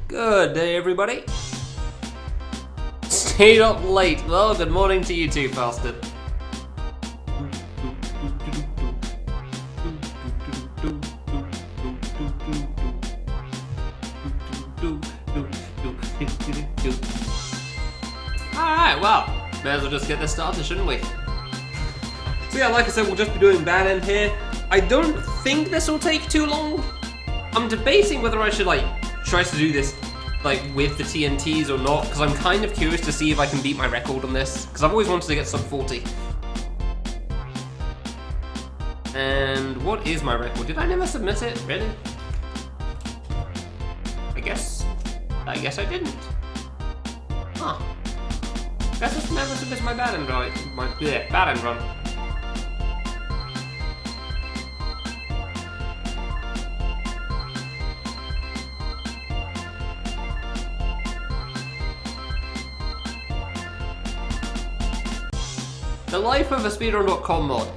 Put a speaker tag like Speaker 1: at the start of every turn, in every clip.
Speaker 1: Good day, everybody. Stayed up late. Well, good morning to you too, bastard. Alright, well, may as well just get this started, shouldn't we? So yeah, like I said, we'll just be doing bad end here. I don't think this will take too long. I'm debating whether I should, try to do this, with the TNTs or not, because I'm kind of curious to see if I can beat my record on this, because I've always wanted to get sub 40. And what is my record? Did I never submit it? Really? I guess I didn't. Huh. Guess I never submitted my bad end run. Bad end run. The life of a speedrun.com mod.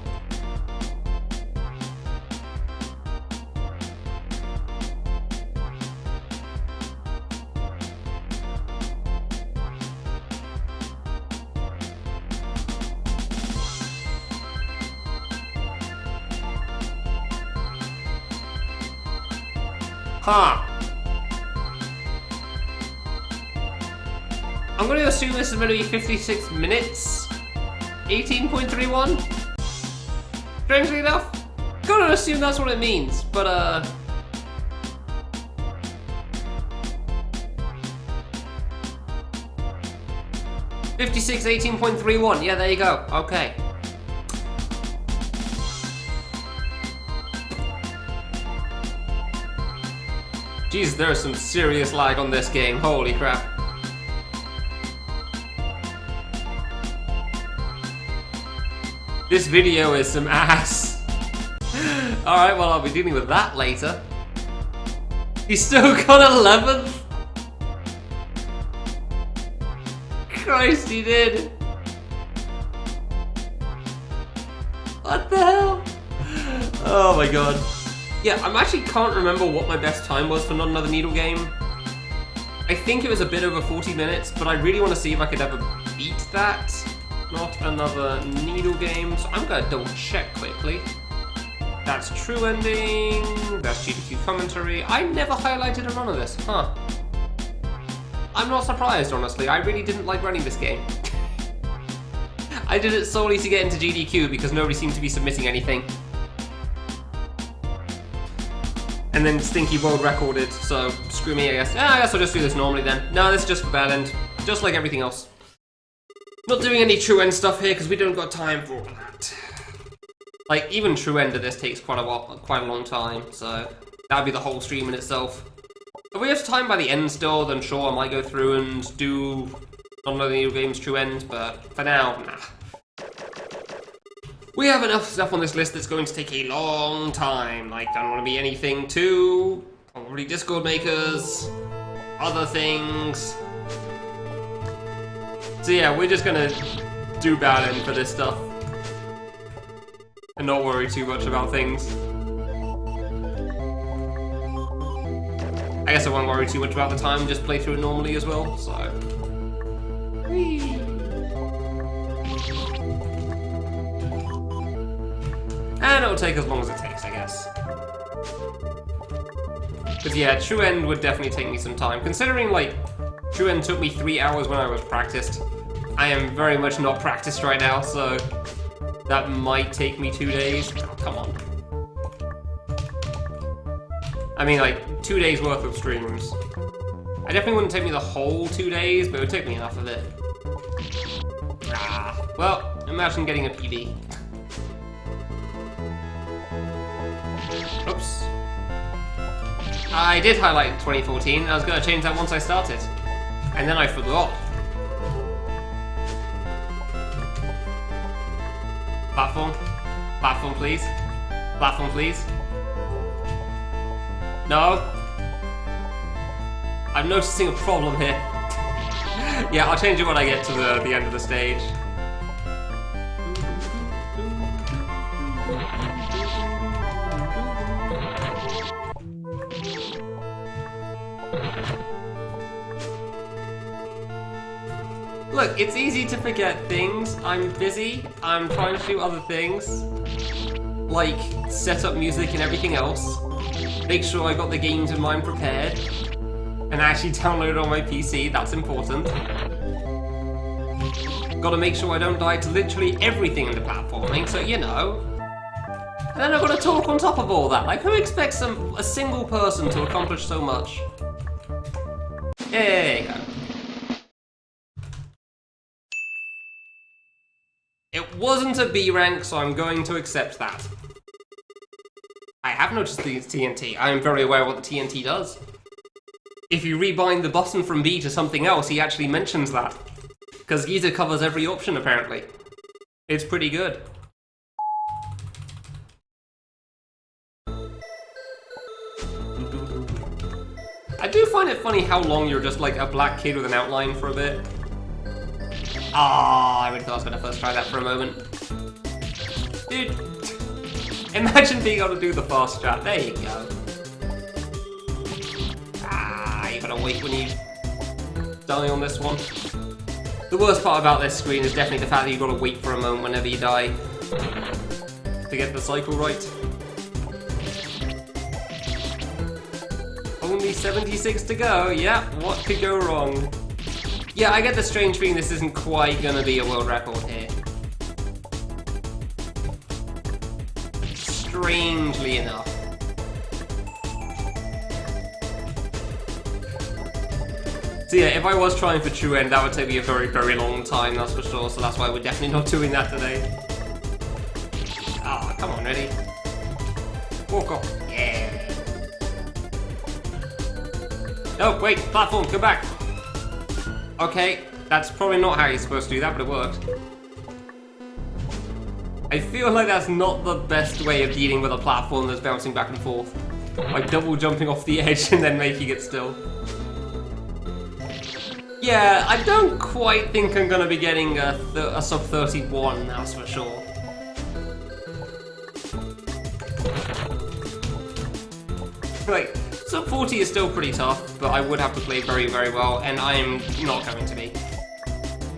Speaker 1: Huh. I'm going to assume this is going to be 56 minutes. 18.31? Strangely enough, gotta assume that's what it means, but 56, 18.31, yeah, there you go, okay. Jeez, there is some serious lag on this game, holy crap. This video is some ass. Alright, well, I'll be dealing with that later. He's still got 11th? Christ, he did. What the hell? Oh my god. Yeah, I actually can't remember what my best time was for Not Another Needle game. I think it was a bit over 40 minutes, but I really want to see if I could ever beat that. Not Another Needle game, so I'm gonna double check quickly. That's true ending, that's GDQ commentary. I never highlighted a run of this, huh? I'm not surprised, honestly. I really didn't like running this game. I did it solely to get into GDQ because nobody seemed to be submitting anything. And then Stinky World recorded, so screw me, I guess. I guess I'll just do this normally then. No, this is just for bad end, just like everything else. Not doing any true end stuff here because we don't got time for all that. Even true end of this takes quite a long time, so that'd be the whole stream in itself. If we have time by the end still, then sure, I might go through and do Not Another Needle games true end, but for now, nah. We have enough stuff on this list that's going to take a long time. Don't want to be anything too, probably Discord makers, other things. So yeah, we're just gonna do bad end for this stuff. And not worry too much about things. I guess I won't worry too much about the time, just play through it normally as well, so. Whee. And it'll take as long as it takes, I guess. Because yeah, true end would definitely take me some time. Considering, true end took me 3 hours when I was practiced. I am very much not practiced right now, so that might take me 2 days. Oh, come on. I mean, 2 days worth of streams. I definitely wouldn't take me the whole 2 days, but it would take me enough of it. Well, imagine getting a PD. Oops. I did highlight 2014, I was going to change that once I started. And then I forgot. Platform? Platform, please? Platform, please? No? I'm noticing a problem here. Yeah, I'll change it when I get to the end of the stage. Look, it's easy to forget things. I'm busy. I'm trying to do other things. Like, set up music and everything else. Make sure I got the games in mind prepared. And actually download it on my PC, that's important. Gotta make sure I don't die to literally everything in the platforming, so you know. And then I've got to talk on top of all that. Like, who expects a single person to accomplish so much? There you go. It wasn't a B rank, so I'm going to accept that. I have noticed the TNT. I am very aware of what the TNT does. If you rebind the button from B to something else, he actually mentions that. Because Giza covers every option, apparently. It's pretty good. I do find it funny how long you're just like a black kid with an outline for a bit. Ah, I really thought I was going to first try that for a moment. Dude, imagine being able to do the fast chat. There you go. Ah, you gotta wait when you die on this one. The worst part about this screen is definitely the fact that you've got to wait for a moment whenever you die to get the cycle right. Only 76 to go. Yeah, what could go wrong? Yeah, I get the strange feeling this isn't quite gonna be a world record here. Strangely enough. So yeah, if I was trying for true end, that would take me a very, very long time, that's for sure, so that's why we're definitely not doing that today. Ah, come on, ready? Walk off. Yeah. Oh, wait, platform, go back. Okay, that's probably not how you're supposed to do that, but it worked. I feel like that's not the best way of dealing with a platform that's bouncing back and forth. Like double jumping off the edge and then making it still. Yeah, I don't quite think I'm gonna be getting a sub 31, that's for sure. Like, sub 40 is still pretty tough, but I would have to play very, very well, and I am not going to be.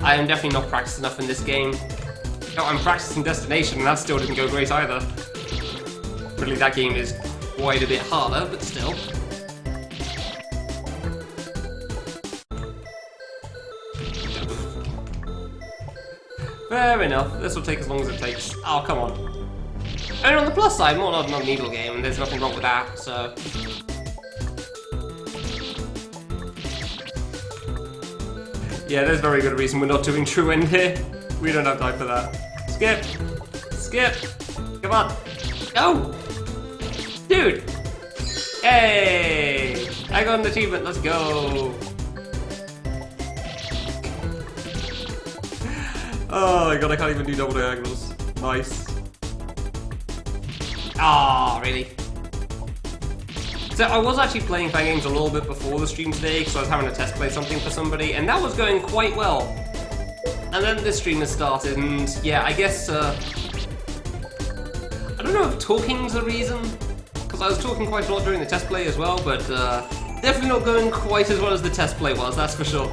Speaker 1: I am definitely not practiced enough in this game. No, I'm practicing Destination, and that still didn't go great either. Really, that game is quite a bit harder, but still. Fair enough, this will take as long as it takes. Oh, come on. And on the plus side, more not a needle game, and there's nothing wrong with that, so... Yeah, there's very good reason we're not doing true end here. We don't have time for that. Skip! Skip! Come on! Go! Dude! Hey! I got an achievement, let's go! Oh my god, I can't even do double diagonals. Nice. Ah, really? So I was actually playing Fangames a little bit before the stream today because I was having to test play something for somebody, and that was going quite well. And then this stream has started, and yeah, I guess, I don't know if talking's the reason, because I was talking quite a lot during the test play as well, but definitely not going quite as well as the test play was, that's for sure.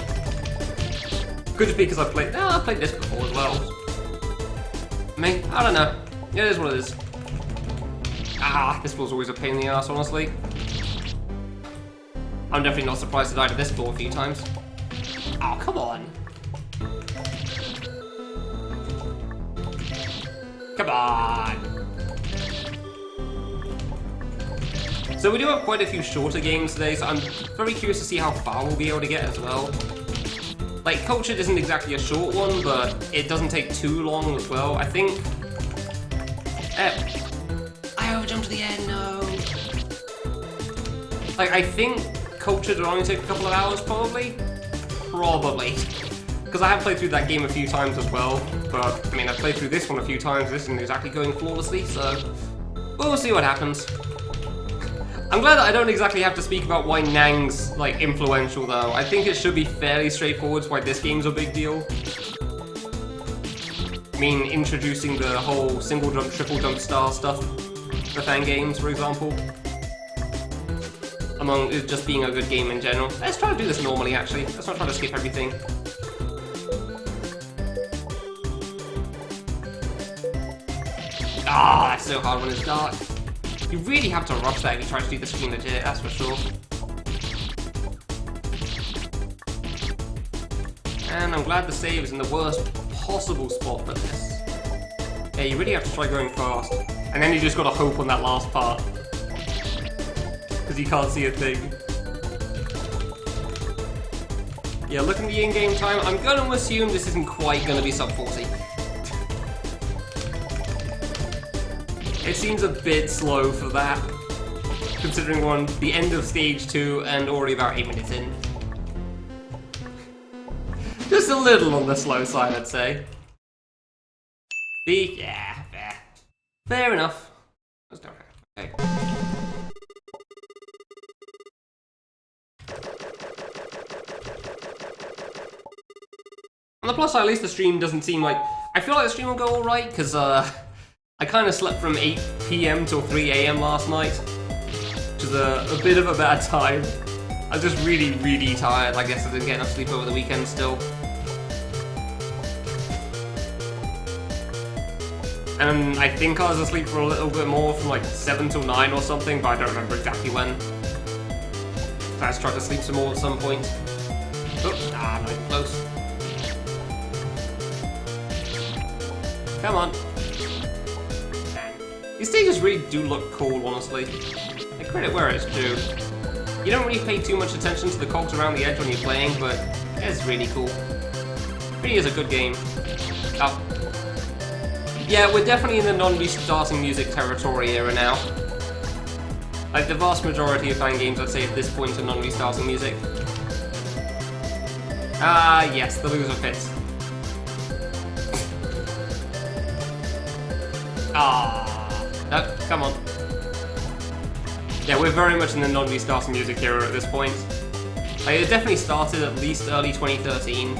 Speaker 1: Could just be because I've played this before as well. I mean, I don't know. It is what it is. Ah, this floor's always a pain in the ass, honestly. I'm definitely not surprised to die to this floor a few times. Oh, come on. Come on. So we do have quite a few shorter games today, so I'm very curious to see how far we'll be able to get as well. Like, Cultured isn't exactly a short one, but it doesn't take too long as well. I think... I overjumped to the end, no! Like, I think Cultured will only take a couple of hours, probably? Probably. Because I have played through that game a few times as well, but, I mean, I've played through this one a few times, this isn't exactly going flawlessly, so... we'll see what happens. I'm glad that I don't exactly have to speak about why Nang's, like, influential, though. I think it should be fairly straightforward why this game's a big deal. I mean, introducing the whole single jump, triple jump style stuff for Fangames, for example. Among it just being a good game in general. Let's try to do this normally, actually. Let's not try to skip everything. Ah, that's so hard when it's dark. You really have to rush that if you try to do the screen legit, that's for sure. And I'm glad the save is in the worst possible spot for this. Yeah, you really have to try going fast. And then you just gotta hope on that last part. Because you can't see a thing. Yeah, looking at the in-game time, I'm gonna assume this isn't quite gonna be sub 40. It seems a bit slow for that, considering we're on the end of stage 2 and already about 8 minutes in. Just a little on the slow side, I'd say. Yeah, fair. Fair enough. Okay. On the plus side, at least the stream doesn't seem like... I feel like the stream will go alright, because I kind of slept from 8 PM till 3 AM last night, which is a bit of a bad time. I was just really, really tired. I guess I didn't get enough sleep over the weekend still. And I think I was asleep for a little bit more from like 7 till 9 or something, but I don't remember exactly when. So I just tried to sleep some more at some point. Oh, not even close. Come on. These stages really do look cool, honestly. I credit where it's due. You don't really pay too much attention to the cogs around the edge when you're playing, but it's really cool. It really is a good game. Oh. Yeah, we're definitely in the non-restarting music territory era now. Like, the vast majority of fan games, I'd say, at this point are non-restarting music. Ah, yes, the loser pits. Ah, no, come on. Yeah, we're very much in the non-restarting music era at this point. Like, it definitely started at least early 2013.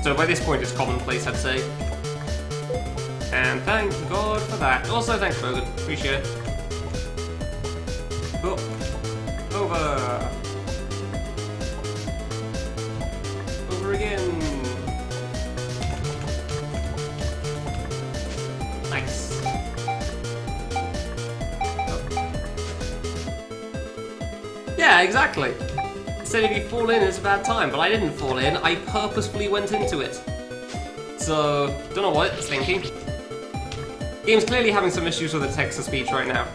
Speaker 1: So by this point it's commonplace, I'd say. And thank God for that. Also, thanks, Bogan. Appreciate it. Oh. Over. Over again. Nice. Oh. Yeah, exactly. Said if you fall in, it's a bad time, but I didn't fall in. I purposefully went into it. So, don't know what it's thinking. Game's clearly having some issues with the text-to-speech right now.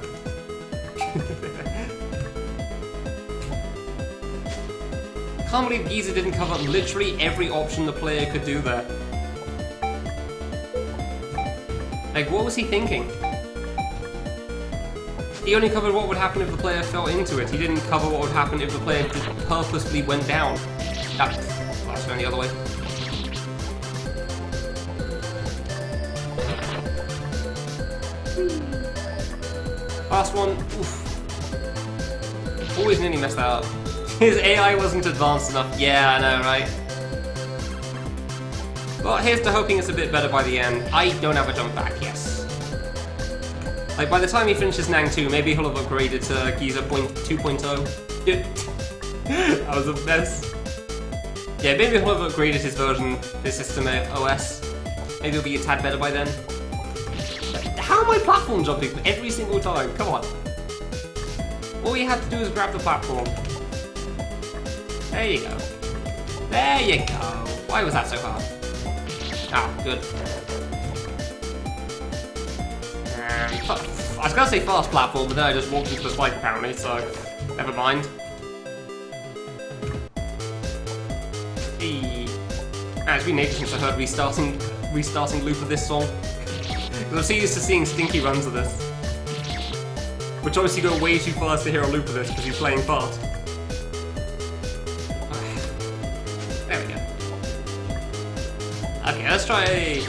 Speaker 1: Can't believe Giza didn't cover literally every option the player could do there. Like, what was he thinking? He only covered what would happen if the player fell into it. He didn't cover what would happen if the player purposely went down. That's going the other way. Last one. Oof. Always nearly messed that up. His AI wasn't advanced enough. Yeah, I know, right? But here's to hoping it's a bit better by the end. I don't have a jump back, yes. Like, by the time he finishes Nang 2, maybe he'll have upgraded to Giza 2.0. That was a mess. Yeah, maybe he'll have upgraded his version, his system OS. Maybe it'll be a tad better by then. How am I platform jumping every single time? Come on. All you have to do is grab the platform. There you go. There you go. Why was that so hard? Ah, good. I was gonna say fast platform, but then I just walked into the spike apparently, so never mind. It's been ages since I heard restarting loop of this song. I'm so used to seeing Stinky runs of this. Which obviously go way too fast to hear a loop of this because he's playing fast. There we go. Okay, let's try...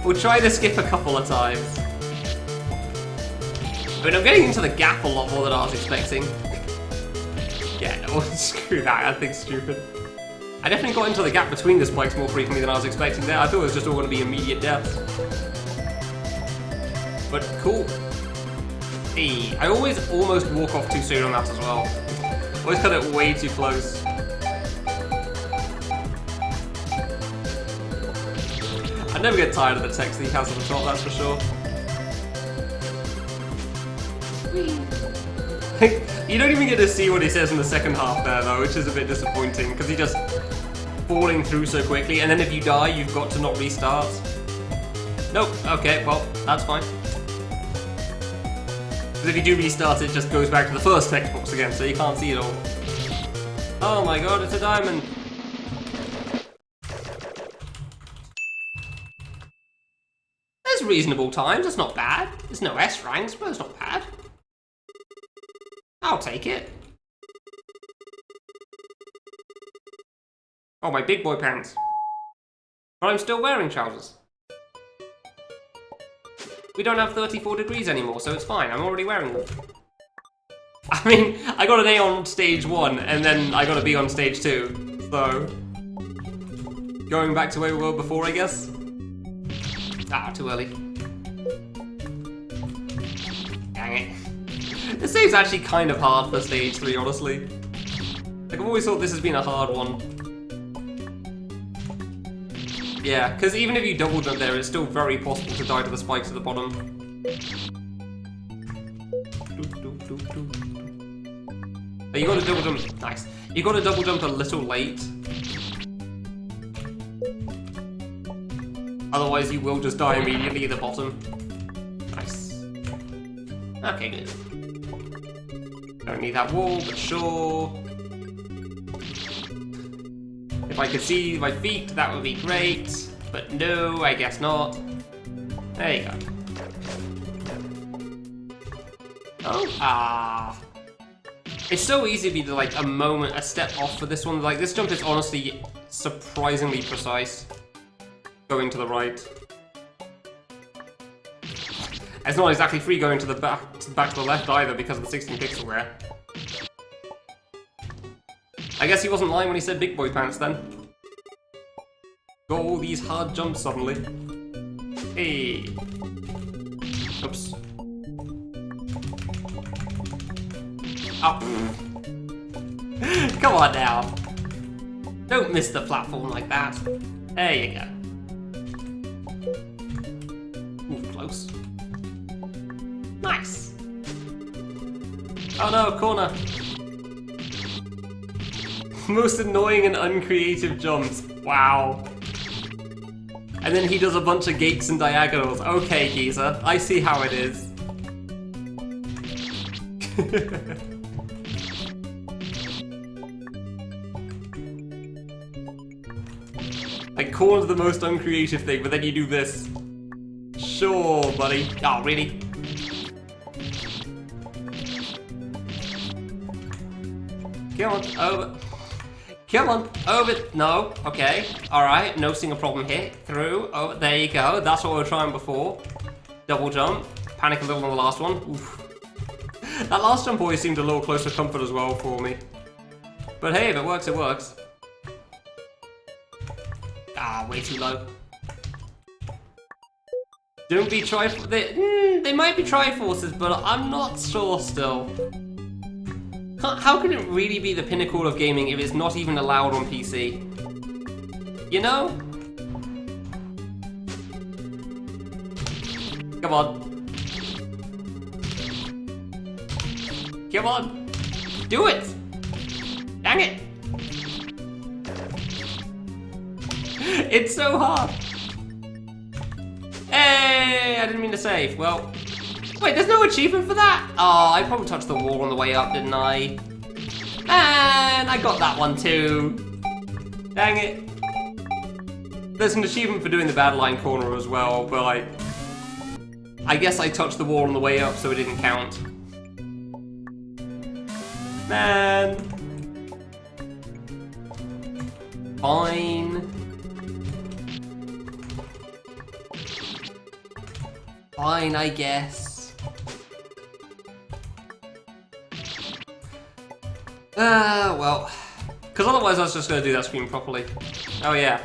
Speaker 1: We'll try to skip a couple of times. I mean, I'm getting into the gap a lot more than I was expecting. Yeah, no, screw that, that thing's stupid. I definitely got into the gap between the spikes more frequently than I was expecting there. I thought it was just all going to be immediate death. But cool. Hey, I always almost walk off too soon on that as well. Always cut it way too close. I never get tired of the text that he has on the top, that's for sure. You don't even get to see what he says in the second half there, though, which is a bit disappointing, because he's just falling through so quickly, and then if you die, you've got to not restart. Nope, okay, well, that's fine. Because if you do restart, it just goes back to the first text box again, so you can't see it all. Oh my god, it's a diamond! There's reasonable times, that's not bad. There's no S ranks, but it's not bad. I'll take it. Oh, my big boy pants. But I'm still wearing trousers. We don't have 34 degrees anymore, so it's fine. I'm already wearing them. I mean, I got an A on stage 1, and then I got a B on stage 2. So, going back to where we were before, I guess. Ah, too early. Dang it. This stage's actually kind of hard for stage 3, honestly. Like, I've always thought this has been a hard one. Yeah, because even if you double jump there, it's still very possible to die to the spikes at the bottom. But you gotta double jump. Nice. You gotta double jump a little late. Otherwise, you will just die immediately at the bottom. Nice. Okay, good. Don't need that wall, but sure. If I could see my feet, that would be great. But no, I guess not. There you go. Oh, ah. It's so easy to be like a step off for this one. Like, this jump is honestly surprisingly precise. Going to the right. It's not exactly free going to the back to the left either because of the 16 pixel rare. I guess he wasn't lying when he said big boy pants then. Got all these hard jumps suddenly. Hey. Oops. Oh. Come on now. Don't miss the platform like that. There you go. Ooh, close. Nice. Oh no, corner. Most annoying and uncreative jumps. Wow. And then he does a bunch of gates and diagonals. Okay, geezer. I see how it is. Like, corner's the most uncreative thing, but then you do this. Sure, buddy. Oh, really? Come on, over. Come on, over. No, okay. Alright, no single problem here. Through, over. There you go. That's what we were trying before. Double jump. Panic a little on the last one. Oof. That last jump always seemed a little closer comfort as well for me. But hey, if it works, it works. Ah, way too low. Don't be they might be Triforces, but I'm not sure still. How can it really be the pinnacle of gaming if it's not even allowed on PC? You know? Come on. Come on. Do it! Dang it! It's so hard! Hey! I didn't mean to save. Well... Wait, there's no achievement for that? Oh, I probably touched the wall on the way up, didn't I? And I got that one too. Dang it. There's an achievement for doing the bad line corner as well, but I guess I touched the wall on the way up, so it didn't count. Man. Fine. Fine, I guess. Well. Because otherwise I was just going to do that screen properly. Oh, yeah.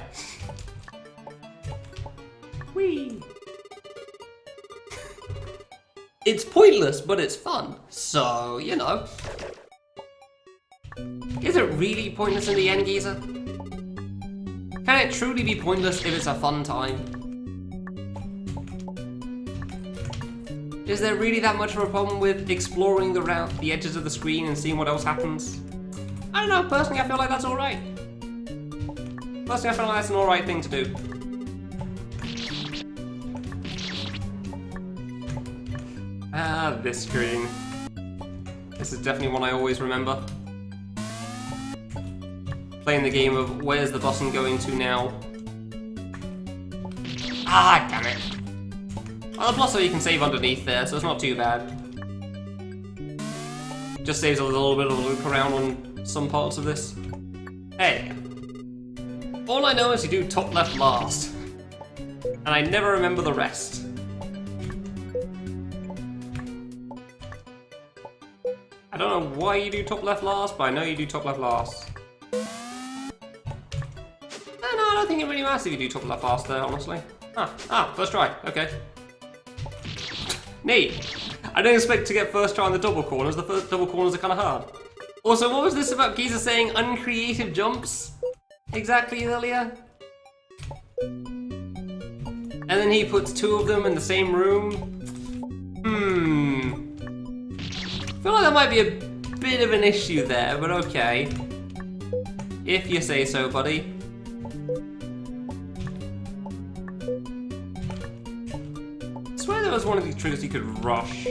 Speaker 1: Whee! It's pointless, but it's fun. So, you know. Is it really pointless in the end, geezer? Can it truly be pointless if it's a fun time? Is there really that much of a problem with exploring the edges of the screen and seeing what else happens? I don't know, personally I feel like that's alright. Personally I feel like that's an alright thing to do. Ah, this screen. This is definitely one I always remember. Playing the game of where's the button going to now? Ah, damn it. Well, the plus you can save underneath there, so it's not too bad. Just saves a little bit of a loop around on some parts of this. Hey. All I know is you do top left last. And I never remember the rest. I don't know why you do top left last, but I know you do top left last. No, I don't think it really matters if you do top left last there, honestly. First try, okay. Neat. I don't expect to get first try on the double corners. The first double corners are kind of hard. Also, what was this about Giza saying uncreative jumps exactly earlier? And then he puts two of them in the same room. I feel like that might be a bit of an issue there, but okay. If you say so, buddy. I swear there was one of these triggers you could rush.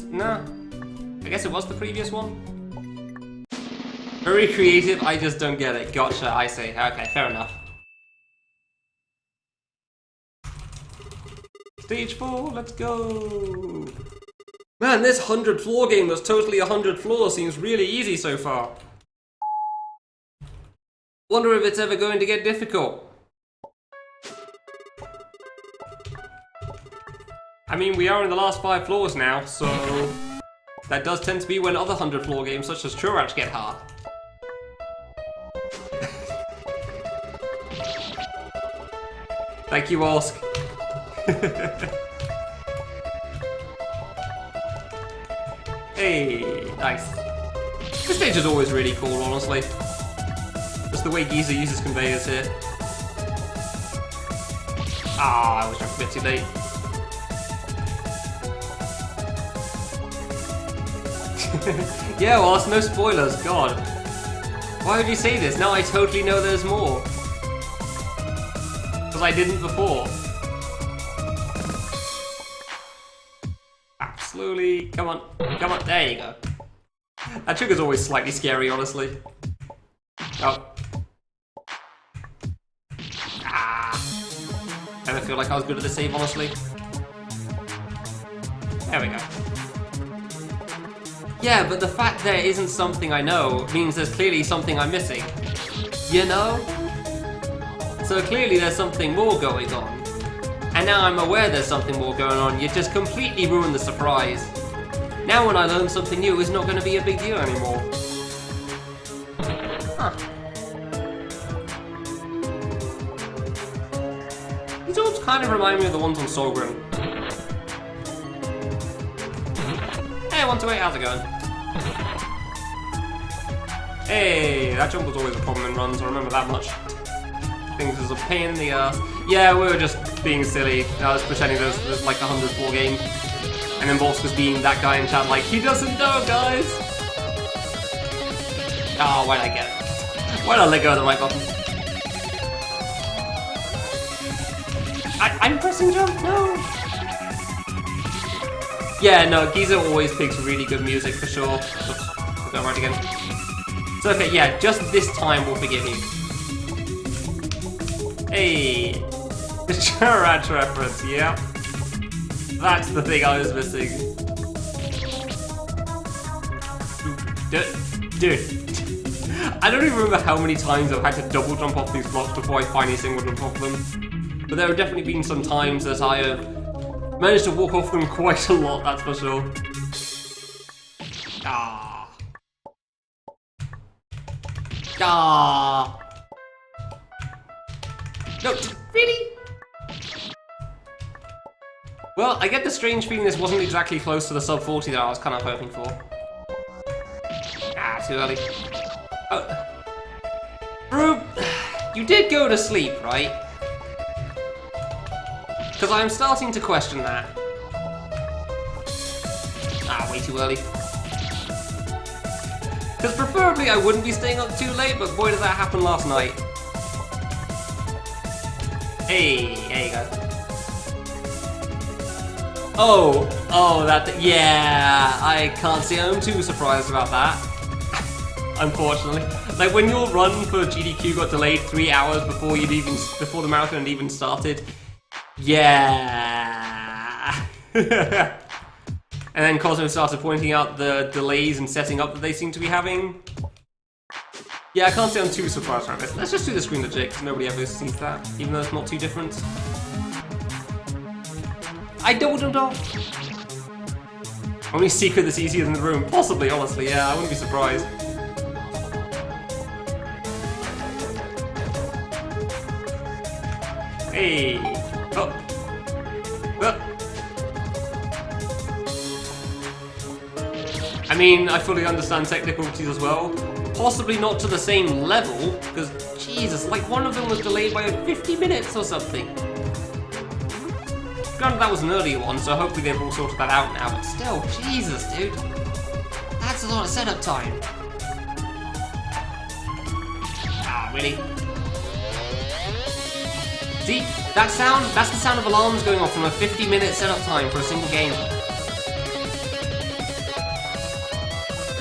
Speaker 1: No. I guess it was the previous one. Very creative, I just don't get it. Gotcha, I see. Okay, fair enough. Stage 4, let's go! Man, this 100 floor game that's totally 100 floors seems really easy so far. Wonder if it's ever going to get difficult. I mean, we are in the last 5 floors now, so that does tend to be when other 100 floor games such as Churach get hard. Thank you, Ask. Hey, nice. This stage is always really cool, honestly. Just the way Giza uses conveyors here. Ah, I was just a bit too late. Yeah, well, it's no spoilers, god. Why would you say this? Now I totally know there's more. Because I didn't before. Slowly, come on, there you go. That trigger's always slightly scary, honestly. Oh. Never feel like I was good at the save, honestly. There we go. Yeah, but the fact there isn't something I know means there's clearly something I'm missing. You know? So clearly there's something more going on. And now I'm aware there's something more going on, you just completely ruined the surprise. Now when I learn something new, it's not going to be a big deal anymore. Huh. These orbs kind of remind me of the ones on Solgrim. Hey, 128, how's it going? Hey, that jump was always a problem in runs, I remember that much. Things was a pain in the ass. Yeah, we were just being silly. I was pretending there's like a 100 floor game. And then Boss was being that guy in chat like, he doesn't know, guys! Oh, why'd I get it? Why'd I let go of the right button? I'm pressing jump, no! Yeah, no, Giza always picks really good music for sure. Oops, I'll go right again. So okay, yeah, just this time we'll forgive you. Hey, the Churach reference, yeah. That's the thing I was missing. Dude, I don't even remember how many times I've had to double jump off these blocks before I finally single jump off them. But there have definitely been some times that I have managed to walk off them quite a lot, that's for sure. Ah. Ah. No, really? Well, I get the strange feeling this wasn't exactly close to the sub 40 that I was kind of hoping for. Ah, too early. Oh. Rube, you did go to sleep, right? Because I'm starting to question that. way too early. Because preferably I wouldn't be staying up too late, but boy did that happen last night. Hey, there you go. Oh, yeah, I can't say I'm too surprised about that. Unfortunately. Like, when your run for GDQ got delayed 3 hours before the marathon had even started. Yeah. And then Cosmo started pointing out the delays and setting up that they seem to be having. Yeah, I can't say I'm too surprised about this. Let's just do the screen legit, because nobody ever sees that, even though it's not too different. I don't know. Only secret that's easier than the room. Possibly, honestly, yeah, I wouldn't be surprised. Hey! Oh! Oh! I mean, I fully understand technical difficulties as well. Possibly not to the same level, because, Jesus, like one of them was delayed by 50 minutes or something. Granted, that was an earlier one, so hopefully they've all sorted that out now, but still, Jesus, dude. That's a lot of setup time. Ah, really? See, that's the sound of alarms going off from a 50-minute setup time for a single game.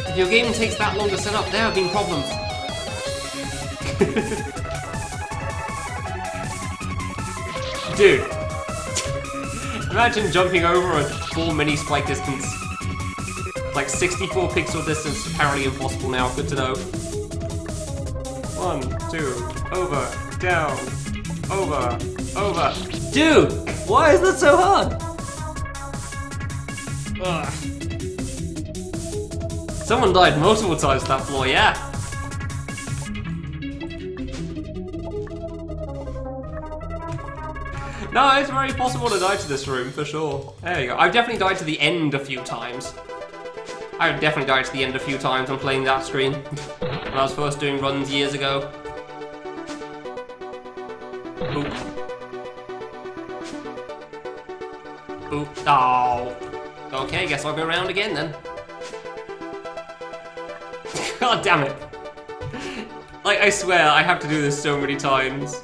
Speaker 1: If your game takes that long to set up, there have been problems. Dude. Imagine jumping over a 4 mini spike distance. Like 64 pixel distance, apparently impossible now, good to know. 1, 2, over, down, over, over. Dude! Why is that so hard? Ugh. Someone died multiple times to that floor, yeah. No, it's very possible to die to this room, for sure. There you go. I've definitely died to the end a few times. I've definitely died to the end a few times on playing that screen. When I was first doing runs years ago. Oop. Oop. Oh. Okay, guess I'll go around again then. God damn it. Like, I swear, I have to do this so many times.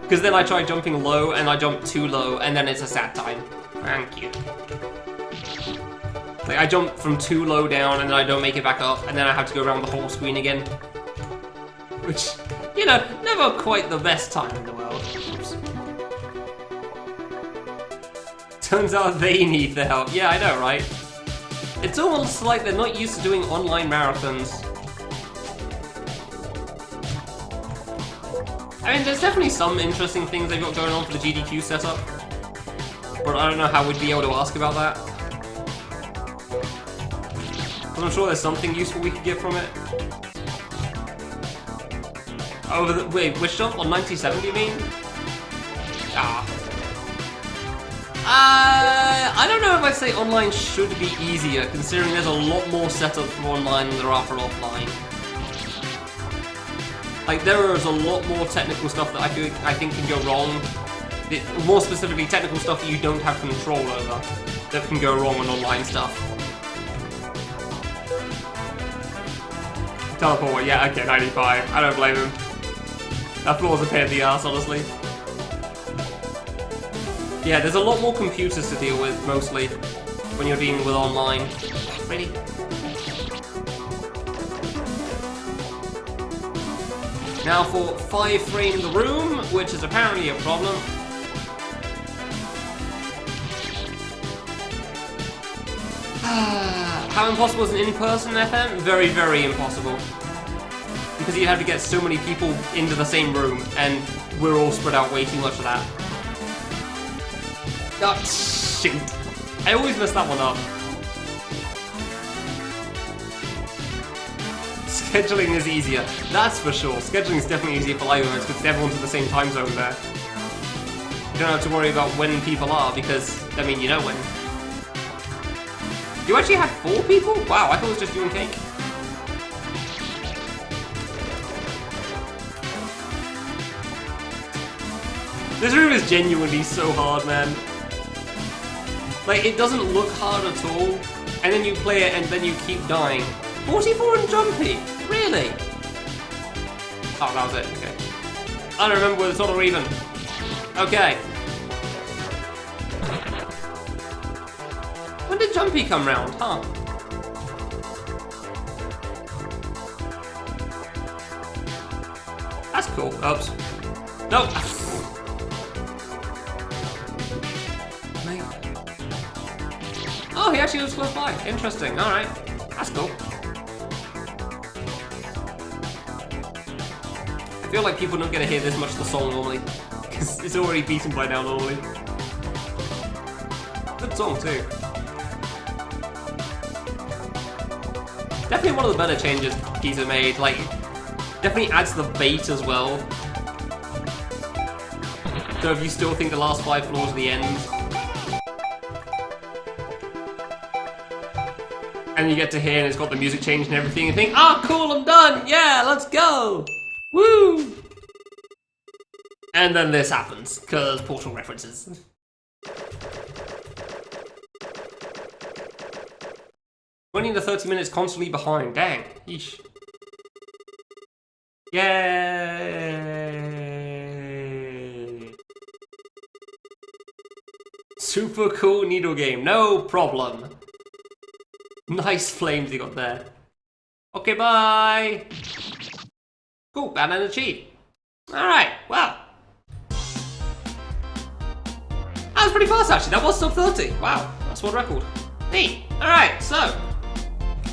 Speaker 1: Because then I try jumping low, and I jump too low, and then it's a sad time. Thank you. Like, I jump from too low down, and then I don't make it back up, and then I have to go around the whole screen again. Which, you know, never quite the best time in the world. Oops. Turns out they need the help. Yeah, I know, right? It's almost like they're not used to doing online marathons. I mean, there's definitely some interesting things they've got going on for the GDQ setup. But I don't know how we'd be able to ask about that. But I'm sure there's something useful we could get from it. Oh, wait, which jump? On 97, you mean? Ah. I don't know if I'd say online should be easier, considering there's a lot more setup for online than there are for offline. Like, there is a lot more technical stuff that I think can go wrong. More specifically, technical stuff that you don't have control over that can go wrong on online stuff. Teleport, yeah, okay, 95. I don't blame him. That floor's a pain in the ass, honestly. Yeah, there's a lot more computers to deal with, mostly, when you're dealing with online. Ready? Now for 5 frame the room, which is apparently a problem. How impossible is an in-person FM? Very, very impossible. Because you have to get so many people into the same room, and we're all spread out way too much for that. Oh, shoot. I always mess that one up. Scheduling is easier, that's for sure. Scheduling is definitely easier for live events because everyone's in the same time zone there. You don't have to worry about when people are because, I mean, you know when. You actually had 4 people? Wow, I thought it was just you and Cake. This room is genuinely so hard, man. Like, it doesn't look hard at all, and then you play it and then you keep dying. 44 and jumpy? Really? Oh, that was it, okay. I don't remember whether it's odd or even. Okay. When did jumpy come round, huh? That's cool. Oops. Nope. Oh, he actually was close by. Interesting. Alright. That's cool. I feel like people don't get to hear this much of the song normally. Because it's already beaten by now normally. Good song too. Definitely one of the better changes Giza made. Like, definitely adds the bait as well. So if you still think the last 5 floors are the end, and you get to hear and it's got the music change and everything, and think, ah, cool, I'm done! Yeah, let's go! Woo! And then this happens, because Portal references. Running the 30 minutes constantly behind, dang. Yeesh. Yay! Super cool needle game, no problem. Nice flames you got there. Okay, bye! Cool, bad and achieved. Alright, well. That was pretty fast actually, that was sub 30. Wow, that's world record. Neat. Alright, so.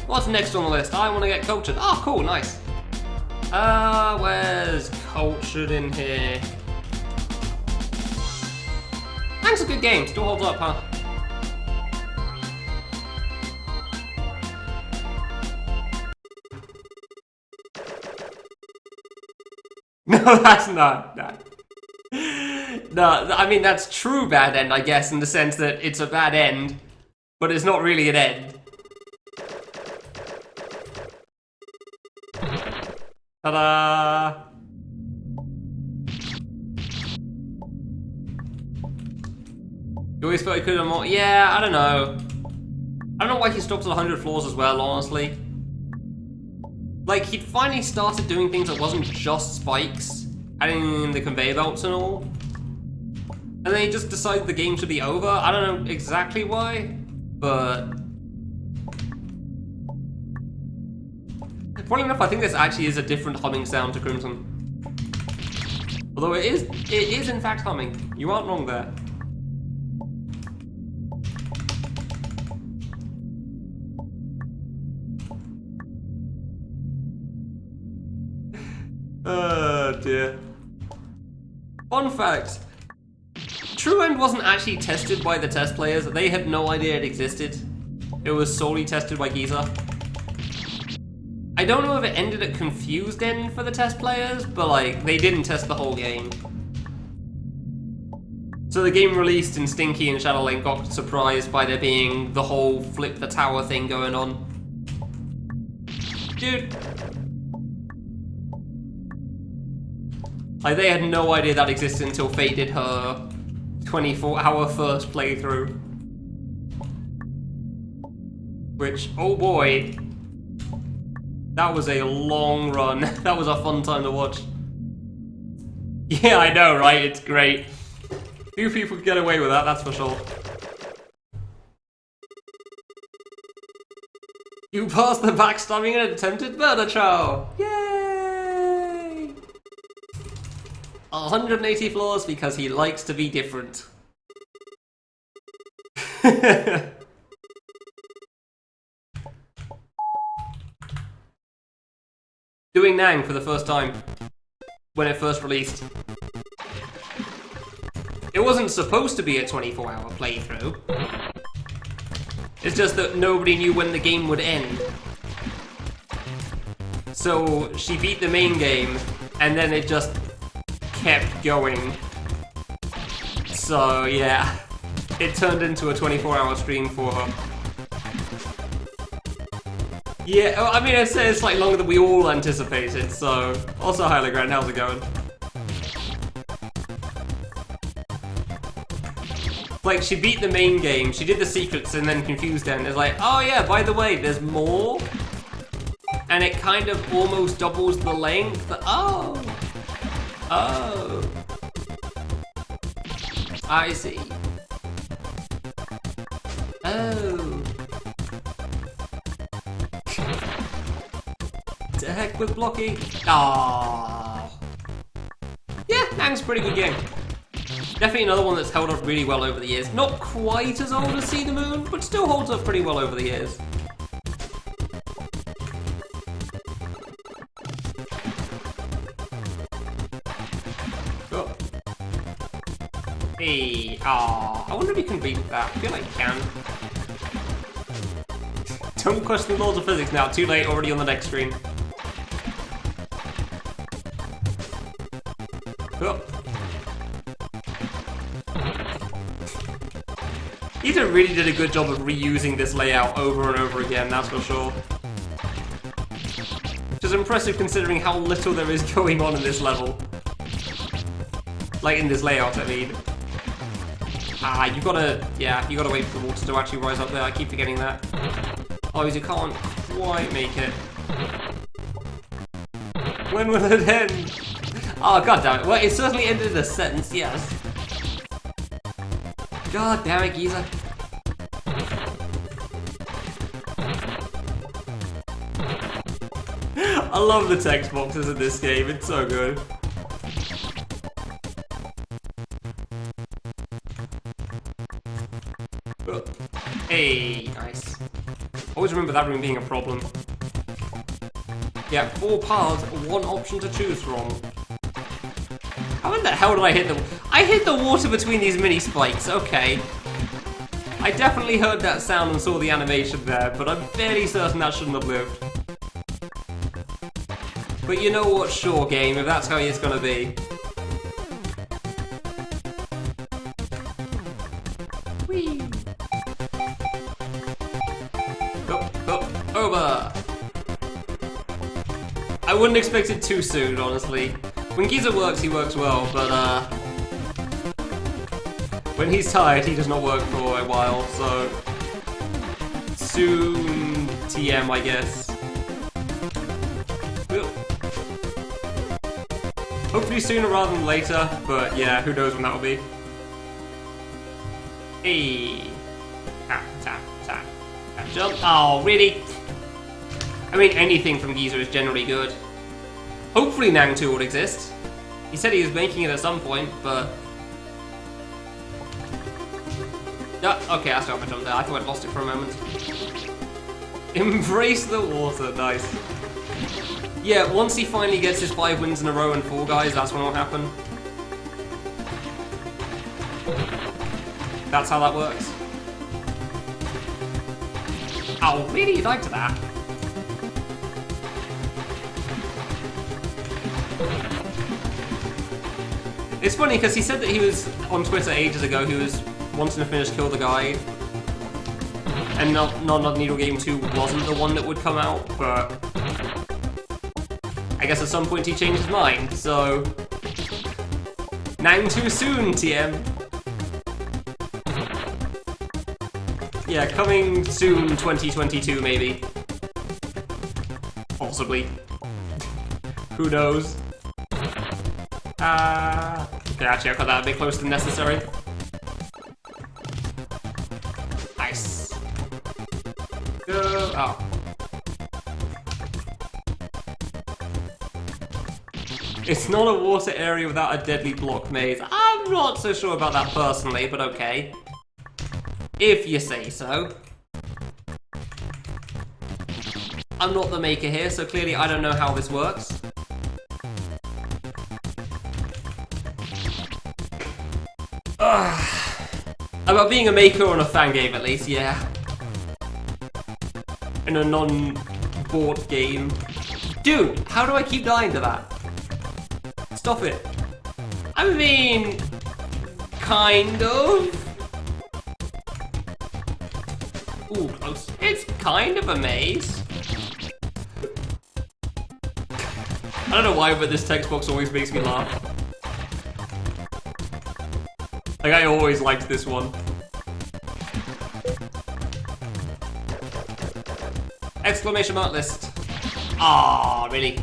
Speaker 1: What's next on the list? I want to get cultured. Oh, cool, nice. Where's cultured in here? Thanks, a good game. Still holds up, huh? No, that's not. No, I mean, that's true bad end, I guess, in the sense that it's a bad end, but it's not really an end. Ta-da! You always felt he could have more. Yeah, I don't know. I don't know why he stopped at 100 floors as well, honestly. Like, he'd finally started doing things that wasn't just spikes, adding in the conveyor belts and all. And then he just decided the game should be over. I don't know exactly why, but... Funny enough, I think this actually is a different humming sound to Crimson. Although it is in fact humming. You aren't wrong there. Oh dear. Fun fact. True End wasn't actually tested by the test players. They had no idea it existed. It was solely tested by Giza. I don't know if it ended at Confused End for the test players, but like, they didn't test the whole game. So the game released and Stinky and Shadowlink got surprised by there being the whole flip the tower thing going on. Dude. Like, they had no idea that existed until Fate did her 24-hour first playthrough. Which, oh boy. That was a long run. That was a fun time to watch. Yeah, I know, right? It's great. Few people could get away with that, that's for sure. You passed the backstabbing and attempted murder trial! Yay! 180 floors because he likes to be different. Doing Nang for the first time when it first released. It wasn't supposed to be a 24-hour playthrough. It's just that nobody knew when the game would end. So she beat the main game, and then it just kept going. So yeah, it turned into a 24-hour stream for her. Yeah, I mean, it's like longer than we all anticipated, so... Also, hi, Legrand, how's it going? Like, she beat the main game, she did the secrets, and then confused them. It's like, oh yeah, by the way, there's more? And it kind of almost doubles the length. Oh. Oh. I see. Oh. To heck with blocking. Ah. Yeah, Nang's a pretty good game. Definitely another one that's held up really well over the years. Not quite as old as See the Moon, but still holds up pretty well over the years. Oh. Hey, I wonder if you can beat that. I feel like you can. Don't question the laws of physics now. Too late, already on the next screen. Oh. Either really did a good job of reusing this layout over and over again, that's for sure. Which is impressive considering how little there is going on in this level. Like in this layout, I mean. You gotta wait for the water to actually rise up there, I keep forgetting that. Oh, you can't quite make it. When will it end? Oh, god damn it. Well, it certainly ended a sentence, yes. God damn it, geezer. I love the text boxes in this game, it's so good. Oh. Hey, nice. Always remember that room being a problem. Yeah, 4 paths, 1 option to choose from. How in the hell did I hit the... I hit the water between these mini spikes, okay. I definitely heard that sound and saw the animation there, but I'm fairly certain that shouldn't have lived. But you know what, sure game, if that's how it's gonna be. Whee! Over! I wouldn't expect it too soon, honestly. When Giza works, he works well, but when he's tired, he does not work for a while, so... Soon... TM, I guess. Hopefully sooner rather than later, but yeah, who knows when that will be. Hey! Tap, tap, tap. Tap, jump. Oh, really? I mean, anything from Giza is generally good. Hopefully Nang 2 would exist. He said he was making it at some point, but... okay, I still have a jump there. I thought I'd lost it for a moment. Embrace the water, nice. Yeah, once he finally gets his 5 wins in a row and Fall Guys, that's when it'll happen. That's how that works. Oh, really? You liked that? It's funny because he said that he was on Twitter ages ago, he was wanting to finish Kill the Guy. And not Needle Game 2 wasn't the one that would come out, but I guess at some point he changed his mind, so... Nang too soon, TM! Yeah, coming soon 2022 maybe. Possibly. Who knows? Okay, actually I cut that a bit closer than necessary. Nice. Go. Oh. It's not a water area without a deadly block maze. I'm not so sure about that personally, but okay. If you say so. I'm not the maker here, so clearly I don't know how this works. About being a maker on a fan game, at least, yeah. In a non-bought game. Dude, how do I keep dying to that? Stop it. I mean... kind of? Ooh, close. It's kind of a maze. I don't know why, but this text box always makes me laugh. Like, I always liked this one. Exclamation mark list. Ah, really?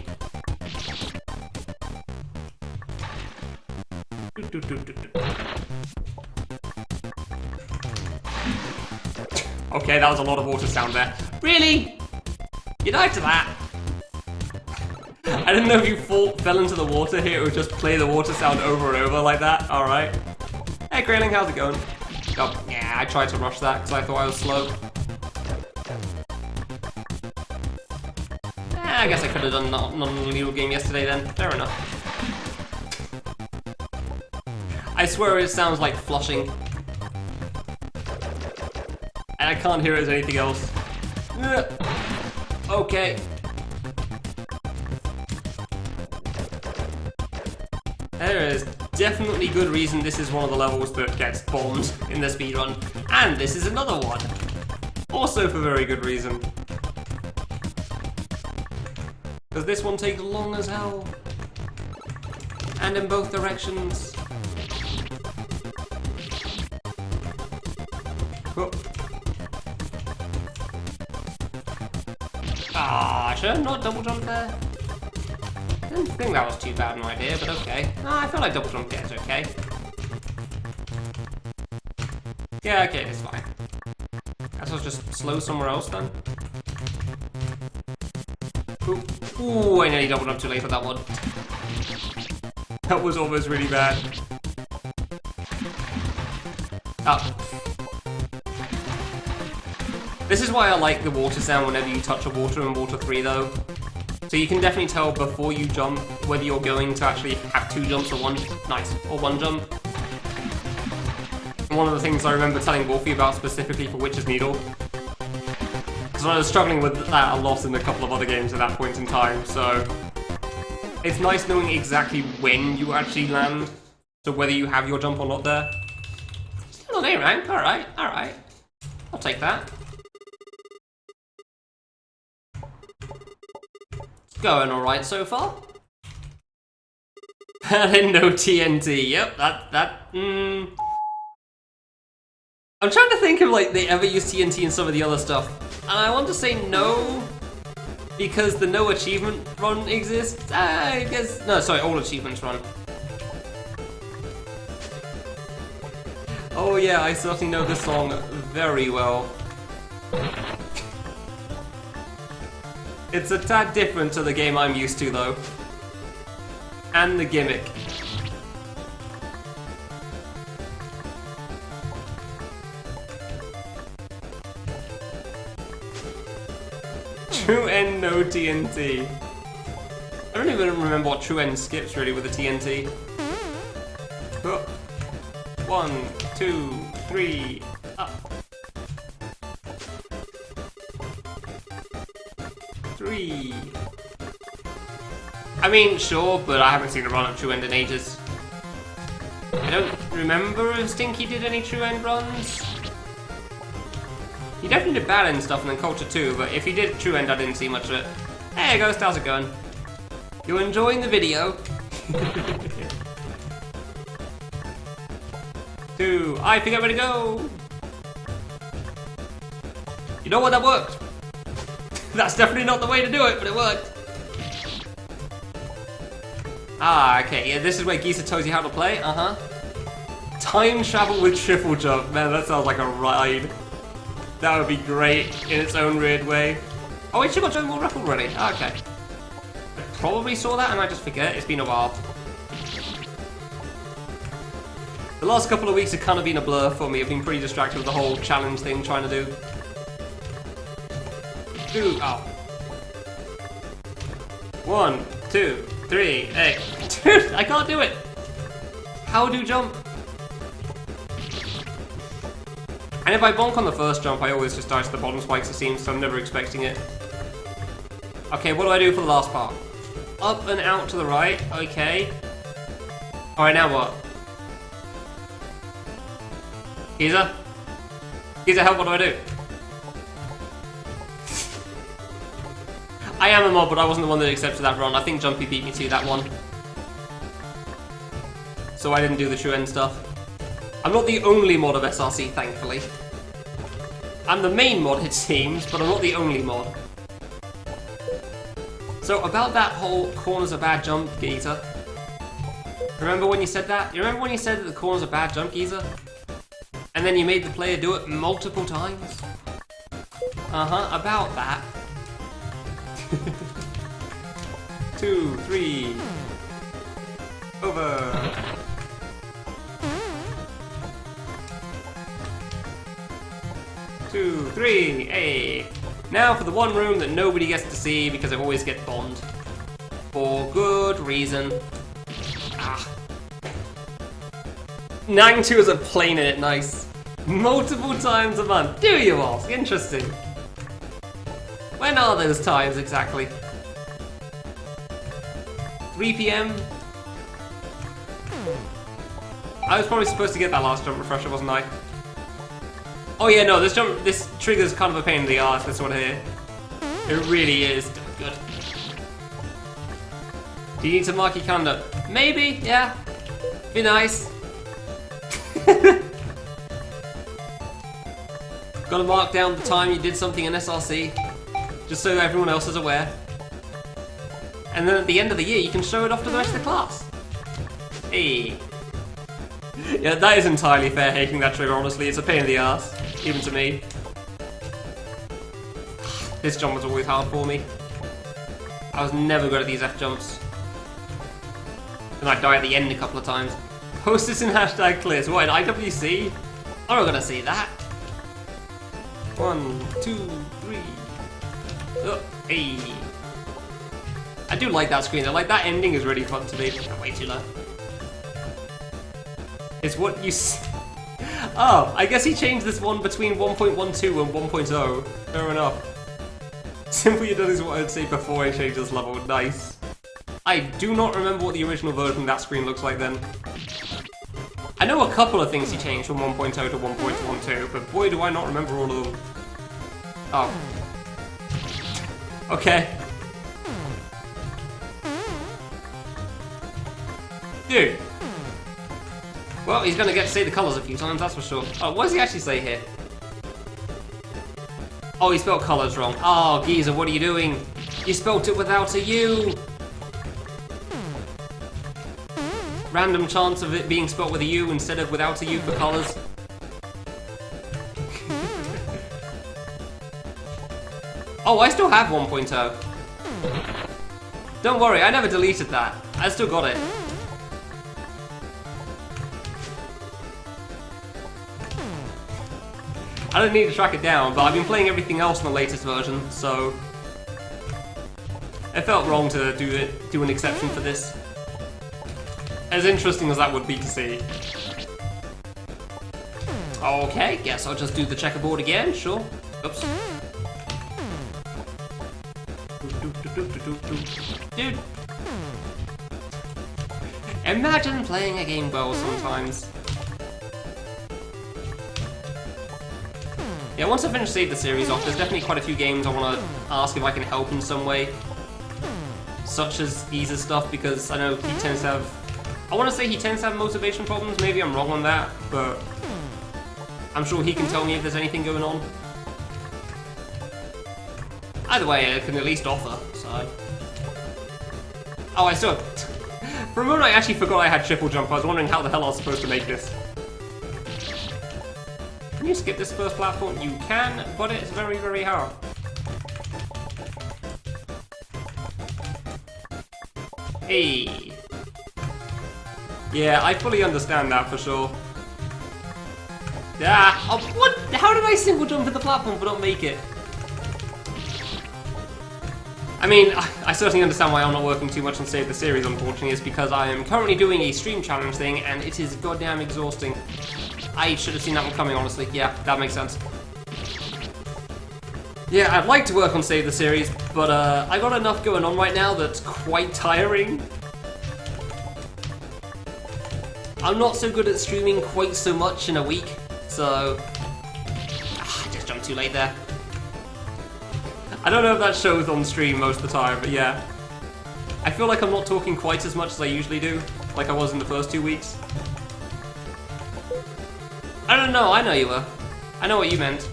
Speaker 1: Okay, that was a lot of water sound there. Really? You died to that? I didn't know if you fell into the water here, it would just play the water sound over and over like that. Alright. Hey, Grayling, how's it going? Oh, yeah, I tried to rush that because I thought I was slow. I guess I could have done non-illegal game yesterday then. Fair enough. I swear it sounds like flushing. And I can't hear it as anything else. Okay. There is definitely good reason this is one of the levels that gets bombed in the speedrun. And this is another one. Also for very good reason. Because this one takes long as hell. And in both directions. Oh. Ah, I should have not double jumped there. Didn't think that was too bad an idea, but okay. I feel like double jump there is okay. Yeah, okay, it's fine. Guess I'll just slow somewhere else then. Ooh, ooh, I nearly doubled up too late for that one. That was almost really bad. Oh. This is why I like the water sound whenever you touch a water in Water 3 though. So you can definitely tell before you jump whether you're going to actually have 2 jumps or one jump. And one of the things I remember telling Wolfie about specifically for Witch's Needle. Because I was struggling with that a lot in a couple of other games at that point in time, so it's nice knowing exactly when you actually land. So whether you have your jump or not there. Still an A rank, alright. I'll take that. Going alright so far. No TNT. Yep, I'm trying to think if like they ever use TNT in some of the other stuff. And I want to say no, because the no achievement run exists. I guess no, sorry, all achievements run. Oh yeah, I certainly know this song very well. It's a tad different to the game I'm used to, though. And the gimmick. True End, no TNT. I don't even remember what True End skips, really, with the TNT. Oh. 1, 2, 3, up. 3. I mean, sure, but I haven't seen a run of True End in ages. I don't remember if Stinky did any True End runs. He definitely did Bad End stuff and then Culture 2, but if he did True End, I didn't see much of it. Hey, Ghost, how's it going? You enjoying the video? 2, I think I'm ready to go! You know what, that worked! That's definitely not the way to do it, but it worked! Ah, okay, yeah, this is where Geezer tells you how to play, Time travel with triple jump, man, that sounds like a ride. That would be great in its own weird way. Oh, wait, she got Joe World Record already, okay. I probably saw that and I just forget, it's been a while. The last couple of weeks have kind of been a blur for me. I've been pretty distracted with the whole challenge thing trying to do. 2, oh. 1, 2, 3, 8. Dude, I can't do it! How do you jump? And if I bonk on the first jump, I always just die to the bottom spikes, it seems, so I'm never expecting it. Okay, what do I do for the last part? Up and out to the right, okay. Alright, now what? Geezer? Geezer, help, what do I do? I am a mod, but I wasn't the one that accepted that run. I think Jumpy beat me to that one. So I didn't do the True End stuff. I'm not the only mod of SRC, thankfully. I'm the main mod, it seems, but I'm not the only mod. So about that whole corner's a bad jump, geezer. Remember when you said that? You remember when you said that the corner's a bad jump, geezer? And then you made the player do it multiple times? About that. 2, 3. Over. Two, three, hey. Now for the one room that nobody gets to see because I always get bombed. For good reason. Ah. Nang2 is a plane in it, nice. Multiple times a month. Do you ask? Interesting. When are those times exactly? 3 PM? I was probably supposed to get that last jump refresher, wasn't I? Oh yeah, no, this trigger's kind of a pain in the arse, this one here. It really is. Good. Do you need to mark your calendar? Maybe, yeah. Be nice. Gotta mark down the time you did something in SRC, just so everyone else is aware. And then at the end of the year, you can show it off to the rest of the class. Hey. Yeah, that is entirely fair, hating that trigger, honestly. It's a pain in the ass, even to me. This jump was always hard for me. I was never good at these F jumps. And I die at the end a couple of times. Post this in hashtag clears. What, in IWC? I'm not gonna see that. 1, 2, 3. Oh, hey. I do like that screen though. Like, that ending is really fun to me. Way too low. It's what you Oh, I guess he changed this one between 1.12 and 1.0. Fair enough. Simple you done is what I'd say before I changed this level. Nice. I do not remember what the original version of that screen looks like then. I know a couple of things he changed from 1.0 to 1.12, but boy do I not remember all of them. Oh. Okay. Dude. Well, he's gonna get to say the colours a few times, that's for sure. Oh, what does he actually say here? Oh, he spelled colours wrong. Oh, geezer, what are you doing? You spelt it without a U! Random chance of it being spelt with a U instead of without a U for colours. Oh, I still have 1.0. Don't worry, I never deleted that. I still got it. I don't need to track it down, but I've been playing everything else in the latest version, so it felt wrong to do an exception for this. As interesting as that would be to see. Okay, guess I'll just do the checkerboard again, sure. Oops. Dude. Imagine playing a game well sometimes. Yeah, once I finish Save the Series off, there's definitely quite a few games I want to ask if I can help in some way. Such as Geezer's stuff, because I know he tends to have... I want to say he tends to have motivation problems, maybe I'm wrong on that, but... I'm sure he can tell me if there's anything going on. Either way, I can at least offer, so... Oh, I still... For a moment I actually forgot I had triple jump, I was wondering how the hell I was supposed to make this. Can you skip this first platform? You can, but it's very, very hard. Hey. Yeah, I fully understand that for sure. Ah, oh, what? How did I single jump in the platform but not make it? I mean, I certainly understand why I'm not working too much on Save the Series, unfortunately, is because I am currently doing a stream challenge thing, and it is goddamn exhausting. I should have seen that one coming, honestly. Yeah, that makes sense. Yeah, I'd like to work on Save the Series, but I got enough going on right now that's quite tiring. I'm not so good at streaming quite so much in a week, so... I just jumped too late there. I don't know if that shows on stream most of the time, but yeah. I feel like I'm not talking quite as much as I usually do, like I was in the first 2 weeks. I don't know, I know you were. I know what you meant.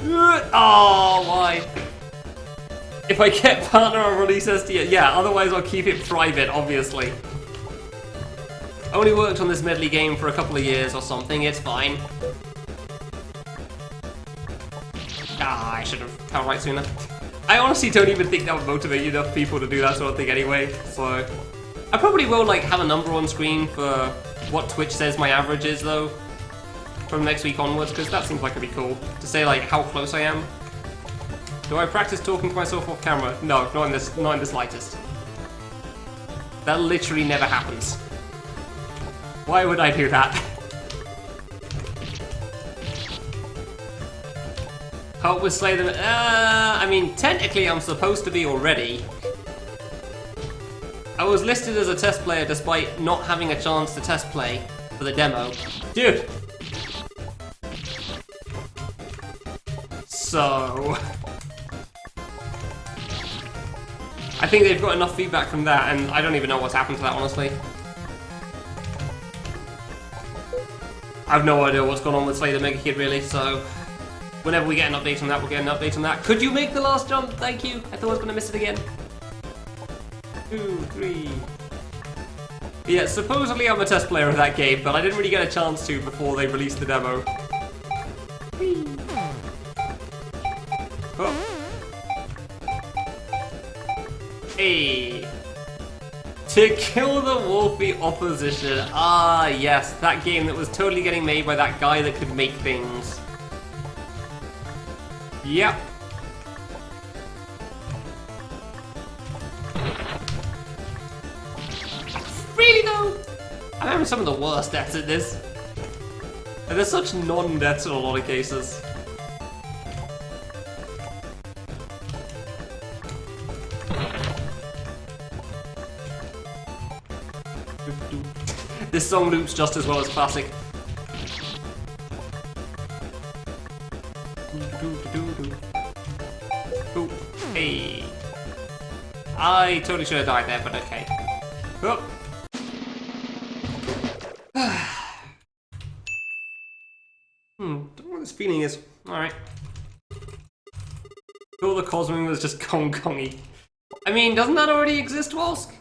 Speaker 1: Oh, why? If I get partner on release SDA, yeah, otherwise I'll keep it private, obviously. Only worked on this medley game for a couple of years or something, it's fine. Ah, I should have come right sooner. I honestly don't even think that would motivate enough people to do that sort of thing anyway, so... I probably will, like, have a number on screen for what Twitch says my average is, though, from next week onwards, because that seems like it'd be cool, to say, like, how close I am. Do I practice talking to myself off camera? No, not in the slightest. That literally never happens. Why would I do that? Help with Slay them. I mean, technically I'm supposed to be already. I was listed as a test player despite not having a chance to test play for the demo. Dude! So... I think they've got enough feedback from that, and I don't even know what's happened to that, honestly. I have no idea what's going on with Slay the Mega Kid, really, so... Whenever we get an update on that, we'll get an update on that. Could you make the last jump? Thank you. I thought I was going to miss it again. 2, 3... Yeah, supposedly I'm a test player of that game, but I didn't really get a chance to before they released the demo. Whee. Oh. Hey! To Kill the Wolfie Opposition. Ah, yes, that game that was totally getting made by that guy that could make things. Yep. Really though? I'm having some of the worst deaths in this. And there's such non-deaths in a lot of cases. This song loops just as well as classic. Ooh, hey. I totally should have died there, but okay. Oh. Don't know what this feeling is. Alright. All the Cosming was just Kong-Kongy. I mean, doesn't that already exist, Walsk?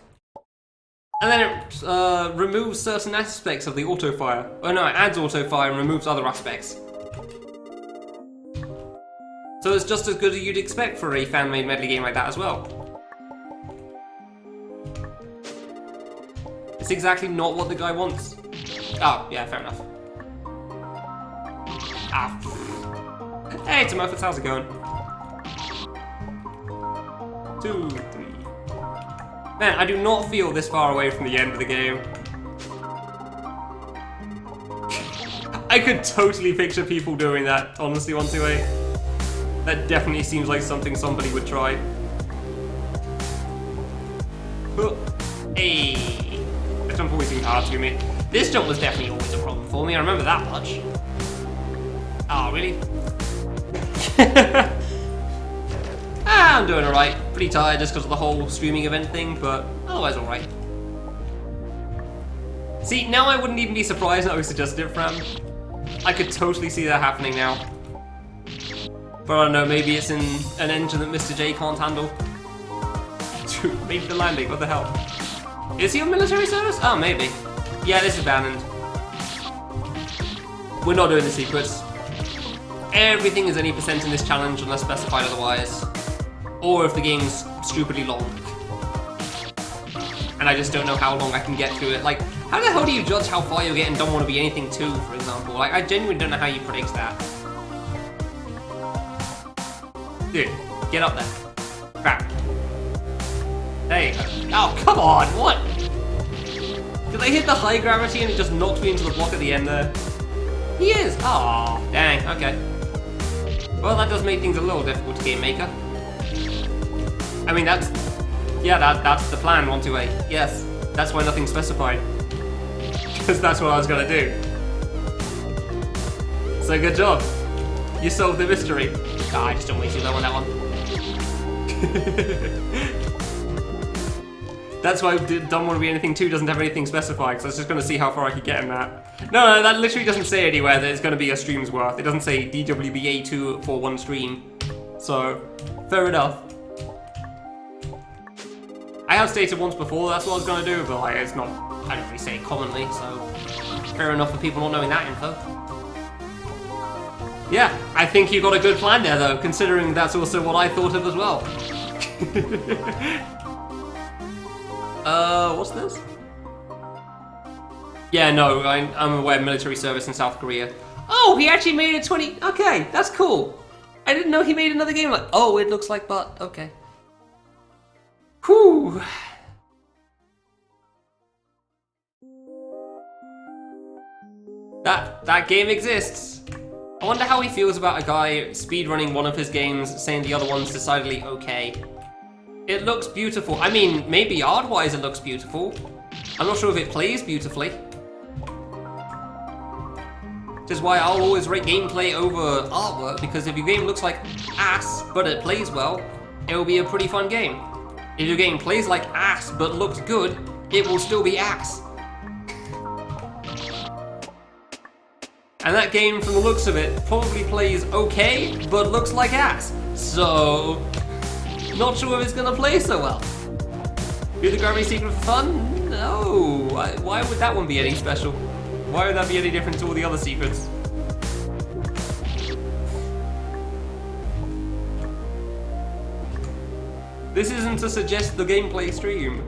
Speaker 1: And then it removes certain aspects of the auto-fire. Oh no, it adds auto-fire and removes other aspects. So it's just as good as you'd expect for a fan-made medley game like that as well. It's exactly not what the guy wants. Oh, yeah, fair enough. Ah. Hey, Timothy, how's it going? 2, 3. Man, I do not feel this far away from the end of the game. I could totally picture people doing that, honestly, 128. That definitely seems like something somebody would try. Hey! This jump always seemed hard to me. This jump was definitely always a problem for me, I remember that much. Oh, really? I'm doing alright. Pretty tired just because of the whole streaming event thing, but otherwise alright. See, now I wouldn't even be surprised that I suggested it, Fran. I could totally see that happening now. But I don't know, maybe it's in an engine that Mr. J can't handle. Dude, maybe the landing, what the hell? Is he on military service? Oh, maybe. Yeah, this is abandoned. We're not doing the secrets. Everything is any percent in this challenge unless specified otherwise. Or if the game's stupidly long. And I just don't know how long I can get through it. Like, how the hell do you judge how far you'll get and don't want to be anything 2, for example? Like, I genuinely don't know how you predict that. Dude, get up there. Crap. Hey. Oh, come on, what? Did I hit the high gravity and it just knocked me into the block at the end there? He is! Aw, dang, okay. Well, that does make things a little difficult to Game Maker. I mean, that's the plan, 128. Yes, that's why nothing's specified. Because that's what I was gonna do. So good job. You solved the mystery. Ah, I just don't way too low on that one. That's why Don't Want to Be Anything 2 doesn't have anything specified, because I was just going to see how far I could get in that. No, that literally doesn't say anywhere that it's going to be a stream's worth. It doesn't say DWBA2 for one stream. So, fair enough. I have stated once before that's what I was going to do, but like, it's not, I don't really say it commonly, so fair enough for people not knowing that info. Yeah, I think you got a good plan there though, considering that's also what I thought of as well. What's this? Yeah, no, I'm aware of military service in South Korea. Oh, he actually made a 20, okay, that's cool. I didn't know he made another game like, oh, it looks like but, okay. Whew. That game exists. I wonder how he feels about a guy speedrunning one of his games, saying the other one's decidedly okay. It looks beautiful. I mean, maybe art-wise it looks beautiful. I'm not sure if it plays beautifully. Which is why I'll always rate gameplay over artwork, because if your game looks like ass, but it plays well, it will be a pretty fun game. If your game plays like ass, but looks good, it will still be ass. And that game, from the looks of it, probably plays okay, but looks like ass. So, not sure if it's gonna play so well. Do the Gravity Secret for fun? No. Why would that one be any special? Why would that be any different to all the other secrets? This isn't to suggest the gameplay stream.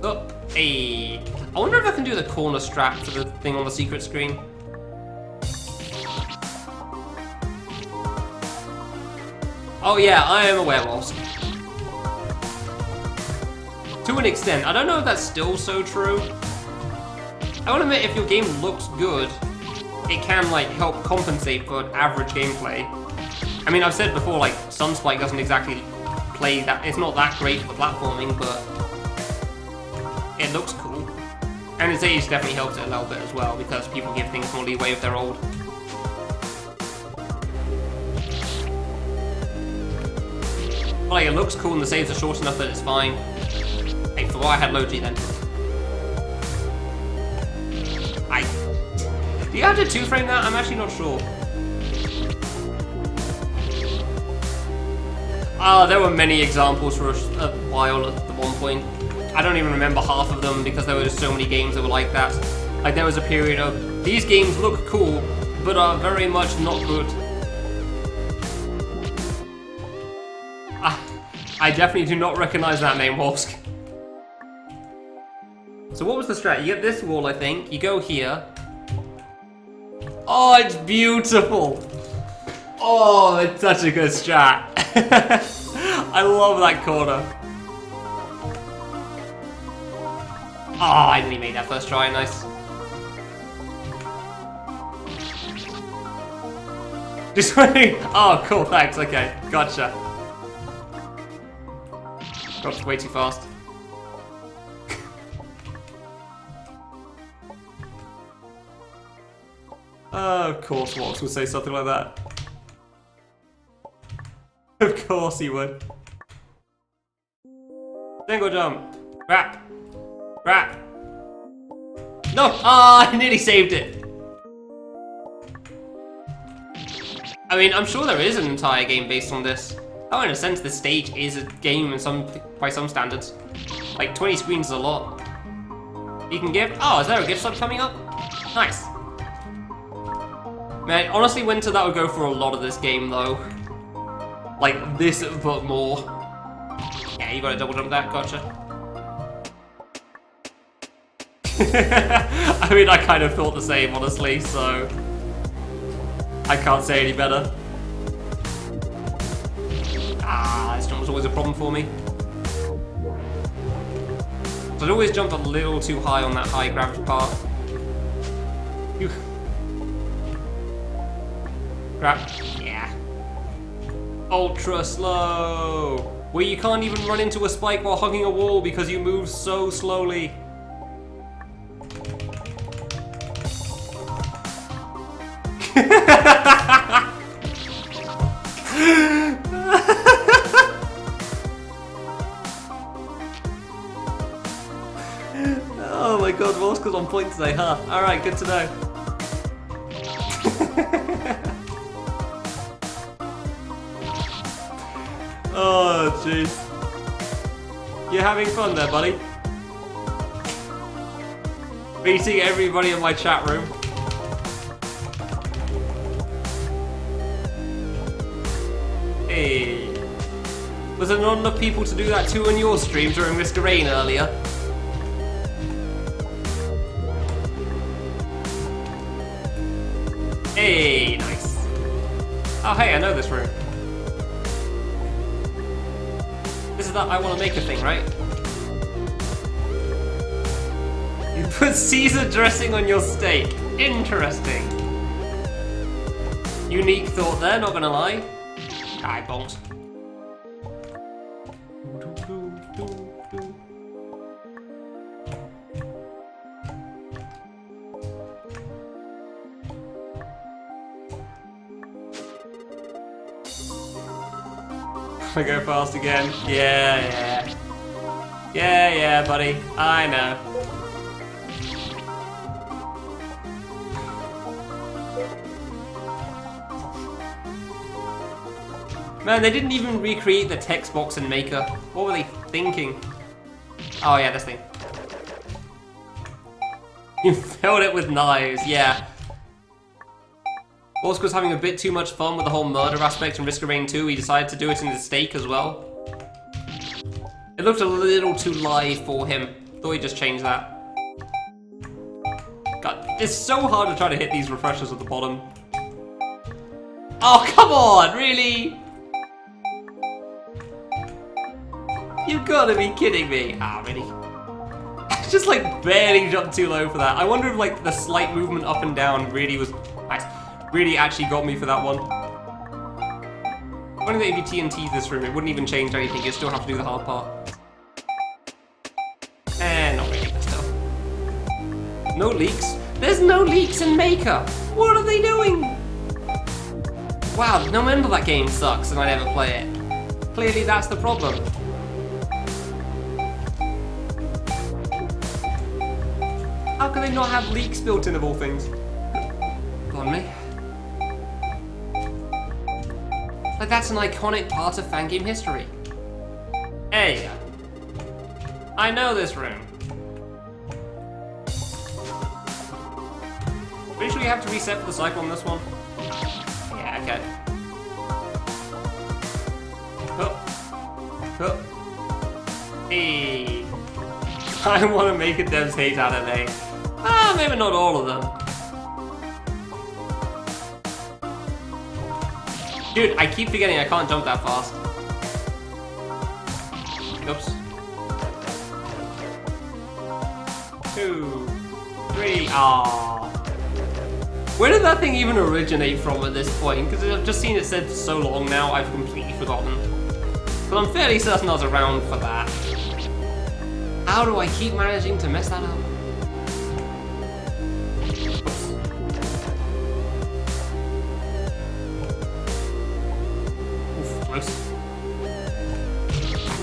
Speaker 1: Oh, hey. I wonder if I can do the corner strap to the thing on the secret screen. Oh yeah, I am a werewolf. To an extent. I don't know if that's still so true. I will admit, if your game looks good, it can like help compensate for average gameplay. I mean, I've said before, like, Sunspike doesn't exactly play that, it's not that great for the platforming, but it looks cool. And its age definitely helps it a little bit as well, because people give things more leeway if they're old. But like, it looks cool and the saves are short enough that it's fine. Hey, for what I had low G then. Do you have to 2-frame that? I'm actually not sure. There were many examples for a while at the one point. I don't even remember half of them because there were just so many games that were like that. Like there was a period of, these games look cool, but are very much not good. I definitely do not recognize that name, Horsk. So what was the strat? You get this wall, I think. You go here. Oh, it's beautiful. Oh, it's such a good strat. I love that corner. Oh, I nearly made that first try, nice. Just waiting. Oh, cool, thanks, okay, gotcha. Dropped way too fast. Of course Walks would say something like that. Of course he would. Single jump. Rap. Rap. No! Ah, I nearly saved it. I mean, I'm sure there is an entire game based on this. Oh, in a sense, this stage is a game by some standards. Like, 20 screens is a lot. You can give... Oh, is there a gift sub coming up? Nice. Man, I honestly went to that would go for a lot of this game, though. Like, this, but more. Yeah, you gotta double jump that, gotcha. I mean, I kind of thought the same, honestly, so... I can't say any better. Ah, this jump was always a problem for me. So I'd always jump a little too high on that high gravity part. Phew. Crap. Yeah. Ultra slow! Where you can't even run into a spike while hugging a wall because you move so slowly. Oh my god, Volska's on point today, huh? Alright, good to know. Oh Oh, jeez. You're having fun there, buddy? Beating everybody in my chat room. Hey. Was there not enough people to do that too on your stream during Risk of Rain earlier? Hey, nice. Oh, hey, I know this room. This is that I want to make a thing, right? You put Caesar dressing on your steak. Interesting. Unique thought there, not gonna lie. I bonked. I go fast again. Yeah, buddy. I know. Man, they didn't even recreate the text box in Maker. What were they thinking? Oh yeah, this thing. You filled it with knives, yeah. Orsk was having a bit too much fun with the whole murder aspect in Risk of Rain 2. He decided to do it in the steak as well. It looked a little too live for him. Thought he'd just change that. God, it's so hard to try to hit these refreshers at the bottom. Oh, come on, really? You gotta be kidding me. Ah, really? I just like barely jumped too low for that. I wonder if like the slight movement up and down really was nice. Really actually got me for that one. When if you TNT this room, it wouldn't even change anything. You'd still have to do the hard part. Not really, but still. No leaks? There's no leaks in Maker! What are they doing? Wow, no wonder that game sucks and I never play it. Clearly that's the problem. How can they not have leaks built in of all things? Pardon me? Like that's an iconic part of fangame history. Hey, I know this room. Pretty sure you have to reset for the cycle on this one. Yeah, okay. Oh. Hey. I want to make a devs hate anime. Ah, maybe not all of them. Dude, I keep forgetting I can't jump that fast. Oops. 2, 3, aww. Where did that thing even originate from at this point? Because I've just seen it said for so long now, I've completely forgotten. But I'm fairly certain I was around for that. How do I keep managing to mess that up? Oof, close.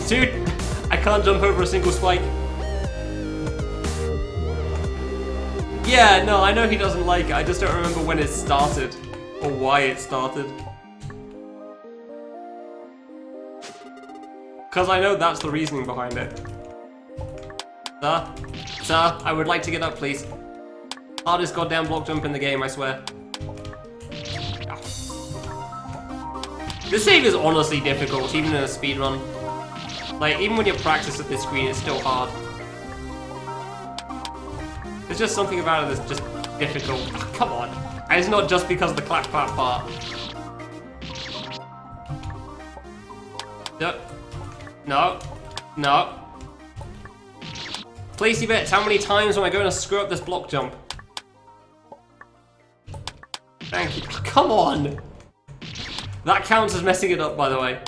Speaker 1: Dude, I can't jump over a single spike. Yeah, no, I know he doesn't like it, I just don't remember when it started, or why it started. Because I know that's the reasoning behind it. Sir, I would like to get up, please. Hardest goddamn block jump in the game, I swear. Oh. This save is honestly difficult, even in a speedrun. Like, even when you practice at this screen, it's still hard. There's just something about it that's just difficult. Oh, come on. And it's not just because of the clap clap part. No. Placey bets, how many times am I going to screw up this block jump? Thank you. Oh, come on! That counts as messing it up, by the way.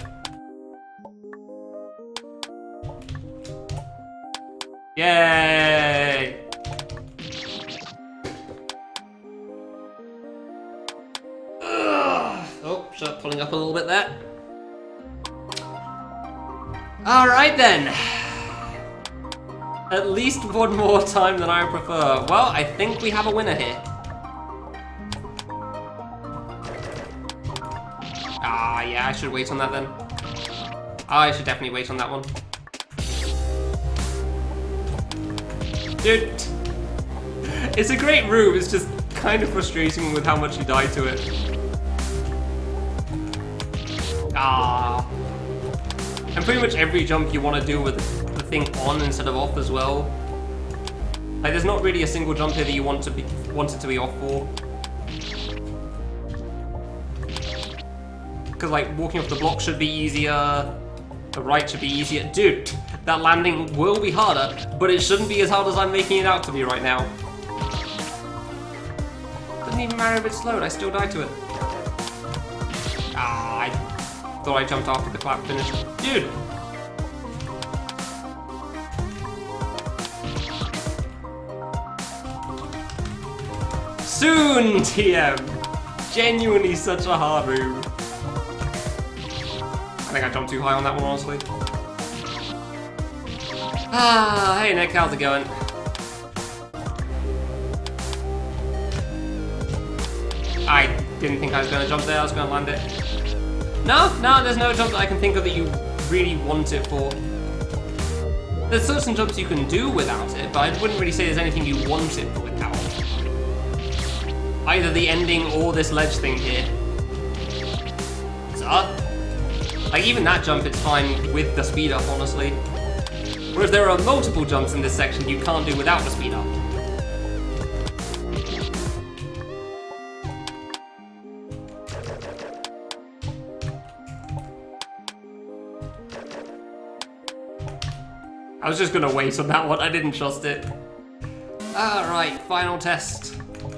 Speaker 1: Yay! Oh, start pulling up a little bit there. Alright then. At least one more time than I prefer. Well, I think we have a winner here. Ah, yeah, I should wait on that then. I should definitely wait on that one. Dude, it's a great room, it's just kind of frustrating with how much you die to it. Ah. And pretty much every jump you want to do with the thing on instead of off as well. Like, there's not really a single jump here that you want it to be off for. Because, like, walking off the block should be easier. The right should be easier. Dude, that landing will be harder, but it shouldn't be as hard as I'm making it out to be right now. Doesn't even matter if it's slowed, I still die to it. Ah, I thought I jumped after the clap finished. Dude! Soon, TM! Genuinely such a hard room. I think I jumped too high on that one, honestly. Ah, hey Nick, how's it going? I didn't think I was going to jump there, I was going to land it. No, there's no jump that I can think of that you really want it for. There's certain jumps you can do without it, but I wouldn't really say there's anything you want it for without. Either the ending or this ledge thing here. So, like, even that jump, it's fine with the speed up, honestly. Whereas there are multiple jumps in this section you can't do without the speed up. I was just gonna wait on that one, I didn't trust it. Alright, final test.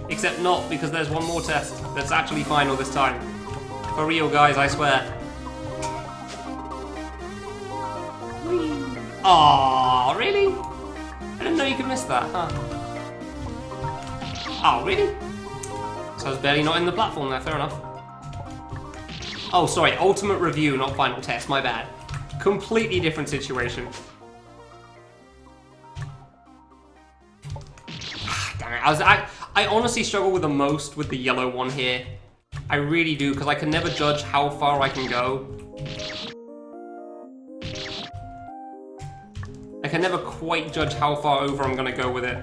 Speaker 1: Except not, because there's one more test that's actually final this time. For real, guys, I swear. Aww, really? I didn't know you could miss that, huh? Oh, really? So I was barely not in the platform there, fair enough. Oh, sorry, ultimate review, not final test, my bad. Completely different situation. Damn it, I honestly struggle with the most with the yellow one here. I really do, because I can never judge how far I can go. I can never quite judge how far over I'm gonna go with it.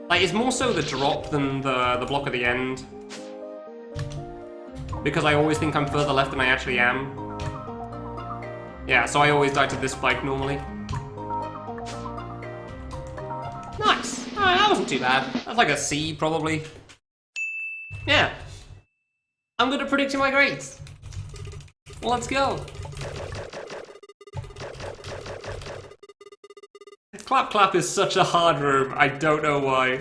Speaker 1: Like, it's more so the drop than the block at the end. Because I always think I'm further left than I actually am. Yeah, so I always die to this spike normally. Nice! Alright, that wasn't too bad. That's like a C, probably. Yeah. I'm good at predicting my grades. Let's go. Clap Clap is such a hard room, I don't know why.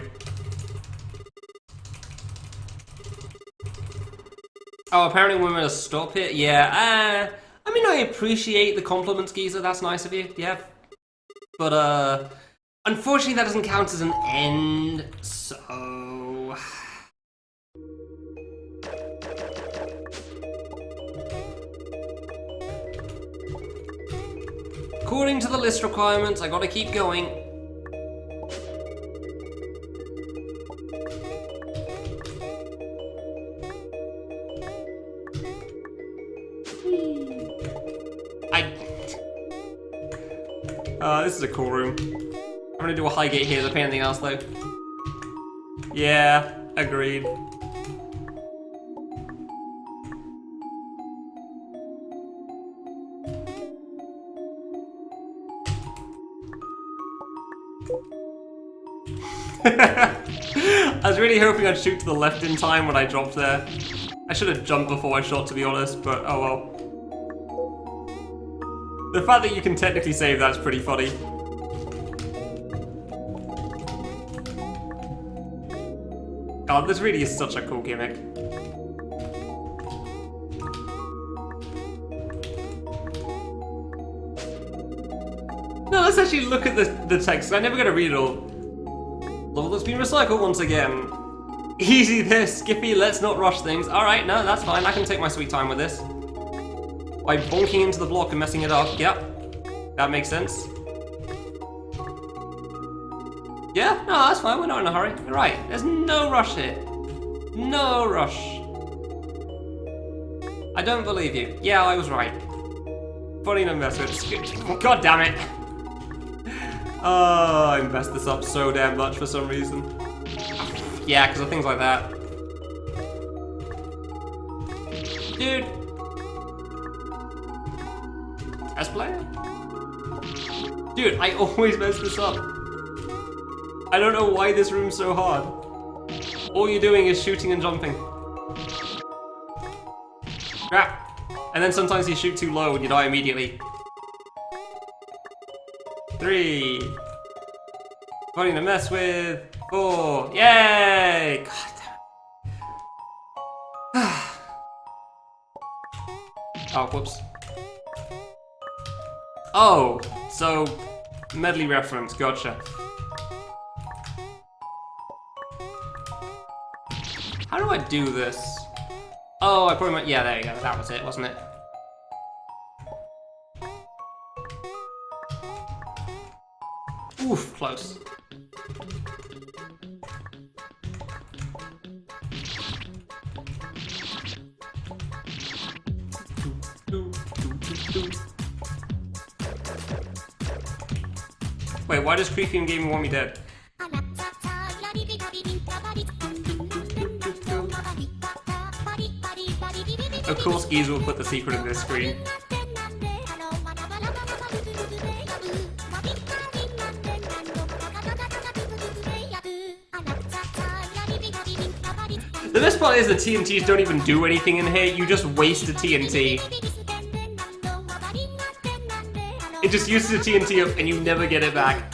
Speaker 1: Oh, apparently we're gonna stop it? Yeah, I mean, I appreciate the compliments, Geezer, that's nice of you, yeah. But, unfortunately that doesn't count as an end, so... According to the list requirements, I gotta keep going. This is a cool room. I'm gonna do a high gate here as a pain in the ass though. Yeah, agreed. I was really hoping I'd shoot to the left in time when I dropped there. I should have jumped before I shot, to be honest, but oh well. The fact that you can technically save that's pretty funny. God, this really is such a cool gimmick. No, let's actually look at the text. I'm never gonna read it all. Level that's been recycled once again. Easy there, Skippy, let's not rush things. Alright, no, that's fine. I can take my sweet time with this. By bonking into the block and messing it up, yep. That makes sense. Yeah, no, that's fine, we're not in a hurry. You're right, there's no rush here. No rush. I don't believe you. Yeah, I was right. funny to mess with. God damn it! Oh, I messed this up so damn much for some reason. Yeah, because of things like that. Dude! S player? Dude, I always mess this up. I don't know why this room's so hard. All you're doing is shooting and jumping. Crap! And then sometimes you shoot too low and you die immediately. 3. Funny to mess with. 4. Yay! God damn it. Oh, whoops. Oh, so medley reference, gotcha. How do I do this? Oh, I probably might, yeah, there you go, that was it, wasn't it? Oof, close. Wait, why does Creepy and Gaming want me dead? Of course, Geezer will put the secret in this screen. The best part is the TNTs don't even do anything in here, you just waste a TNT. It just uses a TNT up and you never get it back.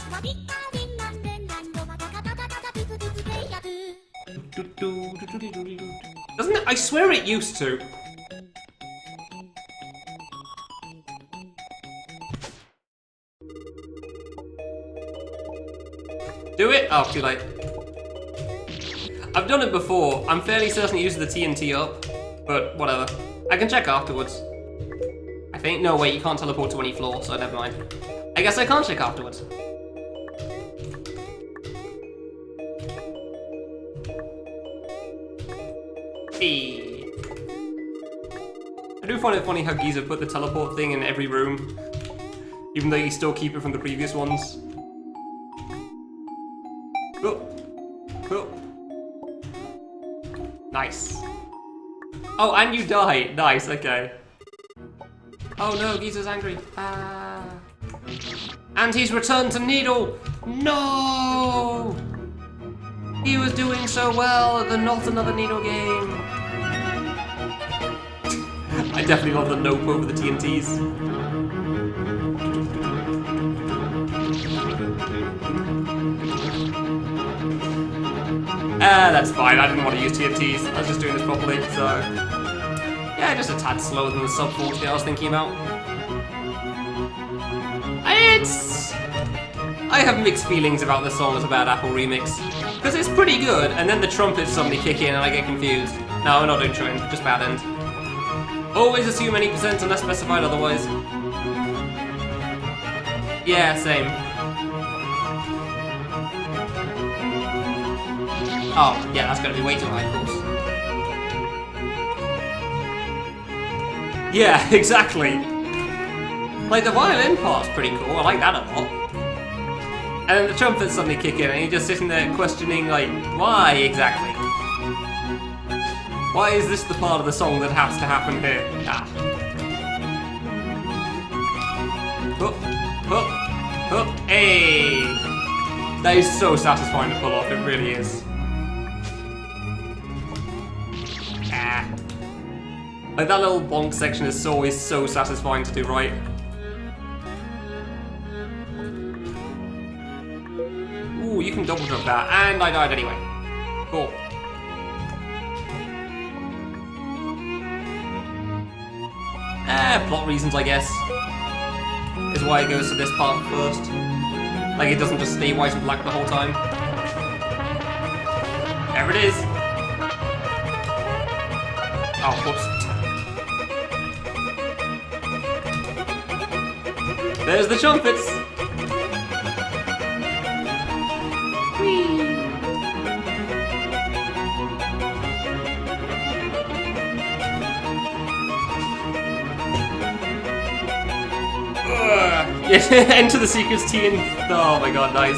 Speaker 1: Doesn't it? I swear it used to. Do it? Oh, too late. I've done it before. I'm fairly certain it uses the TNT up, but whatever. I can check afterwards. I think. No, wait, you can't teleport to any floor, so never mind. I guess I can't check afterwards. Hey. I do find it funny how Geezer put the teleport thing in every room, even though you still keep it from the previous ones. Oh. Oh. Nice. Oh, and you die. Nice, okay. Oh no, Geezer's angry. Ah. And he's returned to Needle! No! He was doing so well at the Not Another Needle game. I definitely love the nope over the TNTs. That's fine, I didn't want to use TNTs. I was just doing this properly, so... Yeah, just a tad slower than the sub 40 I was thinking about. I have mixed feelings about the song as a Bad Apple remix. Because it's pretty good, and then the trumpets suddenly kick in and I get confused. No, we're not doing true end, just bad end. Always assume any percent unless specified otherwise. Yeah, same. Oh, yeah, that's gonna be way too high, of course. Yeah, exactly. Like, the violin part's pretty cool, I like that a lot. And then the trumpets suddenly kick in and you're just sitting there questioning, like, why exactly? Why is this the part of the song that has to happen here? Ah. Hook, hook, hook, hey! That is so satisfying to pull off, it really is. Ah. Like, that little bonk section is always so satisfying to do right. Ooh, you can double jump that, and I died anyway. Cool. Plot reasons, I guess, is why it goes to this part first. Like, it doesn't just stay white and black the whole time. There it is. Oh, whoops. There's the trumpets. Whee! Yeah, enter the secrets TNT. Oh my god, nice.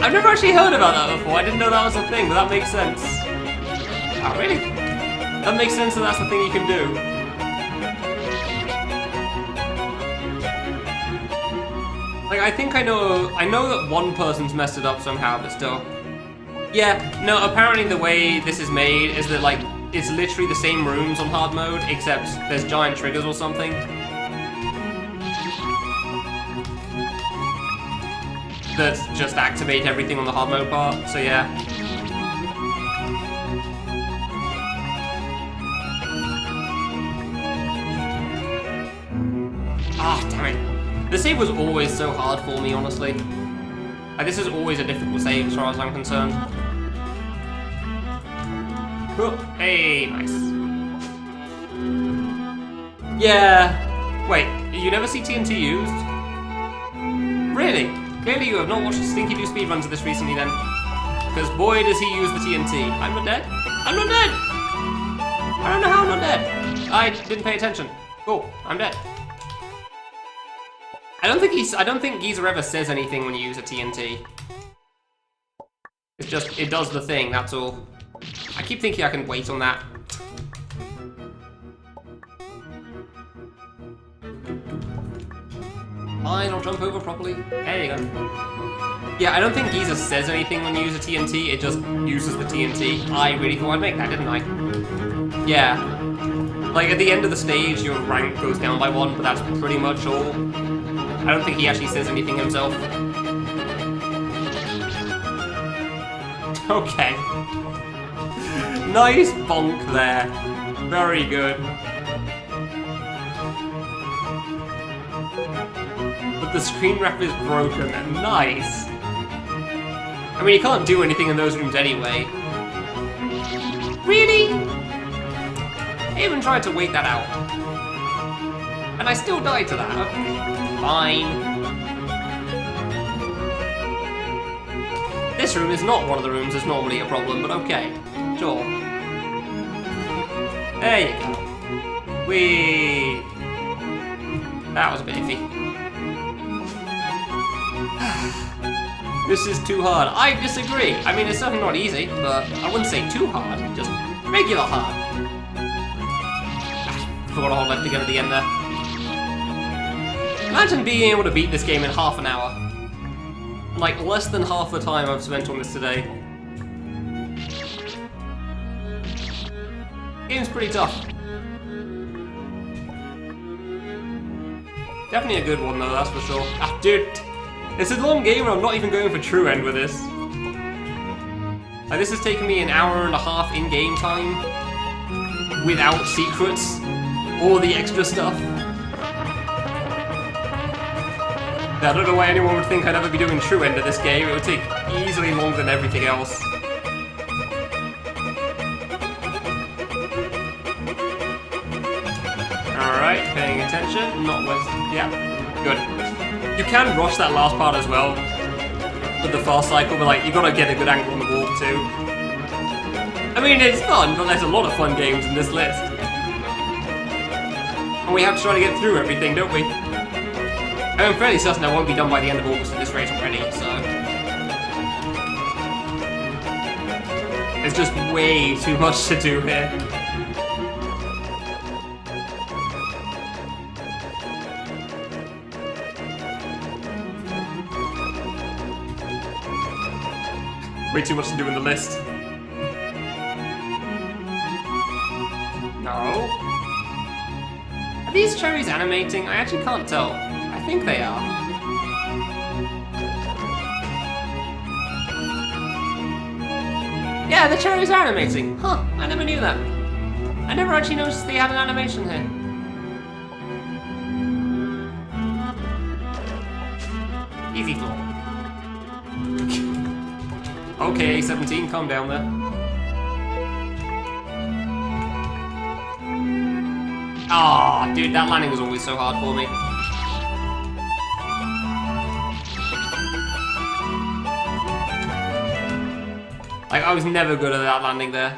Speaker 1: I've never actually heard about that before. I didn't know that was a thing, but that makes sense. Oh, really? That makes sense that that's the thing you can do. Like, I think I know that one person's messed it up somehow, but still. Yeah, no, apparently the way this is made is that, like, it's literally the same rooms on hard mode, except there's giant triggers or something. That just activate everything on the hard mode part, so yeah. Ah, damn it. The save was always so hard for me, honestly. Like, this is always a difficult save as far as I'm concerned. Oh, hey, nice. Yeah. Wait, you never see TNT used? Really? Clearly you have not watched Stinky do speedruns of this recently then. Because boy does he use the TNT. I'm not dead? I'm not dead! I don't know how I'm not dead. I didn't pay attention. Cool, I'm dead. I don't think Geezer ever says anything when you use a TNT. It's just, it does the thing, that's all. I keep thinking I can wait on that. Fine, I'll jump over properly. There you go. Yeah, I don't think Geezer says anything when you use a TNT, it just uses the TNT. I really thought I'd make that, didn't I? Yeah. Like, at the end of the stage, your rank goes down by 1, but that's pretty much all. I don't think he actually says anything himself. Okay. Nice bonk there. Very good. But the screen wrap is broken. Nice. I mean, you can't do anything in those rooms anyway. Really? I even tried to wait that out. And I still died to that. Okay. Fine. This room is not one of the rooms that's normally a problem, but okay. Sure. There you go. Whee! That was a bit iffy. This is too hard. I disagree. I mean, it's certainly not easy, but I wouldn't say too hard. Just regular hard. Forgot all left again at the end there. Imagine being able to beat this game in half an hour. Like, less than half the time I've spent on this today. Game's pretty tough. Definitely a good one though, that's for sure. Ah, dude, it's a long game and I'm not even going for true end with this. Like, this has taken me an hour and a half in-game time without secrets or the extra stuff. I don't know why anyone would think I'd ever be doing true end of this game. It would take easily longer than everything else. Alright, paying attention, not wasting. Yeah, good. You can rush that last part as well with the fast cycle, but like, you gotta get a good angle on the wall too. I mean, it's fun, but there's a lot of fun games in this list. And we have to try to get through everything, don't we? I'm fairly certain I won't be done by the end of August at this rate already, so... There's just way too much to do here. Way too much to do in the list. No. Are these cherries animating? I actually can't tell. I think they are. Yeah, the cherries are animating. Huh, I never knew that. I never actually noticed they had an animation here. Easy floor. Okay, 17, calm down there. Ah, dude, that landing was always so hard for me. Like, I was never good at that landing there.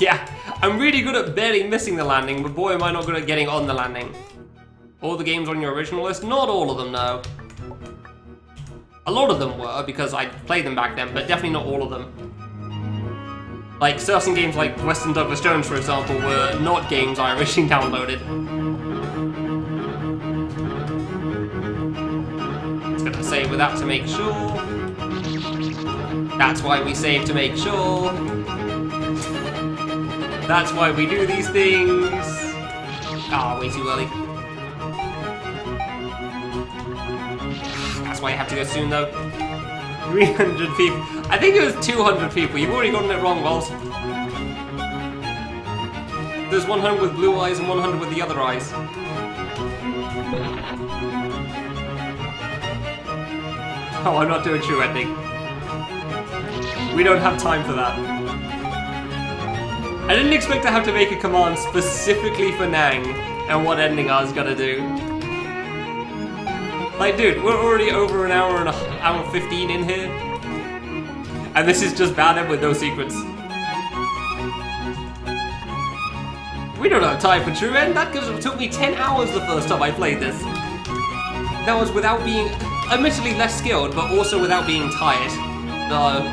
Speaker 1: Yeah, I'm really good at barely missing the landing, but boy am I not good at getting on the landing. All the games on your original list? Not all of them, no. A lot of them were, because I played them back then, but definitely not all of them. Like, certain games like Western Douglas Jones, for example, were not games I originally downloaded. Just gonna save with that to make sure. That's why we save to make sure. That's why we do these things. Ah, way too early. That's why you have to go soon, though. 300 people. I think it was 200 people. You've already gotten it wrong, Walls. There's 100 with blue eyes and 100 with the other eyes. Oh, I'm not doing true ending. We don't have time for that. I didn't expect to have to make a command specifically for Nang and what ending I was gonna do. Like, dude, we're already over an hour and hour 15 in here. And this is just bad end with no secrets. We don't have time for true end. That took me 10 hours the first time I played this. That was without being, admittedly less skilled, but also without being tired. No.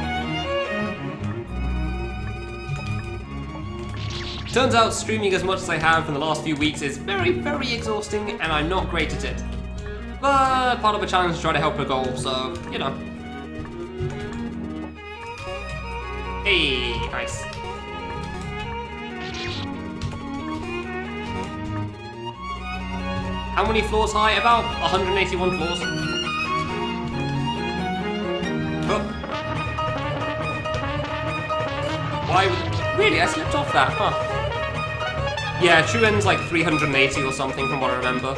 Speaker 1: Turns out streaming as much as I have in the last few weeks is very, very exhausting, and I'm not great at it. But part of a challenge to try to help a goal, so, you know. Hey, nice. How many floors high? About 181 floors. Oh. Why would... Really? I slipped off that, huh? Yeah, true end's like 380 or something from what I remember.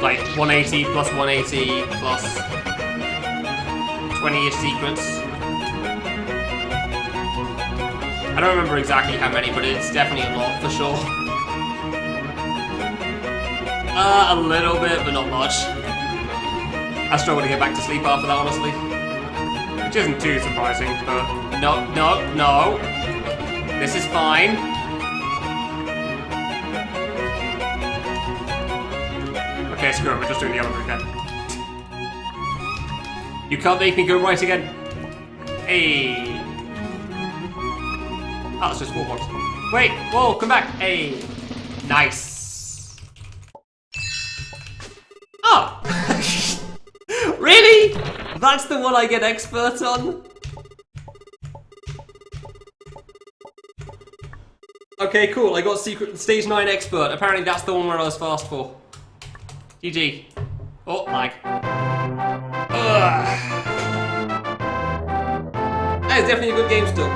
Speaker 1: Like 180 plus 180 plus 20-ish secrets. I don't remember exactly how many, but it's definitely a lot for sure. A little bit, but not much. I struggle to get back to sleep after that, honestly. Which isn't too surprising, but no, no, no. This is fine. Okay, screw it, we're just doing the other route then. You can't make me go right again. Hey. Oh, it's just 4 blocks. Wait, whoa, come back. Hey. Nice. Oh! Really? That's the one I get expert on? Okay, cool. I got secret stage 9 expert. Apparently that's the one where I was fast for. GG. Oh, lag. That is definitely a good game still.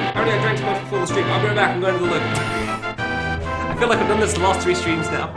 Speaker 1: Apparently I drank too much before the stream. I'll go back and go into the look. I feel like I've done this the last 3 streams now.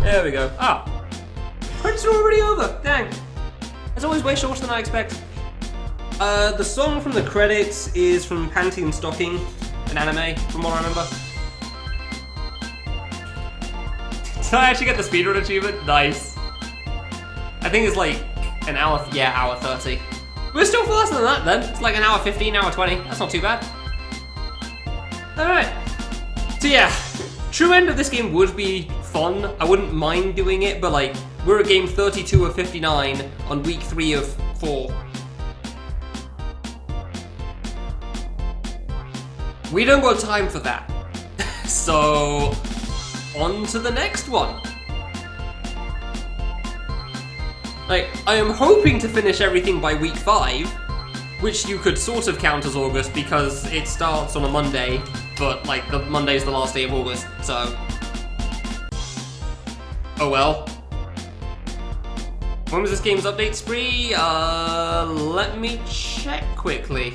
Speaker 1: There we go. Ah! Credits are already over! Dang! It's always way shorter than I expect. The song from the credits is from Panty & Stocking, an anime, from what I remember. Did I actually get the speedrun achievement? Nice. I think it's like an hour, yeah, hour 30. We're still faster than that then. It's like an hour 15, hour 20. That's not too bad. Alright. So yeah, true end of this game would be fun. I wouldn't mind doing it, but like, we're at game 32 of 59 on week 3 of 4. We don't got time for that. So, on to the next one. Like, I am hoping to finish everything by week 5, which you could sort of count as August because it starts on a Monday, but like the Monday is the last day of August, so. Oh well. When was this game's update spree? Let me check quickly.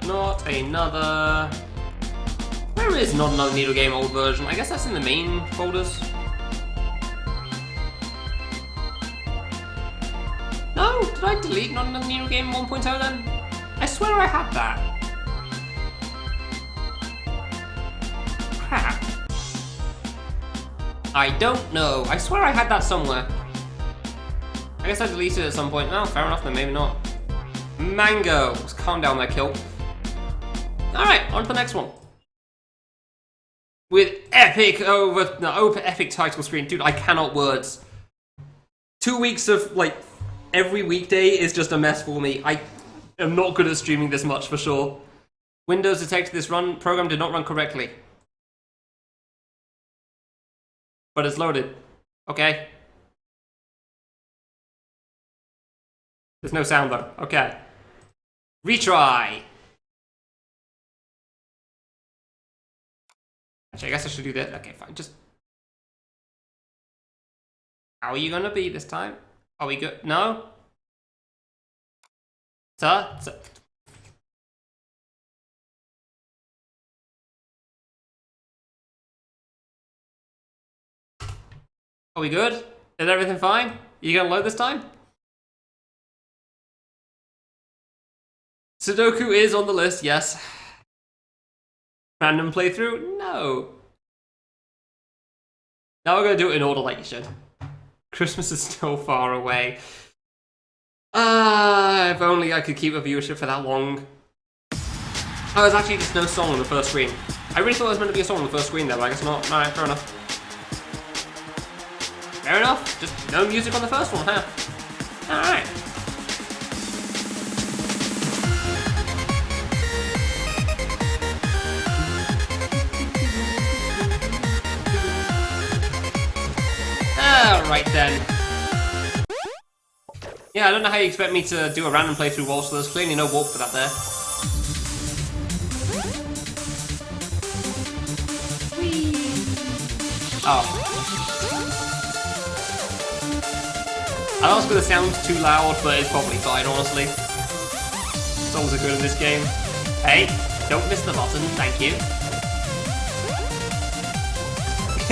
Speaker 1: Not another... Where is Not Another Needle Game old version? I guess that's in the main folders. No? Did I delete Not Another Needle Game 1.0 then? I swear I had that. Crap. I don't know. I swear I had that somewhere. I guess I deleted it at some point. Oh, fair enough then, maybe not. Mango. Let's calm down there, Kill. Alright, on to the next one. With epic epic title screen. Dude, I cannot words. 2 weeks of, like, every weekday is just a mess for me. I am not good at streaming this much, for sure. Windows detected this program did not run correctly. But it's loaded. Okay. There's no sound, though. Okay. Retry. Actually, I guess I should do that. Okay, fine. Just... How are you gonna be this time? Are we good? No? Sir? Are we good? Is everything fine? You gonna load this time? Sudoku is on the list, yes. Random playthrough? No. Now we're gonna do it in order like you should. Christmas is still far away. If only I could keep a viewership for that long. Oh, there's actually just no song on the first screen. I really thought there was meant to be a song on the first screen there, but I guess not. Alright, fair enough. Fair enough. Just no music on the first one, huh? Alright. Alright then. Yeah, I don't know how you expect me to do a random playthrough wall, so there's clearly no warp for that there. Whee! Oh. I don't know if the sound's too loud, but it's probably fine, honestly. Songs are good in this game. Hey, don't miss the button, thank you.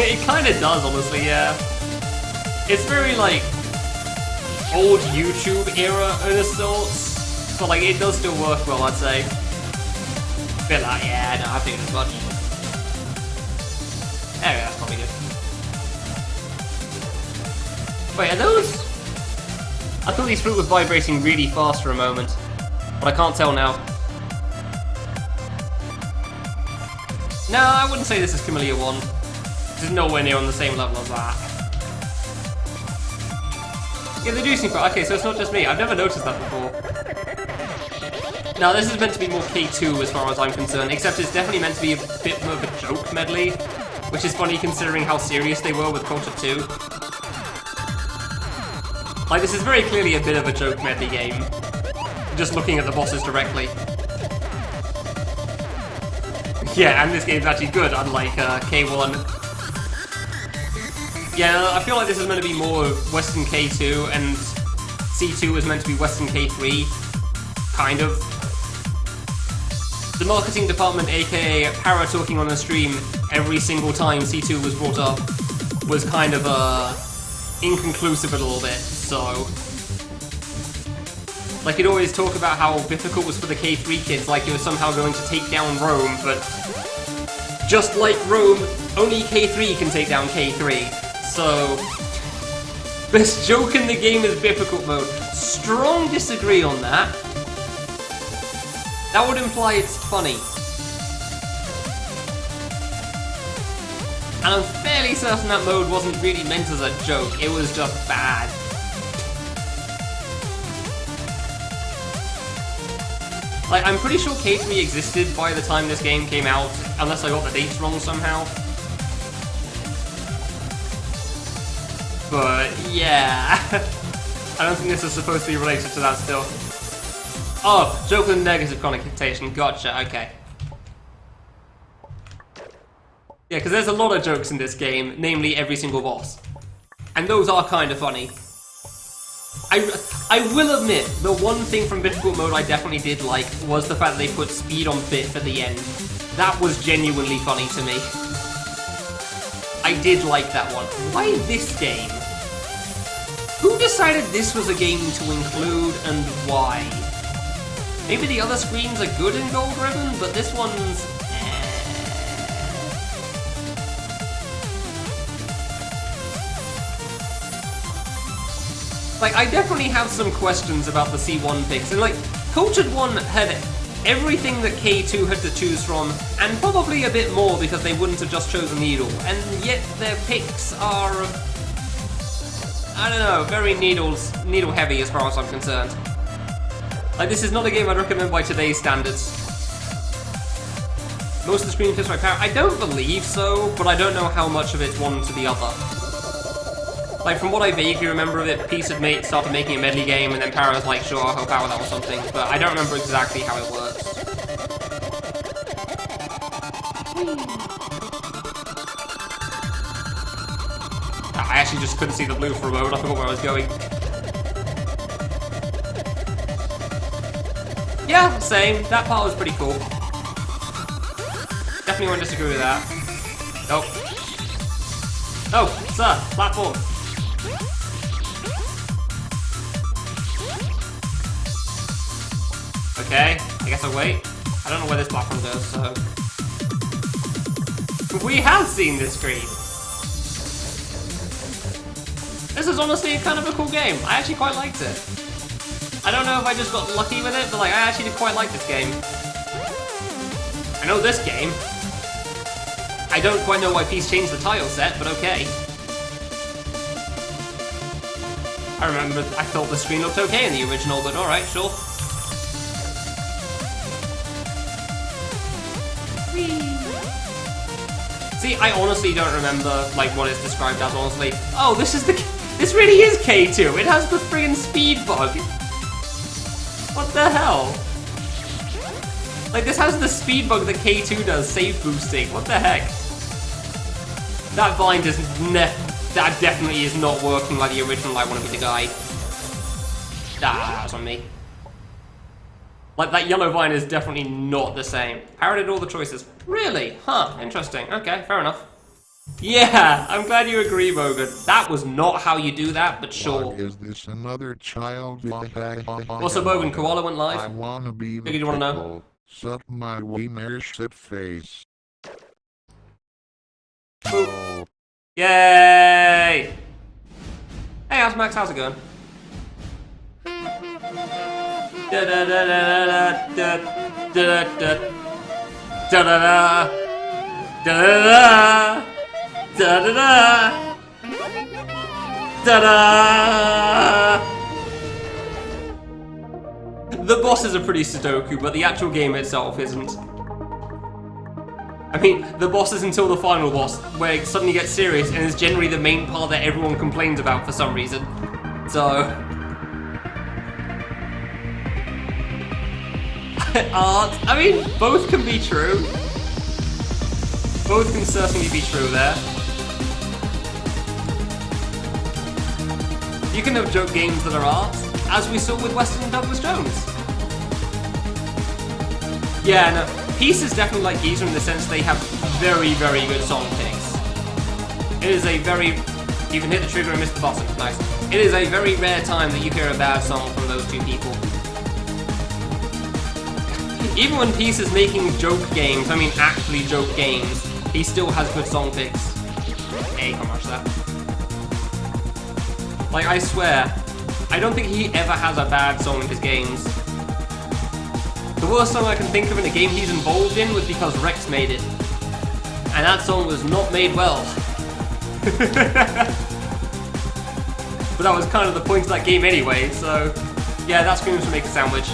Speaker 1: It kinda does, honestly, yeah. It's very, like, old YouTube era in a sorts, but, like, it does still work well, I'd say. Bit like, yeah, no, I think as much. Anyway, that's probably good. Wait, are those... I thought these fruit was vibrating really fast for a moment, but I can't tell now. No, I wouldn't say this is Camellia 1. This is nowhere near on the same level as that. Yeah, they do seem quite... Okay, so it's not just me. I've never noticed that before. Now, this is meant to be more K2 as far as I'm concerned, except it's definitely meant to be a bit more of a joke medley, which is funny considering how serious they were with Culture 2. Like, this is very clearly a bit of a joke medley game, just looking at the bosses directly. Yeah, and this game's actually good, unlike K1. Yeah, I feel like this is meant to be more Western K2, and C2 is meant to be Western K3, kind of. The marketing department, aka Para talking on the stream every single time C2 was brought up, was kind of inconclusive a little bit, so so... Like, he'd always talk about how difficult it was for the K3 kids, like it was somehow going to take down Rome, but... Just like Rome, only K3 can take down K3, so... Best joke in the game is difficult mode. Strong disagree on that. That would imply it's funny. And I'm fairly certain that mode wasn't really meant as a joke, it was just bad. Like, I'm pretty sure K3 existed by the time this game came out, unless I got the dates wrong somehow. But, yeah. I don't think this is supposed to be related to that still. Oh, joke with negative connotation, gotcha, okay. Yeah, because there's a lot of jokes in this game, namely every single boss. And those are kind of funny. I will admit, the one thing from difficult mode I definitely did like was the fact that they put speed on Biff at the end. That was genuinely funny to me. I did like that one. Why this game? Who decided this was a game to include and why? Maybe the other screens are good in Gold Ribbon, but this one's... Like, I definitely have some questions about the C1 picks, and like, Cultured 1 had everything that K2 had to choose from, and probably a bit more because they wouldn't have just chosen Needle, and yet their picks are... I don't know, very needle heavy as far as I'm concerned. Like, this is not a game I'd recommend by today's standards. Most of the screen picks by Power, I don't believe so, but I don't know how much of it's one to the other. Like, from what I vaguely remember of it, Peace had started making a medley game, and then Power was like, sure, I'll help out with that or something, but I don't remember exactly how it works. I actually just couldn't see the blue for a moment, I forgot where I was going. Yeah, same. That part was pretty cool. Definitely won't disagree with that. Nope. Oh, sir, platform. Okay, I guess I'll wait. I don't know where this platform goes, so... We have seen this screen! This is honestly kind of a cool game. I actually quite liked it. I don't know if I just got lucky with it, but like, I actually did quite like this game. I know this game. I don't quite know why Peace changed the tile set, but okay. I remember I thought the screen looked okay in the original, but alright, sure. See, I honestly don't remember like what it's described as, honestly. Oh, this really is K2! It has the friggin' speed bug! What the hell? Like, this has the speed bug that K2 does, save boosting. What the heck? That vine does that definitely is not working like the original I Want to Be the Guy. Ah, that's on me. Like, that yellow vine is definitely not the same. Parodied all the choices. Really? Huh, interesting. Okay, fair enough. Yeah, I'm glad you agree, Bogan. That was not how you do that, but sure.
Speaker 2: What is this, another child?
Speaker 1: What's up, Bogan? Koala went live?
Speaker 2: I wanna be the
Speaker 1: Figured you wanna know.
Speaker 2: Suck my wiener shit face.
Speaker 1: Boop. Yay! Hey, how's Max? How's it going? Da da da da da da da da da da da da da da da. The bosses are pretty Sudoku, but the actual game itself isn't. I mean, the boss is until the final boss, where it suddenly gets serious and is generally the main part that everyone complains about for some reason. So... Art. I mean, both can be true. Both can certainly be true there. You can have joke games that are art, as we saw with Weston and Douglas Jones. Yeah, no, Peace is definitely like Geezer in the sense they have very, very good song picks. It is a very... You can hit the trigger and miss the button. Nice. It is a very rare time that you hear a bad song from those two people. Even when Peace is making joke games, I mean actually joke games, he still has good song picks. Hey, can't watch that. Like, I swear, I don't think he ever has a bad song in his games. The worst song I can think of in a game he's involved in was because Rex made it. And that song was not made well. But that was kind of the point of that game anyway, so... Yeah, that screams for Make a Sandwich.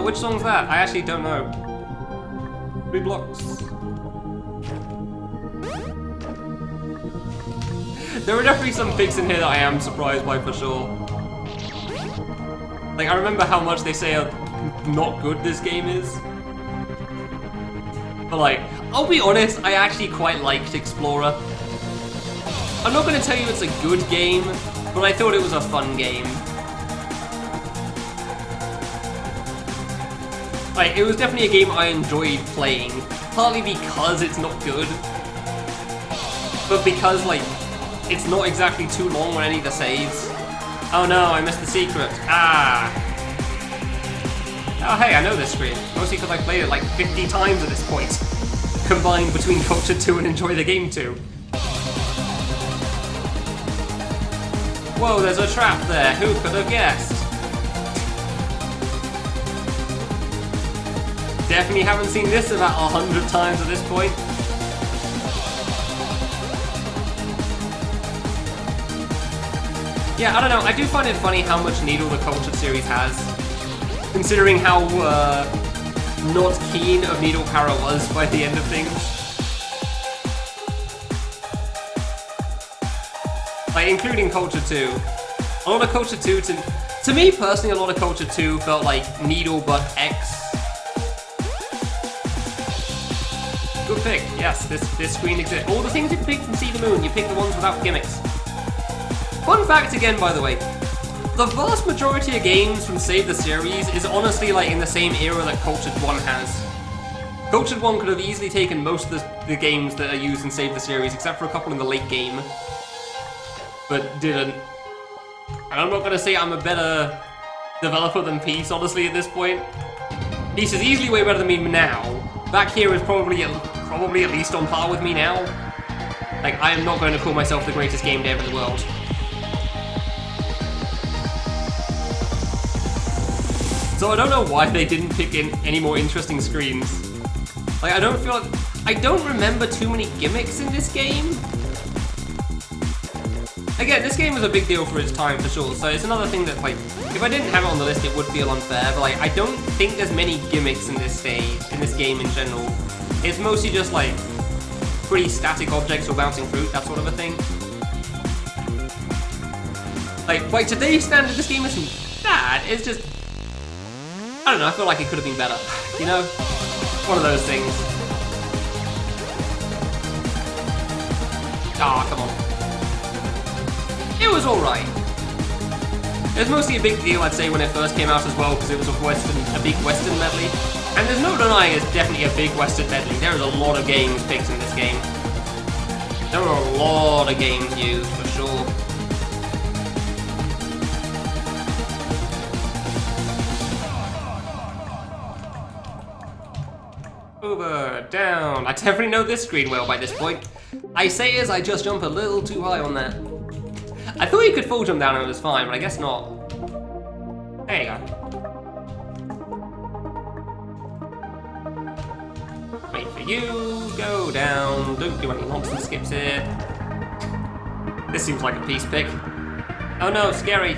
Speaker 1: Which song's that? I actually don't know. 3 blocks. There are definitely some picks in here that I am surprised by for sure. Like, I remember how much they say how not good this game is. But like, I'll be honest, I actually quite liked Explorer. I'm not gonna tell you it's a good game, but I thought it was a fun game. Like, it was definitely a game I enjoyed playing, partly because it's not good, but because, like, it's not exactly too long when I need the saves. Oh no, I missed the secret. Ah. Oh hey, I know this screen. Mostly because I played it like 50 times at this point. Combined between Culture 2 and Enjoy the Game 2. Whoa, there's a trap there. Who could have guessed? Definitely haven't seen this about 100 times at this point. Yeah, I don't know, I do find it funny how much Needle the Cultured series has. Considering how not keen of Needle Para was by the end of things. Like, including Culture 2. A lot of Culture 2, to me personally, a lot of Culture 2 felt like Needle but X. Good pick, yes, this screen exists. All the things you pick from See the Moon, you pick the ones without gimmicks. Fun fact again, by the way, the vast majority of games from Save the Series is honestly like in the same era that Cultured 1 has. Cultured 1 could have easily taken most of the games that are used in Save the Series, except for a couple in the late game, but didn't. And I'm not going to say I'm a better developer than Peace, honestly, at this point. Peace is easily way better than me now. Back here is probably at least on par with me now. Like, I am not going to call myself the greatest game dev in the world. So I don't know why they didn't pick in any more interesting screens. Like, I don't remember too many gimmicks in this game. Again, this game was a big deal for its time, for sure, so it's another thing that, like, if I didn't have it on the list, it would feel unfair, but, like, I don't think there's many gimmicks in this game in general. It's mostly just, like, pretty static objects or bouncing fruit, that sort of a thing. Like, by today's standard, this game isn't bad, it's just... I don't know, I feel like it could have been better, you know? One of those things. Ah, come on. It was alright. It was mostly a big deal, I'd say, when it first came out as well, because it was a big Western medley. And there's no denying it's definitely a big Western medley. There is a lot of games picked in this game. There are a lot of games used, for sure. Over, down. I definitely know this screen well by this point. I say as I just jump a little too high on that. I thought you could full jump down and it was fine, but I guess not. There you go. Wait for you, go down, don't do any nonsense skips here. This seems like a peace pick. Oh no, scary.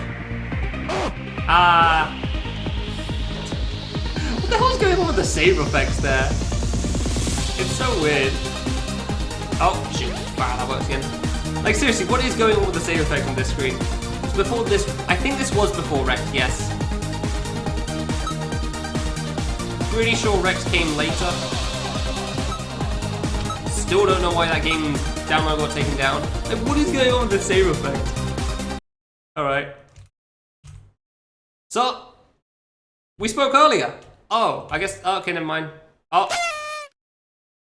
Speaker 1: What the hell's going on with the save effects there? It's so weird. Oh, shoot. Wow, that works again. Like, seriously, what is going on with the save effect on this screen? So before this, I think this was before Rex, yes. Pretty sure Rex came later. Still don't know why that game's download got taken down. Like, what is going on with the save effect? Alright. So, we spoke earlier. Oh, I guess, okay, never mind. Oh.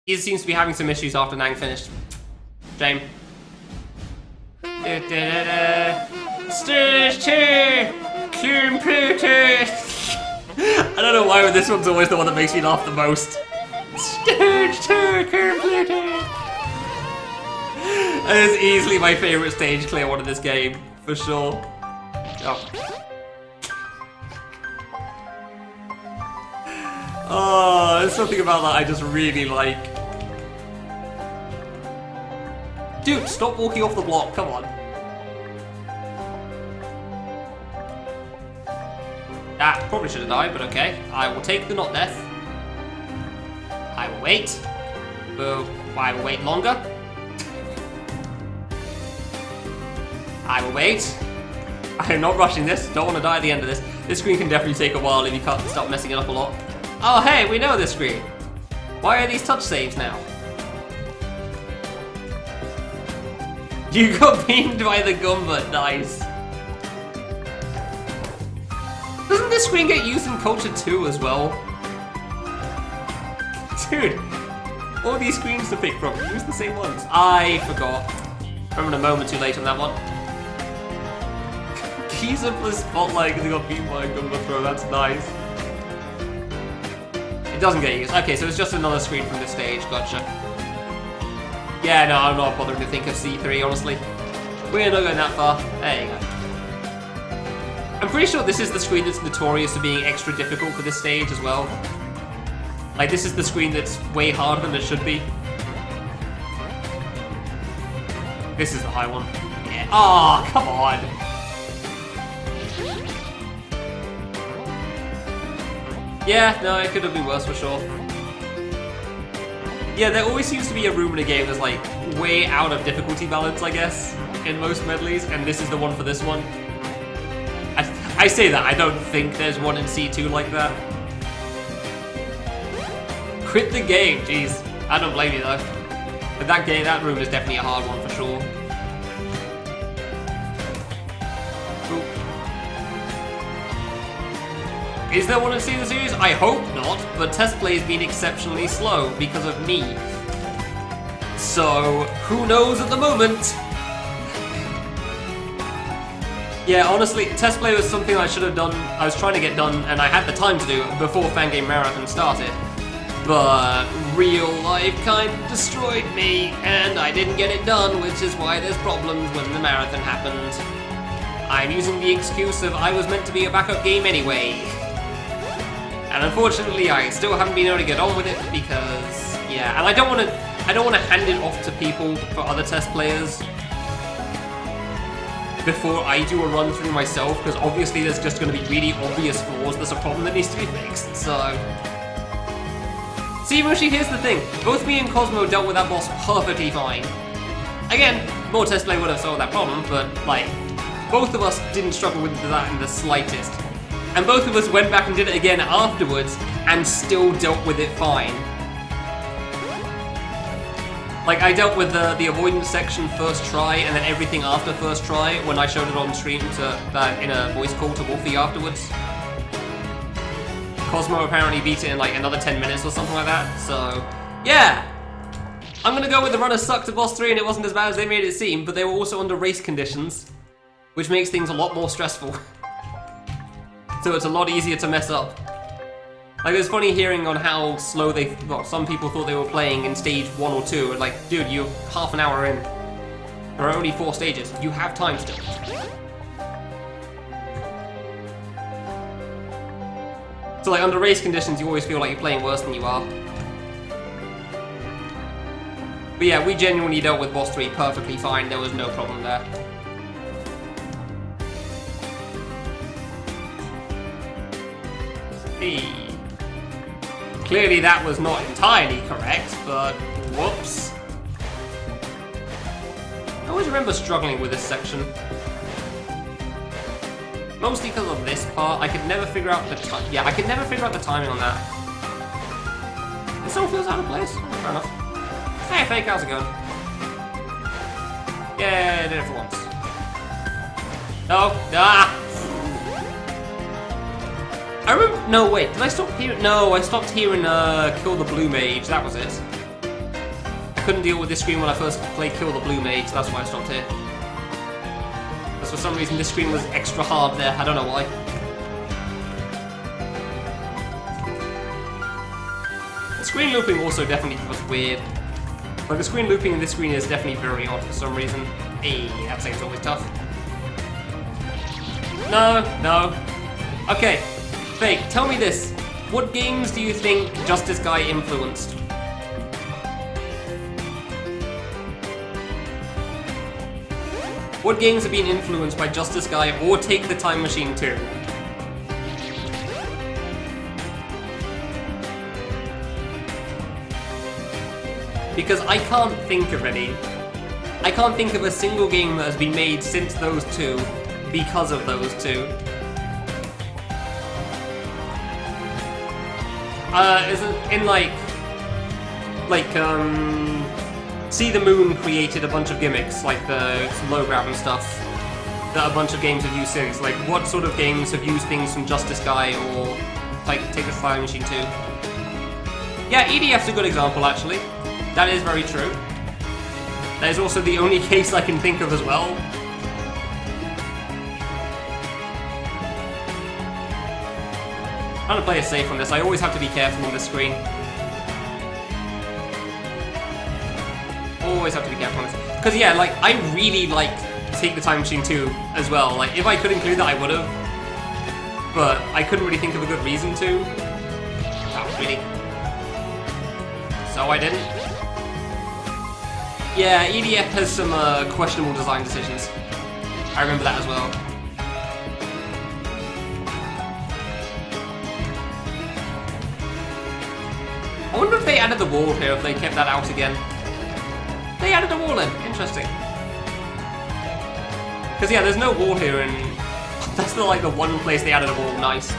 Speaker 1: He seems to be having some issues after Nang finished. Shame. Stage 2! Computer! I don't know why, but this one's always the one that makes me laugh the most. Stage 2 computer! That is easily my favourite stage clear one of this game, for sure. Oh, there's something about that I just really like. Dude, stop walking off the block, come on. Ah, probably should have died, but okay. I will take the not death. I will wait. I will wait longer. I will wait. I am not rushing this. Don't want to die at the end of this. This screen can definitely take a while if you can't stop messing it up a lot. Oh, hey, we know this screen. Why are these touch saves now? You got beamed by the Gumba. Nice. Doesn't this screen get used in Culture 2 as well? Dude, all these screens to pick from, use the same ones. I forgot. Remember a moment too late on that one. Keys up the spotlight because he got beaten by a Gumba throw, that's nice. It doesn't get used. Okay, so it's just another screen from this stage, gotcha. Yeah, no, I'm not bothering to think of C3, honestly. We're not going that far. There you go. I'm pretty sure this is the screen that's notorious for being extra difficult for this stage as well. Like, this is the screen that's way harder than it should be. This is the high one. Yeah. Oh, come on! Yeah, no, it could have been worse for sure. Yeah, there always seems to be a room in a game that's like way out of difficulty balance, I guess, in most medleys, and this is the one for this one. I say that, I don't think there's one in C2 like that. Quit the game, jeez. I don't blame you though. But that room is definitely a hard one for sure. Is there one in C the series? I hope not, but test play has been exceptionally slow because of me. So, who knows at the moment? Yeah, honestly, test play was something I should have done, I was trying to get done, and I had the time to do before Fangame Marathon started. But real life kind of destroyed me, and I didn't get it done, which is why there's problems when the marathon happened. I'm using the excuse of I was meant to be a backup game anyway. And unfortunately, I still haven't been able to get on with it because, yeah, and I don't want to hand it off to people for other test players before I do a run through myself, because obviously there's just going to be really obvious flaws. There's a problem that needs to be fixed. So, see, Mushi, here's the thing: both me and Cosmo dealt with that boss perfectly fine. Again, more test play would have solved that problem, but like, both of us didn't struggle with that in the slightest. And both of us went back and did it again afterwards, and still dealt with it fine. Like, I dealt with the avoidance section first try, and then everything after first try, when I showed it on stream in a voice call to Wolfie afterwards. Cosmo apparently beat it in like another 10 minutes or something like that, so yeah! I'm gonna go with the runners sucked at boss 3, and it wasn't as bad as they made it seem, but they were also under race conditions, which makes things a lot more stressful. So it's a lot easier to mess up. Like, it was funny hearing on how slow some people thought they were playing in stage 1 or 2, and like, dude, you're half an hour in. There are only 4 stages. You have time still. So like, under race conditions, you always feel like you're playing worse than you are. But yeah, we genuinely dealt with boss 3 perfectly fine. There was no problem there. Hey. Clearly that was not entirely correct, but whoops. I always remember struggling with this section. Mostly because of this part. I could never figure out the I could never figure out the timing on that. This song feels out of place. Fair enough. Hey, Fake, how's it going? Yeah, I did it for once. No, I remember. No, wait. Did I stop hearing? No, I stopped hearing "Kill the Blue Mage." That was it. I couldn't deal with this screen when I first played Kill the Blue Mage, so that's why I stopped here. Because for some reason this screen was extra hard there, I don't know why. The screen looping also definitely was weird. Like, the screen looping in this screen is definitely very odd for some reason. Hey, that seems always tough. No, no. Okay, Fake, tell me this. What games do you think Justice Guy influenced? What games have been influenced by Justice Guy or Take the Time Machine 2? Because I can't think of any. I can't think of a single game that has been made since those two because of those two. Isn't in See the Moon created a bunch of gimmicks, like the low grab and stuff, that a bunch of games have used since. Like, what sort of games have used things from Justice Guy or, like, Take the Time Machine 2? Yeah, EDF's a good example, actually. That is very true. That is also the only case I can think of as well. I'm trying to play it safe on this. I always have to be careful on this screen. Always have to be careful on this. Because yeah, like, I really like Take the Time Machine 2 as well. Like, if I could include that, I would have. But I couldn't really think of a good reason to. Not really. So I didn't. Yeah, EDF has some questionable design decisions. I remember that as well. I wonder if they added the wall here, if they kept that out again. They added a wall in. Interesting. Because yeah, there's no wall here, and that's the one place they added a wall. Nice.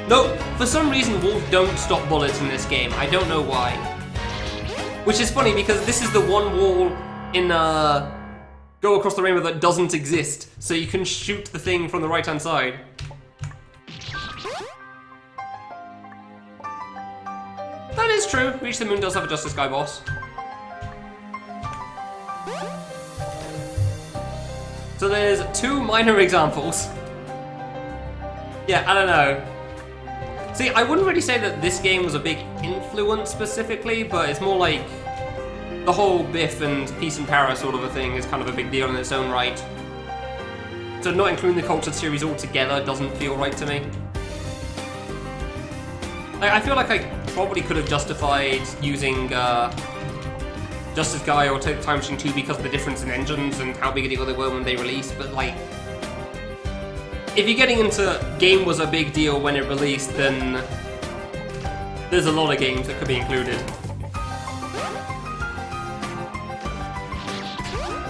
Speaker 1: No, for some reason walls don't stop bullets in this game. I don't know why. Which is funny because this is the one wall in Go Across the Rainbow that doesn't exist, so you can shoot the thing from the right-hand side. That is true. Reach the Moon does have a Justice Guy boss. So there's two minor examples. Yeah, I don't know. See, I wouldn't really say that this game was a big influence specifically, but it's more like the whole Biff and Peace and Para sort of a thing is kind of a big deal in its own right. So not including the Cultured series altogether doesn't feel right to me. I feel like I probably could have justified using Justice Guy or Take the Time Machine 2 because of the difference in engines and how big a deal they were when they released, but like, if you're getting into game was a big deal when it released, then there's a lot of games that could be included.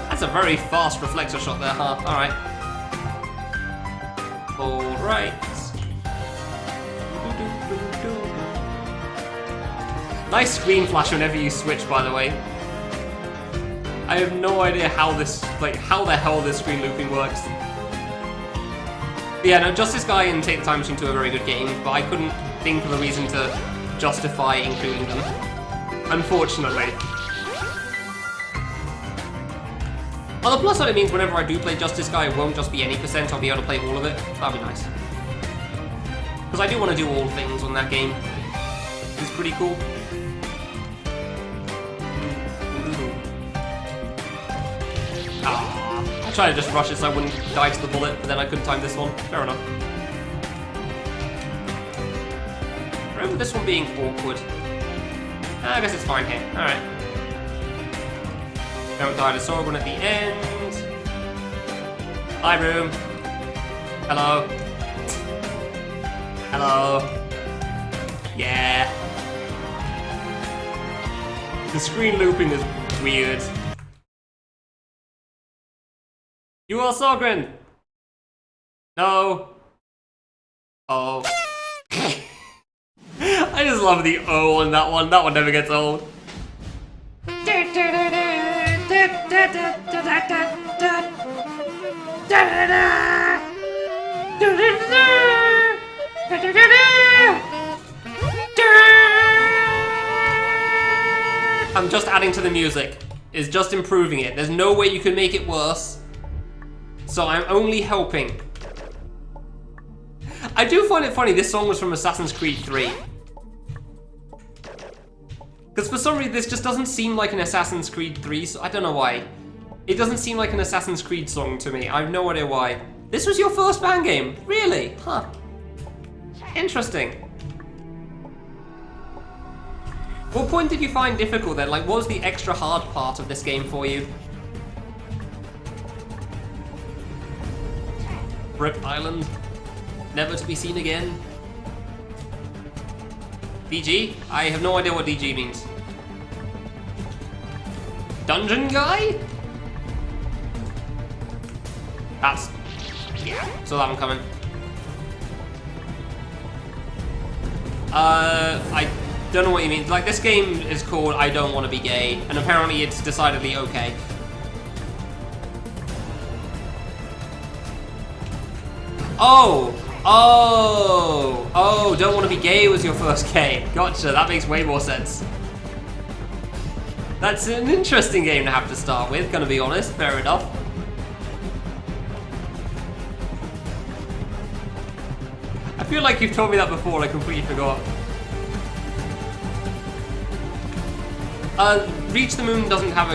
Speaker 1: That's a very fast reflector shot there, huh? Alright. Alright. Nice screen flash whenever you switch, by the way. I have no idea how this, how the hell this screen looping works. But yeah, no, Justice Guy and Take the Time Machine 2 are very good games, but I couldn't think of a reason to justify including them. Unfortunately. On the plus side, it means whenever I do play Justice Guy, it won't just be any percent, I'll be able to play all of it. That'll be nice. Because I do want to do all things on that game. It's pretty cool. I tried to just rush it so I wouldn't die to the bullet, but then I couldn't time this one. Fair enough. I remember this one being awkward. I guess it's fine here. Alright. Don't die to Sorgon at the end. Hi, room. Hello. Hello. Yeah. The screen looping is weird. You are Sogren! No. Oh. I just love the O on that one. That one never gets old. I'm just adding to the music. It's just improving it. There's no way you can make it worse. So I'm only helping. I do find it funny this song was from Assassin's Creed 3. Because for some reason this just doesn't seem like an Assassin's Creed 3 so I don't know why. It doesn't seem like an Assassin's Creed song to me. I have no idea why. This was your first fan game? Really? Huh. Interesting. What point did you find difficult then? Like, what was the extra hard part of this game for you? Rip Island? Never to be seen again? DG? I have no idea what DG means. Dungeon guy? That's... yeah, saw that one coming. I don't know what you mean. Like, this game is called I Don't Want to Be Gay, and apparently it's decidedly okay. Oh! Don't Want to Be Gay was your first game. Gotcha, that makes way more sense. That's an interesting game to have to start with, gonna be honest, fair enough. I feel like you've told me that before, I completely forgot. Reach the Moon doesn't have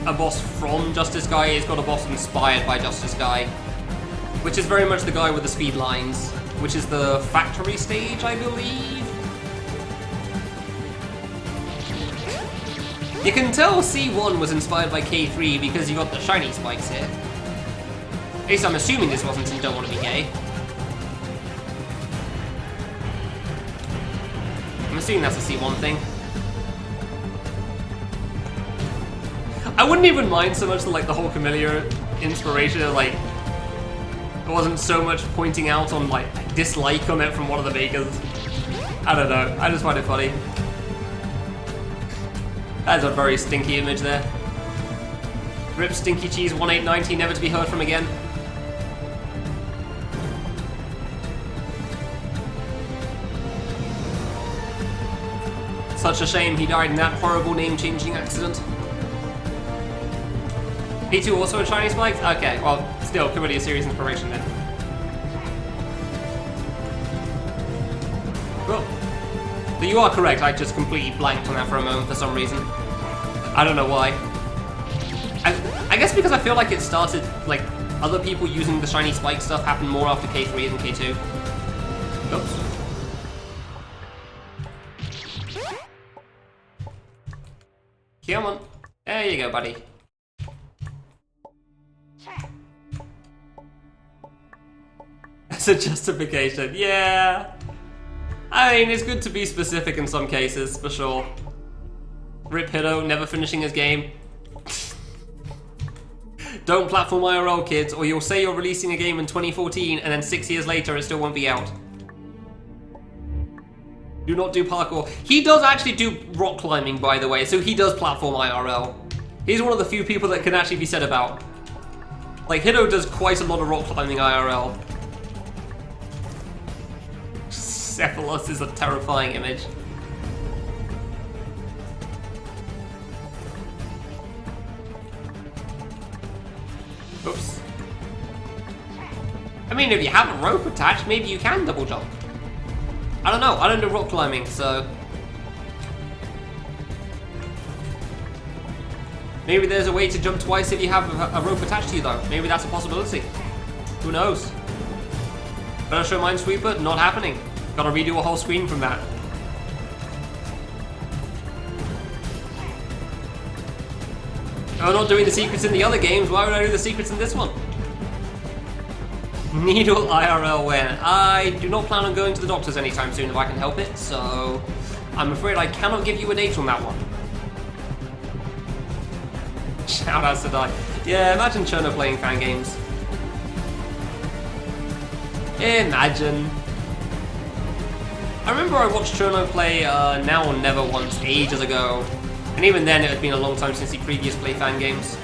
Speaker 1: a boss from Justice Guy, it's got a boss inspired by Justice Guy. Which is very much the guy with the speed lines, which is the factory stage, I believe? You can tell C1 was inspired by K3 because you got the shiny spikes here. At least I'm assuming this wasn't in Don't Want to Be Gay. I'm assuming that's a C1 thing. I wouldn't even mind so much the whole Camellia inspiration, like, it wasn't so much pointing out on, like, dislike on it from one of the makers. I don't know, I just find it funny. That's a very stinky image there. Rip Stinky Cheese 1890, never to be heard from again. Such a shame he died in that horrible name-changing accident. P2 also in Shiny Spikes? Okay, well, still, could be a serious inspiration then. Well, but you are correct, I just completely blanked on that for a moment for some reason. I don't know why. I guess because I feel like it started, like, other people using the Shiny Spike stuff happened more after K3 than K2. Oops. Come on. There you go, buddy. That's a justification. Yeah. I mean, it's good to be specific in some cases, for sure. Rip Hiddo, never finishing his game. Don't platform IRL, kids, or you'll say you're releasing a game in 2014 and then 6 years later it still won't be out. Do not do parkour. He does actually do rock climbing, by the way, so he does platform IRL. He's one of the few people that can actually be said about. Like, Hiddo does quite a lot of rock climbing IRL. Cephalus is a terrifying image. Oops. I mean, if you have a rope attached, maybe you can double jump. I don't know, I don't do rock climbing, so... Maybe there's a way to jump twice if you have a rope attached to you, though. Maybe that's a possibility. Who knows? Better show Minesweeper? Not happening. Gotta redo a whole screen from that. I'm not doing the secrets in the other games, why would I do the secrets in this one? Needle IRL win. I do not plan on going to the doctors anytime soon if I can help it, so I'm afraid I cannot give you a date on that one. Shoutouts to Die. Yeah, imagine Cherno playing fan games. Imagine. I remember I watched Cherno play Now or Never once, ages ago. And even then it had been a long time since he previously played fan games.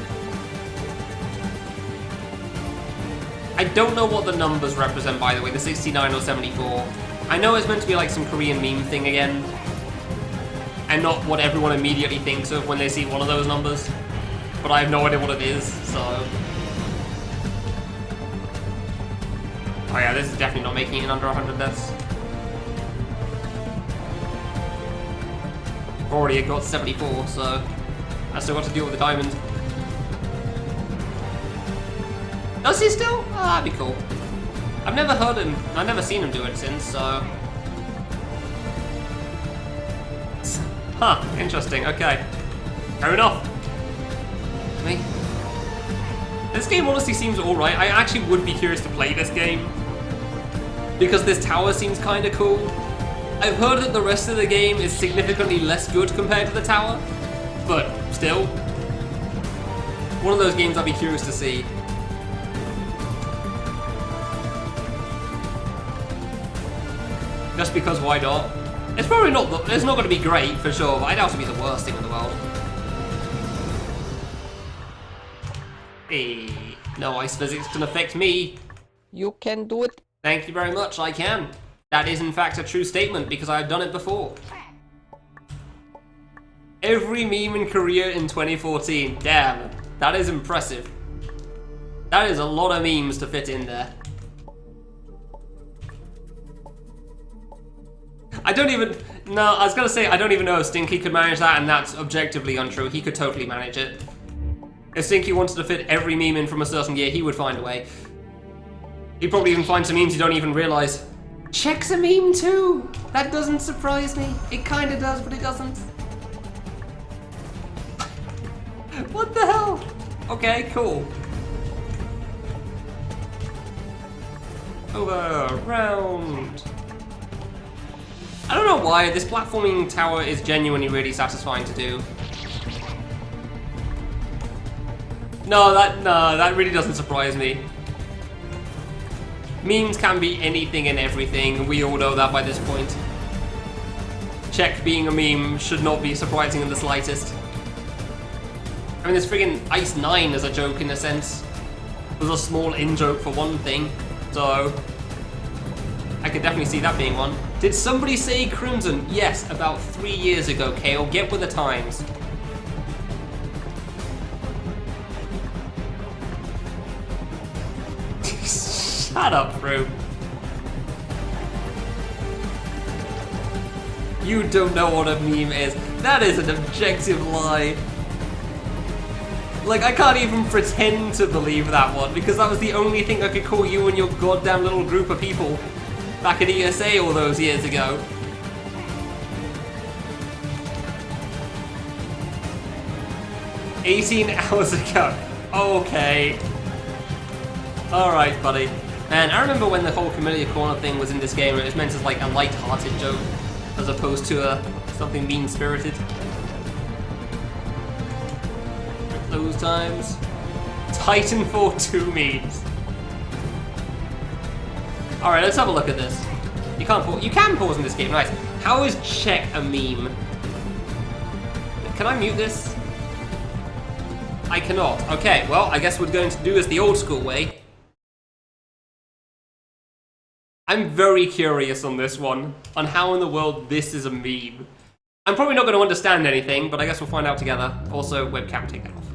Speaker 1: I don't know what the numbers represent, by the way, the 69 or 74. I know it's meant to be like some Korean meme thing again. and not what everyone immediately thinks of when they see one of those numbers. But I have no idea what it is, so... Oh yeah, this is definitely not making it in under 100 deaths. Already got 74, so I still got to deal with the diamond. Does he still? Oh, that'd be cool. I've never heard him, I've never seen him do it since, so... Huh, interesting, okay. Fair enough. Me. This game honestly seems alright. I actually would be curious to play this game, because this tower seems kinda cool. I've heard that the rest of the game is significantly less good compared to the tower, but still. One of those games I'd be curious to see. Just because why not? It's probably not, it's not going to be great for sure, but I'd also be the worst thing in the world. Hey, no ice physics can affect me.
Speaker 3: You can do it.
Speaker 1: Thank you very much, I can. That is in fact a true statement because I've done it before. Every meme in Korea in 2014. Damn, that is impressive. That is a lot of memes to fit in there. I don't even... No, I was gonna say, I don't even know if Stinky could manage that, and that's objectively untrue. He could totally manage it. If Stinky wanted to fit every meme in from a certain year, he would find a way. He'd probably even find some memes you don't even realize. Check's a meme too! That doesn't surprise me. It kinda does, but it doesn't. What the hell? Okay, cool. Over, round. I don't know why, this platforming tower is genuinely really satisfying to do. No, that really doesn't surprise me. Memes can be anything and everything, and we all know that by this point. Check being a meme should not be surprising in the slightest. I mean, there's friggin' Ice 9 as a joke in a sense. There's a small in-joke for one thing, so... I could definitely see that being one. Did somebody say Crimson? Yes, about 3 years ago, Kale. Get with the times. Shut up, bro. You don't know what a meme is. That is an objective lie. Like, I can't even pretend to believe that one, because that was the only thing I could call you and your goddamn little group of people back at ESA all those years ago. "18 hours ago." Okay. Alright, buddy. Man, I remember when the whole Camellia Corner thing was in this game, it was meant as like a light-hearted joke, as opposed to something mean-spirited. Those times. Titanfall 2 memes. Alright, let's have a look at this. You can pause in this game, nice. How is check a meme? Can I mute this? I cannot. Okay, well, I guess we're going to do this the old school way. I'm very curious on this one, on how in the world this is a meme. I'm probably not going to understand anything, but I guess we'll find out together. Also, webcam, take that off.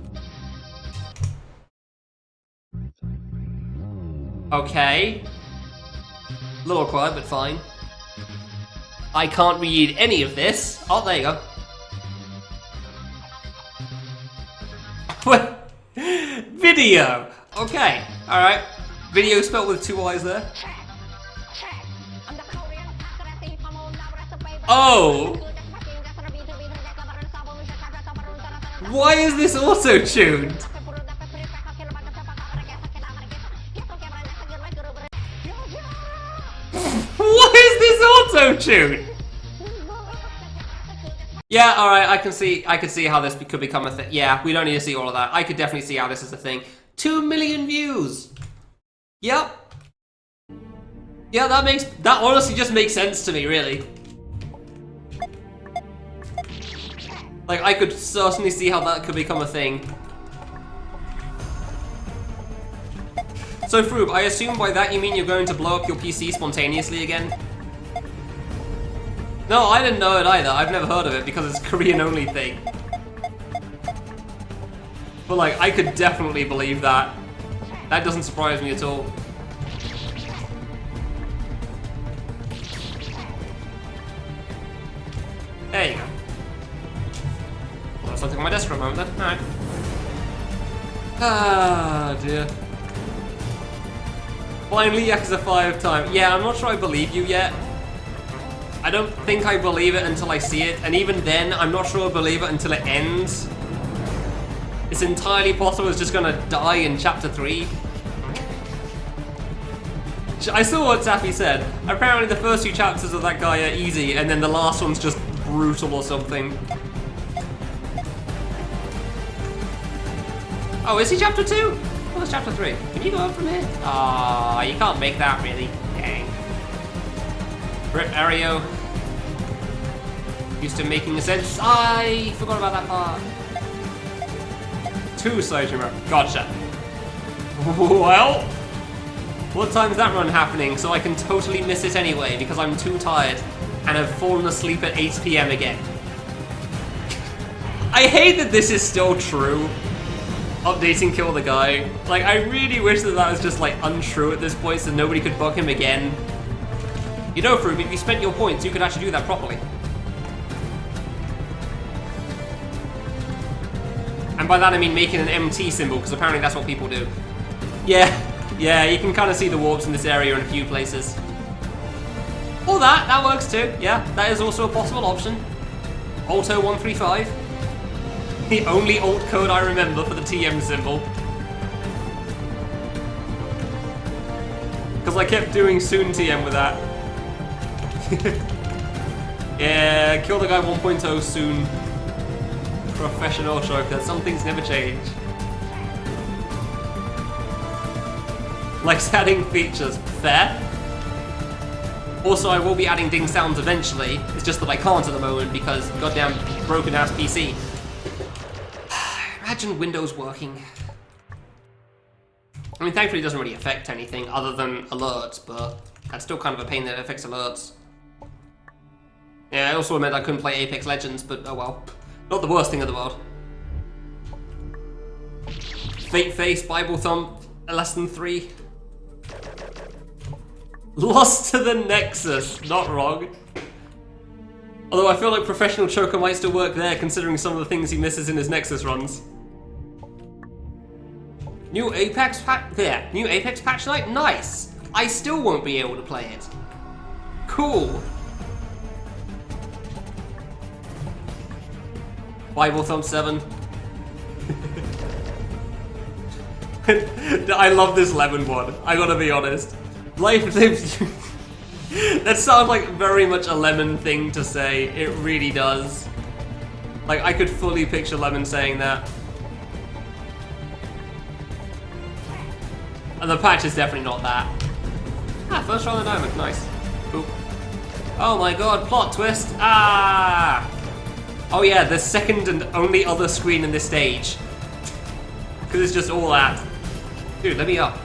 Speaker 1: Okay. A little quiet, but fine. I can't read any of this. Oh, there you go. Video. Okay. All right. Video spelled with 2 I's there. Oh. Why is this auto-tuned? What is this auto-tune? Yeah, alright, I can see how this could become a thing. Yeah, we don't need to see all of that. I could definitely see how this is a thing. 2 million views! Yep. Yeah, that honestly just makes sense to me, really. Like, I could certainly see how that could become a thing. So, Froob, I assume by that you mean you're going to blow up your PC spontaneously again? No, I didn't know it either. I've never heard of it because it's a Korean only thing. But like, I could definitely believe that. That doesn't surprise me at all. There you go. Well, let's look at my desk for a moment then. Alright. Ah, dear. Finally, Yakuza 5 time. Yeah, I'm not sure I believe you yet. I don't think I believe it until I see it, and even then, I'm not sure I believe it until it ends. It's entirely possible it's just gonna die in Chapter 3. I saw what Taffy said. Apparently the first 2 chapters of that guy are easy, and then the last one's just brutal or something. Oh, is he Chapter 2? Oh, it's Chapter 3. Can you go up from here? Ah, you can't make that, really. Dang. Rip Ario. Used to making sense. I forgot about that part. 2 Sojima. Gotcha. Well, what time's that run happening so I can totally miss it anyway because I'm too tired and have fallen asleep at 8 PM again. I hate that this is still true. Updating Kill the Guy. Like, I really wish that that was just like untrue at this point so nobody could bug him again. You know, Fruit, if you spent your points, you could actually do that properly. And by that I mean making an MT symbol, because apparently that's what people do. Yeah, you can kind of see the warps in this area in a few places. Or that works too. Yeah, that is also a possible option. Alto 135. The only alt code I remember for the TM symbol. Because I kept doing soon TM with that. Yeah, Kill the Guy 1.0 soon. Professional choker, some things never change. Likes adding features, fair. Also, I will be adding ding sounds eventually. It's just that I can't at the moment because goddamn broken ass PC. Imagine Windows working. I mean, thankfully it doesn't really affect anything other than alerts, but that's still kind of a pain that it affects alerts. Yeah, it also meant I couldn't play Apex Legends, but oh well. Not the worst thing in the world. Fate Face, Bible Thump, less than 3. Lost to the Nexus, not wrong. Although I feel like Professional Choker might still work there considering some of the things he misses in his Nexus runs. New Apex patch night? Nice! I still won't be able to play it. Cool. Bible Thump 7. I love this lemon one, I gotta be honest. Life lives you. That sounds like very much a Lemon thing to say, it really does. Like, I could fully picture Lemon saying that. And the patch is definitely not that. Ah, first round of diamond, nice. Ooh. Oh my god, plot twist! Ah! Oh yeah, the second and only other screen in this stage. Because it's just all that. Dude, let me up.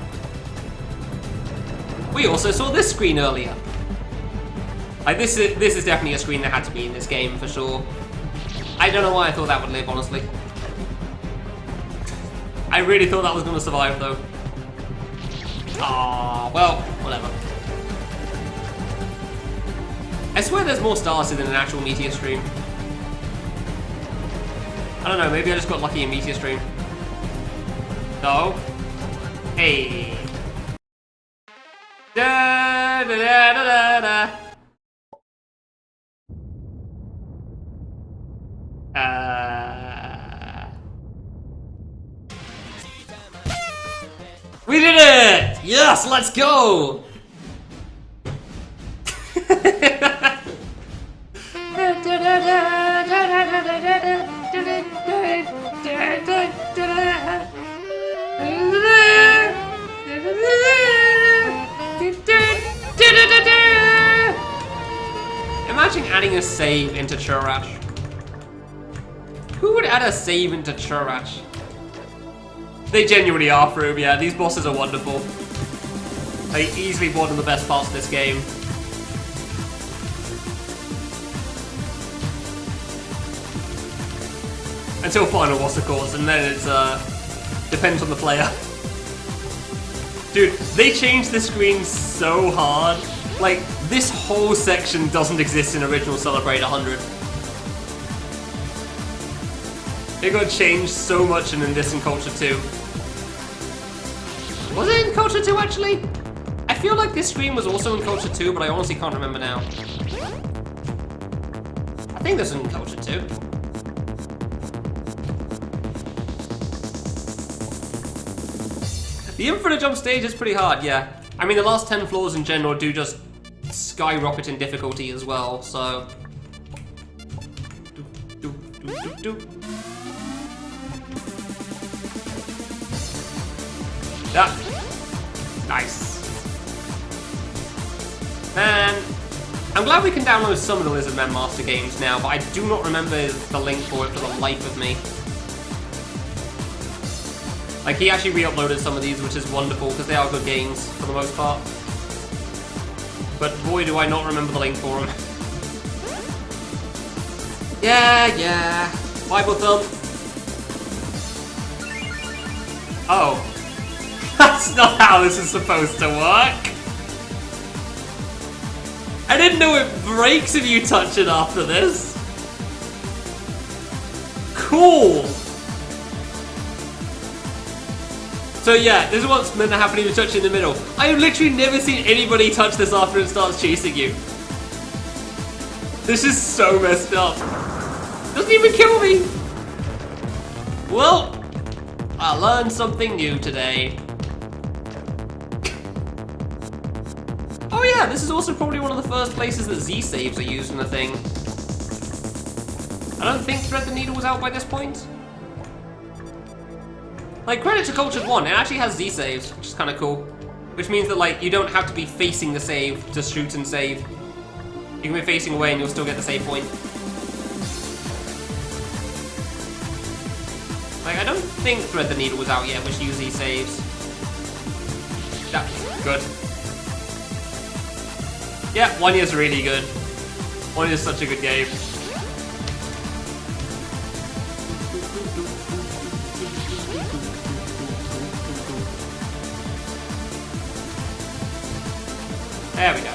Speaker 1: We also saw this screen earlier. Like, this is definitely a screen that had to be in this game, for sure. I don't know why I thought that would live, honestly. I really thought that was going to survive, though. Ah, well, whatever. I swear there's more stars in an actual Meteor stream. I don't know, maybe I just got lucky in Meteor stream. No. Hey. Da da da da da. We did it! Yes, let's go! Imagine adding a save into Churash. Who would add a save into Churash? They genuinely are, Froob, yeah. These bosses are wonderful. They easily one of the best parts of this game. Until final boss, of course, and then it's depends on the player. Dude, they changed the screen so hard. Like, this whole section doesn't exist in original Celebrate 100. It got changed so much in this and Culture 2. Was it in Culture 2 actually? I feel like this screen was also in Culture 2, but I honestly can't remember now. I think this was in Culture 2. The infinite jump stage is pretty hard, yeah. I mean, the last 10 floors in general do just skyrocket in difficulty as well, so... Ah. Nice. Man, I'm glad we can download some of the Lizardman Master games now, but I do not remember the link for it for the life of me. Like, he actually re-uploaded some of these, which is wonderful, because they are good games, for the most part. But boy, do I not remember the link for them. Yeah. Bible thump. Oh. That's not how this is supposed to work. I didn't know it breaks if you touch it after this. Cool. So yeah, this is what's meant to happen if you touch it in the middle. I have literally never seen anybody touch this after it starts chasing you. This is so messed up. Doesn't even kill me. Well, I learned something new today. Oh yeah, this is also probably one of the first places that Z saves are used in the thing. I don't think Thread the Needle was out by this point. Like, credit to Culture 1, it actually has Z saves, which is kind of cool. Which means that, like, you don't have to be facing the save to shoot and save. You can be facing away and you'll still get the save point. Like, I don't think Thread the Needle was out yet, which uses Z saves. That's good. Yeah, 1 year's really good. 1 year's such a good game. There we go.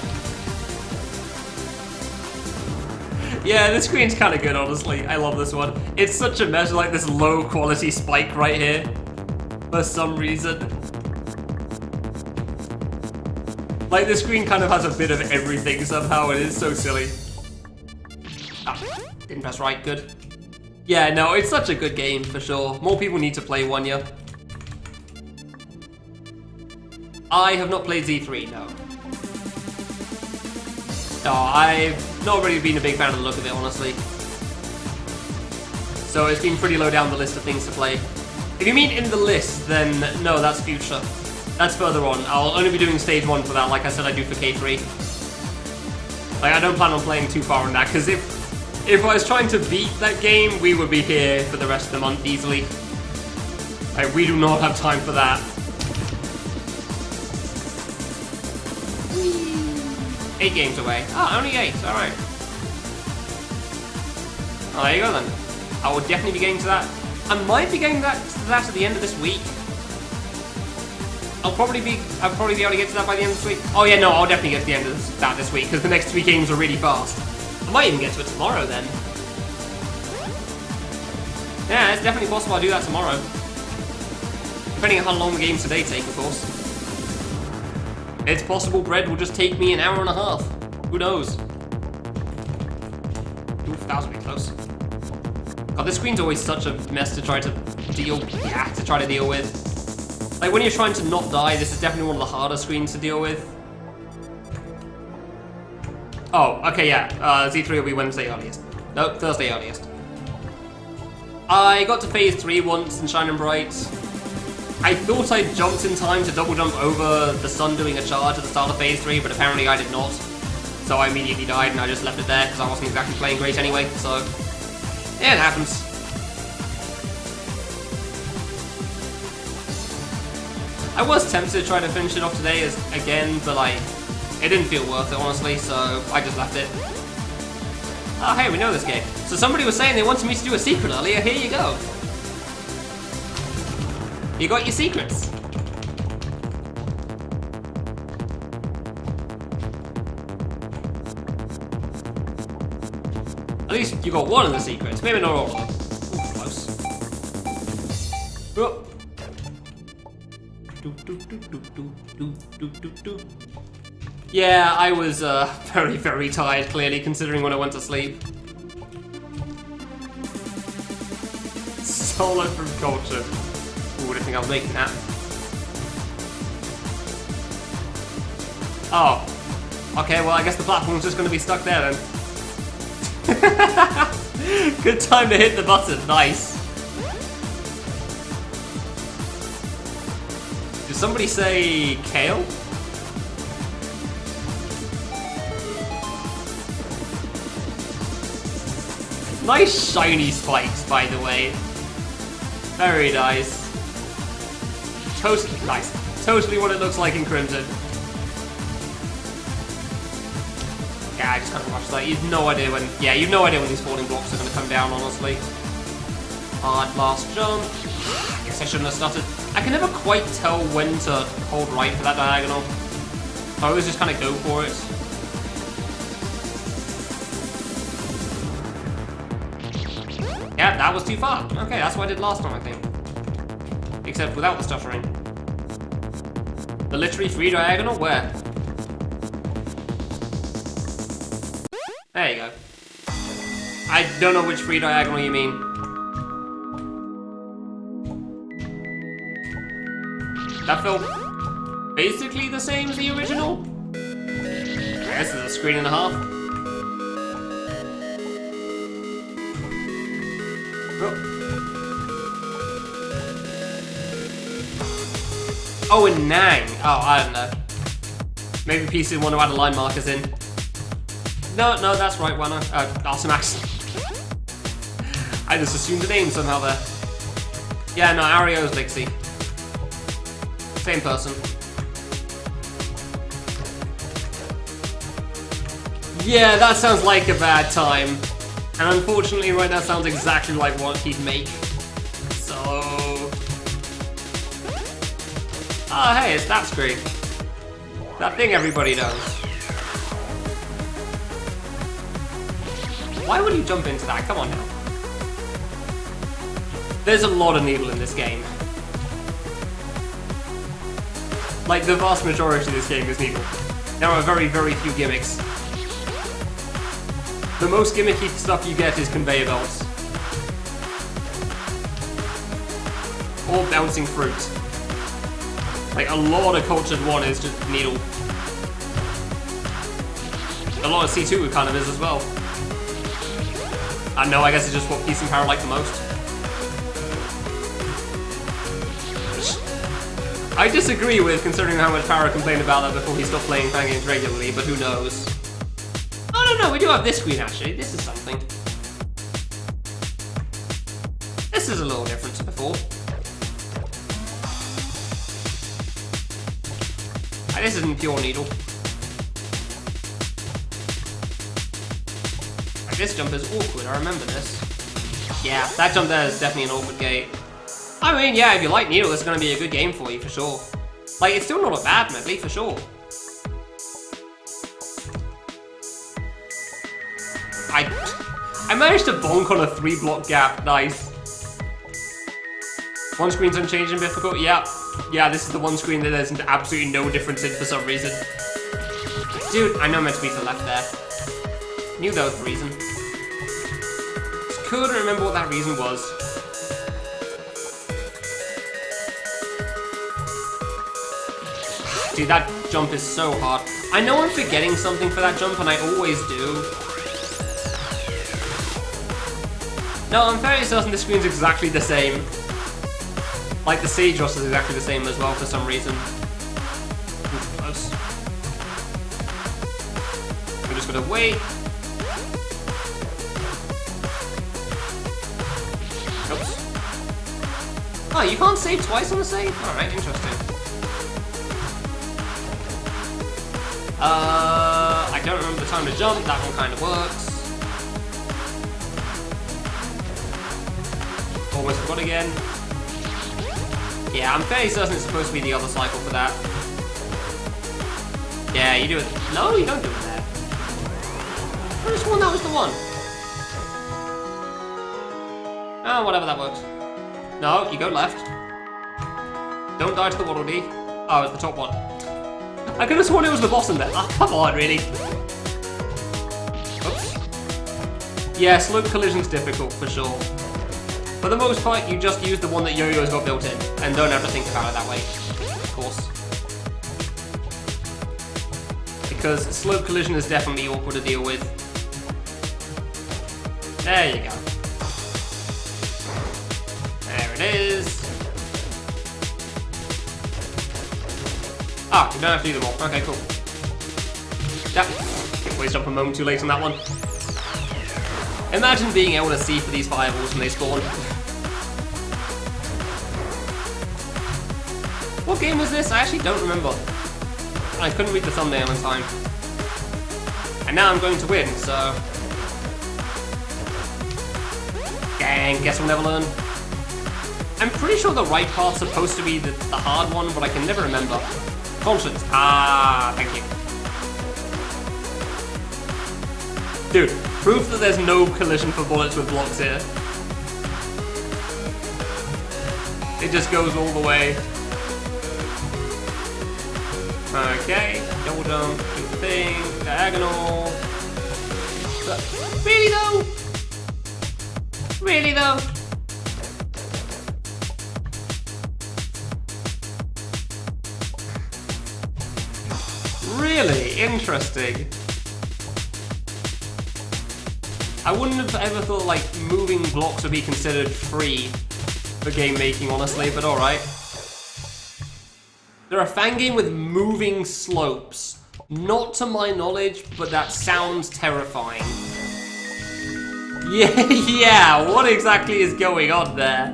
Speaker 1: Yeah, this screen's kind of good, honestly. I love this one. It's such a mess, like this low quality spike right here. For some reason. Like, this screen kind of has a bit of everything somehow, and it's so silly. Ah, didn't press right, good. Yeah, no, it's such a good game, for sure. More people need to play 1 year. I have not played Z3, no. No, I've not really been a big fan of the look of it, honestly. So it's been pretty low down the list of things to play. If you mean in the list, then no, that's future. That's further on. I'll only be doing stage 1 for that, like I said I do for K3. Like, I don't plan on playing too far on that, because if I was trying to beat that game, we would be here for the rest of the month easily. Like, we do not have time for that. 8 games away. Oh, only 8, alright. Oh, there you go then. I will definitely be getting to that. I might be getting to that at the end of this week. I'll probably be able to get to that by the end of this week. Oh yeah, no, I'll definitely get to the end of that this week, because the next 3 games are really fast. I might even get to it tomorrow then. Yeah, it's definitely possible I'll do that tomorrow. Depending on how long the games today take, of course. It's possible Bread will just take me an hour and a half. Who knows? Oof, that was a bit close. God, this screen's always such a mess to try to deal with. Like, when you're trying to not die, this is definitely one of the harder screens to deal with. Oh, okay, yeah. Z3 will be Wednesday earliest. Nope, Thursday earliest. I got to phase 3 once in Shine and Bright. I thought I jumped in time to double jump over the sun doing a charge at the start of phase 3, but apparently I did not. So I immediately died and I just left it there because I wasn't exactly playing great anyway, so... yeah, it happens. I was tempted to try to finish it off today again, but like, it didn't feel worth it honestly, so I just left it. Oh, hey, we know this game. So somebody was saying they wanted me to do a secret earlier. Here you go. You got your secrets. At least you got one of the secrets. Maybe not all of them. Ooh, close. Oh. Yeah, I was very, very tired, clearly, considering when I went to sleep. Solo from culture. Ooh, I think I was making that. Oh. Okay, well, I guess the platform's just gonna be stuck there then. Good time to hit the button, nice. Did somebody say kale? Nice shiny spikes, by the way. Very nice. Totally nice. Totally what it looks like in Crimson. Yeah, I just kind of watched that. You've no idea when. Yeah, you've no idea when these falling blocks are going to come down, honestly. Hard last jump. I guess I shouldn't have started. I can never quite tell when to hold right for that diagonal. I always just kind of go for it. Yeah, that was too far. Okay, that's what I did last time, I think. Except without the stuttering. The literally free diagonal? Where? There you go. I don't know which free diagonal you mean. That felt basically the same as the original. This is a screen and a half. Oh, and Nang. Oh, I don't know. Maybe PC didn't want to add a line markers in. No, that's right, why not? Awesome accent. I just assumed the name somehow there. Yeah, no, Ario's Lixie. Same person. Yeah, that sounds like a bad time. And unfortunately, right now sounds exactly like what he'd make. So... Oh, hey, it's that screen. That thing everybody knows. Why would you jump into that? Come on now. There's a lot of needle in this game. Like, the vast majority of this game is needle. There are very, very few gimmicks. The most gimmicky stuff you get is conveyor belts. Or bouncing fruit. Like, a lot of Cultured 1 is just needle. A lot of C2 kind of is as well. I know, I guess it's just what Peace and Power like the most. I disagree with, considering how much Power complained about that before he stopped playing Fangames regularly, but who knows. Oh no, we do have this screen actually. This is something. This is a little different to before. This isn't pure needle. Like, this jump is awkward, I remember this. Yeah, that jump there is definitely an awkward gate. I mean, yeah, if you like needle, this is going to be a good game for you, for sure. Like, it's still not a bad medley, for sure. I managed to bonk on a 3-block gap, nice. One screen's unchanged and difficult, yeah. Yeah, this is the one screen that there's absolutely no difference in for some reason. Dude, I know I'm meant to be to the left there. Knew that was the reason. Just couldn't remember what that reason was. Dude, that jump is so hard. I know I'm forgetting something for that jump, and I always do. No, I'm fairly certain the screen's exactly the same. Like, the Siege Ross is exactly the same as well for some reason. Ooh, close. I'm just gonna wait. Oops. Oh, you can't save twice on the save? Alright, interesting. I don't remember the time to jump, that one kind of works. almost forgot again. Yeah, I'm fairly certain it's supposed to be the other cycle for that. Yeah, you do it. No, you don't do it there. I just sworn that was the one. Oh, whatever, that works. No, you go left. Don't die to the Waddle Dee. Oh, it's the top one. I could have sworn it was the boss in there. Oh, come on, really. Oops. Yeah, slope collision's difficult, for sure. For the most part, you just use the one that Yo-Yo's got built in, and don't ever think about it that way, of course. Because slope collision is definitely awkward to deal with. There you go. There it is. Ah, you don't have to do them all. Okay, cool. Yeah. Please jump a moment too late on that one. Imagine being able to see for these fireballs when they spawn. What game was this? I actually don't remember. I couldn't read the thumbnail in time. And now I'm going to win, so... Dang, guess we'll never learn. I'm pretty sure the right path's supposed to be the hard one, but I can never remember. Conscience. Ah, thank you. Dude, proof that there's no collision for bullets with blocks here. It just goes all the way. Okay, double jump, do the thing, diagonal. Really though? Really though? Really interesting. I wouldn't have ever thought like moving blocks would be considered free for game making, honestly, but alright. They're a fan game with moving slopes. Not to my knowledge, but that sounds terrifying. Yeah, yeah, what exactly is going on there?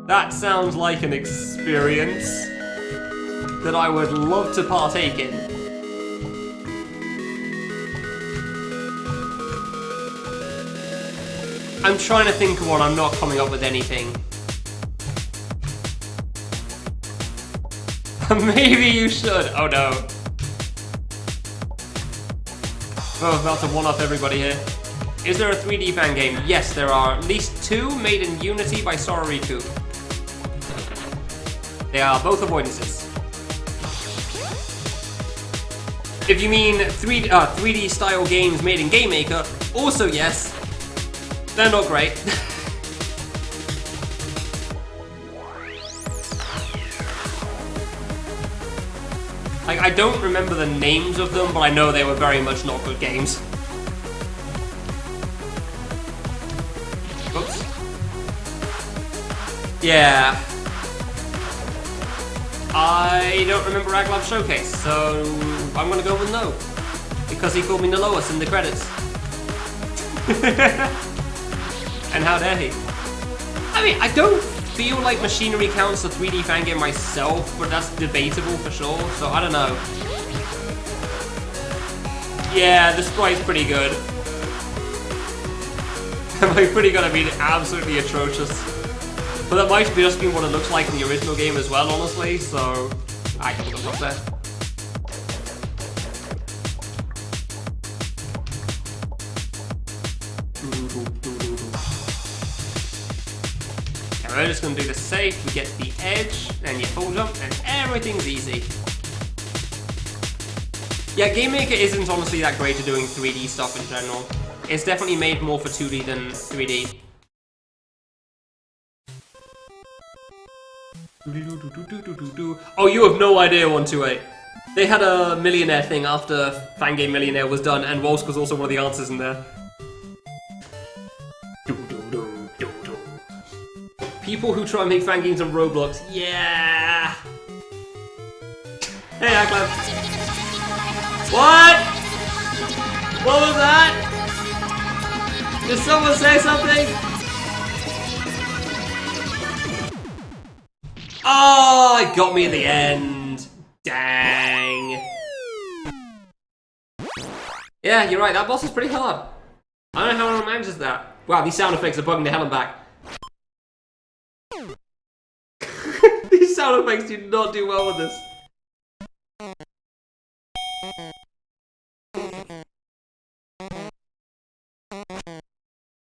Speaker 1: That sounds like an experience that I would love to partake in. I'm trying to think of one, I'm not coming up with anything. Maybe you should. Oh no. Oh, about to one-up everybody here. Is there a 3D fan game? Yes, there are at least 2 made in Unity by Sororiku. They are both avoidances. If you mean 3D style games made in Game Maker, also yes. They're not great. Like, I don't remember the names of them, but I know they were very much not good games. Oops. Yeah. I don't remember Raglab's Showcase, so I'm gonna go with no. Because he called me Nolois in the credits. And how dare he? I mean, I don't feel like Machinery counts a 3D fan game myself, but that's debatable for sure, so I don't know. Yeah, the sprite's pretty good. By pretty good, I mean absolutely atrocious. But that might just be what it looks like in the original game as well, honestly, so I can look up there. We're just going to do the safe, we get to the edge, and you full jump, and everything's easy. Yeah, Game Maker isn't honestly that great at doing 3D stuff in general. It's definitely made more for 2D than 3D. Oh, you have no idea, 128. They had a Millionaire thing after Fangame Millionaire was done, and Walsk was also one of the answers in there. People who try and make fan games on Roblox, yeah! Hey, Aklab. What? What was that? Did someone say something? Oh, it got me at the end. Dang. Yeah, you're right, that boss is pretty hard. I don't know how anyone manages that. Wow, these sound effects are bugging the hell back. These sound effects do not do well with this.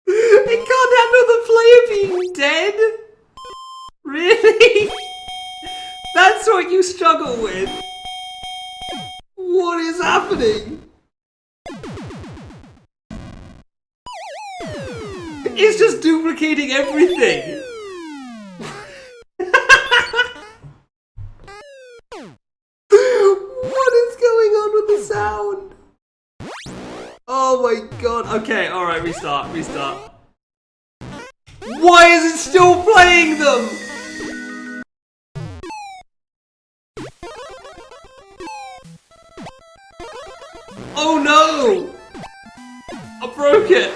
Speaker 1: It can't handle the player being dead? Really? That's what you struggle with? What is happening? It's just duplicating everything. What is going on with the sound? Oh my god. Okay, alright, restart. Why is it still playing them? Oh no! I broke it!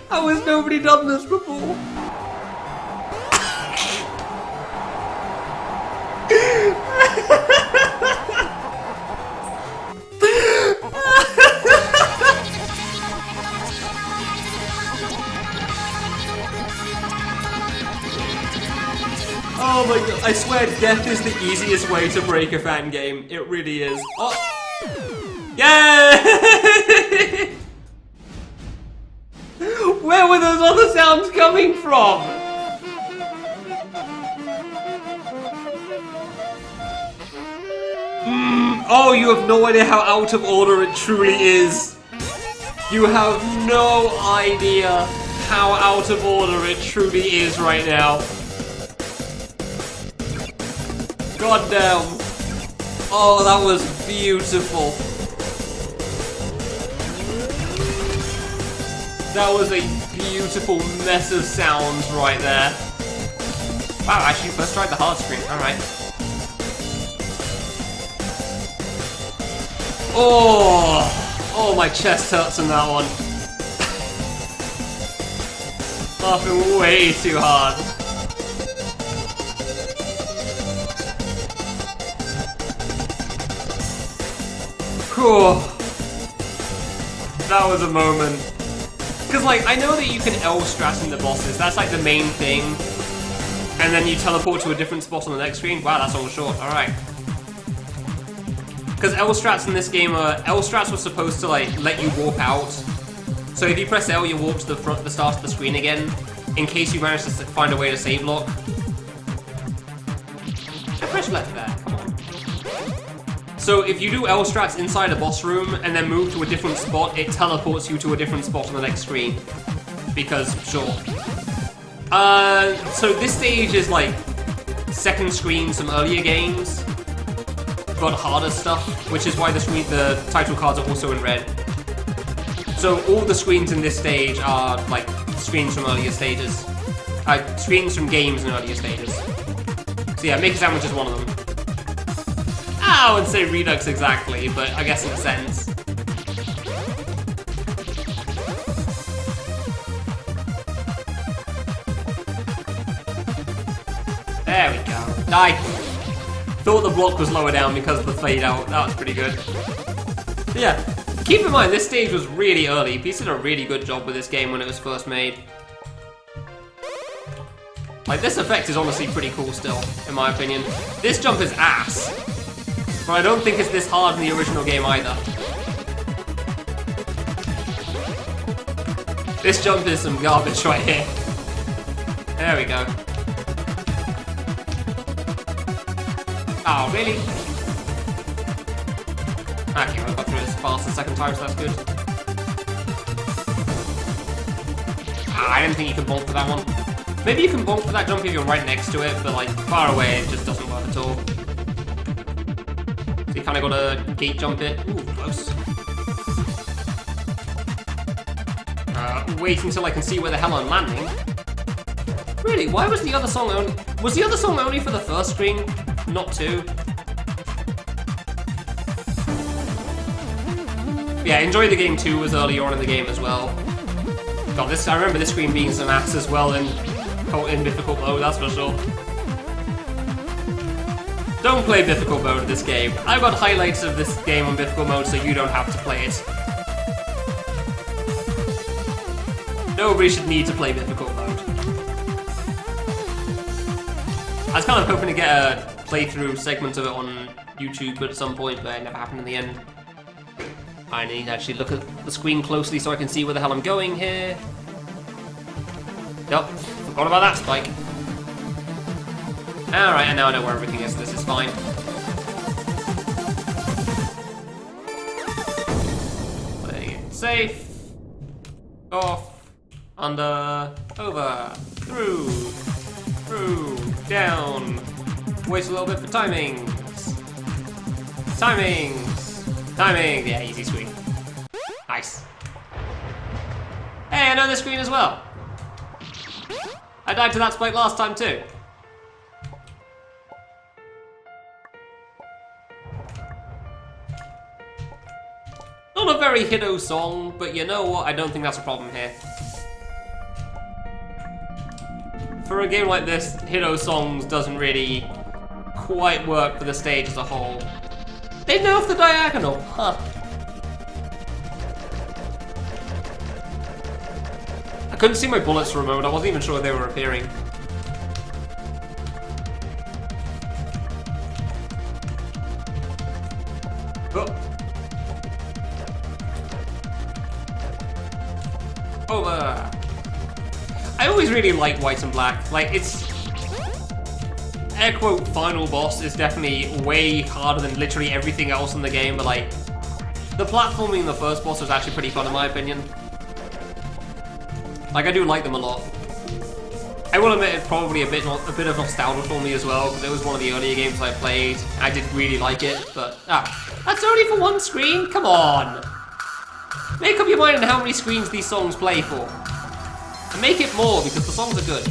Speaker 1: How has nobody done this before? Oh my god, I swear death is the easiest way to break a fan game. It really is. Oh! Yay! Where were those other sounds coming from? Oh, you have no idea how out of order it truly is. You have no idea how out of order it truly is right now. God damn. Oh, that was beautiful. That was a beautiful mess of sounds right there. Wow, actually, first tried the hard screen. Alright. Oh, my chest hurts on that one. Laughing way too hard. Cool. That was a moment. Because, like, I know that you can L-strat in the bosses. That's, like, the main thing. And then you teleport to a different spot on the next screen. Wow, that's all short. Alright. Because L-strats in this game are... L-strats were supposed to, like, let you warp out. So if you press L, you warp to the start of the screen again. In case you manage to find a way to save lock. I pressed left there. Come on. So if you do L-strats inside a boss room and then move to a different spot, it teleports you to a different spot on the next screen. Because, sure. So this stage is like second screen some earlier games, but harder stuff, which is why the title cards are also in red. So all the screens in this stage are like screens from earlier stages. Screens from games in earlier stages. So yeah, Make a Sandwich is one of them. I wouldn't say Redux exactly, but I guess in a sense. There we go. I thought the block was lower down because of the fade out. That was pretty good. But yeah, keep in mind this stage was really early. Beast did a really good job with this game when it was first made. Like, this effect is honestly pretty cool still, in my opinion. This jump is ass. But I don't think it's this hard in the original game either. This jump is some garbage right here. There we go. Oh, really? Okay, I got through this fast the second time, so that's good. Ah, I didn't think you could bonk for that one. Maybe you can bonk for that jump if you're right next to it, but like, far away, it just doesn't work at all. So you kind of gotta gate jump it. Ooh, close. Wait until I can see where the hell I'm landing. Really? Why was the other song only... Was the other song only for the first screen? Not two? Yeah, Enjoy the Game 2 was earlier on in the game as well. God, this... I remember this screen being some ass as well in difficult mode, that's for sure. Don't play difficult mode in this game. I've got highlights of this game on difficult mode so you don't have to play it. Nobody should need to play difficult mode. I was kind of hoping to get a playthrough segment of it on YouTube at some point, but it never happened in the end. I need to actually look at the screen closely so I can see where the hell I'm going here. Nope, forgot about that spike. Alright, and now I know where everything is, so this is fine. Playing it safe. Off. Under. Over. Through. Down. Wait a little bit for timings. Timing! Yeah, easy screen. Nice. Hey, another screen as well. I died to that spike last time too. Not a very Hiddo song, but you know what? I don't think that's a problem here. For a game like this, Hiddo songs doesn't really quite work for the stage as a whole. They nerfed the diagonal, huh? I couldn't see my bullets for a moment, I wasn't even sure they were appearing. Oh. Over. I always really like white and black. Like, it's... air quote final boss is definitely way harder than literally everything else in the game, but like, the platforming in the first boss was actually pretty fun in my opinion. Like, I do like them a lot. I will admit it's probably a bit of nostalgia for me as well, because it was one of the earlier games I played. I did really like it, but that's only for one screen? Come on! Make up your mind on how many screens these songs play for. And make it more, because the songs are good.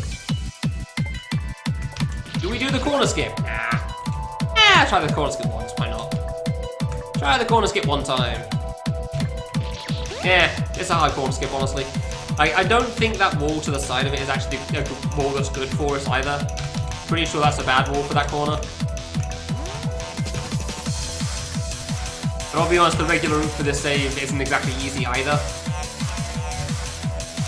Speaker 1: Do we do the corner skip? Nah. Try the corner skip once, why not? Try the corner skip one time. Yeah, it's a high corner skip, honestly. I don't think that wall to the side of it is actually a wall that's good for us either. Pretty sure that's a bad wall for that corner. But I'll be honest, the regular route for this save isn't exactly easy either.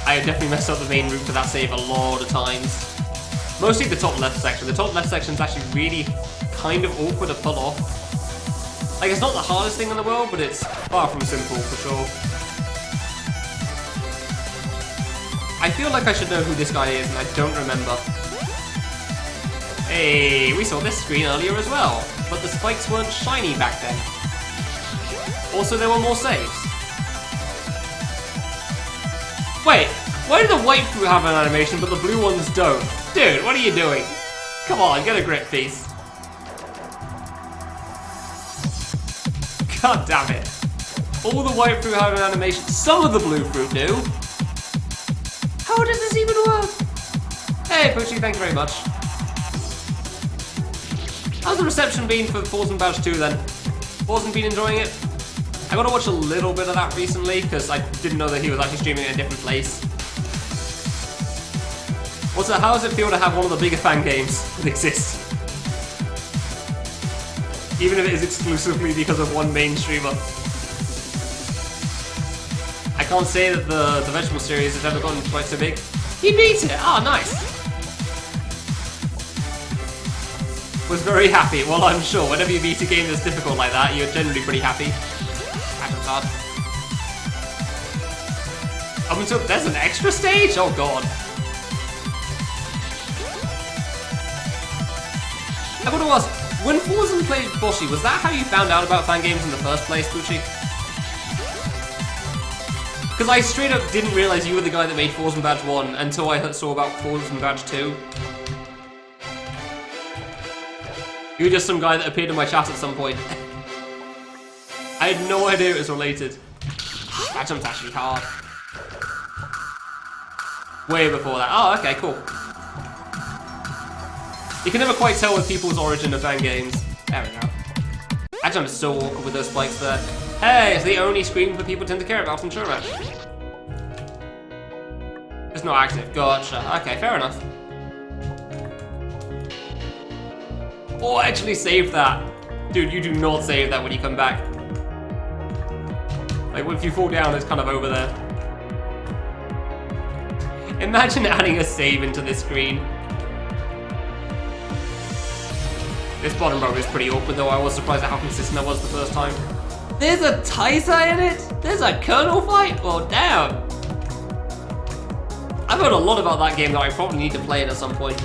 Speaker 1: I definitely messed up the main route for that save a lot of times. Mostly the top left section. The top left section is actually really kind of awkward to pull off. Like, it's not the hardest thing in the world, but it's far from simple for sure. I feel like I should know who this guy is, and I don't remember. Hey, we saw this screen earlier as well, but the spikes weren't shiny back then. Also, there were more saves. Wait, why do the white fruit have an animation, but the blue ones don't? Dude, what are you doing? Come on, get a grip, please. God damn it. All the white fruit have an animation. Some of the blue fruit do. How does this even work? Hey, Poochie, thank you very much. How's the reception been for Force and Badge 2 then? Wasn't been enjoying it? I got to watch a little bit of that recently because I didn't know that he was actually streaming in a different place. Also, how does it feel to have one of the bigger fan games that exist? Even if it is exclusively because of one main streamer. I can't say that the vegetable series has ever gotten quite so big. He beat it! Ah, nice! Was very happy. Well, I'm sure whenever you beat a game that's difficult like that, you're generally pretty happy. Atom's hard. Up until there's an extra stage? Oh god. I would have asked, when Forzen played Boshi, was that how you found out about fan games in the first place, Poochie? Because I straight up didn't realize you were the guy that made Forzen Badge 1 until I saw about Forzen Badge 2. You were just some guy that appeared in my chat at some point. I had no idea it was related. That jump's actually hard. Way before that. Oh, okay, cool. You can never quite tell with people's origin of fan games. There we go. That jump is so awkward with those spikes there. Hey, it's the only screen that people tend to care about in Sure Match. It's not active. Gotcha. Okay, fair enough. Oh, I actually saved that. Dude, you do not save that when you come back. Like, if you fall down, it's kind of over there. Imagine adding a save into this screen. This bottom row is pretty awkward though. I was surprised at how consistent I was the first time. There's a Taisa in it? There's a Colonel fight? Well, damn. I've heard a lot about that game that I probably need to play it at some point.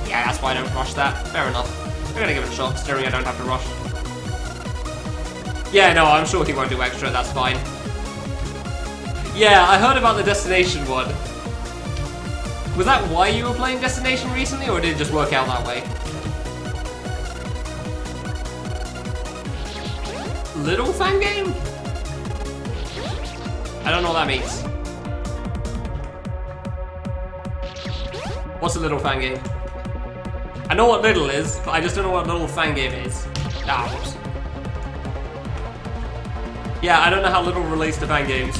Speaker 1: Yeah, that's why I don't rush that. Fair enough. I'm gonna give it a shot, considering I don't have to rush. Yeah, no, I'm sure he won't do extra, that's fine. Yeah, I heard about the Destination one. Was that why you were playing Destination recently, or did it just work out that way? Little Fangame? I don't know what that means. What's a Little Fangame? I know what little is, but I just don't know what Little Fangame is. Ah, whoops. Yeah, I don't know how little relates to Fangames.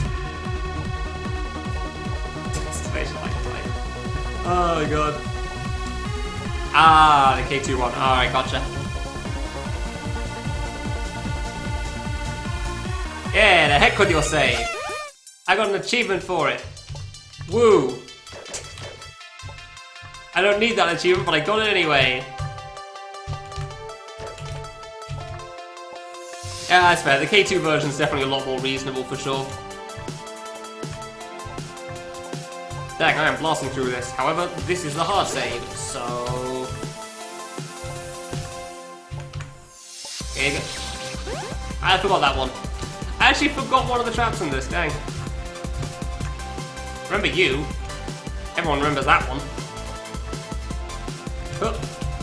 Speaker 1: Destination Lifetime. Oh my god. Ah, the K2 one. Alright, gotcha. Yeah, the heck with your save. I got an achievement for it. Woo. I don't need that achievement, but I got it anyway. Yeah, that's fair. The K2 version is definitely a lot more reasonable for sure. Dang, I am blasting through this. However, this is the hard save, so... Here you go. I forgot that one. I actually forgot one of the traps in this, dang. Remember you. Everyone remembers that one. Oh,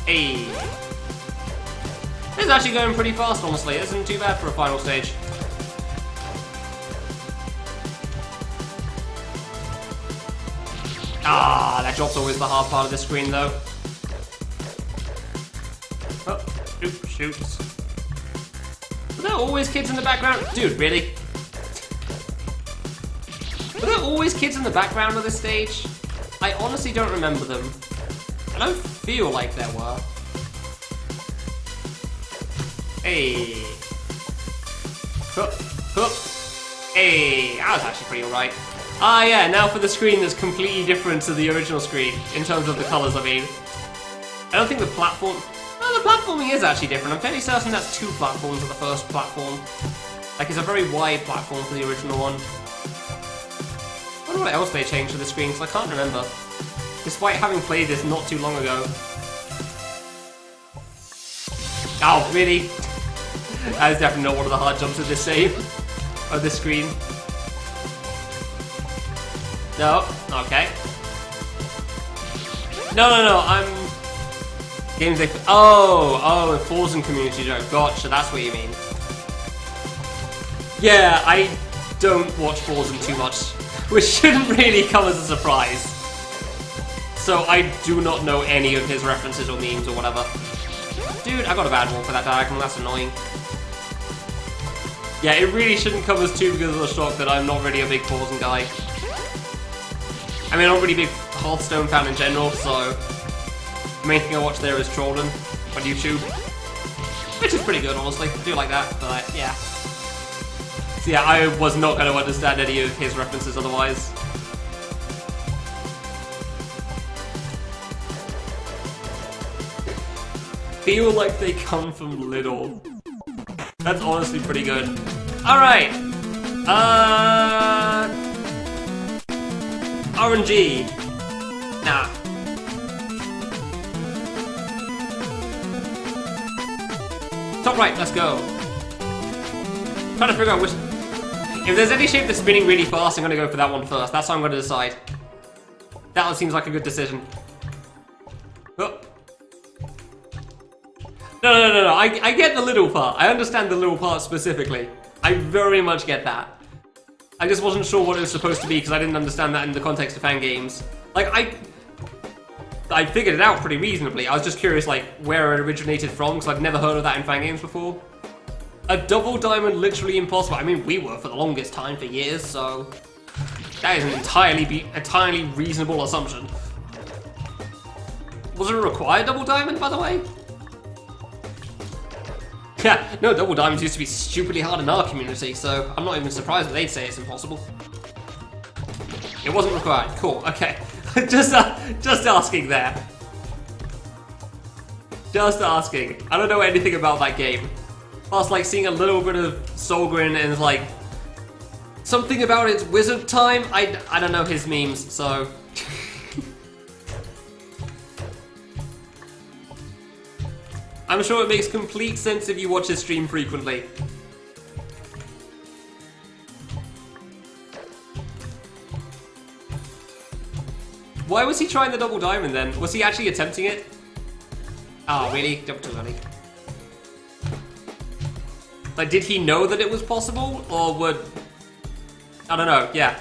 Speaker 1: hey. This is actually going pretty fast, honestly. It isn't too bad for a final stage. Ah, that drop's always the hard part of the screen, though. Oh, shoot, shoots. Were there always kids in the background? Dude, really? Were there always kids in the background of this stage? I honestly don't remember them. I don't feel like there were. Hey. Hup, hup. Hey, that was actually pretty alright. Ah yeah, now for the screen that's completely different to the original screen, in terms of the colours, I mean. I don't think the platform... No, the platforming is actually different. I'm fairly certain that's 2 platforms of the first platform. Like, it's a very wide platform for the original one. I wonder what else they changed to the screen, because I can't remember. Despite having played this not too long ago. Oh, really? That is definitely not one of the hard jumps of this save. Of this screen. No, okay. No, I'm... Games they... Oh, Forza community joke. Gotcha, that's what you mean. Yeah, I don't watch Forza too much, which shouldn't really come as a surprise. So I do not know any of his references or memes or whatever. Dude, I got a bad wall for that diagonal, that's annoying. Yeah, it really shouldn't come as too big of a shock that I'm not really a big Forza guy. I mean, I'm not really a big Hearthstone fan in general, so the main thing I watch there is trolling on YouTube, which is pretty good, honestly. I do like that, but yeah. So yeah, I was not going to understand any of his references otherwise. Feel like they come from little. That's honestly pretty good. Alright! RNG. Nah. Top right, let's go. Trying to figure out which... If there's any shape that's spinning really fast, I'm gonna go for that one first. That's how I'm gonna decide. That one seems like a good decision. Oh. No. I get the little part. I understand the little part specifically. I very much get that. I just wasn't sure what it was supposed to be because I didn't understand that in the context of Fangames. Like, I figured it out pretty reasonably. I was just curious, like, where it originated from because I'd never heard of that in Fangames before. A double diamond literally impossible. I mean, we were for the longest time, for years, so... That is an entirely reasonable assumption. Was it a required double diamond, by the way? Yeah, no, double diamonds used to be stupidly hard in our community, so I'm not even surprised that they'd say it's impossible. It wasn't required. Cool, okay. just asking there. Just asking. I don't know anything about that game. Plus, like, seeing a little bit of Solgren and, like, something about its wizard time. I don't know his memes, so... I'm sure it makes complete sense if you watch his stream frequently. Why was he trying the double diamond then? Was he actually attempting it? Oh, really? Too early. Like, did he know that it was possible? Or would... I don't know, yeah.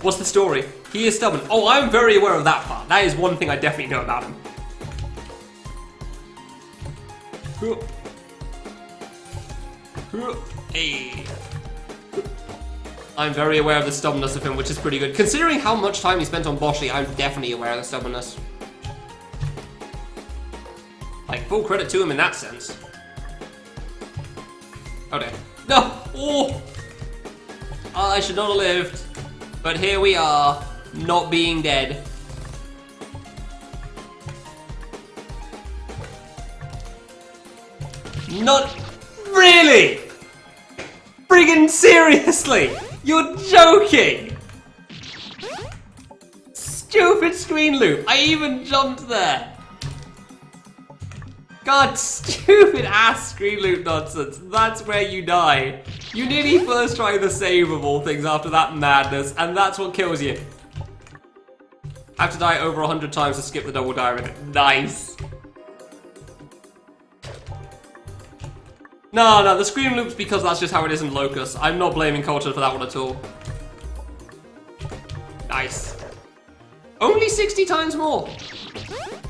Speaker 1: What's the story? He is stubborn. Oh, I'm very aware of that part. That is one thing I definitely know about him. Hey. I'm very aware of the stubbornness of him, which is pretty good. Considering how much time he spent on Boshi, I'm definitely aware of the stubbornness. Like, full credit to him in that sense. Oh dear. No! Oh! I should not have lived. But here we are, not being dead. Not really! Friggin' seriously! You're joking! Stupid screen loop. I even jumped there. God, stupid ass screen loop nonsense. That's where you die. You nearly first try the save of all things after that madness, and that's what kills you. I have to die over 100 times to skip the double diamond. Nice. No, the screen loop's because that's just how it is in Locus. I'm not blaming Culture for that one at all. Nice. Only 60 times more.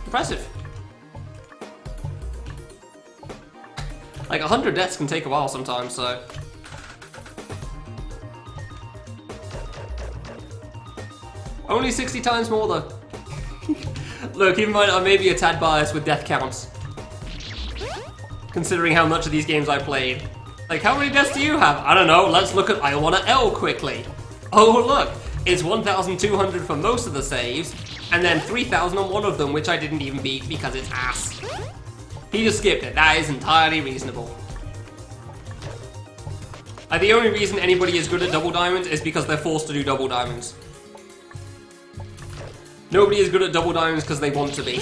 Speaker 1: Impressive. Like, 100 deaths can take a while sometimes, so... Only 60 times more, though. Look, even though I may be a tad biased with death counts. Considering how much of these games I played. Like, how many deaths do you have? I don't know, let's look at I Wanna L quickly. Oh, look, it's 1,200 for most of the saves, and then 3,000 on one of them, which I didn't even beat because it's ass. He just skipped it. That is entirely reasonable. Like, the only reason anybody is good at double diamonds is because they're forced to do double diamonds. Nobody is good at double diamonds because they want to be.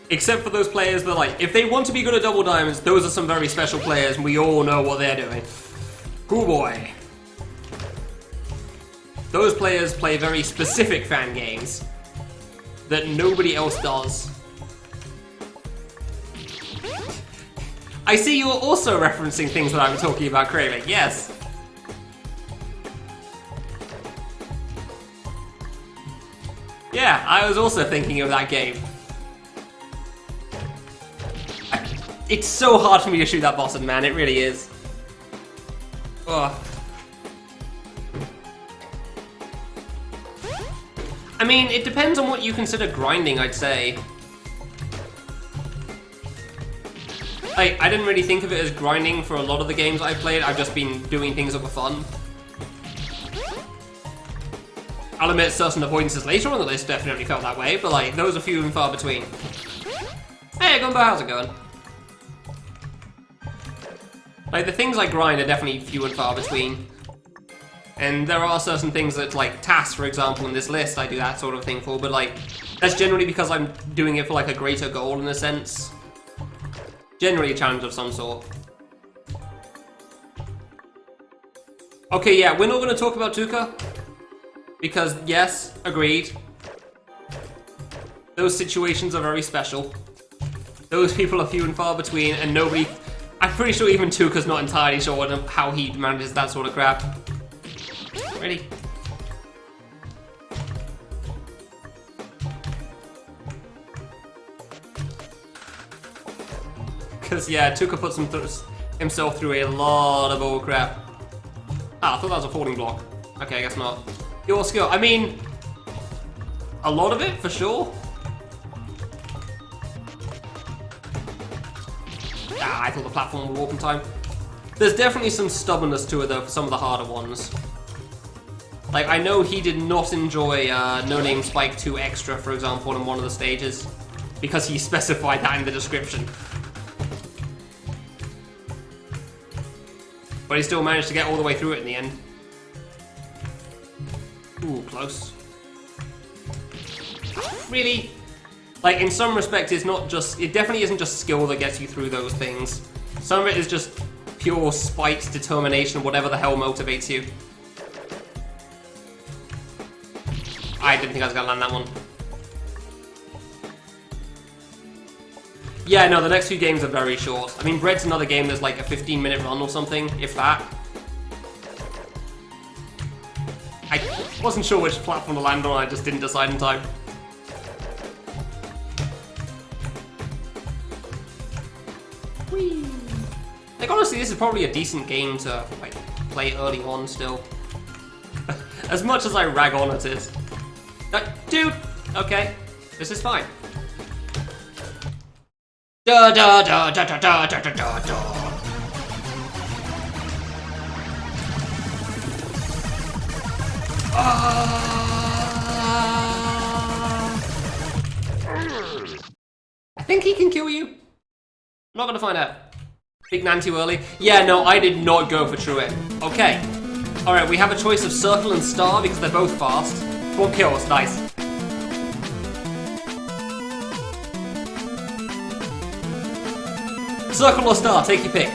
Speaker 1: Except for those players that, like, if they want to be good at double diamonds, those are some very special players, and we all know what they're doing. Cool boy. Those players play very specific fan games that nobody else does. I see you're also referencing things that I'm talking about, Craving. Yes. Yeah, I was also thinking of that game. It's so hard for me to shoot that boss, man. It really is. Ugh. I mean, it depends on what you consider grinding, I'd say. Like, I didn't really think of it as grinding for a lot of the games I played. I've just been doing things that were fun. I'll admit certain avoidances later on the list definitely felt that way, but like, those are few and far between. Hey, Gumbo, how's it going? Like, the things I grind are definitely few and far between. And there are certain things that, like, tasks, for example, in this list, I do that sort of thing for, but like, that's generally because I'm doing it for like a greater goal in a sense. Generally a challenge of some sort. Okay, yeah, we're not going to talk about Tuka. Because, yes, agreed. Those situations are very special. Those people are few and far between, and nobody... I'm pretty sure even Tuka's not entirely sure how he manages that sort of crap. Ready? Because, yeah, Tuka puts himself through a lot of bullcrap. Ah, I thought that was a falling block. Okay, I guess not. Your skill. I mean, a lot of it, for sure. Ah, I thought the platform would warp in time. There's definitely some stubbornness to it, though, for some of the harder ones. Like, I know he did not enjoy No Name Spike 2 Extra, for example, in one of the stages, because he specified that in the description. But he still managed to get all the way through it in the end. Ooh, close. Really? Like, in some respects, it's not just... It definitely isn't just skill that gets you through those things. Some of it is just pure spite, determination, whatever the hell motivates you. I didn't think I was gonna land that one. Yeah, no, the next few games are very short. I mean, Bread's another game that's like a 15-minute run or something, if that. I wasn't sure which platform to land on, I just didn't decide in time. Whee! Like, honestly, this is probably a decent game to, like, play early on still. As much as I rag on at it. Dude! Okay, this is fine. Da da da da da da da da da da. I think he can kill you. I'm not gonna find out. Big man too early. Yeah, no, I did not go for Truant. Okay. Alright, we have a choice of Circle and Star because they're both fast. One kills, nice. Circle or Star, take your pick.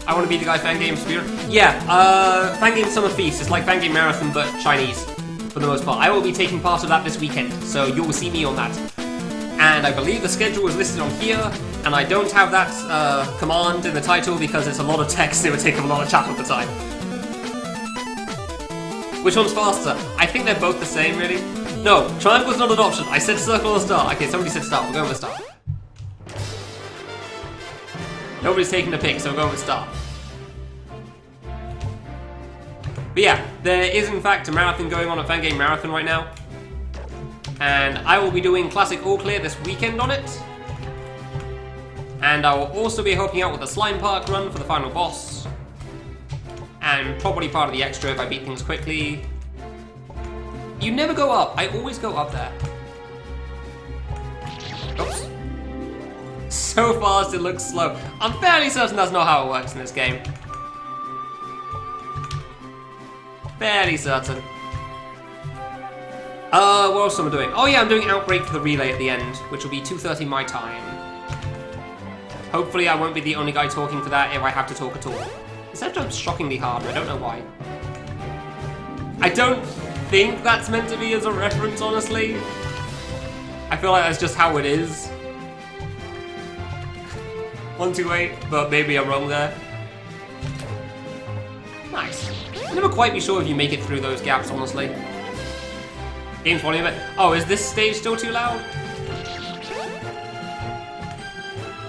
Speaker 1: I want to be the guy Fangames Spirit. Yeah, Fangames Summer Feast is like Fangame Marathon but Chinese, for the most part. I will be taking part of that this weekend, so you will see me on that. And I believe the schedule is listed on here, and I don't have that command in the title because it's a lot of text, it would take up a lot of chat at the time. Which one's faster? I think they're both the same, really. No, triangle's not an option. I said circle or star. Okay, somebody said star. We're going with star. Nobody's taking a pick, so we're going with star. But yeah, there is in fact a marathon going on at Fangame Marathon right now. And I will be doing Classic All Clear this weekend on it. And I will also be helping out with the Slime Park run for the final boss. And probably part of the extra if I beat things quickly. You never go up. I always go up there. Oops. So fast it looks slow. I'm fairly certain that's not how it works in this game. Fairly certain. What else am I doing? Oh yeah, I'm doing Outbreak for the relay at the end, which will be 2:30 my time. Hopefully I won't be the only guy talking for that if I have to talk at all. This head jump's shockingly hard, I don't know why. I don't think that's meant to be as a reference, honestly. I feel like that's just how it is. 128, but maybe I'm wrong there. Nice. I'll never quite be sure if you make it through those gaps, honestly. Game's volume it. Oh, is this stage still too loud?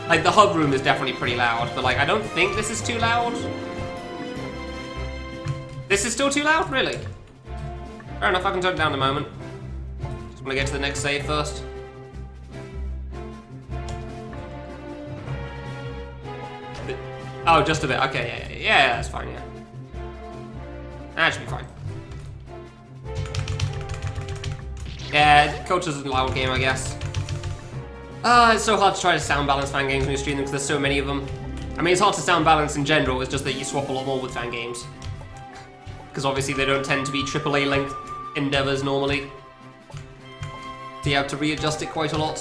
Speaker 1: Like, the hub room is definitely pretty loud, but like, I don't think this is too loud. This is still too loud? Really? Fair enough, I can turn it down in a moment. Just want to get to the next save first. Oh, just a bit. Okay, yeah, that's fine, yeah. That should be fine. Yeah, Culture's a loud game, I guess. It's so hard to try to sound balance fan games when you stream them because there's so many of them. I mean, it's hard to sound balance in general, it's just that you swap a lot more with fan games. Because obviously they don't tend to be AAA length endeavors normally. So you have to readjust it quite a lot.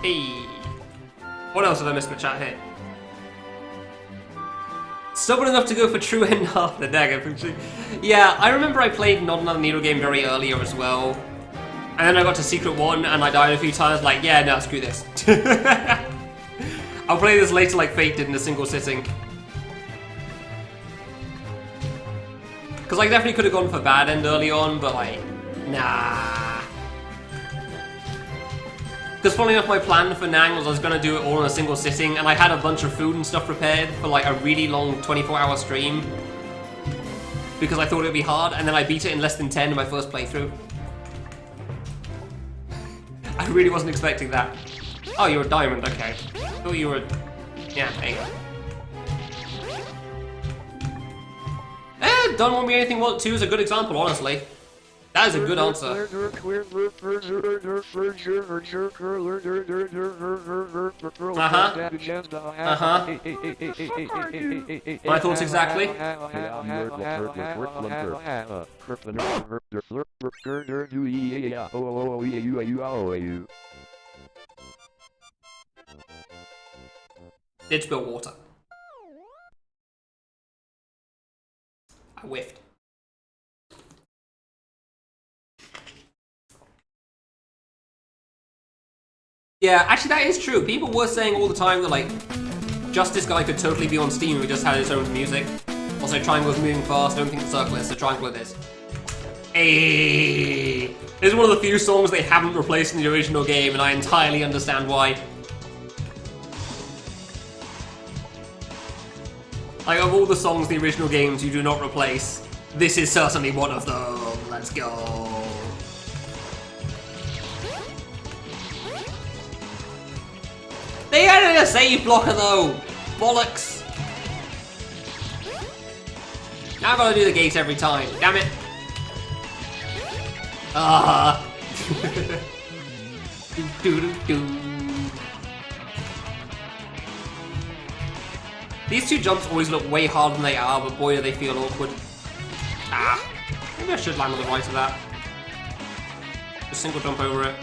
Speaker 1: Hey. What else did I miss in the chat here? Stubborn enough to go for true end half the dagger. Yeah, I remember I played Not Another Needle game very earlier as well. And then I got to Secret 1 and I died a few times, like, yeah, no, screw this. I'll play this later like Fate did in a single sitting. Because I definitely could have gone for bad end early on, but like, nah. Because funny enough, my plan for Nang was I was going to do it all in a single sitting, and I had a bunch of food and stuff prepared for like a really long 24-hour stream. Because I thought it would be hard, and then I beat it in less than 10 in my first playthrough. I really wasn't expecting that. Oh, you're a diamond, okay. I thought you were... Yeah, there you go. Don't Want Me Anything 2 is a good example, honestly. That is a good answer. My thoughts exactly. Did spill water. I whiffed. Yeah, actually that is true. People were saying all the time that, like, Justice Guy could totally be on Steam if he just had his own music. Also, triangle's moving fast. I don't think the circle is, so triangle it is. Hey, this is one of the few songs they haven't replaced in the original game, and I entirely understand why. Like, of all the songs in the original games you do not replace, this is certainly one of them. Let's go. They added a save blocker though! Bollocks! Now I've got to do the gate every time. Damn it! Ah! These two jumps always look way harder than they are, but boy do they feel awkward. Ah! Maybe I should land on the right of that. Just single jump over it.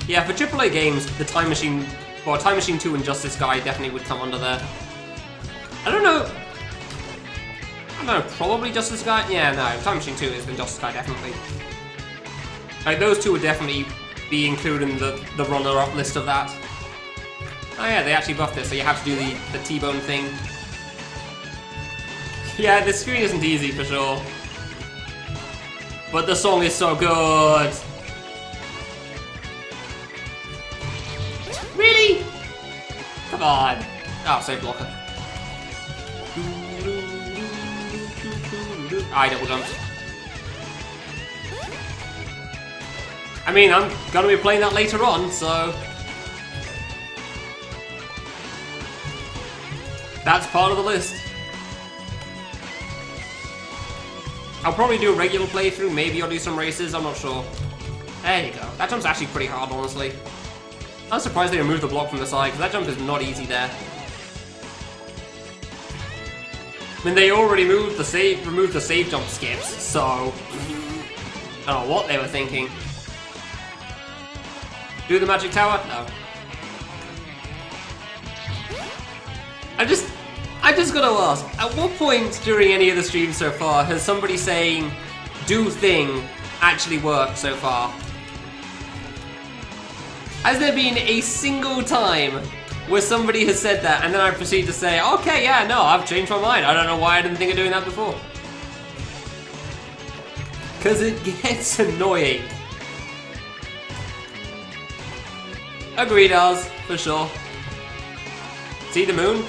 Speaker 1: Yeah, for AAA games, the Time Machine, well, Time Machine 2 and Justice Guy definitely would come under there. I don't know, probably Justice Guy? Yeah, no, Time Machine 2 is then Justice Guy, definitely. Like, those two would definitely be included in the runner-up list of that. Oh yeah, they actually buffed this, so you have to do the T-bone thing. Yeah, the screen isn't easy for sure. But the song is so good! Really? Come on. Oh, save blocker. I double jumped. I mean, I'm gonna be playing that later on, so... that's part of the list. I'll probably do a regular playthrough, maybe I'll do some races, I'm not sure. There you go. That jump's actually pretty hard, honestly. I'm surprised they removed the block from the side, because that jump is not easy there. I mean, they already removed the save jump skips, so... I don't know what they were thinking. Do the magic tower? No. I just gotta ask, at what point during any of the streams so far has somebody saying, do thing, actually worked so far? Has there been a single time where somebody has said that and then I proceed to say, okay, yeah, no, I've changed my mind. I don't know why I didn't think of doing that before. Because it gets annoying. Agreed, Oz, for sure. See the moon?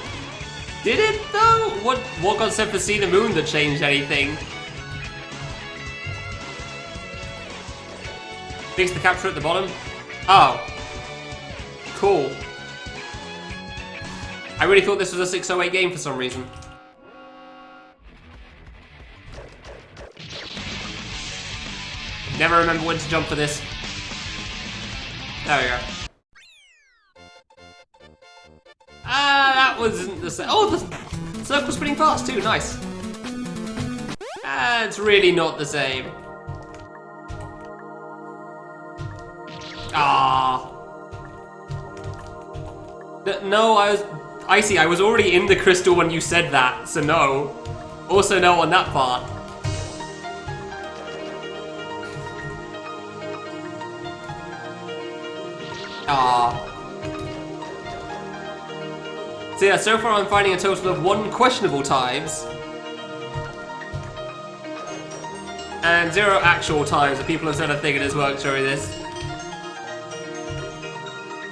Speaker 1: Did it though? What got said for See the Moon that changed anything? Fix the capture at the bottom? Oh. Cool. I really thought this was a 608 game for some reason. Never remember when to jump for this. There we go. Ah, that wasn't the same. Oh, the circle's spinning fast too, nice. Ah, it's really not the same. Ah. No, I see, I was already in the crystal when you said that, so no. Also no on that part. Ah. So yeah, so far I'm finding a total of 1 questionable times. And 0 actual times that people have said a thing and it's worked during this.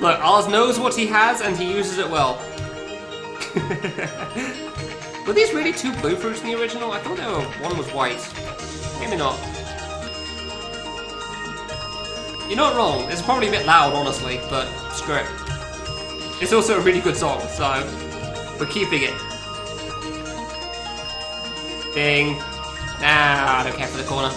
Speaker 1: Look, Oz knows what he has and he uses it well. Were these really 2 blue fruits in the original? I thought they were, 1 was white. Maybe not. You're not wrong. It's probably a bit loud, honestly, but screw it. It's also a really good song, so we're keeping it. Ding. Nah, I don't care for the corner.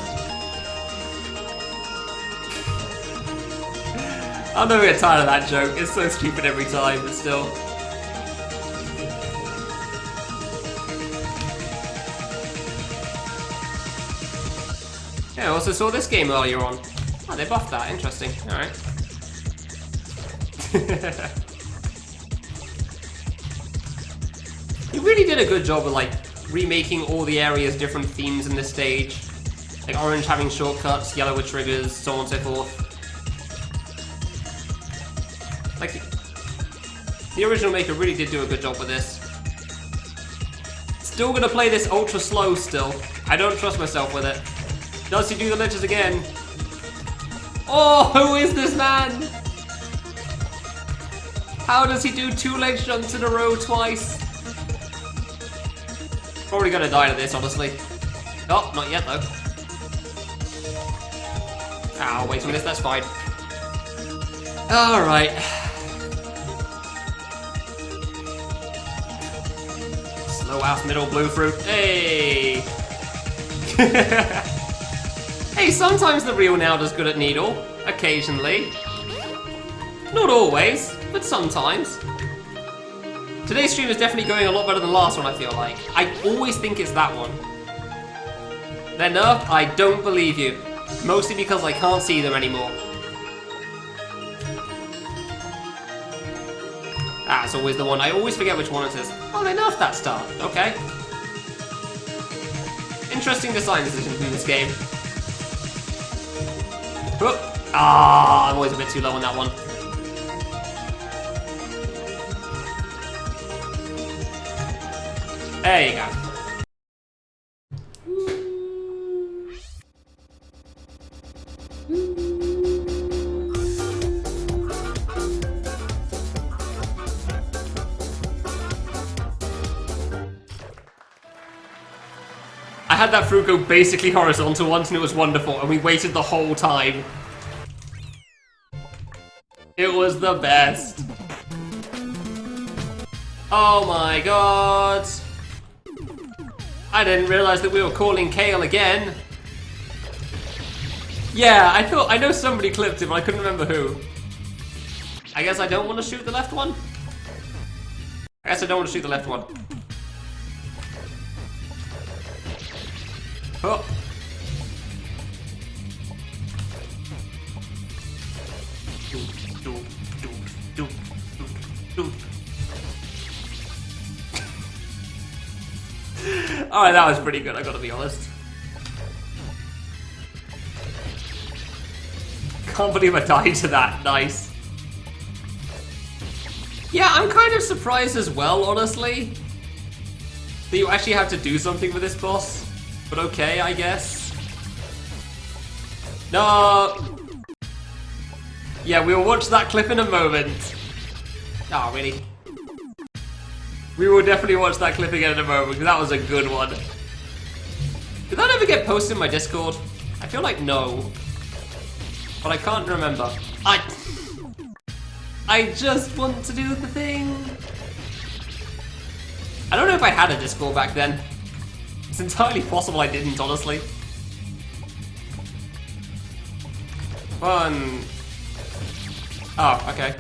Speaker 1: I'll never get tired of that joke. It's so stupid every time, but still. Yeah, I also saw this game earlier on. Oh, they buffed that. Interesting. Alright. You really did a good job of, like, remaking all the areas different themes in this stage. Like orange having shortcuts, yellow with triggers, so on and so forth. Like, the original maker really did do a good job with this. Still gonna play this ultra slow still. I don't trust myself with it. Does he do the ledges again? Oh, who is this man? How does he do 2 ledge jumps in a row twice? Probably gonna die to this, honestly. Oh, not yet though. Ow, wait a minute, that's fine. Alright. Slow ass middle blue fruit. Hey! Hey, sometimes the real now does good at needle. Occasionally. Not always, but sometimes. Today's stream is definitely going a lot better than last one, I feel like. I always think it's that one. Then no, I don't believe you. Mostly because I can't see them anymore. That's always the one. I always forget which one it is. Oh, they nerfed that star. Okay. Interesting design decisions in this game. Whoop. Ah, I'm always a bit too low on that one. There you go. I had that fruit go basically horizontal once and it was wonderful, and we waited the whole time. It was the best. Oh my god. I didn't realize that we were calling Kale again. Yeah, I know somebody clipped him, but I couldn't remember who. I guess I don't want to shoot the left one. I guess I don't want to shoot the left one. Oh. Alright, that was pretty good, I gotta be honest. Can't believe I died to that, nice. Yeah, I'm kind of surprised as well, honestly. That you actually have to do something with this boss. But okay, I guess. No! Yeah, we'll watch that clip in a moment. Oh, really? We will definitely watch that clip again in a moment, because that was a good one. Did that ever get posted in my Discord? I feel like no. But I can't remember. I just want to do the thing. I don't know if I had a Discord back then. It's entirely possible I didn't, honestly. One. Oh, okay.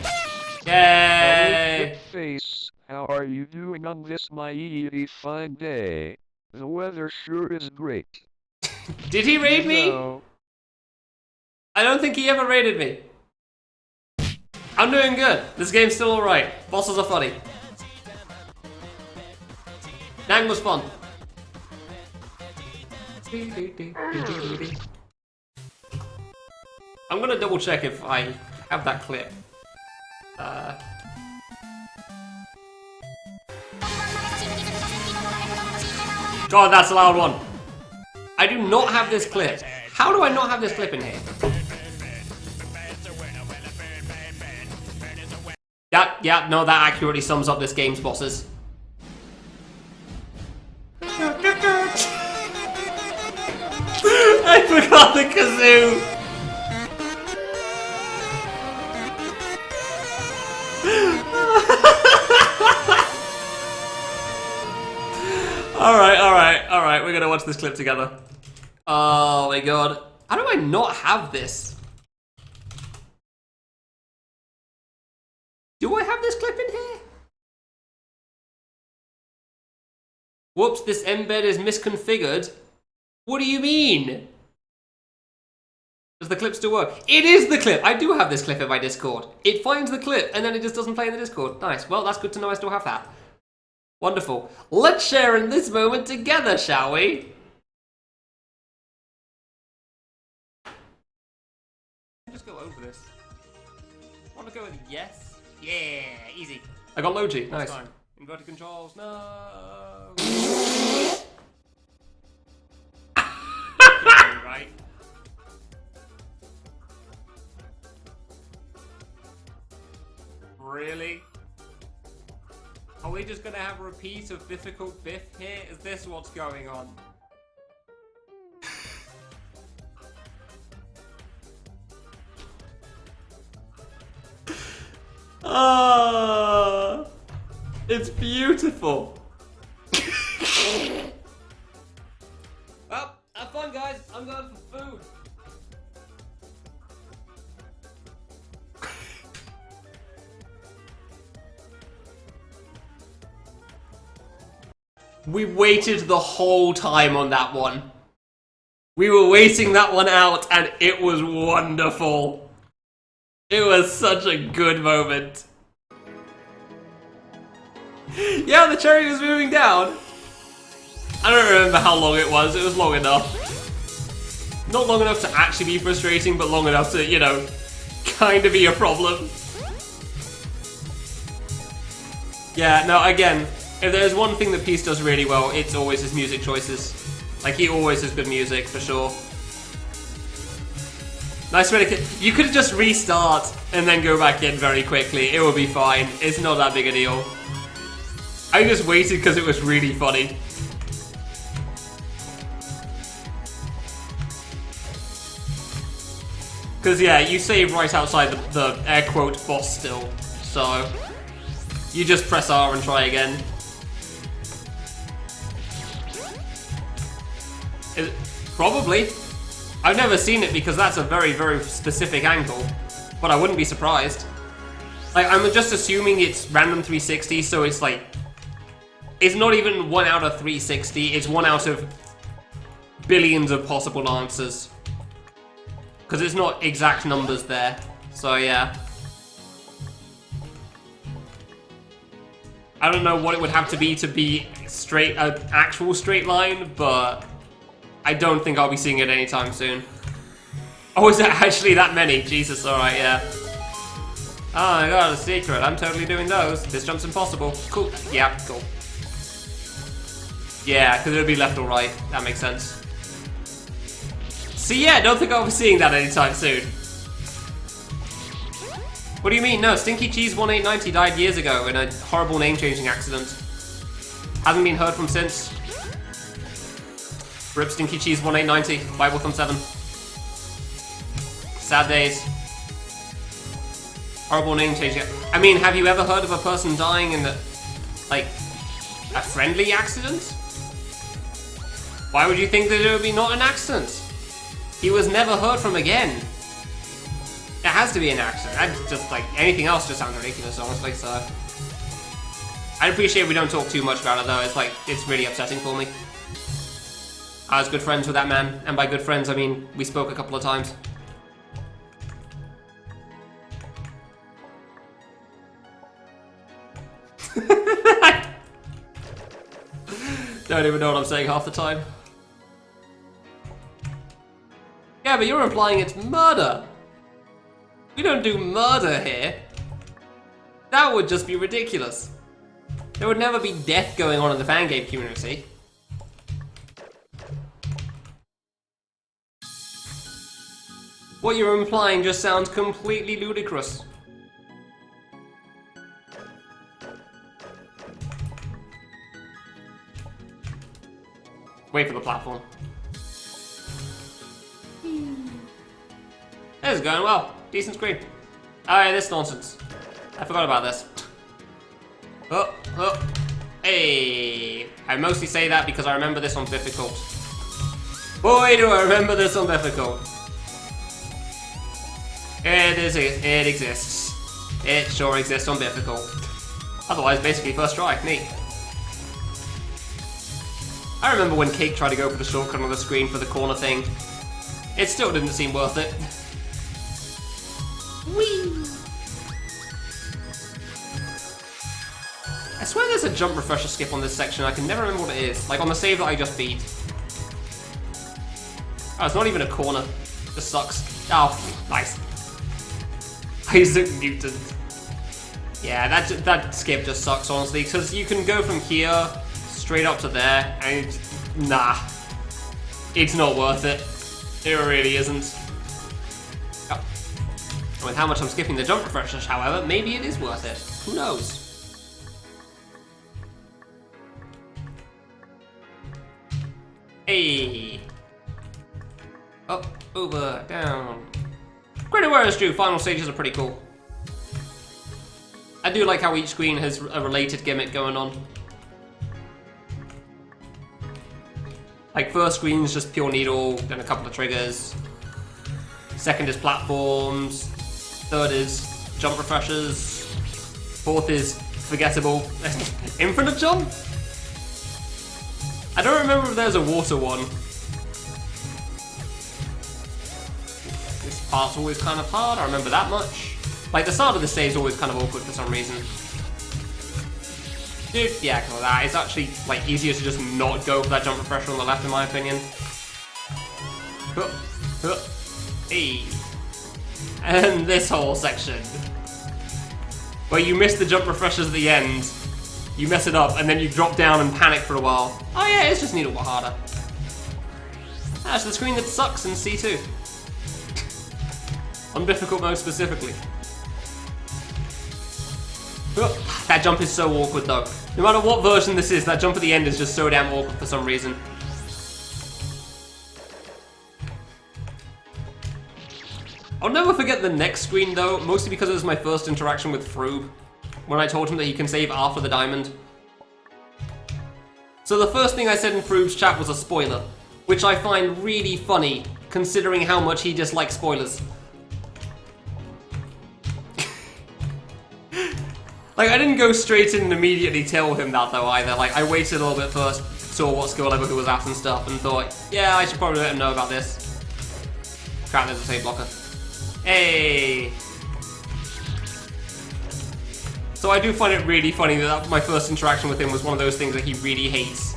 Speaker 1: Yay!
Speaker 4: Face, how are you doing on this mighty fine day? The weather sure is great.
Speaker 1: Did he raid me?
Speaker 4: No.
Speaker 1: I don't think he ever raided me. I'm doing good. This game's still alright. Bosses are funny. Nang was fun. I'm gonna double check if I have that clip. God, that's a loud one. I do not have this clip. How do I not have this clip in here? Yeah, no, that accurately sums up this game's bosses. I forgot the kazoo! Alright, we're gonna watch this clip together. Oh my god. How do I not have this? Do I have this clip in here? Whoops, this embed is misconfigured. What do you mean? Does the clip still work? It is the clip! I do have this clip in my Discord. It finds the clip and then it just doesn't play in the Discord. Nice. Well, that's good to know I still have that. Wonderful. Let's share in this moment together, shall we? Just go over this. Want to go with yes? Yeah, easy. I got Logi. Nice. Inverted controls. No. Right. Really? Are we just gonna have a repeat of difficult Biff here? Is this what's going on? Ah, it's beautiful. Well, have fun, guys. I'm going for food. We waited the whole time on that one. We were waiting that one out, and it was wonderful. It was such a good moment. Yeah, the cherry was moving down. I don't remember how long it was. It was long enough. Not long enough to actually be frustrating, but long enough to, you know, kind of be a problem. Yeah, no, again, if there's one thing that Peace does really well, it's always his music choices. Like, he always has good music, for sure. Nice way to... You could just restart and then go back in very quickly. It will be fine. It's not that big a deal. I just waited because it was really funny. Because, yeah, you save right outside the air quote boss still. So, you just press R and try again. Probably. I've never seen it because that's a very, very specific angle. But I wouldn't be surprised. Like, I'm just assuming it's random 360, so it's like... It's not even 1 out of 360, it's 1 out of billions of possible answers. Because it's not exact numbers there. So, yeah. I don't know what it would have to be straight, an actual straight line, but... I don't think I'll be seeing it anytime soon. Oh, is that actually that many? Jesus, alright, yeah. Oh, I got a secret. I'm totally doing those. This jump's impossible. Cool. Yeah, cool. Yeah, because it would be left or right. That makes sense. So yeah, don't think I'll be seeing that anytime soon. What do you mean? No, Stinky Cheese 1890 died years ago in a horrible name-changing accident. Hasn't been heard from since. Rip Stinky Cheese 1890, Bible Thumb 7. Sad days. Horrible name changing. I mean, have you ever heard of a person dying in, like, a friendly accident? Why would you think that it would be not an accident? He was never heard from again. It has to be an accident. That's just, like, anything else just sounds ridiculous, honestly, so... I'd appreciate if we don't talk too much about it, though. It's, like, it's really upsetting for me. I was good friends with that man, and by good friends, I mean, we spoke a couple of times. Don't even know what I'm saying half the time. Yeah, but you're implying it's murder. We don't do murder here. That would just be ridiculous. There would never be death going on in the fan game community. What you're implying just sounds completely ludicrous. Wait for the platform. This is going well. Decent screen. Oh yeah, this nonsense. I forgot about this. Oh, oh. Hey! I mostly say that because I remember this on difficult. Boy, do I remember this on difficult. It exists. It sure exists on difficult. Otherwise, basically first try, neat. I remember when Cake tried to go for the shortcut on the screen for the corner thing. It still didn't seem worth it. Whee! I swear there's a jump refresher skip on this section, I can never remember what it is. Like on the save that I just beat. Oh, it's not even a corner. This sucks. Oh, nice. Isaac Newton. Yeah, that skip just sucks, honestly, because you can go from here straight up to there, and nah. It's not worth it. It really isn't. Oh. And with how much I'm skipping the jump refreshers, however, maybe it is worth it. Who knows? Hey. Up, over, down. Credit where it's due, final stages are pretty cool. I do like how each screen has a related gimmick going on. Like first screen's just pure needle, then a couple of triggers. Second is platforms. Third is jump refreshers. Fourth is forgettable. Infinite jump? I don't remember if there's a water one. This part's always kind of hard, I remember that much. Like the start of the stage is always kind of awkward for some reason. Dude, yeah, come on, that. It's actually like easier to just not go for that jump refresher on the left in my opinion. Hey. And this whole section. Where you miss the jump refreshers at the end. You mess it up, and then you drop down and panic for a while. Oh yeah, it's just needle but harder. That's the screen that sucks in C2. On difficult mode specifically. That jump is so awkward though. No matter what version this is, that jump at the end is just so damn awkward for some reason. I'll never forget the next screen though, mostly because it was my first interaction with Froob. When I told him that he can save after the diamond. So the first thing I said in Froob's chat was a spoiler, which I find really funny, considering how much he dislikes spoilers. Like, I didn't go straight in and immediately tell him that though either, like, I waited a little bit first, saw what skill level he was at and stuff, and thought, yeah, I should probably let him know about this. Crap, there's a save blocker. Hey! So I do find it really funny that my first interaction with him was one of those things that he really hates.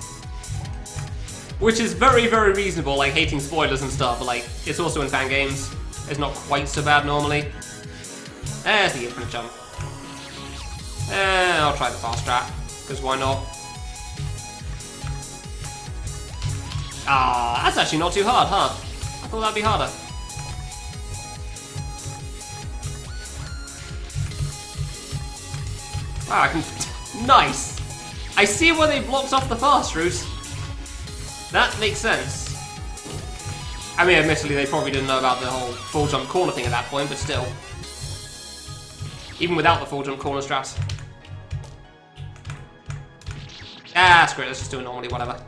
Speaker 1: Which is very, very reasonable, like hating spoilers and stuff, but like, it's also in Fangames. It's not quite so bad normally. There's the infinite jump. I'll try the fast strat, because why not? Ah, that's actually not too hard, huh? I thought that'd be harder. Wow, I can... Nice! I see why they blocked off the fast route. That makes sense. I mean, admittedly, they probably didn't know about the whole full jump corner thing at that point, but still. Even without the full jump corner strat. Ah, screw it, let's just do it normally, whatever.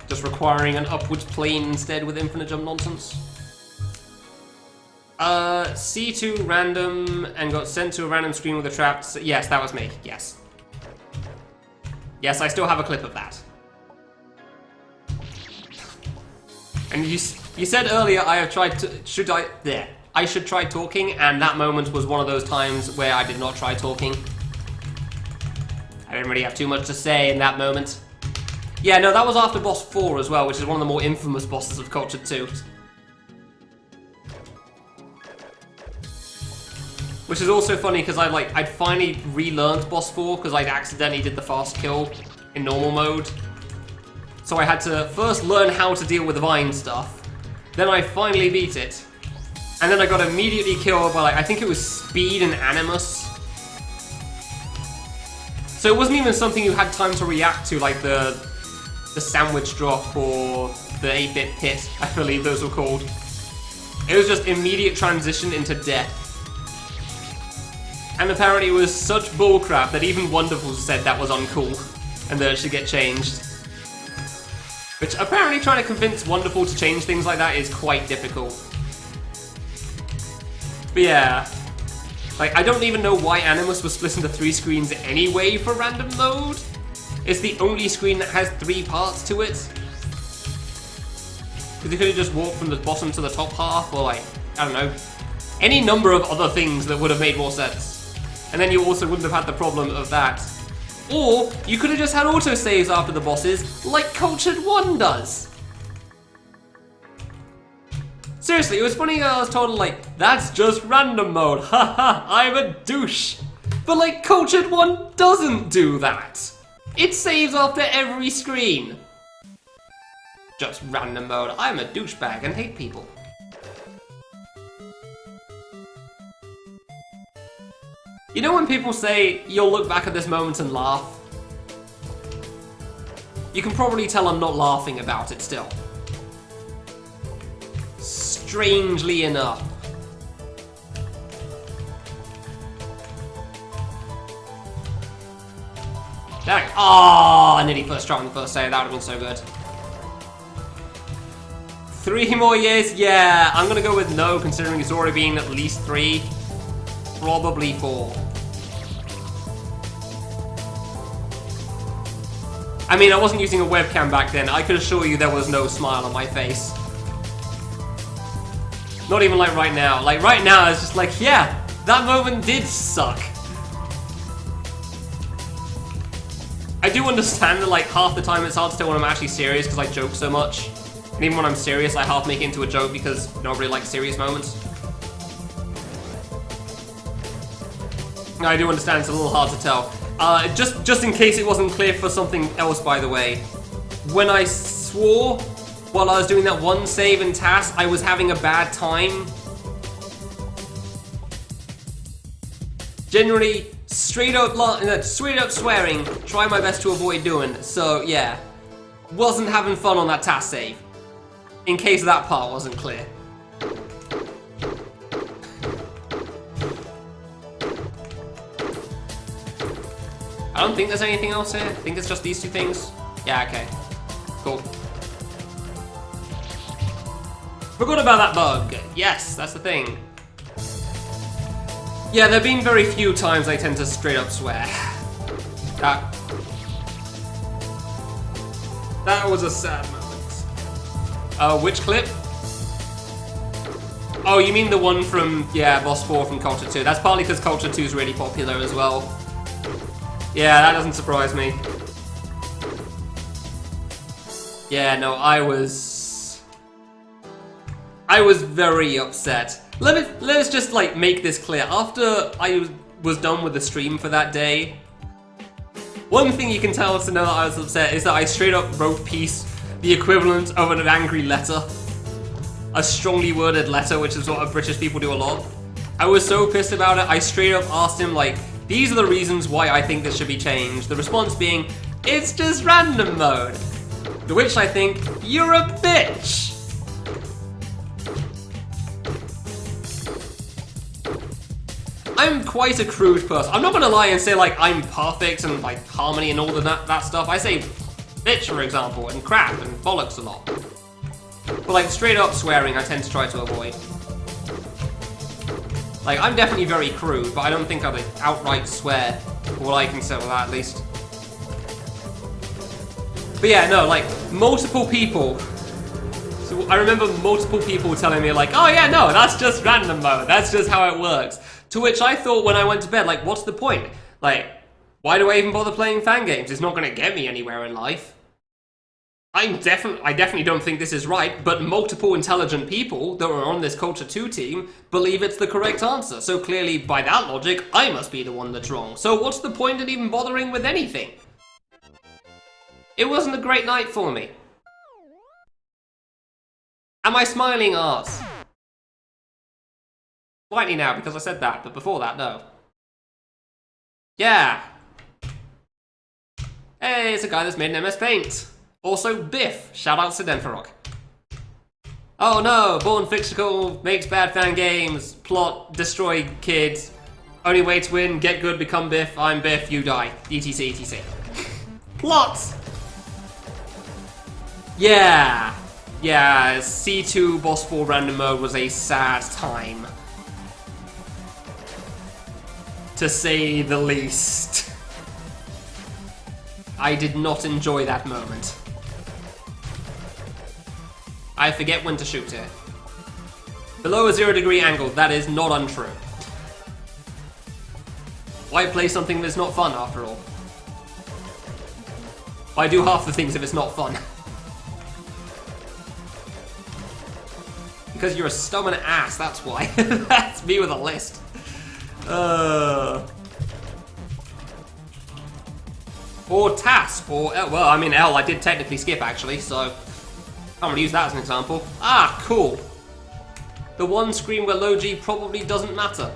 Speaker 1: Just requiring an upwards plane instead with infinite jump nonsense. C2 random and got sent to a random screen with a trap. Yes, that was me, yes. Yes, I still have a clip of that. And you said earlier I have tried to... I should try talking, and that moment was one of those times where I did not try talking. I didn't really have too much to say in that moment. Yeah, no, that was after boss 4 as well, which is one of the more infamous bosses of Culture 2. Which is also funny because I'd finally relearned boss 4 because I'd accidentally did the fast kill in normal mode. So I had to first learn how to deal with the vine stuff. Then I finally beat it. And then I got immediately killed by I think it was Speed and Animus. So it wasn't even something you had time to react to, like the sandwich drop or the 8-bit pit, I believe those were called. It was just immediate transition into death. And apparently it was such bullcrap that even Wonderful said that was uncool and that it should get changed. Which apparently trying to convince Wonderful to change things like that is quite difficult. But yeah. Like, I don't even know why Animus was split into 3 screens anyway for random mode. It's the only screen that has 3 parts to it. Because you could have just walked from the bottom to the top half, or like, I don't know, any number of other things that would have made more sense. And then you also wouldn't have had the problem of that. Or, you could have just had autosaves after the bosses, like Cultured 1 does. Seriously, it was funny I was told, like, that's just random mode, haha, I'm a douche. But like, Cultured 1 doesn't do that. It saves after every screen. Just random mode, I'm a douchebag and hate people. You know when people say, you'll look back at this moment and laugh? You can probably tell I'm not laughing about it still. Strangely enough. Dang. Oh, nearly first try on the first save, that would have been so good. 3 more years? Yeah, I'm gonna go with no, considering it's already been at least 3. Probably 4. I mean, I wasn't using a webcam back then. I could assure you there was no smile on my face. Not even like right now. Like right now, it's just like, yeah, that moment did suck. I do understand that like half the time it's hard to tell when I'm actually serious because I joke so much. And even when I'm serious, I half make it into a joke because nobody likes serious moments. I do understand it's a little hard to tell. Just in case it wasn't clear for something else, by the way. When I swore while I was doing that one save and task, I was having a bad time. Generally, straight up swearing, try my best to avoid doing. So yeah, wasn't having fun on that task save. In case that part wasn't clear. I don't think there's anything else here. I think it's just these 2 things. Yeah, okay. Cool. Forgot about that bug. Yes, that's the thing. Yeah, there have been very few times I tend to straight up swear. That was a sad moment. Which clip? Oh, you mean the one from, yeah, Boss 4 from Culture 2. That's partly because Culture 2 is really popular as well. Yeah, that doesn't surprise me. Yeah, no, I was very upset. Let's just like make this clear. After I was done with the stream for that day, one thing you can tell to know that I was upset is that I straight up wrote peace, the equivalent of an angry letter. A strongly worded letter, which is what British people do a lot. I was so pissed about it, I straight up asked him like, these are the reasons why I think this should be changed. The response being, it's just random mode. To which I think, you're a bitch. I'm quite a crude person. I'm not gonna lie and say like I'm perfect and like harmony and all of that stuff. I say bitch, for example, and crap and bollocks a lot. But like straight up swearing I tend to try to avoid. Like, I'm definitely very crude, but I don't think I'd outright swear, or what I consider that at least. But yeah, no, like, multiple people. So I remember multiple people telling me like, oh yeah, no, that's just random mode, that's just how it works. To which I thought when I went to bed, like, what's the point? Like, why do I even bother playing fan games? It's not gonna get me anywhere in life. I definitely don't think this is right, but multiple intelligent people that were on this Culture 2 team believe it's the correct answer. So clearly, by that logic, I must be the one that's wrong. So what's the point in even bothering with anything? It wasn't a great night for me. Am I smiling, arse? Slightly now, because I said that, but before that, no. Yeah. Hey, it's a guy that's made an MS Paint. Also, Biff. Shoutouts to Denfarok. Oh no, Born Fictional makes bad fan games, plot, destroy kids. Only way to win, get good, become Biff, I'm Biff, you die. ETC, ETC. Plot! Yeah. Yeah, C2 Boss 4 random mode was a sad time. To say the least. I did not enjoy that moment. I forget when to shoot it. Below a 0-degree angle, that is not untrue. Why play something that's not fun, after all? Why do half the things if it's not fun? Because you're a stubborn ass, that's why. That's me with a list. Or task, or well, I mean L, I did technically skip actually, so I'm gonna use that as an example. Ah, cool. The one screen where low G probably doesn't matter.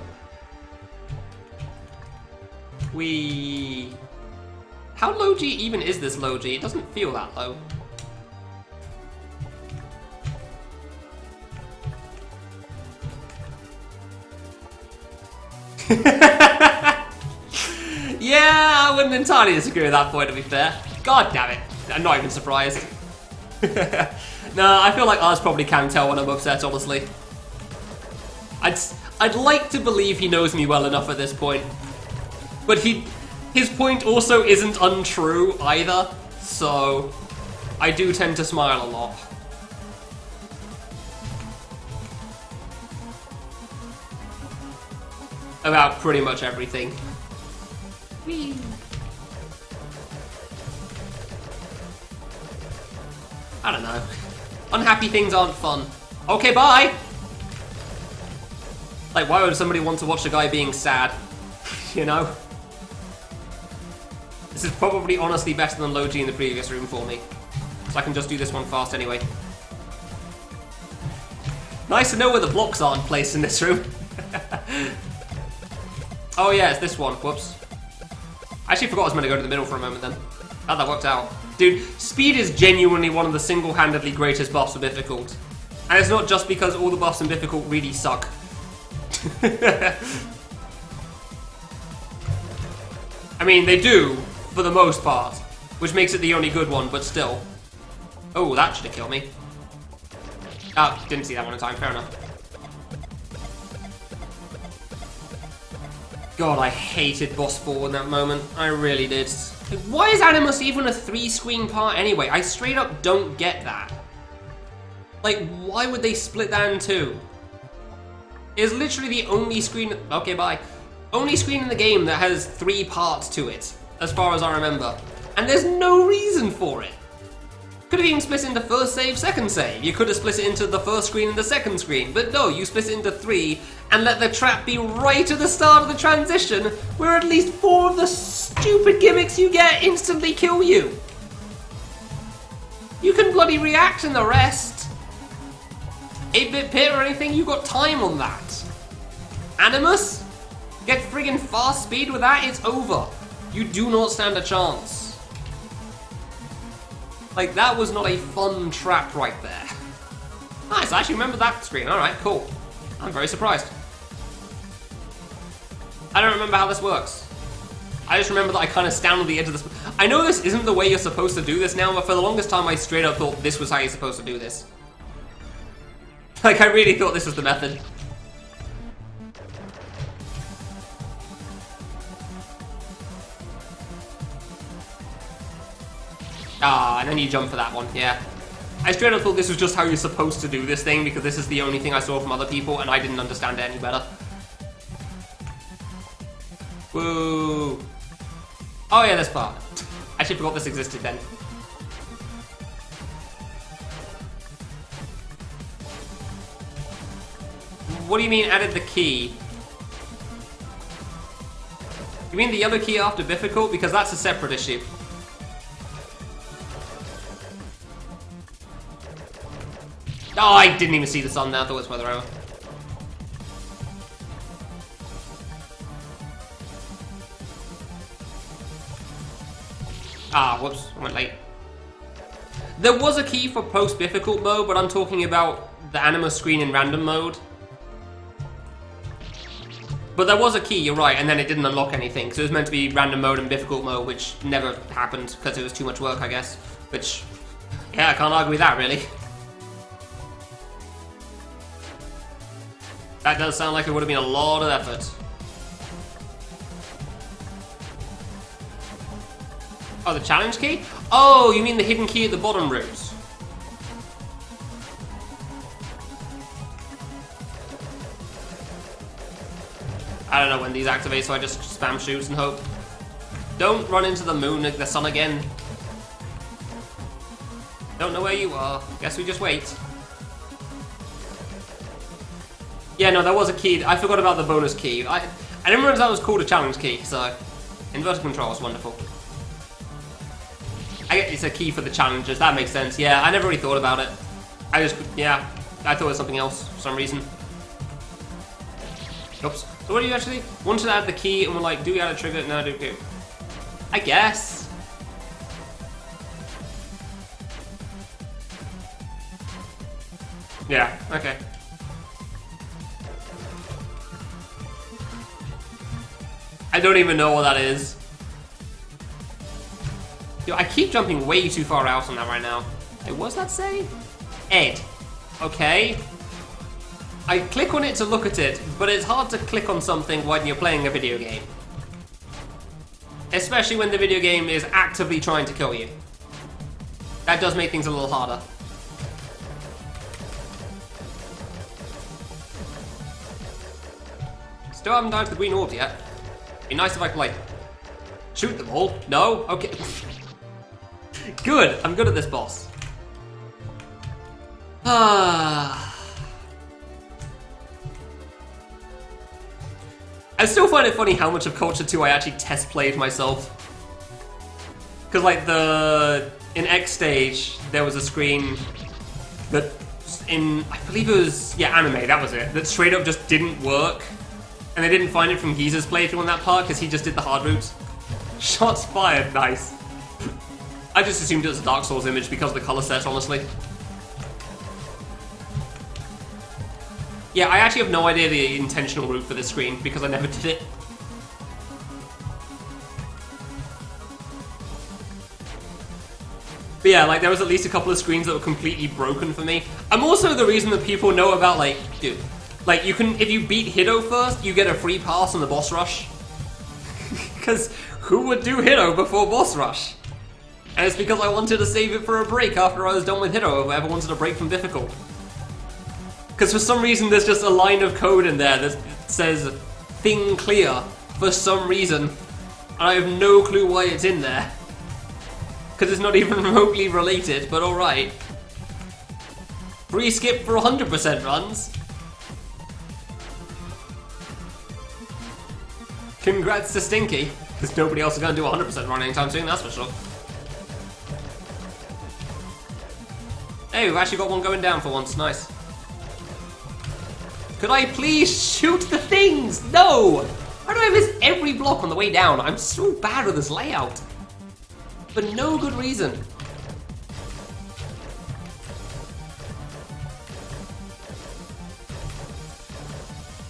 Speaker 1: How low G even is this low G? It doesn't feel that low. Yeah, I wouldn't entirely disagree with that point, to be fair. God damn it. I'm not even surprised. No, I feel like ours probably can tell when I'm upset, honestly. I'd like to believe he knows me well enough at this point. But his point also isn't untrue either, so I do tend to smile a lot. About pretty much everything. Whee. I don't know. Unhappy things aren't fun. Okay, bye! Like, why would somebody want to watch a guy being sad? You know? This is probably honestly better than low G in the previous room for me. So I can just do this one fast anyway. Nice to know where the blocks aren't placed in this room. Oh yeah, it's this one. Whoops. I actually forgot I was meant to go to the middle for a moment then. How'd that worked out? Dude, speed is genuinely one of the single-handedly greatest buffs of difficult. And it's not just because all the buffs in difficult really suck. I mean, they do, for the most part, which makes it the only good one, but still. Oh, that should have killed me. Oh, didn't see that one in time, fair enough. God, I hated Boss 4 in that moment. I really did. Like, why is Animus even a 3-screen part anyway? I straight up don't get that. Like, why would they split that in two? It's literally the only screen... Okay, bye. Only screen in the game that has 3 parts to it, as far as I remember. And there's no reason for it. Could have even split it into first save, second save. You could have split it into the first screen and the second screen. But no, you split it into 3 and let the trap be right at the start of the transition, where at least 4 of the stupid gimmicks you get instantly kill you. You can bloody react in the rest. 8-bit pit or anything, you got time on that. Animus? Get friggin' fast speed with that, it's over. You do not stand a chance. Like, that was not a fun trap right there. Nice, I actually remember that screen. Alright, cool. I'm very surprised. I don't remember how this works. I just remember that I kind of stand on the edge of this. I know this isn't the way you're supposed to do this now, but for the longest time I straight up thought this was how you're supposed to do this. Like, I really thought this was the method. Ah, and then you jump for that one, yeah. I straight up thought this was just how you're supposed to do this thing, because this is the only thing I saw from other people, and I didn't understand it any better. Woo! Oh yeah, this part. I actually forgot this existed then. What do you mean added the key? You mean the yellow key after difficult? Because that's a separate issue. Oh, I didn't even see the sun there. I thought it was further over. Ah, whoops. I went late. There was a key for post-difficult mode, but I'm talking about the Animus screen in random mode. But there was a key, you're right, and then it didn't unlock anything. So it was meant to be random mode and difficult mode, which never happened because it was too much work, I guess. Which, yeah, I can't argue with that, really. That does sound like it would have been a lot of effort. Oh, the challenge key? Oh, you mean the hidden key at the bottom route? I don't know when these activate, so I just spam shoots and hope. Don't run into the moon, the sun again. Don't know where you are. Guess we just wait. Yeah, no, there was a key. I forgot about the bonus key. I didn't realize that was called a challenge key, so... Inverted control is wonderful. I guess it's a key for the challenges, that makes sense. Yeah, I never really thought about it. I thought it was something else for some reason. Oops. So what do you actually... Wanted to add the key and we're like, do we add a trigger? No, do we? I guess. Yeah, okay. I don't even know what that is. Yo, I keep jumping way too far out on that right now. Hey, what's that say? Ed. Okay. I click on it to look at it, but it's hard to click on something when you're playing a video game. Especially when the video game is actively trying to kill you. That does make things a little harder. Still haven't died to the green orbs yet. Be nice if I could, like, shoot them all. No? Okay. Good. I'm good at this boss. Ah. I still find it funny how much of Culture 2 I actually test played myself. Because, like, in X stage, there was a screen that I believe it was, yeah, anime, that was it, that straight up just didn't work. And they didn't find it from Geezer's playthrough on that part because he just did the hard route. Shots fired, nice. I just assumed it was a Dark Souls image because of the color set, honestly. Yeah, I actually have no idea the intentional route for this screen because I never did it. But yeah, like there was at least a couple of screens that were completely broken for me. I'm also the reason that people know about, like, dude, like you can, if you beat Hiddo first, you get a free pass on the boss rush. Because who would do Hiddo before boss rush? And it's because I wanted to save it for a break after I was done with Hiddo, if I ever wanted a break from difficult. Because for some reason there's just a line of code in there that says thing clear for some reason. And I have no clue why it's in there. Because it's not even remotely related, but alright. Free skip for 100% runs. Congrats to Stinky, because nobody else is going to do 100% run anytime soon, that's for sure. Hey, we've actually got one going down for once, nice. Could I please shoot the things? No! How do I miss every block on the way down? I'm so bad with this layout. For no good reason.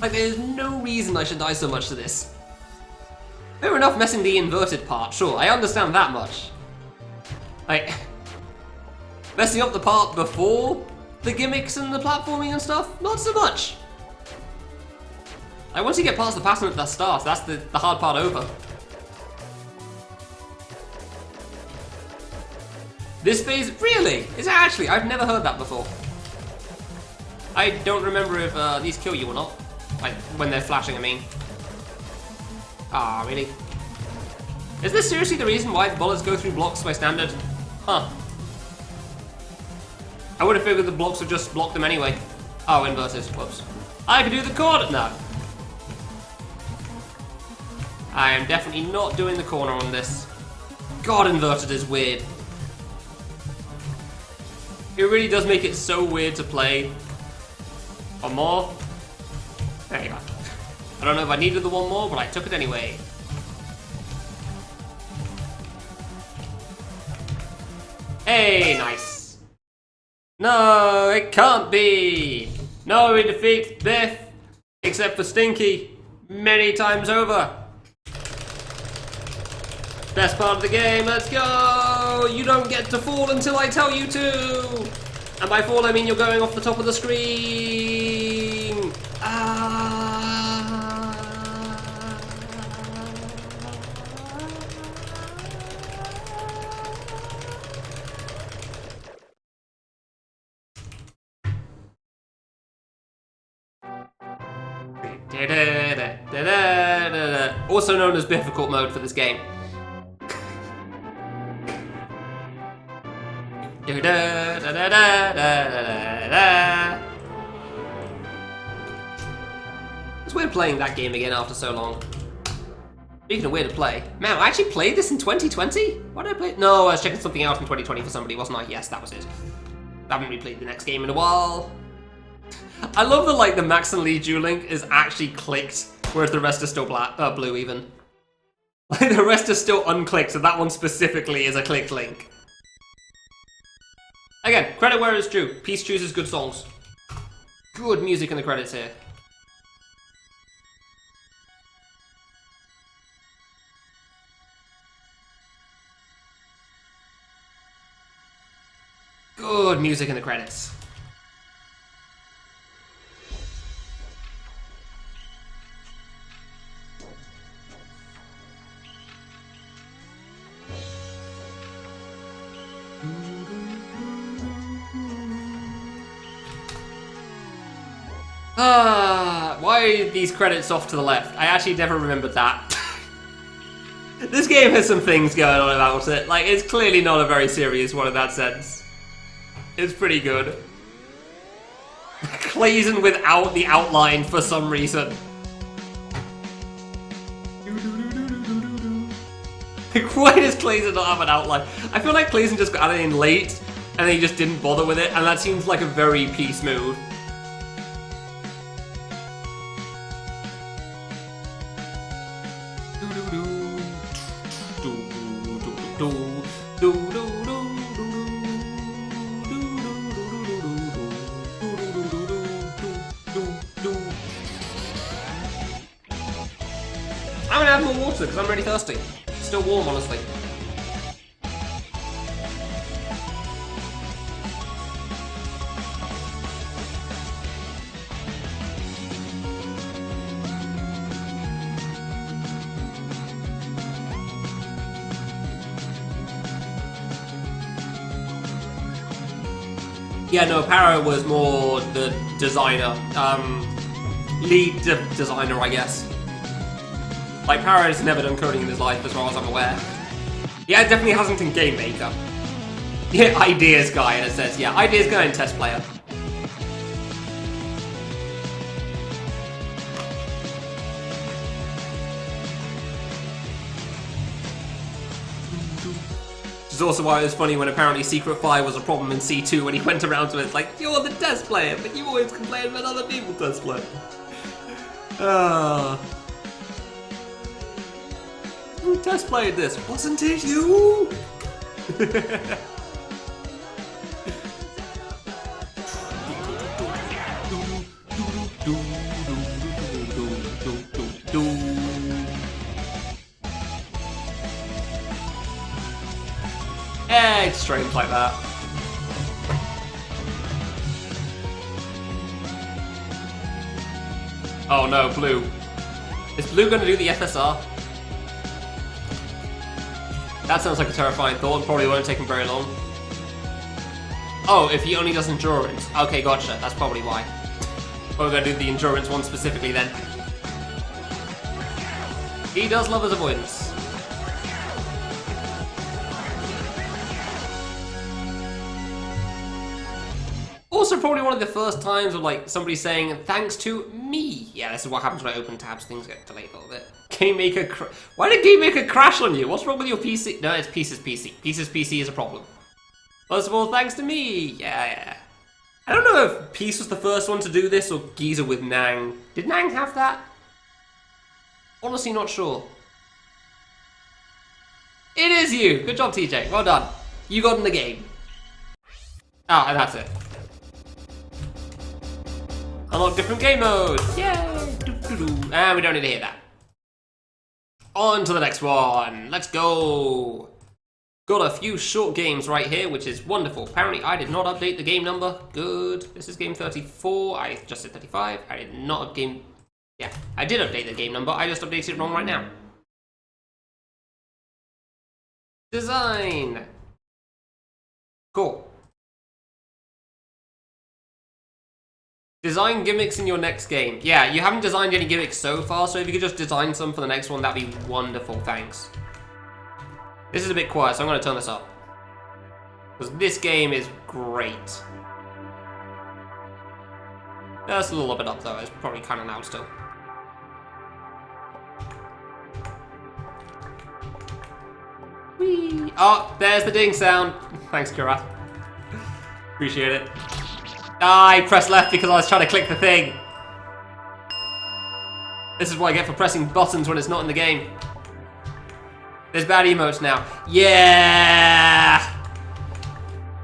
Speaker 1: Like, there's no reason I should die so much to this. Fair enough messing the inverted part, sure, I understand that much. Like, messing up the part before the gimmicks and the platforming and stuff, not so much. Like, once you get past the pattern at the start, that's the hard part over. This phase, really? Is it actually? I've never heard that before. I don't remember if these kill you or not. Like, when they're flashing, I mean. Ah, really? Is this seriously the reason why the bullets go through blocks by standard? Huh. I would have figured the blocks would just block them anyway. Oh, inverted, whoops. I can do the corner now. I am definitely not doing the corner on this. God, inverted is weird. It really does make it so weird to play. One more. There you go. I don't know if I needed the one more, but I took it anyway. Hey, nice. No, it can't be. No, we defeat Biff, except for Stinky. many times over. Best part of the game, let's go! You don't get to fall until I tell you to! And by fall I mean you're going off the top of the screen! Also known as difficult mode for this game. It's weird playing that game again after so long. Speaking of weird to play, man, I actually played this in 2020? Why did I play it? No, I was checking something out in 2020 for somebody, wasn't I? Yes, that was it. I haven't replayed the next game in a while. I love that, like, the Max and Lee Duel Link is actually clicked, whereas the rest is still blue even. Like, the rest is still unclicked, so that one specifically is a clicked link. Again, credit where it's due. Peace chooses good songs. Good music in the credits here. Good music in the credits. Why are these credits off to the left? I actually never remembered that. This game has some things going on about it. Like, it's clearly not a very serious one in that sense. It's pretty good. Clayson without the outline for some reason. Why does Clayson not have an outline? I feel like Clayson just got it in late and he just didn't bother with it, and that seems like a very Peace move. I'm gonna have more water because I'm really thirsty. It's still warm, honestly. Yeah, no, Para was more the designer, lead designer, I guess. Like, Para has never done coding in his life, as far as I'm aware. Yeah, it definitely hasn't in Game Maker. Yeah, ideas guy, and it says, yeah, ideas guy and test player. Which is also why it was funny when apparently Secret Fire was a problem in C2 when he went around to it. It's like, you're the test player, but you always complain when other people test play. Who test played this? Wasn't it you? It's strange like that. Oh no, Blue. Is Blue gonna do the FSR? That sounds like a terrifying thought, probably won't take him very long. Oh, if he only does endurance. Okay, gotcha, that's probably why. We're gonna do the endurance one specifically then. He does love his avoidance. Also, probably one of the first times of like somebody saying thanks to me. Yeah, this is what happens when I open tabs. Things get delayed a little bit. Game Maker. Why did Game Maker crash on you? What's wrong with your PC? No, it's Peace's PC. Peace's PC is a problem. First of all, thanks to me. Yeah. I don't know if Peace was the first one to do this or Giza with Nang. Did Nang have that? Honestly, not sure. It is you. Good job, TJ. Well done. You got in the game. Ah, and that's it. Unlock different game modes. Yay! Doo-doo-doo. And we don't need to hear that. On to the next one. Let's go. Got a few short games right here, which is wonderful. Apparently, I did not update the game number. Good. This is game 34. I just said 35. I did not update. Yeah, I did update the game number. I just updated it wrong right now. Design. Cool. Design gimmicks in your next game. Yeah, you haven't designed any gimmicks so far, so if you could just design some for the next one, that'd be wonderful. Thanks. This is a bit quiet, so I'm going to turn this up. Because this game is great. That's a little bit up, though. It's probably kind of loud still. Whee! Oh, there's the ding sound. Thanks, Kirath. Appreciate it. Ah, I pressed left because I was trying to click the thing. This is what I get for pressing buttons when it's not in the game. There's bad emotes now. Yeah!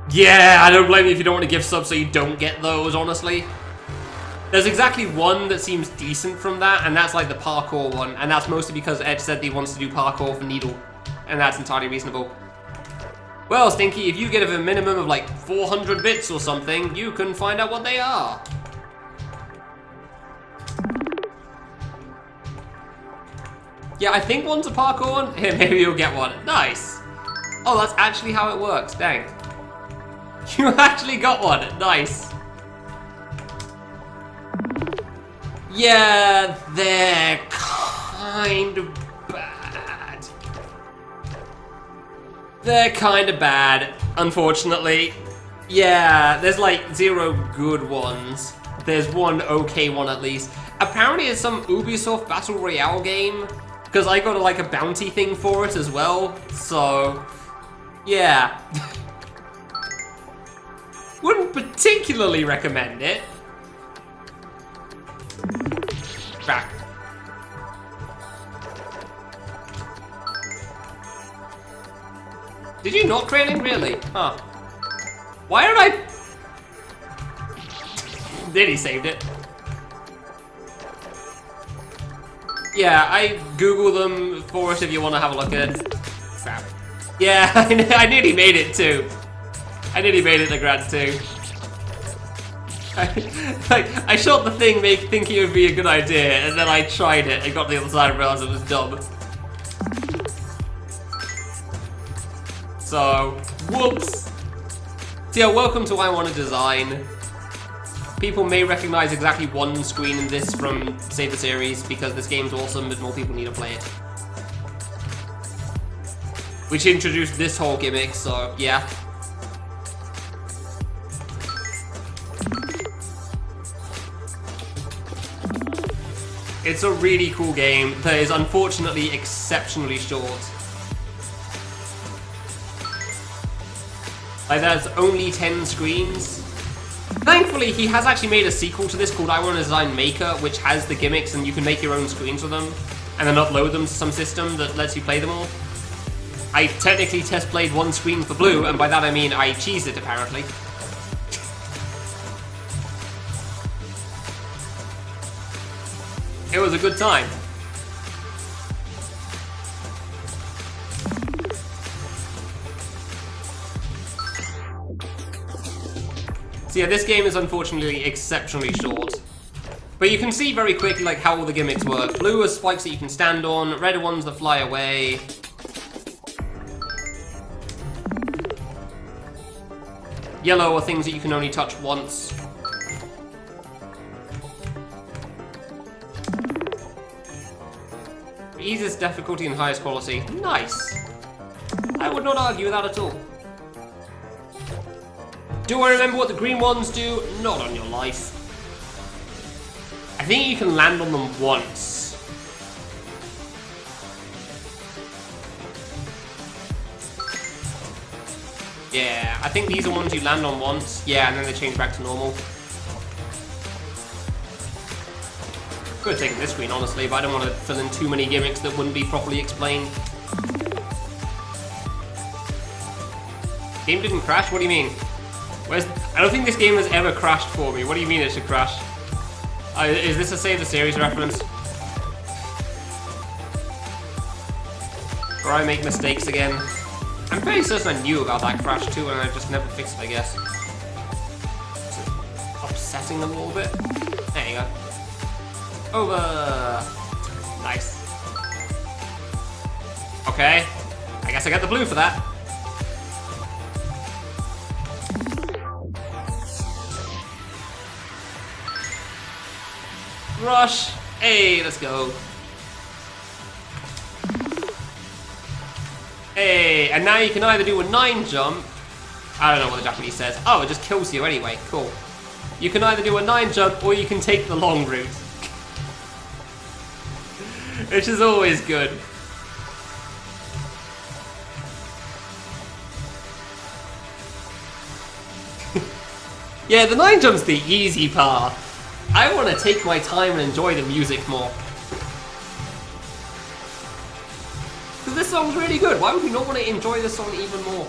Speaker 1: Yeah, I don't blame you if you don't want to give subs so you don't get those, honestly. There's exactly one that seems decent from that, and that's like the parkour one, and that's mostly because Edge said he wants to do parkour for Needle, and that's entirely reasonable. Well, Stinky, if you get a minimum of like 400 bits or something, you can find out what they are. Yeah, I think one's a parkour one. Here, maybe you'll get one. Nice. Oh, that's actually how it works. Dang. You actually got one. Nice. Yeah, they're kind of bad. They're kind of bad, unfortunately. Yeah, there's like 0 good ones. There's one okay one at least. Apparently it's some Ubisoft Battle Royale game. Because I got like a bounty thing for it as well, so yeah. Wouldn't particularly recommend it. Back. Did you not create it? Really? Huh. Why did I... Then he saved it. Yeah, I Google them for it if you want to have a look at it. Crap. Yeah, I nearly made it too. I nearly made it to Grad 2. I shot the thing thinking it would be a good idea, and then I tried it and got to the other side and realized it was dumb. So, whoops. So yeah, welcome to I Want to Design. People may recognize exactly one screen in this from, say, the series, because this game's awesome, but more people need to play it. Which introduced this whole gimmick, so yeah. It's a really cool game that is unfortunately exceptionally short. Like, there's only 10 screens. Thankfully, he has actually made a sequel to this called I Want to Design Maker, which has the gimmicks and you can make your own screens with them, and then upload them to some system that lets you play them all. I technically test played one screen for Blue, and by that I mean I cheesed it, apparently. It was a good time. So yeah, this game is unfortunately exceptionally short. But you can see very quickly like how all the gimmicks work. Blue are spikes that you can stand on, red are ones that fly away. Yellow are things that you can only touch once. Easiest difficulty and highest quality. Nice! I would not argue with that at all. Do I remember what the green ones do? Not on your life. I think you can land on them once. Yeah, I think these are ones you land on once. Yeah, and then they change back to normal. Could have taken this screen, honestly, but I don't want to fill in too many gimmicks that wouldn't be properly explained. Game didn't crash? What do you mean? I don't think this game has ever crashed for me. What do you mean it should crash? Is this a Save the Series reference? Where I make mistakes again? I'm fairly certain I knew about that crash too, and I just never fixed it, I guess. Is it upsetting them a little bit? There you go. Over! Nice. Okay. I guess I got the blue for that. Rush! Hey, let's go. Hey, and now you can either do a 9 jump. I don't know what the Japanese says. Oh, it just kills you anyway. Cool. You can either do a 9 jump or you can take the long route. Which is always good. Yeah, the 9 jump's the easy path. I want to take my time and enjoy the music more. Because this song's really good. Why would we not want to enjoy this song even more?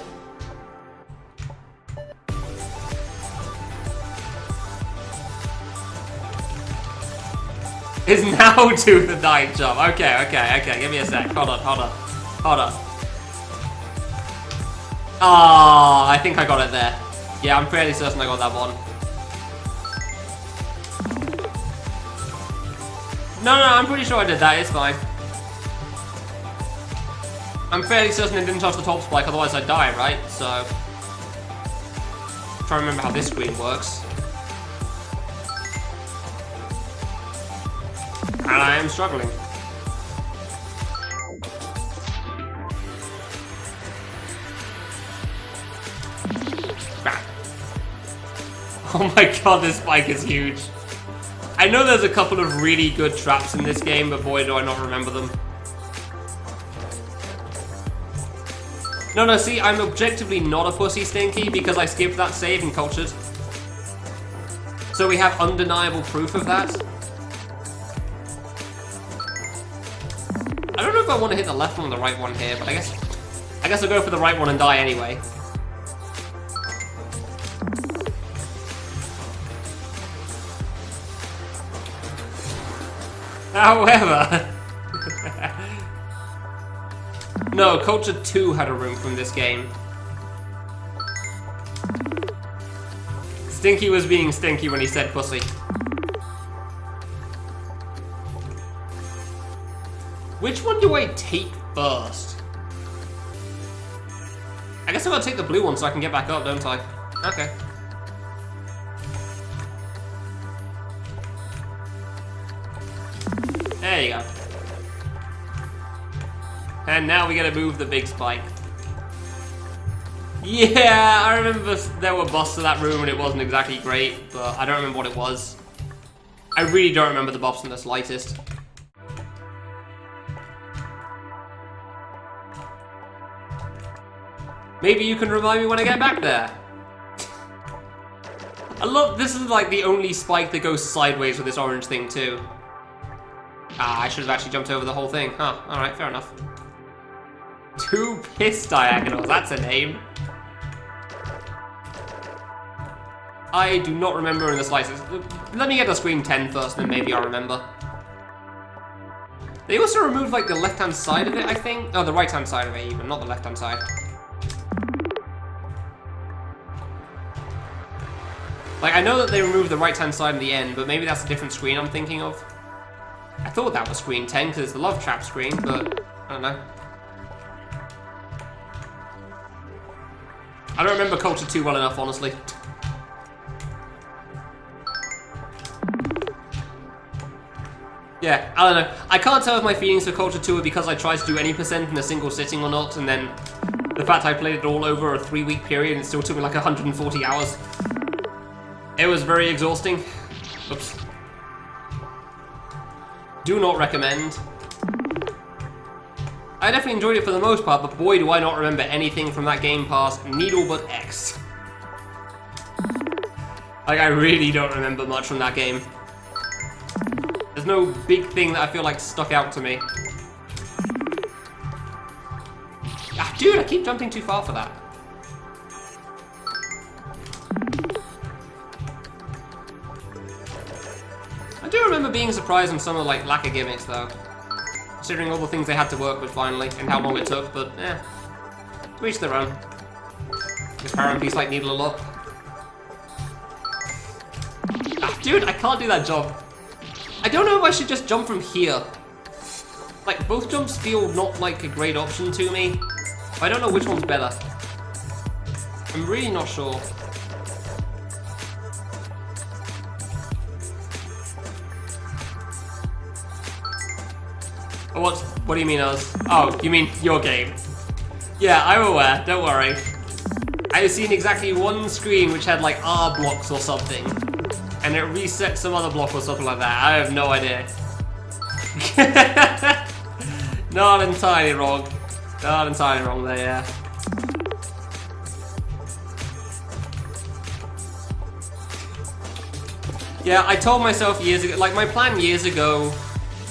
Speaker 1: Is now do the 9 jump. Okay. Give me a sec. Hold on. Ah, I think I got it there. Yeah, I'm fairly certain I got that one. No, I'm pretty sure I did that. It's fine. I'm fairly certain it didn't touch the top spike, otherwise I'd die, right? So... I'm trying to remember how this screen works. And I am struggling. Bam. Oh my god, this spike is huge. I know there's a couple of really good traps in this game, but boy, do I not remember them. No, see, I'm objectively not a pussy, Stinky, because I skipped that save and cultured. So we have undeniable proof of that. I don't know if I want to hit the left one or the right one here, but I guess I'll go for the right one and die anyway. However... No, Culture 2 had a room from this game. Stinky was being stinky when he said pussy. Which one do I take first? I guess I'm gonna take the blue one so I can get back up, don't I? Okay. There you go. And now we gotta move the big spike. Yeah, I remember there were buffs to that room and it wasn't exactly great, but I don't remember what it was. I really don't remember the buffs in the slightest. Maybe you can remind me when I get back there. I love, this is like the only spike that goes sideways with this orange thing too. Ah, I should have actually jumped over the whole thing. Huh, alright, fair enough. 2 piss diagonals, that's a name. I do not remember in the slices. Let me get to screen 10 first, then maybe I'll remember. They also removed like the left-hand side of it, I think. Oh, the right-hand side of it even, not the left-hand side. Like, I know that they removed the right-hand side in the end, but maybe that's a different screen I'm thinking of. I thought that was screen 10 because it's the love trap screen, but I don't know. I don't remember Culture 2 well enough, honestly. Yeah, I don't know. I can't tell if my feelings for Culture 2 are because I tried to do any percent in a single sitting or not, and then the fact I played it all over a 3-week period and it still took me like 140 hours. It was very exhausting. Oops. Do not recommend. I definitely enjoyed it for the most part, but boy do I not remember anything from that game past Needle but X. Like, I really don't remember much from that game. There's no big thing that I feel like stuck out to me. Ah, dude, I keep jumping too far for that. I do being surprised on some of like lack of gimmicks though. Considering all the things they had to work with finally, and how long it took, but yeah. To each their own. This Power Piece like needle a lot. Ah, dude, I can't do that jump. I don't know if I should just jump from here. Like, both jumps feel not like a great option to me. I don't know which one's better. I'm really not sure. What do you mean us? Oh, you mean your game? Yeah, I'm aware, don't worry. I've seen exactly one screen which had like R blocks or something. And it reset some other block or something like that. I have no idea. Not entirely wrong. Not entirely wrong there, yeah. Yeah, I told myself years ago, like my plan years ago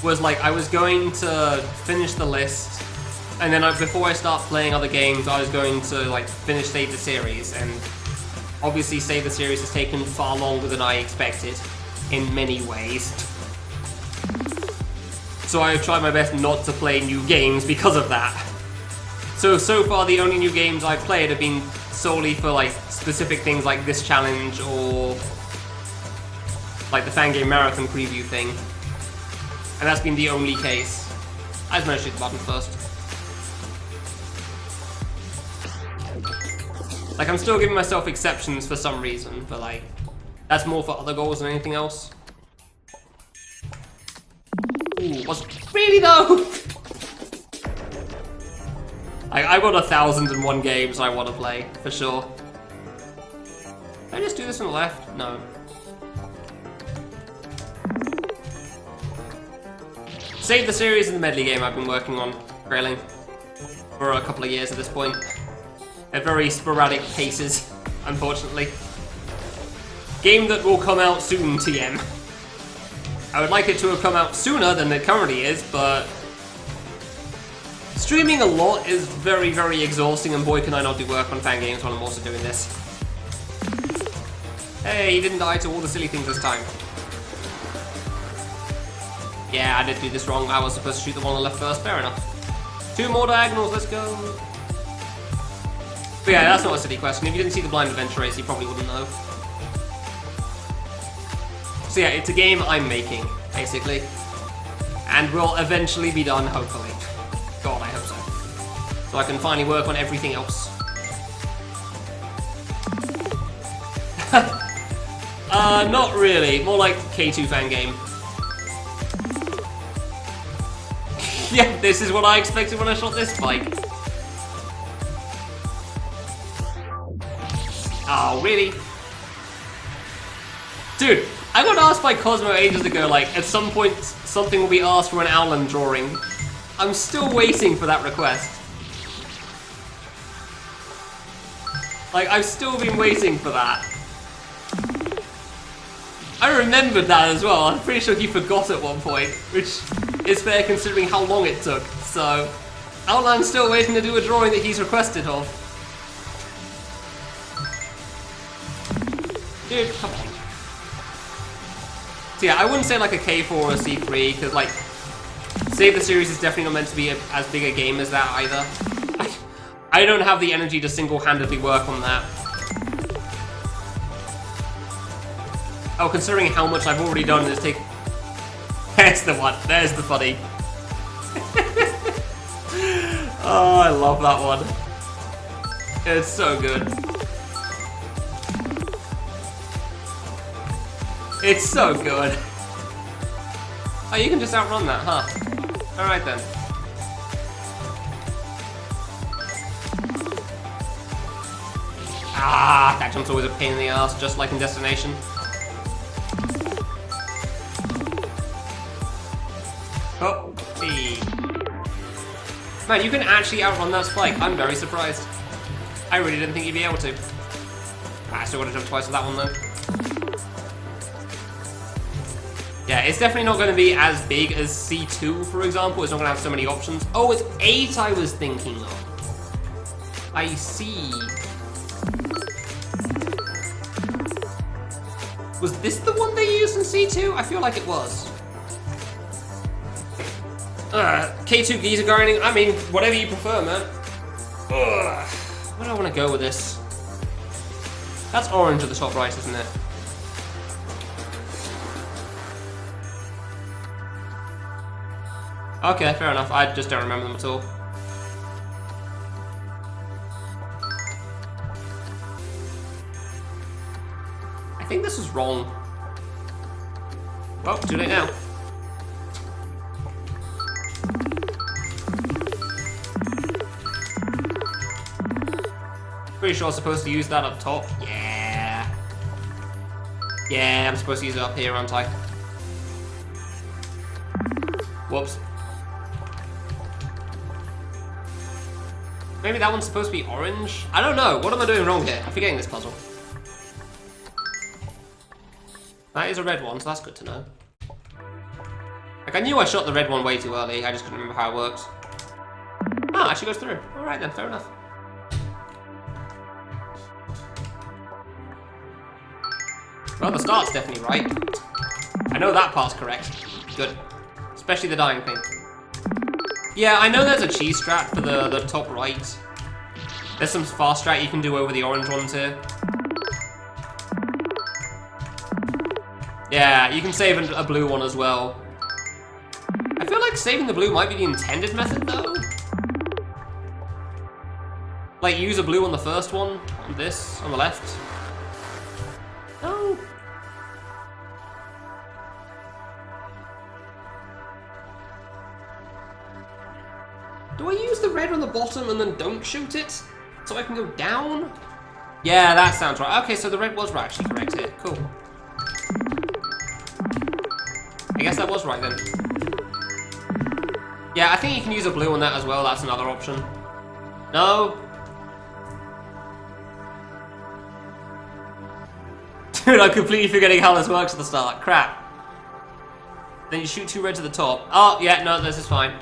Speaker 1: was like I was going to finish the list, and then before I start playing other games, I was going to like finish Save the Series, and obviously Save the Series has taken far longer than I expected in many ways. So I've tried my best not to play new games because of that. So far the only new games I've played have been solely for like specific things like this challenge or like the Fangame Marathon preview thing. And that's been the only case. I just managed to hit the button first. Like, I'm still giving myself exceptions for some reason, but like, that's more for other goals than anything else. Ooh, really though? I've got 1,001 games I want to play, for sure. Can I just do this on the left? No. Save the Series and the medley game I've been working on, Grayling, for a couple of years at this point. At very sporadic paces, unfortunately. Game that will come out soon, TM. I would like it to have come out sooner than it currently is, but streaming a lot is very, very exhausting, and boy can I not do work on Fangames while I'm also doing this. Hey, he didn't die to all the silly things this time. Yeah, I did do this wrong. I was supposed to shoot the one on the left first. Fair enough. 2 more diagonals, let's go. But yeah, that's not a silly question. If you didn't see the blind adventure race, you probably wouldn't know. So yeah, it's a game I'm making, basically. And will eventually be done, hopefully. God, I hope so. So I can finally work on everything else. Not really. More like K2 Fangame. Yeah, this is what I expected when I shot this bike. Oh, really? Dude, I got asked by Cosmo ages ago, like, at some point something will be asked for an Owlin drawing. I'm still waiting for that request. Like, I've still been waiting for that. I remembered that as well. I'm pretty sure he forgot at one point, which is fair considering how long it took. So, Outland's still waiting to do a drawing that he's requested of. Dude, come on. So yeah, I wouldn't say like a K4 or a C3, because like, Save the Series is definitely not meant to be as big a game as that either. I don't have the energy to single-handedly work on that. Oh, considering how much I've already done, it's take. There's the one. There's the funny. Oh, I love that one. It's so good. It's so good. Oh, you can just outrun that, huh? Alright then. Ah, that jump's always a pain in the ass, just like in Destination. Oh, hey. Man, you can actually outrun that spike. I'm very surprised. I really didn't think you'd be able to. I still gotta jump twice with that one though. Yeah, it's definitely not going to be as big as C2, for example. It's not going to have so many options. Oh, it's 8 I was thinking of. I see. Was this the one they used in C2? I feel like it was. K2 geezer grinding. I mean, whatever you prefer, man. Ugh. Where do I want to go with this? That's orange at the top right, isn't it? Okay, fair enough. I just don't remember them at all. I think this was wrong. Well, too late now. Pretty sure I'm supposed to use that up top. Yeah. Yeah, I'm supposed to use it up here, aren't I? Whoops. Maybe that one's supposed to be orange? I don't know. What am I doing wrong here? I'm forgetting this puzzle. That is a red one, so that's good to know. Like, I knew I shot the red one way too early. I just couldn't remember how it worked. Ah, it actually goes through. Alright then, fair enough. Well, the start's definitely right. I know that part's correct. Good. Especially the dying thing. Yeah, I know there's a cheese strat for the top right. There's some fast strat you can do over the orange ones here. Yeah, you can save a blue one as well. I feel like saving the blue might be the intended method, though. Like, use a blue on the first one, on this, on the left. No. Do I use the red on the bottom and then don't shoot it? So I can go down? Yeah, that sounds right. Okay, so the red was actually correct here. Cool. I guess that was right then. Yeah, I think you can use a blue on that as well. That's another option. No. Dude, I'm completely forgetting how this works at the start. Crap. Then you shoot two reds at the top. Oh, yeah, no, this is fine.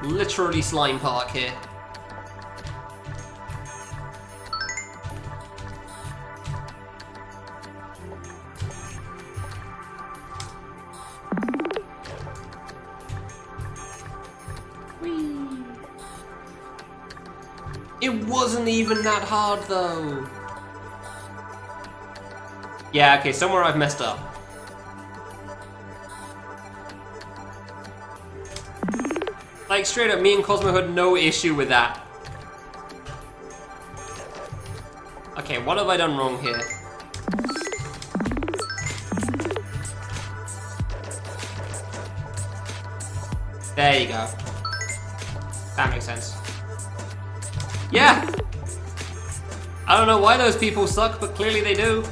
Speaker 1: Literally slime park here. Whee. It wasn't even that hard though. Yeah, okay, somewhere I've messed up. Like, straight up, me and Cosmo had no issue with that. Okay, what have I done wrong here? There you go. That makes sense. Yeah! I don't know why those people suck, but clearly they do.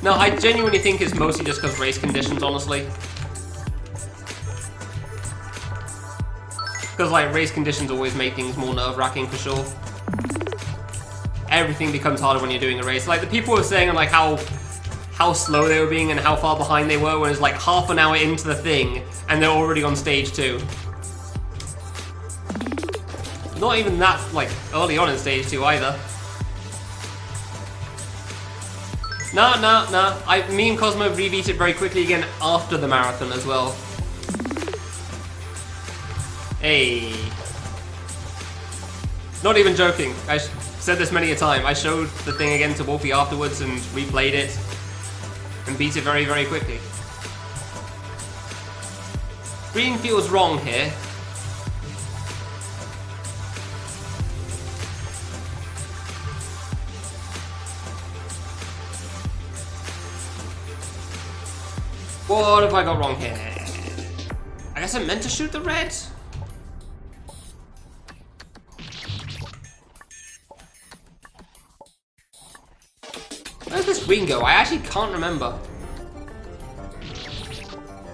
Speaker 1: No, I genuinely think it's mostly just because race conditions, honestly. Because, like, race conditions always make things more nerve-wracking, for sure. Everything becomes harder when you're doing a race. Like, the people were saying, like, how slow they were being and how far behind they were when it's, like, half an hour into the thing, and they're already on stage 2. Not even that, like, early on in stage 2, either. No. Me and Cosmo rebeat it very quickly again after the marathon as well. Hey. Not even joking. I said this many a time. I showed the thing again to Wolfie afterwards and replayed it and beat it very, very quickly. Green feels wrong here. What have I got wrong here? I guess I meant to shoot the red? Where's this green go? I actually can't remember.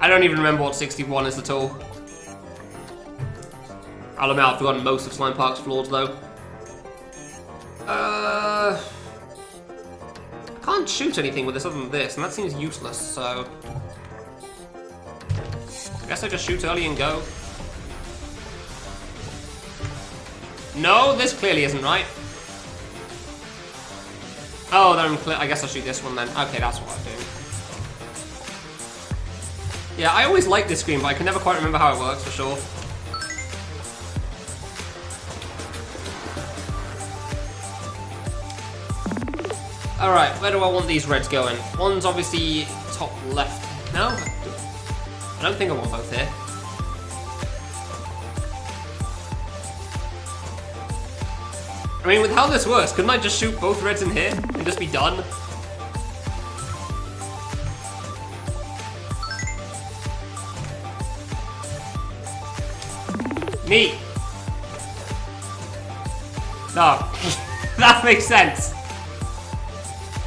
Speaker 1: I don't even remember what 61 is at all. I'll admit I've forgotten most of Slime Park's floors though. I can't shoot anything with this other than this, and that seems useless, so... I guess I just shoot early and go. No, this clearly isn't right. Oh, then I guess I'll shoot this one then. Okay, that's what I'm doing. Yeah, I always like this screen, but I can never quite remember how it works for sure. Alright, where do I want these reds going? One's obviously top left. No? I don't think I want both here. I mean, with how this works, couldn't I just shoot both reds in here and just be done? Neat. No. That makes sense.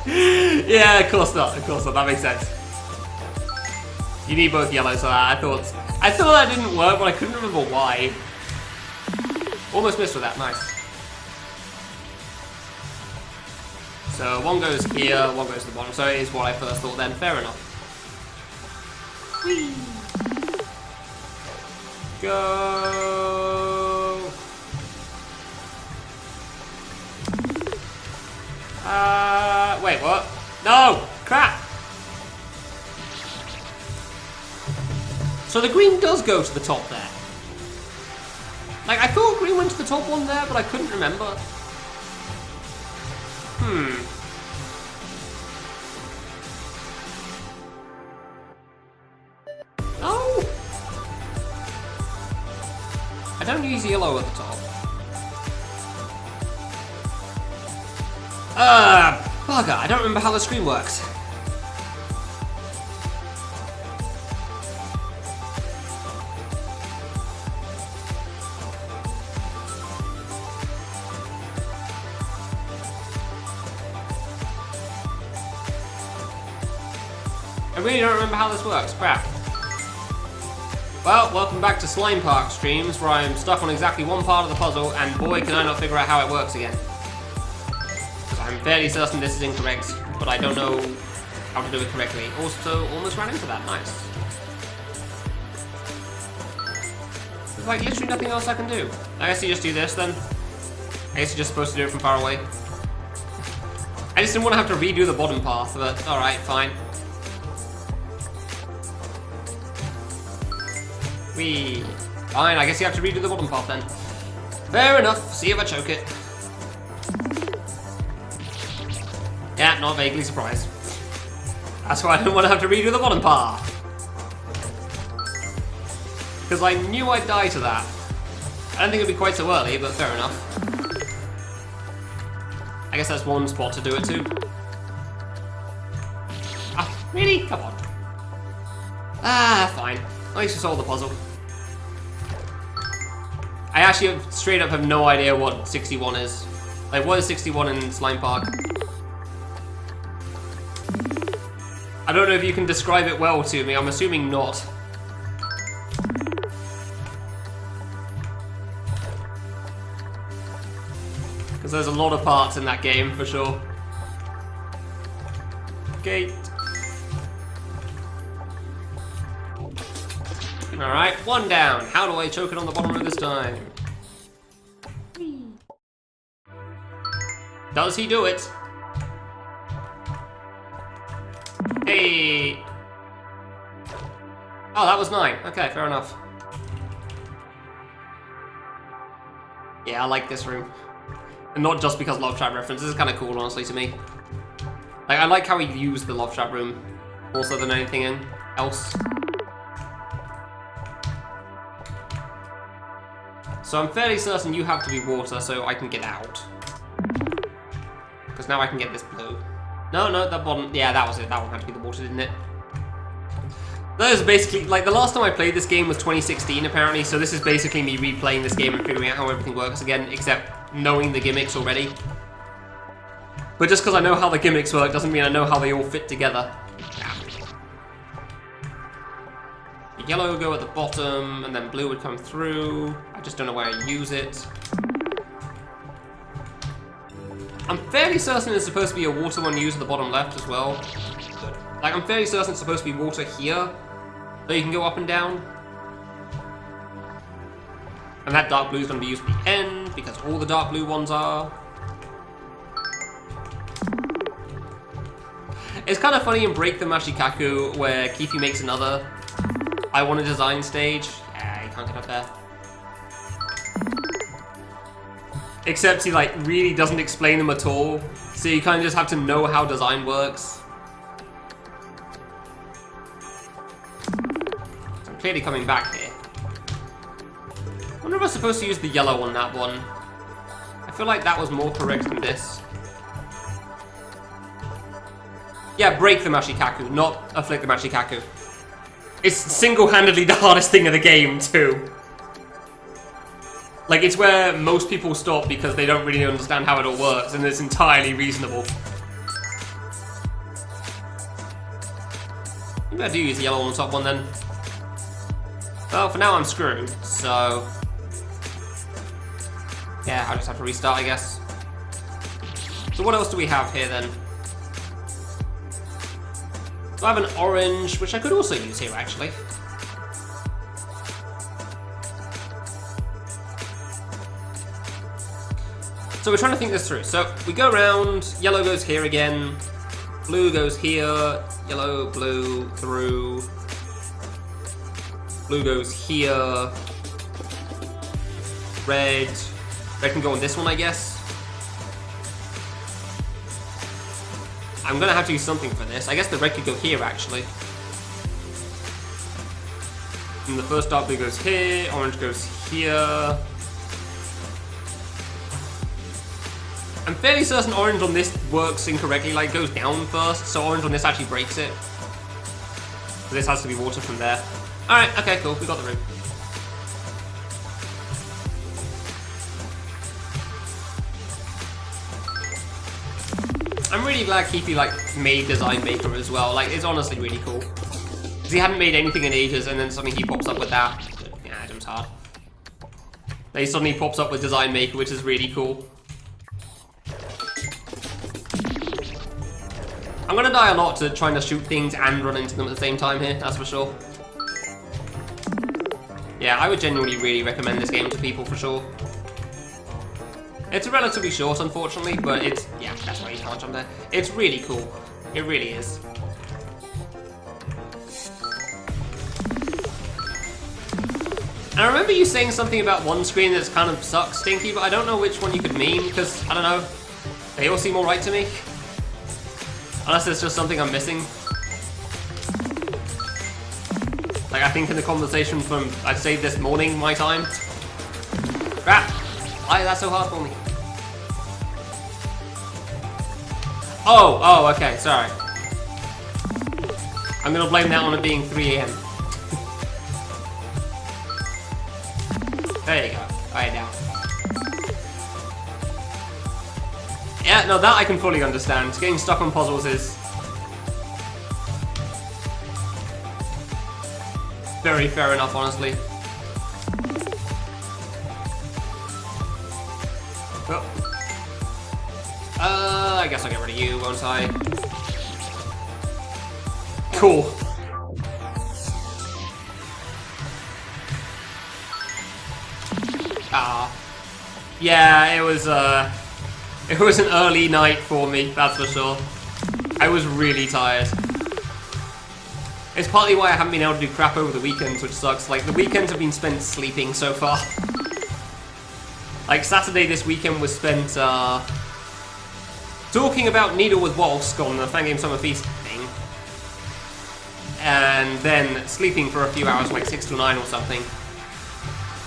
Speaker 1: Yeah, of course not. Of course not. That makes sense. You need both yellows for that. I thought that didn't work, but I couldn't remember why. Almost missed with that. Nice. So one goes here, one goes to the bottom. So it is what I first thought then. Fair enough. Whee. Go. Wait, what? No! Crap! So the green does go to the top there. Like, I thought green went to the top one there, but I couldn't remember. Oh! I don't use yellow at the top. Bugger, I don't remember how the screen works. I really don't remember how this works, crap. Well, welcome back to Slime Park streams, where I'm stuck on exactly one part of the puzzle, and boy can I not figure out how it works again. I'm fairly certain this is incorrect, but I don't know how to do it correctly. Also, almost ran into that. Nice. There's like literally nothing else I can do. I guess you just do this then. I guess you're just supposed to do it from far away. I just didn't want to have to redo the bottom path, but alright, fine. Whee. Fine, I guess you have to redo the bottom path then. Fair enough, see if I choke it. Yeah, not vaguely surprised. That's why I didn't want to have to redo the bottom path. Because I knew I'd die to that. I don't think it'd be quite so early, but fair enough. I guess that's one spot to do it to. Ah, really? Come on. Ah, fine. At least we solved the puzzle. I actually straight up have no idea what 61 is. Like, what is 61 in Slime Park? I don't know if you can describe it well to me. I'm assuming not. Because there's a lot of parts in that game, for sure. Gate. Alright, one down. How do I choke it on the bottom row this time? Does he do it? Hey! Oh, that was 9. Okay, fair enough. Yeah, I like this room. And not just because Love Trap reference. This is kind of cool, honestly, to me. Like, I like how he used the Love Trap room more so than anything else. So I'm fairly certain you have to be water so I can get out. Because now I can get this blue. No, that bottom. Yeah, that was it. That one had to be the water, didn't it? That is basically, like, the last time I played this game was 2016, apparently, so this is basically me replaying this game and figuring out how everything works again, except knowing the gimmicks already. But just because I know how the gimmicks work doesn't mean I know how they all fit together. The yellow would go at the bottom, and then blue would come through. I just don't know where I use it. I'm fairly certain it's supposed to be a water one used at the bottom left as well. Like, I'm fairly certain it's supposed to be water here, so you can go up and down. And that dark blue is going to be used at the end, because all the dark blue ones are. It's kind of funny in Break the Mashikaku where Kifi makes another I want a design stage. Yeah, you can't get up there. Except he like really doesn't explain them at all, so you kind of just have to know how design works. So I'm clearly coming back here. I wonder if I'm supposed to use the yellow on that one. I feel like that was more correct than this. Yeah, break the Mashikaku, not afflict the Mashikaku. It's single-handedly the hardest thing in the game, too. Like, it's where most people stop because they don't really understand how it all works, and it's entirely reasonable. Maybe I do use the yellow on the top one, then. Well, for now I'm screwed, so... yeah, I'll just have to restart, I guess. So what else do we have here, then? So I have an orange, which I could also use here, actually. So we're trying to think this through. So we go around, yellow goes here again, blue goes here, yellow, blue, through, blue goes here, red can go on this one, I guess. I'm gonna have to use something for this. I guess the red could go here, actually. And the first dark blue goes here, orange goes here. I'm fairly certain orange on this works incorrectly, like goes down first, so orange on this actually breaks it. So this has to be water from there. Alright, okay, cool, we got the room. I'm really glad Kifi like made Design Maker as well. Like, it's honestly really cool. Because he hadn't made anything in ages, and then suddenly he pops up with that. Yeah, Adam's hard. Then he suddenly pops up with Design Maker, which is really cool. I'm gonna die a lot to trying to shoot things and run into them at the same time here, that's for sure. Yeah, I would genuinely really recommend this game to people for sure. It's relatively short, unfortunately, but it's... yeah, that's why you can't jump there. It's really cool. It really is. And I remember you saying something about one screen that's kind of sucks, Stinky, but I don't know which one you could mean, because, I don't know, they all seem alright to me. Unless there's just something I'm missing. Like, I think in the conversation from, I'd say this morning, my time. Crap! Why is that so hard for me? Oh, okay, sorry. I'm gonna blame that on it being 3 AM. There you go. Alright, now. Yeah, no, that I can fully understand. Getting stuck on puzzles is... very fair enough, honestly. Oh. I guess I'll get rid of you, won't I? Cool. Ah. Yeah, it was an early night for me, that's for sure. I was really tired. It's partly why I haven't been able to do crap over the weekends, which sucks. Like, the weekends have been spent sleeping so far. Like, Saturday this weekend was spent, talking about Needle with Walsk on the Fangames Summer Feast thing. And then sleeping for a few hours, like 6 to 9 or something.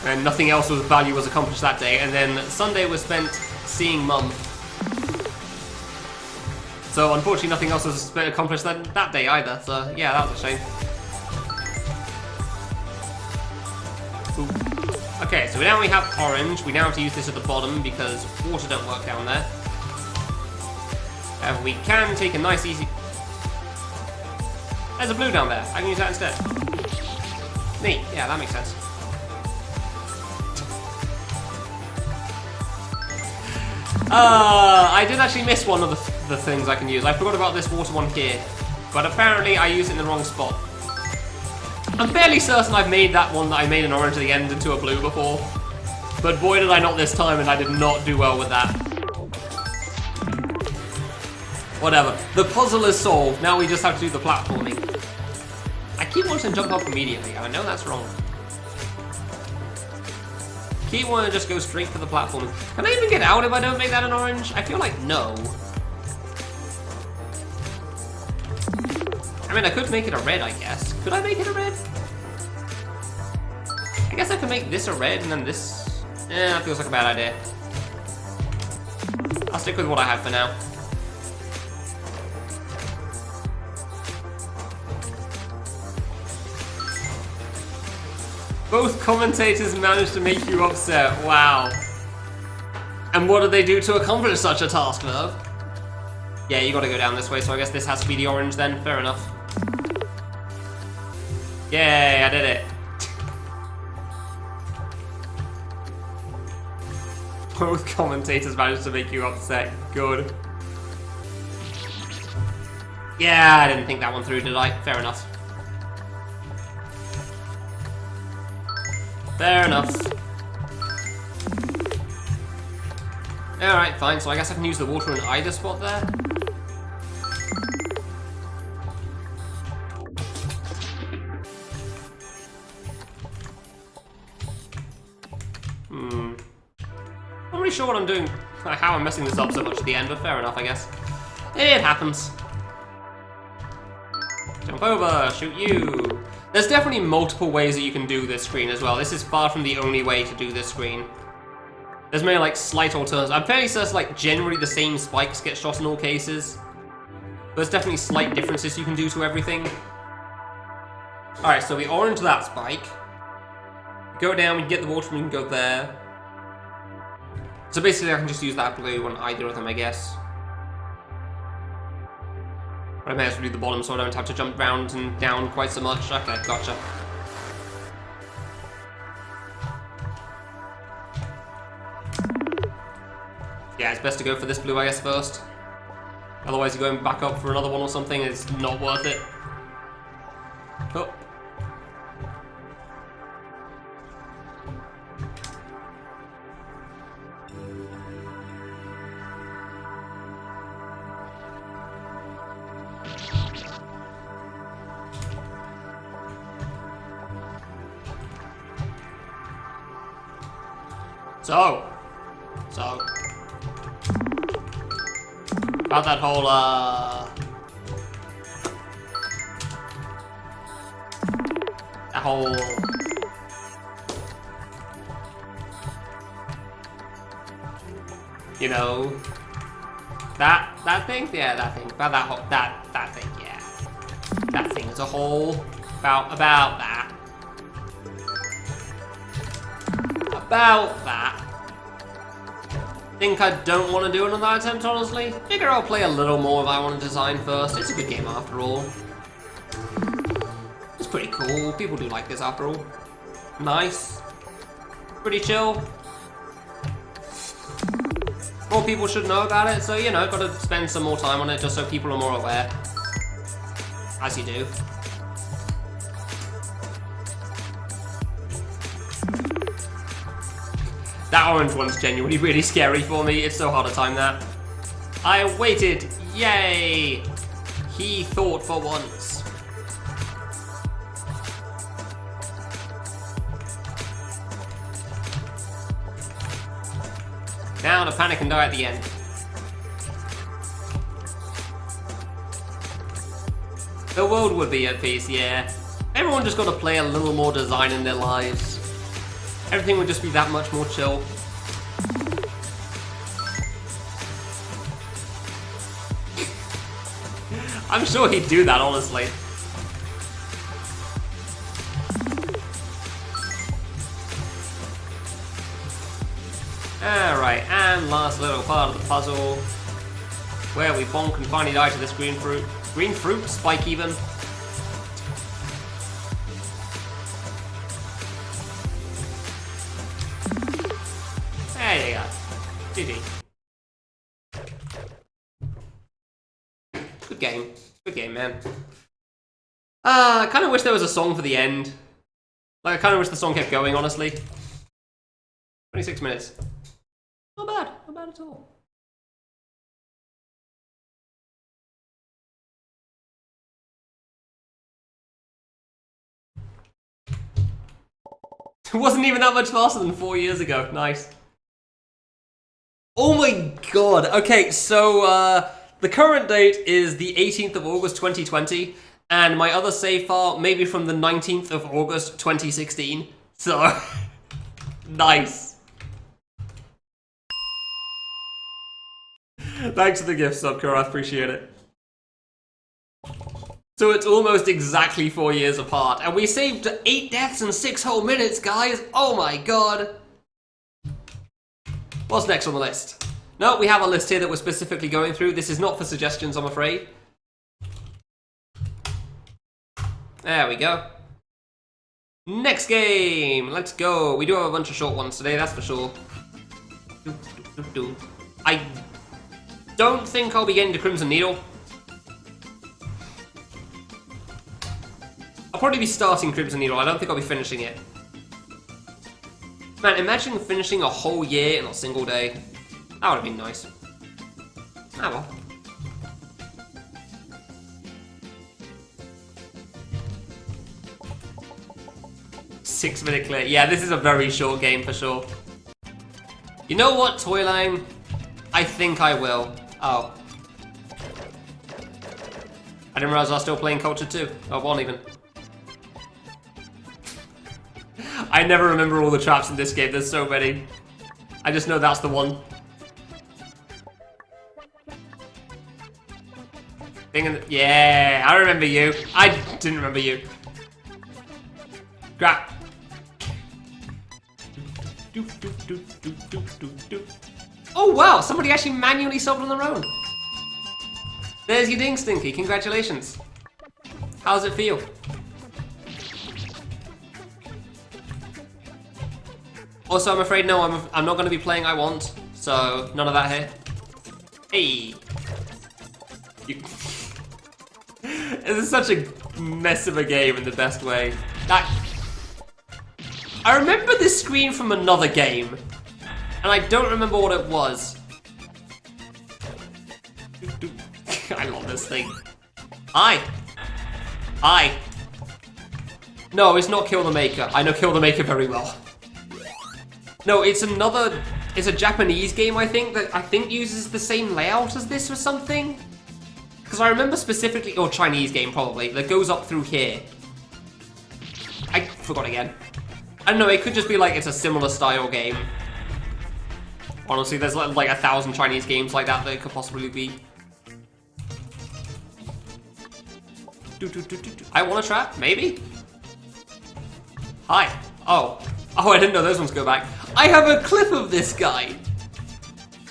Speaker 1: And nothing else of value was accomplished that day. And then Sunday was spent seeing Mum. So unfortunately nothing else was accomplished that day either, so yeah, that was a shame. Ooh. Okay, so now we have orange. We now have to use this at the bottom because water don't work down there. We can take a nice easy... there's a blue down there. I can use that instead. Neat, yeah, that makes sense. I did actually miss one of the things I can use. I forgot about this water one here, but apparently I used it in the wrong spot. I'm fairly certain I've made that one that I made an orange at the end into a blue before, but boy did I not this time, and I did not do well with that. Whatever. The puzzle is solved. Now we just have to do the platforming. I keep wanting to jump off immediately. I know that's wrong. Keep wanting to just go straight for the platforming. Can I even get out if I don't make that an orange? I feel like no. I mean, I could make it a red, I guess. Could I make it a red? I guess I could make this a red and then this... that feels like a bad idea. I'll stick with what I have for now. Both commentators managed to make you upset. Wow. And what did they do to accomplish such a task, Merv? Yeah, you gotta go down this way, so I guess this has to be the orange then. Fair enough. Yay, I did it. Both commentators managed to make you upset. Good. Yeah, I didn't think that one through, did I? Fair enough. Fair enough. Alright, fine, so I guess I can use the water in either spot there. Not really sure what I'm doing, how I'm messing this up so much at the end, but fair enough, I guess. It happens. Jump over, shoot you. There's definitely multiple ways that you can do this screen as well. This is far from the only way to do this screen. There's many like slight alternatives. I'm fairly certain like generally the same spikes get shot in all cases. But there's definitely slight differences you can do to everything. Alright, so we orange that spike. Go down, we can get the water, we can go there. So basically I can just use that blue on either of them, I guess. But I may as well do the bottom so I don't have to jump round and down quite so much. Okay, gotcha. Yeah, it's best to go for this blue, I guess, first. Otherwise you're going back up for another one or something, it's not worth it. Oh. So, about that whole, you know, that thing? Yeah, that thing. About that whole, that thing, yeah. That thing as a whole. About that. About that. Think I don't want to do another attempt, honestly. Figure I'll play a little more if I want to design first. It's a good game after all. It's pretty cool. People do like this after all. Nice. Pretty chill. More people should know about it, so you know, gotta spend some more time on it just so people are more aware. As you do. That orange one's genuinely really scary for me. It's so hard to time that. I waited. Yay! He thought for once. Now to panic and die at the end. The world would be at peace, yeah. Everyone just got to play a little more design in their lives. Everything would just be that much more chill. I'm sure he'd do that, honestly. Alright, and last little part of the puzzle, where we bonk and finally die to this green fruit. Green fruit? Spike even? There you go. GG. Good game. Good game, man. I kind of wish there was a song for the end. Like, I kind of wish the song kept going, honestly. 26 minutes. Not bad. Not bad at all. It wasn't even that much faster than 4 years ago. Nice. Oh my god. Okay, so the current date is the 18th of August 2020, and my other save file maybe from the 19th of August 2016. So, nice. Thanks for the gift, Subcore, I appreciate it. So it's almost exactly 4 years apart, and we saved 8 deaths in 6 whole minutes, guys! Oh my god! What's next on the list? No, we have a list here that we're specifically going through. This is not for suggestions, I'm afraid. There we go. Next game! Let's go! We do have a bunch of short ones today, that's for sure. I don't think I'll be getting to Crimson Needle. I'll probably be starting Crimson Needle, I don't think I'll be finishing it. Man, imagine finishing a whole year in a single day. That would have been nice. Ah well. Six-minute clear. Yeah, this is a very short game for sure. You know what, Toyline? I think I will. Oh. I didn't realize I was still playing Culture 2. Oh, 1 even. I never remember all the traps in this game, there's so many. I just know that's the one. Yeah, I remember you. I didn't remember you. Crap. Oh wow, somebody actually manually solved on their own. There's your ding, Stinky. Congratulations. How does it feel? Also, I'm afraid no, I'm not going to be playing I Want, so none of that here. Hey. This is such a mess of a game in the best way. I remember this screen from another game, and I don't remember what it was. I love this thing. Hi. No, it's not Kill the Maker. I know Kill the Maker very well. No, it's a Japanese game, I think, that I think uses the same layout as this or something. Because I remember specifically, or Chinese game probably, that goes up through here. I forgot again. I don't know, it could just be like it's a similar style game. Honestly, there's like 1,000 Chinese games like that it could possibly be. I want a trap? Maybe? Hi. Oh, I didn't know those ones go back. I have a clip of this guy!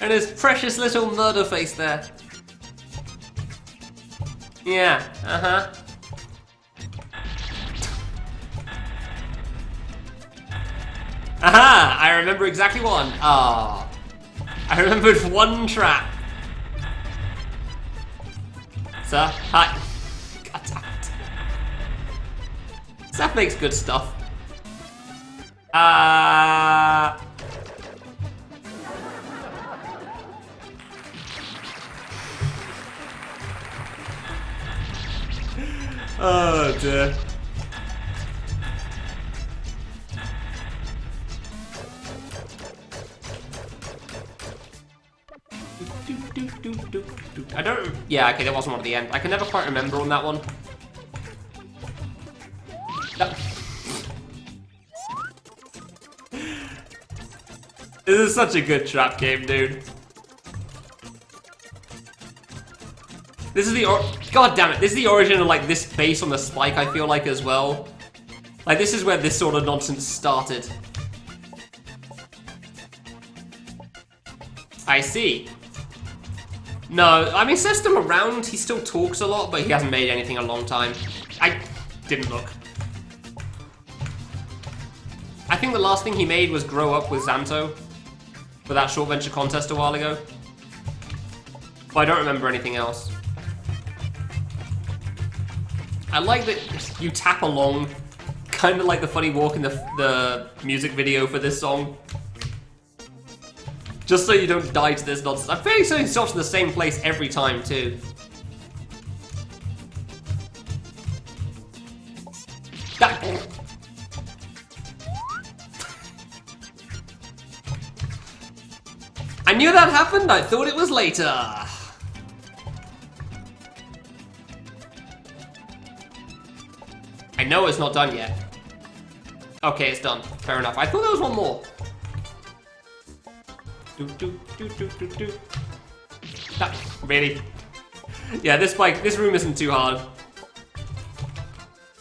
Speaker 1: And his precious little murder face there. Yeah, uh-huh. Aha! I remember exactly one. Ah, I remembered one trap. Sir, hi. God damn it. Seth makes good stuff. Oh dear. I don't. Yeah, okay, there wasn't one at the end. I can never quite remember on that one. This is such a good trap game, dude. This is the God damn it! This is the origin of like this base on the spike. I feel like as well. Like this is where this sort of nonsense started. I see. No, I mean Seth's still around. He still talks a lot, but he hasn't made anything in a long time. I didn't look. I think the last thing he made was Grow Up with Xanto for that short venture contest a while ago. But I don't remember anything else. I like that you tap along, kind of like the funny walk in the music video for this song. Just so you don't die to this nonsense. I'm fairly certain he stops in the same place every time, too. that happened, I thought it was later. I know it's not done yet. Okay, it's done. Fair enough. I thought there was one more. Really? Yeah, this room isn't too hard.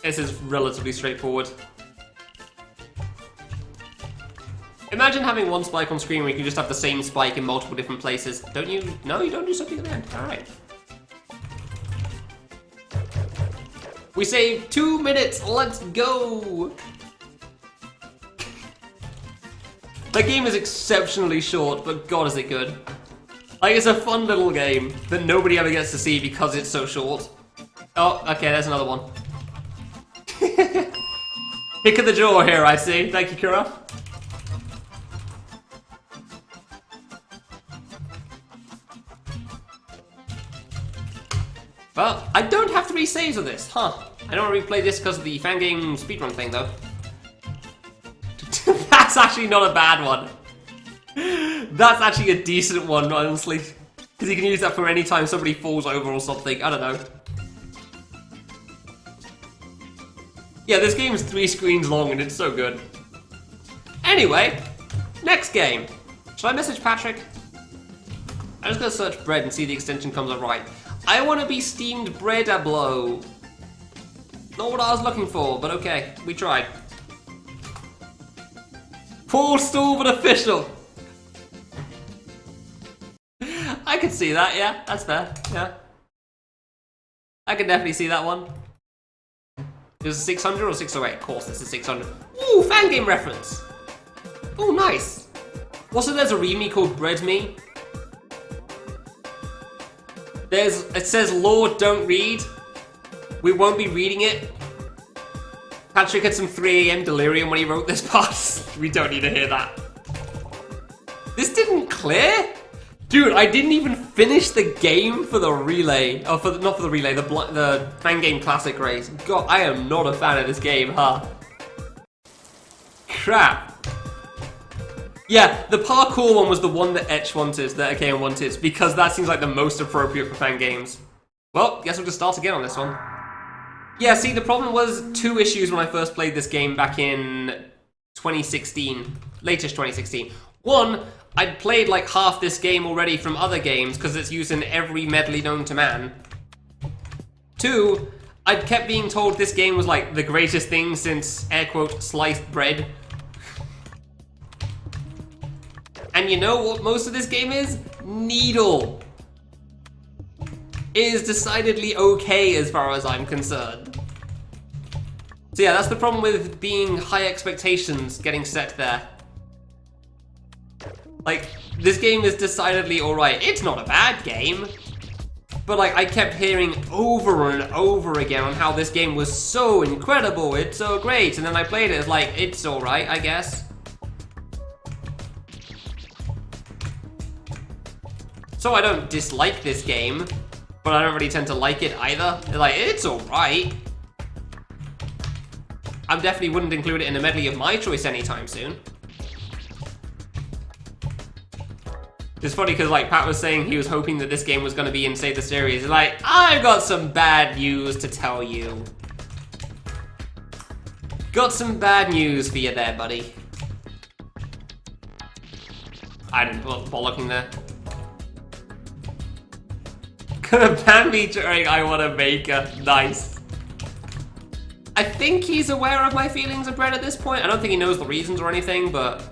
Speaker 1: This is relatively straightforward. Imagine having one spike on screen where you can just have the same spike in multiple different places. Don't you? No, you don't do something at the end. Alright. We save 2 minutes. Let's go. That game is exceptionally short, but god is it good. Like, it's a fun little game that nobody ever gets to see because it's so short. Oh, okay, there's another one. Pick of the jaw here, I see. Thank you, Kira. Well, I don't have to resave of this, huh? I don't want to replay this because of the fangame speedrun thing, though. That's actually not a bad one. That's actually a decent one, honestly. Because you can use that for any time somebody falls over or something. I don't know. Yeah, this game is 3 screens long and it's so good. Anyway, next game. Should I message Patrick? I'm just gonna search bread and see the extension comes up right. I want to be steamed bread ablo. Not what I was looking for, but okay, we tried. Paul Stool, but official. I could see that, yeah, that's fair, yeah. I can definitely see that one. Is it 600 or 608? Of course, this is 600. Ooh, fangame reference. Ooh, nice. Also, there's a readme called Bread Me. It says, Lord, don't read. We won't be reading it. Patrick had some 3 AM delirium when he wrote this part. We don't need to hear that. This didn't clear? Dude, I didn't even finish the game for the relay. Oh, not for the relay, the Fangame Classic race. God, I am not a fan of this game, huh? Crap. Yeah, the parkour one was the one that Etch wanted, that AKM wanted, because that seems like the most appropriate for fan games. Well, guess we'll just start again on this one. Yeah, see, the problem was 2 issues when I first played this game back in 2016. Latest 2016. 1, I'd played like half this game already from other games, because it's used in every medley known to man. 2, I'd kept being told this game was like the greatest thing since, air quote, sliced bread. And you know what most of this game is? Needle. It is decidedly okay as far as I'm concerned. So yeah, that's the problem with being high expectations getting set there. Like, this game is decidedly alright. It's not a bad game. But like, I kept hearing over and over again on how this game was so incredible, it's so great, and then I played it, it's like, it's alright, I guess. So I don't dislike this game, but I don't really tend to like it either. Like, it's alright. I definitely wouldn't include it in a medley of my choice anytime soon. It's funny because, like, Pat was saying he was hoping that this game was going to be in Save the Series. Like, I've got some bad news to tell you. Got some bad news for you there, buddy. I didn't bollocking there. Gonna ban me during I Wanna Make a Nice. I think he's aware of my feelings of bread at this point. I don't think he knows the reasons or anything, but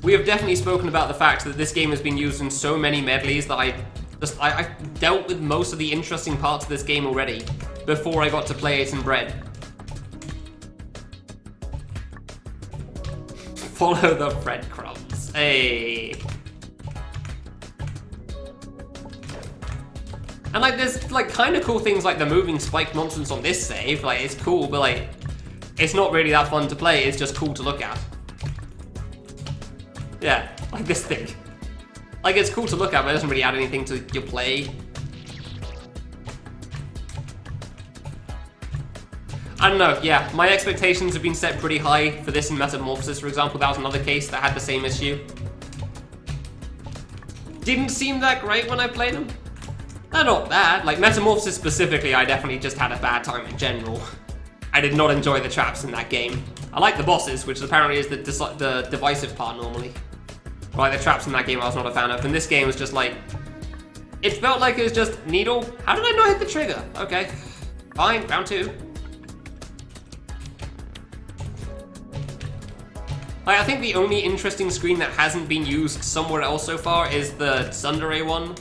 Speaker 1: we have definitely spoken about the fact that this game has been used in so many medleys that I dealt with most of the interesting parts of this game already before I got to play it in bread. Follow the breadcrumbs. Hey. And like, there's like kind of cool things like the moving spike nonsense on this save. Like, it's cool, but like, it's not really that fun to play. It's just cool to look at. Yeah, like this thing. Like, it's cool to look at, but it doesn't really add anything to your play. I don't know, yeah, my expectations have been set pretty high for this in Metamorphosis, for example. That was another case that had the same issue. didn't seem that great when I played them. They're not bad. Like, Metamorphosis specifically, I definitely just had a bad time in general. I did not enjoy the traps in that game. I like the bosses, which apparently is the divisive part normally. But the traps in that game I was not a fan of. And this game was just like... It felt like it was just needle. How did I not hit the trigger? Okay. Fine, round 2. Like, I think the only interesting screen that hasn't been used somewhere else so far is the Tsundere one.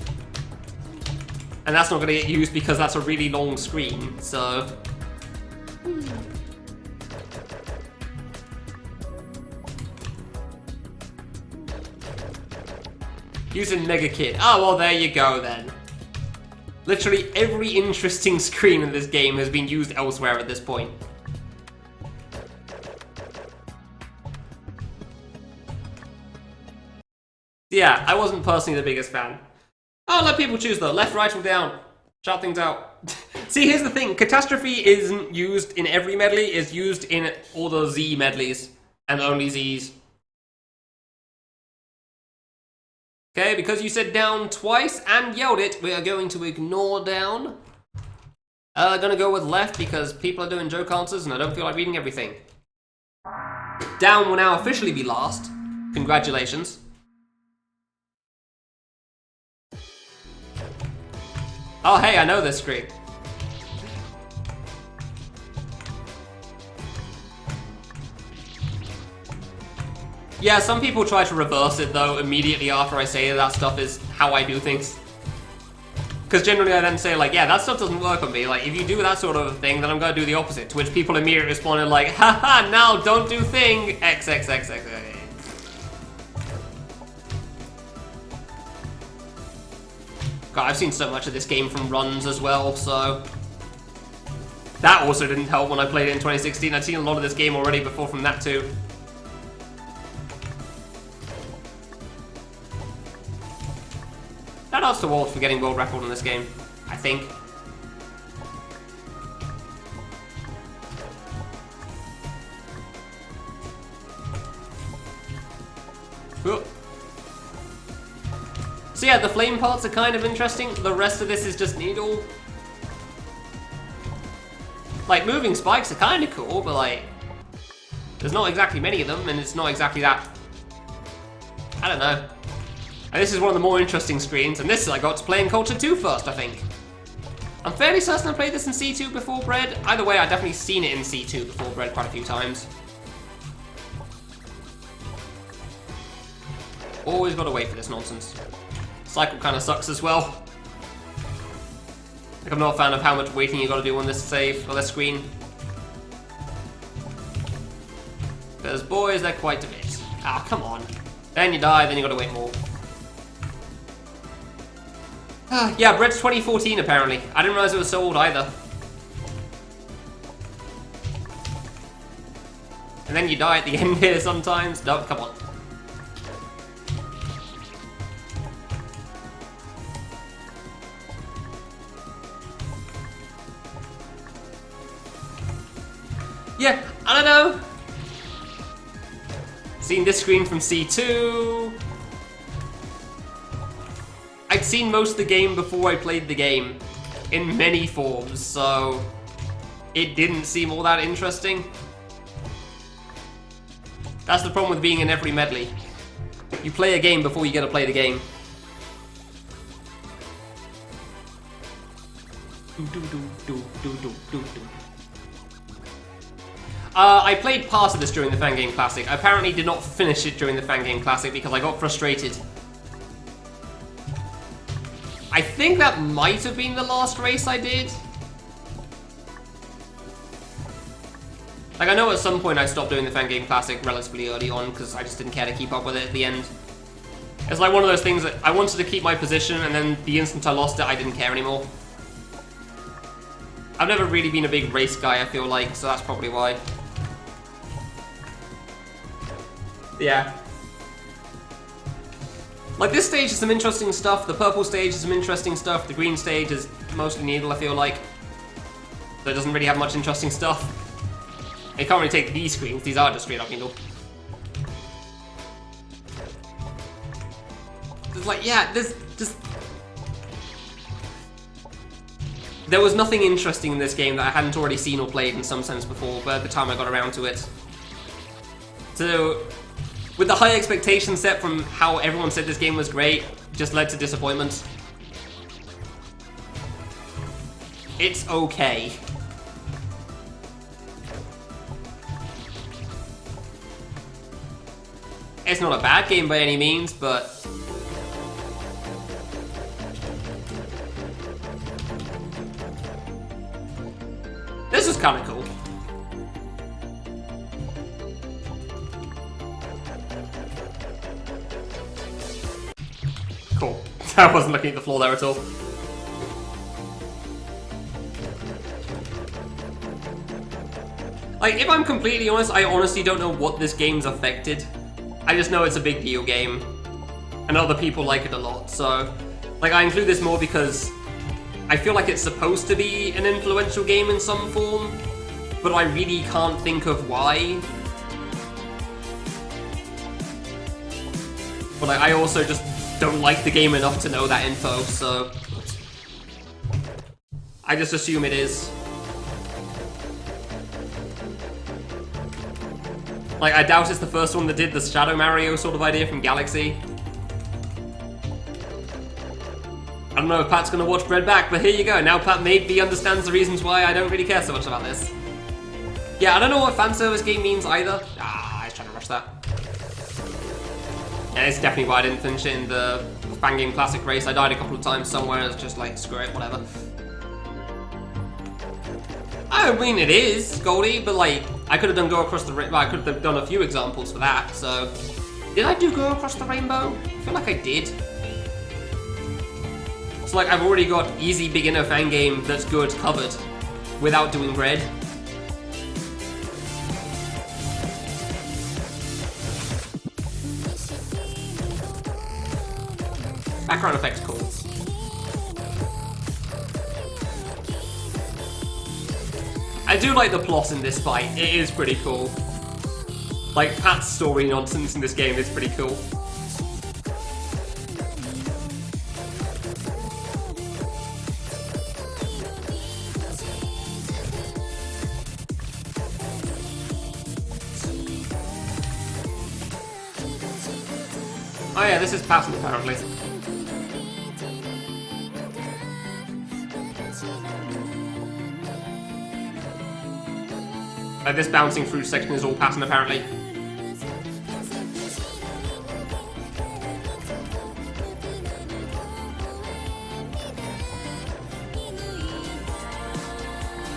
Speaker 1: And that's not going to get used because that's a really long screen, so... Using Mega Kid. Oh, well, there you go, then. Literally every interesting screen in this game has been used elsewhere at this point. Yeah, I wasn't personally the biggest fan. I'll let people choose, though. Left, right, or down. Shout things out. See, here's the thing. Catastrophe isn't used in every medley. It's used in all the Z medleys. And only Zs. Okay, because you said down twice and yelled it, we are going to ignore down. Gonna go with left because people are doing joke answers and I don't feel like reading everything. Down will now officially be last. Congratulations. Oh, hey, I know this screen. Yeah, some people try to reverse it, though, immediately after I say that stuff is how I do things. Because generally I then say, like, yeah, that stuff doesn't work on me. Like, if you do that sort of thing, then I'm gonna do the opposite. To which people immediately responded like, haha, now don't do thing, XXXX. God, I've seen so much of this game from runs as well, so... That also didn't help when I played it in 2016. I'd seen a lot of this game already before from that too. Shout outs to Walt for getting world record in this game, I think. Cool. So yeah, the flame parts are kind of interesting. The rest of this is just needle. Like, moving spikes are kind of cool, but like... There's not exactly many of them, and it's not exactly that... I don't know. And this is one of the more interesting screens, and this I got to play in Culture 2 first, I think. I'm fairly certain I played this in C2 before Bread. Either way, I've definitely seen it in C2 before Bread quite a few times. Always gotta wait for this nonsense. Cycle kind of sucks as well. Like, I'm not a fan of how much waiting you gotta do on this save, or this screen. Because boys, they're quite a bit. Ah, come on. Then you die, then you gotta wait more. Yeah, Bread's 2014 apparently. I didn't realize it was so old either. And then you die at the end here sometimes. No, come on. Yeah, I don't know. Seen this screen from C2. I'd seen most of the game before I played the game, in many forms, so it didn't seem all that interesting. That's the problem with being in every medley. You play a game before you get to play the game. I played part of this during the Fangame Classic. I apparently did not finish it during the Fangame Classic because I got frustrated. I think that might have been the last race I did. Like, I know at some point I stopped doing the Fangame Classic relatively early on because I just didn't care to keep up with it at the end. It's like one of those things that I wanted to keep my position, and then the instant I lost it, I didn't care anymore. I've never really been a big race guy, I feel like, so that's probably why. Yeah. Like, this stage is some interesting stuff, the purple stage is some interesting stuff, the green stage is mostly needle, I feel like. So it doesn't really have much interesting stuff. You can't really take these screens, these are just straight up needle. It's like, yeah, there's just... There was nothing interesting in this game that I hadn't already seen or played in some sense before, by the time I got around to it. So, with the high expectations set from how everyone said this game was great, just led to disappointment. It's okay. It's not a bad game by any means, but... This is kind of cool. Cool. I wasn't looking at the floor there at all. Like, if I'm completely honest, I honestly don't know what this game's affected. I just know it's a big deal game, and other people like it a lot, so... Like, I include this more because I feel like it's supposed to be an influential game in some form, but I really can't think of why. But I also just don't like the game enough to know that info, so... I just assume it is. Like, I doubt it's the first one that did the Shadow Mario sort of idea from Galaxy. I don't know if Pat's gonna watch Bread Back, but here you go. Now Pat maybe understands the reasons why I don't really care so much about this. Yeah, I don't know what fan service game means either. Ah, I was trying to rush that. Yeah, it's definitely why I didn't finish it in the Fangame Classic race. I died a couple of times somewhere, and it's just like, screw it, whatever. I mean, it is, Goldie, but like, I could have done Go Across the Rainbow. I could have done a few examples for that, so... Did I do Go Across the Rainbow? I feel like I did. So like, I've already got easy beginner fan game that's good covered without doing Bread. Background effects cool. I do like the plot in this fight, it is pretty cool. Like, Pat's story nonsense in this game is pretty cool. Oh yeah, this is pattern apparently. Like, this bouncing through section is all pattern apparently.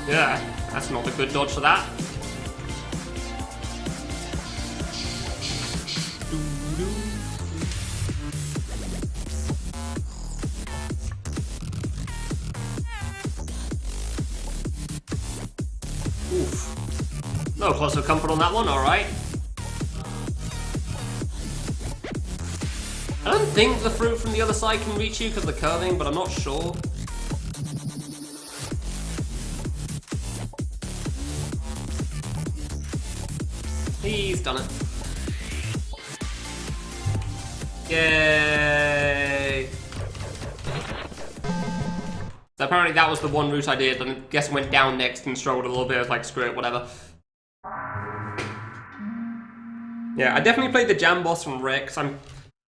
Speaker 1: Yeah, that's not a good dodge for that. Oof. No close of comfort on that one, alright. I don't think the fruit from the other side can reach you because of the curving, but I'm not sure. He's done it. Yay! So apparently that was the one route I did, and I guess I went down next and strolled a little bit. I was like, screw it, whatever. Yeah, I definitely played the Jam Boss from Rex. I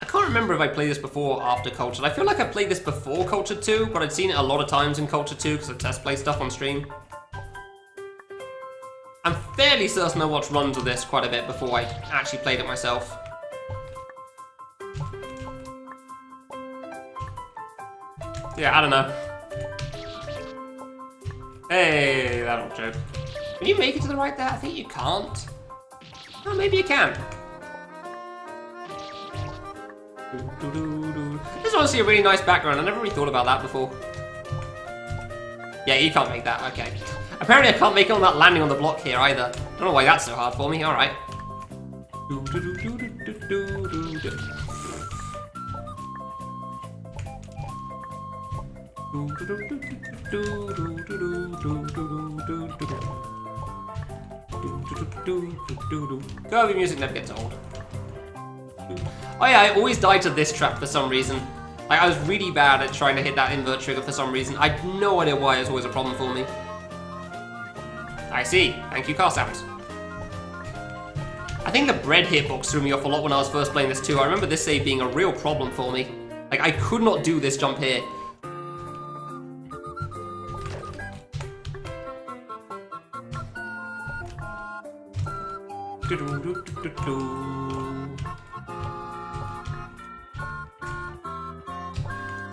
Speaker 1: can't remember if I played this before or after Cultured. I feel like I played this before Cultured 2, but I'd seen it a lot of times in Cultured 2 because I test play stuff on stream. I'm fairly certain I watched runs of this quite a bit before I actually played it myself. Yeah, I don't know. Hey, that'll joke. Can you make it to the right there? I think you can't. Oh, maybe you can. This is honestly a really nice background. I never really thought about that before. Yeah, you can't make that. Okay. Apparently I can't make it on that landing on the block here either. I don't know why that's so hard for me. Alright. Curvy music never gets old. Oh yeah, I always died to this trap for some reason. Like, I was really bad at trying to hit that invert trigger for some reason. I had no idea why it was always a problem for me. I see. Thank you, car sounds. I think the bread hitbox threw me off a lot when I was first playing this too. I remember this save being a real problem for me. Like, I could not do this jump here.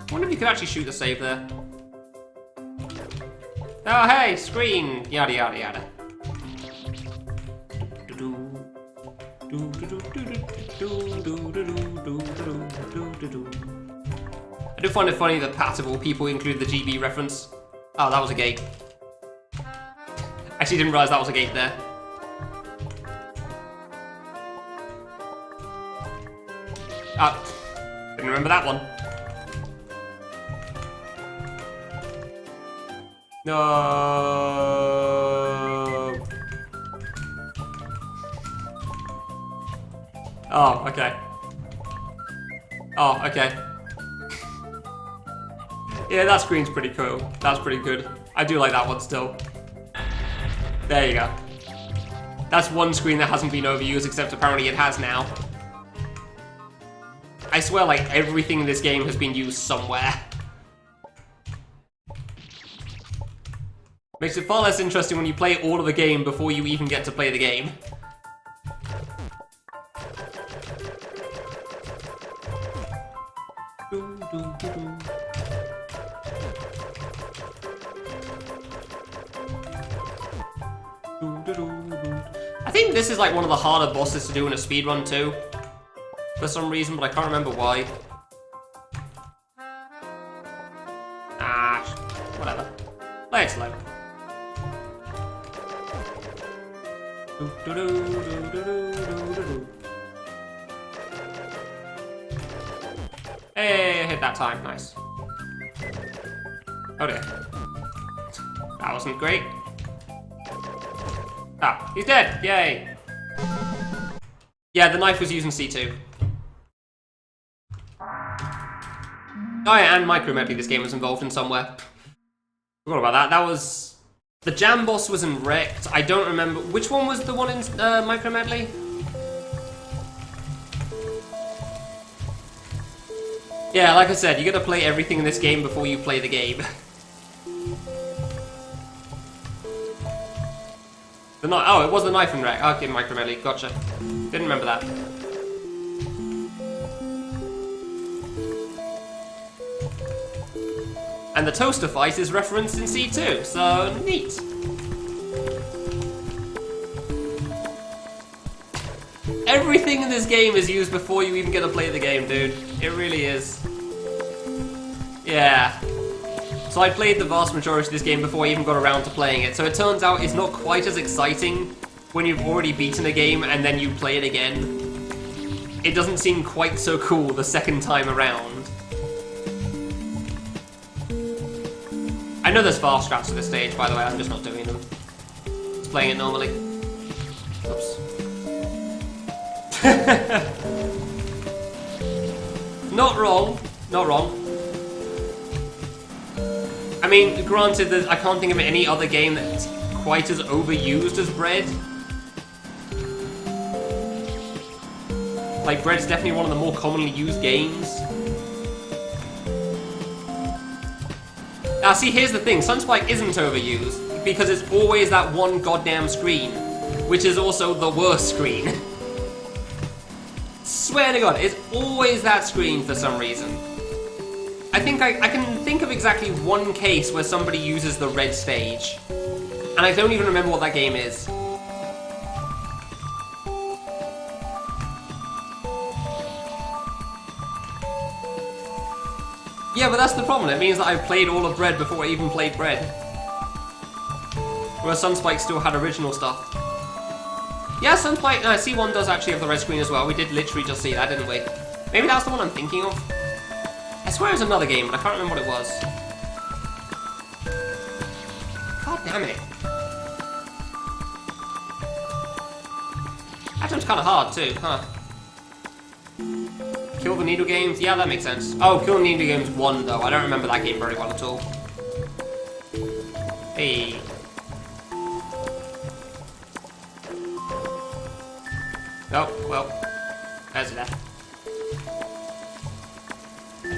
Speaker 1: I wonder if you could actually shoot the save there. Oh, hey, screen! Yada, yada, yada. I do find it funny that passable people include the GB reference. Oh, that was a gate. Actually didn't realize that was a gate there. Ah, didn't remember that one. No. Oh, okay. Oh, okay. Yeah, that screen's pretty cool. That's pretty good. I do like that one still. There you go. That's one screen that hasn't been overused, except apparently it has now. I swear, like, everything in this game has been used somewhere. Makes it far less interesting when you play all of the game before you even get to play the game. I think this is like one of the harder bosses to do in a speedrun too. For some reason, but I can't remember why. Ah, whatever. Play it slow. Hey, hit that time. Nice. Oh dear. That wasn't great. Ah, he's dead! Yay! Yeah, the knife was using C2. Oh yeah, and Micro Medley this game was involved in somewhere. Forgot about that. That was... The Jam boss was in Wrecked. I don't remember... Which one was the one in Micro Medley? Yeah, like I said, you gotta play everything in this game before you play the game. Oh, it was the knife in Wreck. Okay, Micro Medley. Gotcha. Didn't remember that. And the toaster fight is referenced in C2, so neat. Everything in this game is used before you even get to play the game, dude. It really is. Yeah. So I played the vast majority of this game before I even got around to playing it, so it turns out it's not quite as exciting when you've already beaten a game and then you play it again. It doesn't seem quite so cool the second time around. I know there's fast strats to this stage, by the way, I'm just not doing them. Just playing it normally. Oops. Not wrong. Not wrong. I mean, granted that I can't think of any other game that's quite as overused as Bread. Like, Bread's definitely one of the more commonly used games. Now, see, here's the thing. Sunspike isn't overused, because it's always that one goddamn screen, which is also the worst screen. Swear to God, it's always that screen for some reason. I think I can think of exactly one case where somebody uses the red stage, and I don't even remember what that game is. Yeah, but that's the problem. It means that I played all of Bread before I even played Bread. Whereas Sunspike still had original stuff. Yeah, Sunspike, C1 does actually have the red screen as well. We did literally just see that, didn't we? Maybe that's the one I'm thinking of. I swear it was another game, but I can't remember what it was. God damn it. That one's kind of hard too, huh? Kill the Needle Games? Yeah, that makes sense. Oh, Kill the Needle Games 1, though. I don't remember that game very well at all. Hey. Oh, well. There's that.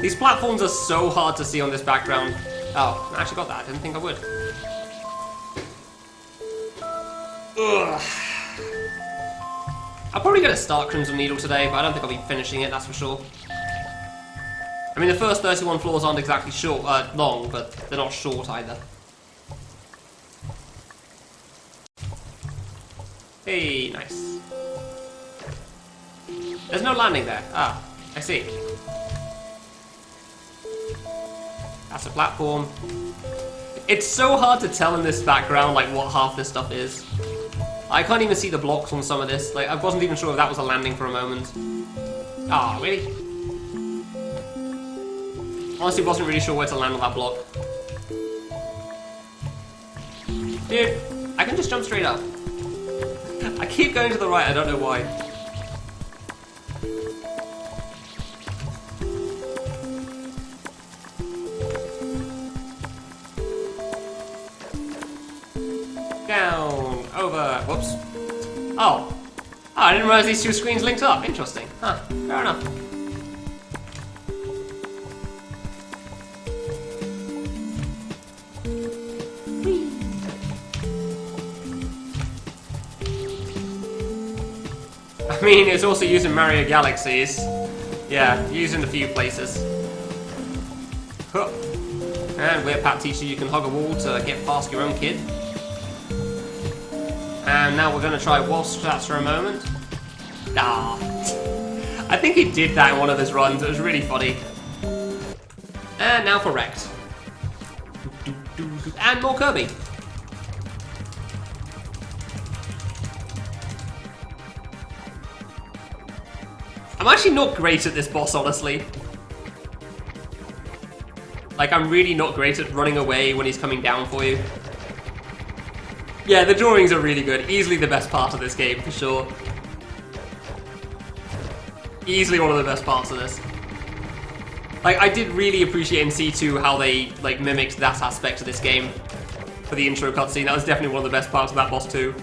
Speaker 1: These platforms are so hard to see on this background. Oh, I actually got that. I didn't think I would. Ugh. I'll probably get a start Crimson Needle today, but I don't think I'll be finishing it, that's for sure. I mean, the first 31 floors aren't exactly long, but they're not short either. Hey, nice. There's no landing there. Ah, I see. That's a platform. It's so hard to tell in this background, like, what half this stuff is. I can't even see the blocks on some of this. Like, I wasn't even sure if that was a landing for a moment. Ah, really? Honestly, wasn't really sure where to land on that block. Dude, I can just jump straight up. I keep going to the right, I don't know why. Down, over, whoops. Oh. I didn't realize these two screens linked up. Interesting. Huh, fair enough. I mean, it's also used in Mario Galaxies. Yeah, used in a few places. Huh. And where Pat teaches you can hug a wall to get past your own kid. And now we're going to try wall straps for a moment. Ah. I think he did that in one of his runs. It was really funny. And now for Wrecked. And more Kirby. I'm actually not great at this boss, honestly. Like, I'm really not great at running away when he's coming down for you. Yeah, the drawings are really good. Easily the best part of this game, for sure. Easily one of the best parts of this. Like, I did really appreciate in C2 how they, like, mimicked that aspect of this game for the intro cutscene. That was definitely one of the best parts of that boss, too.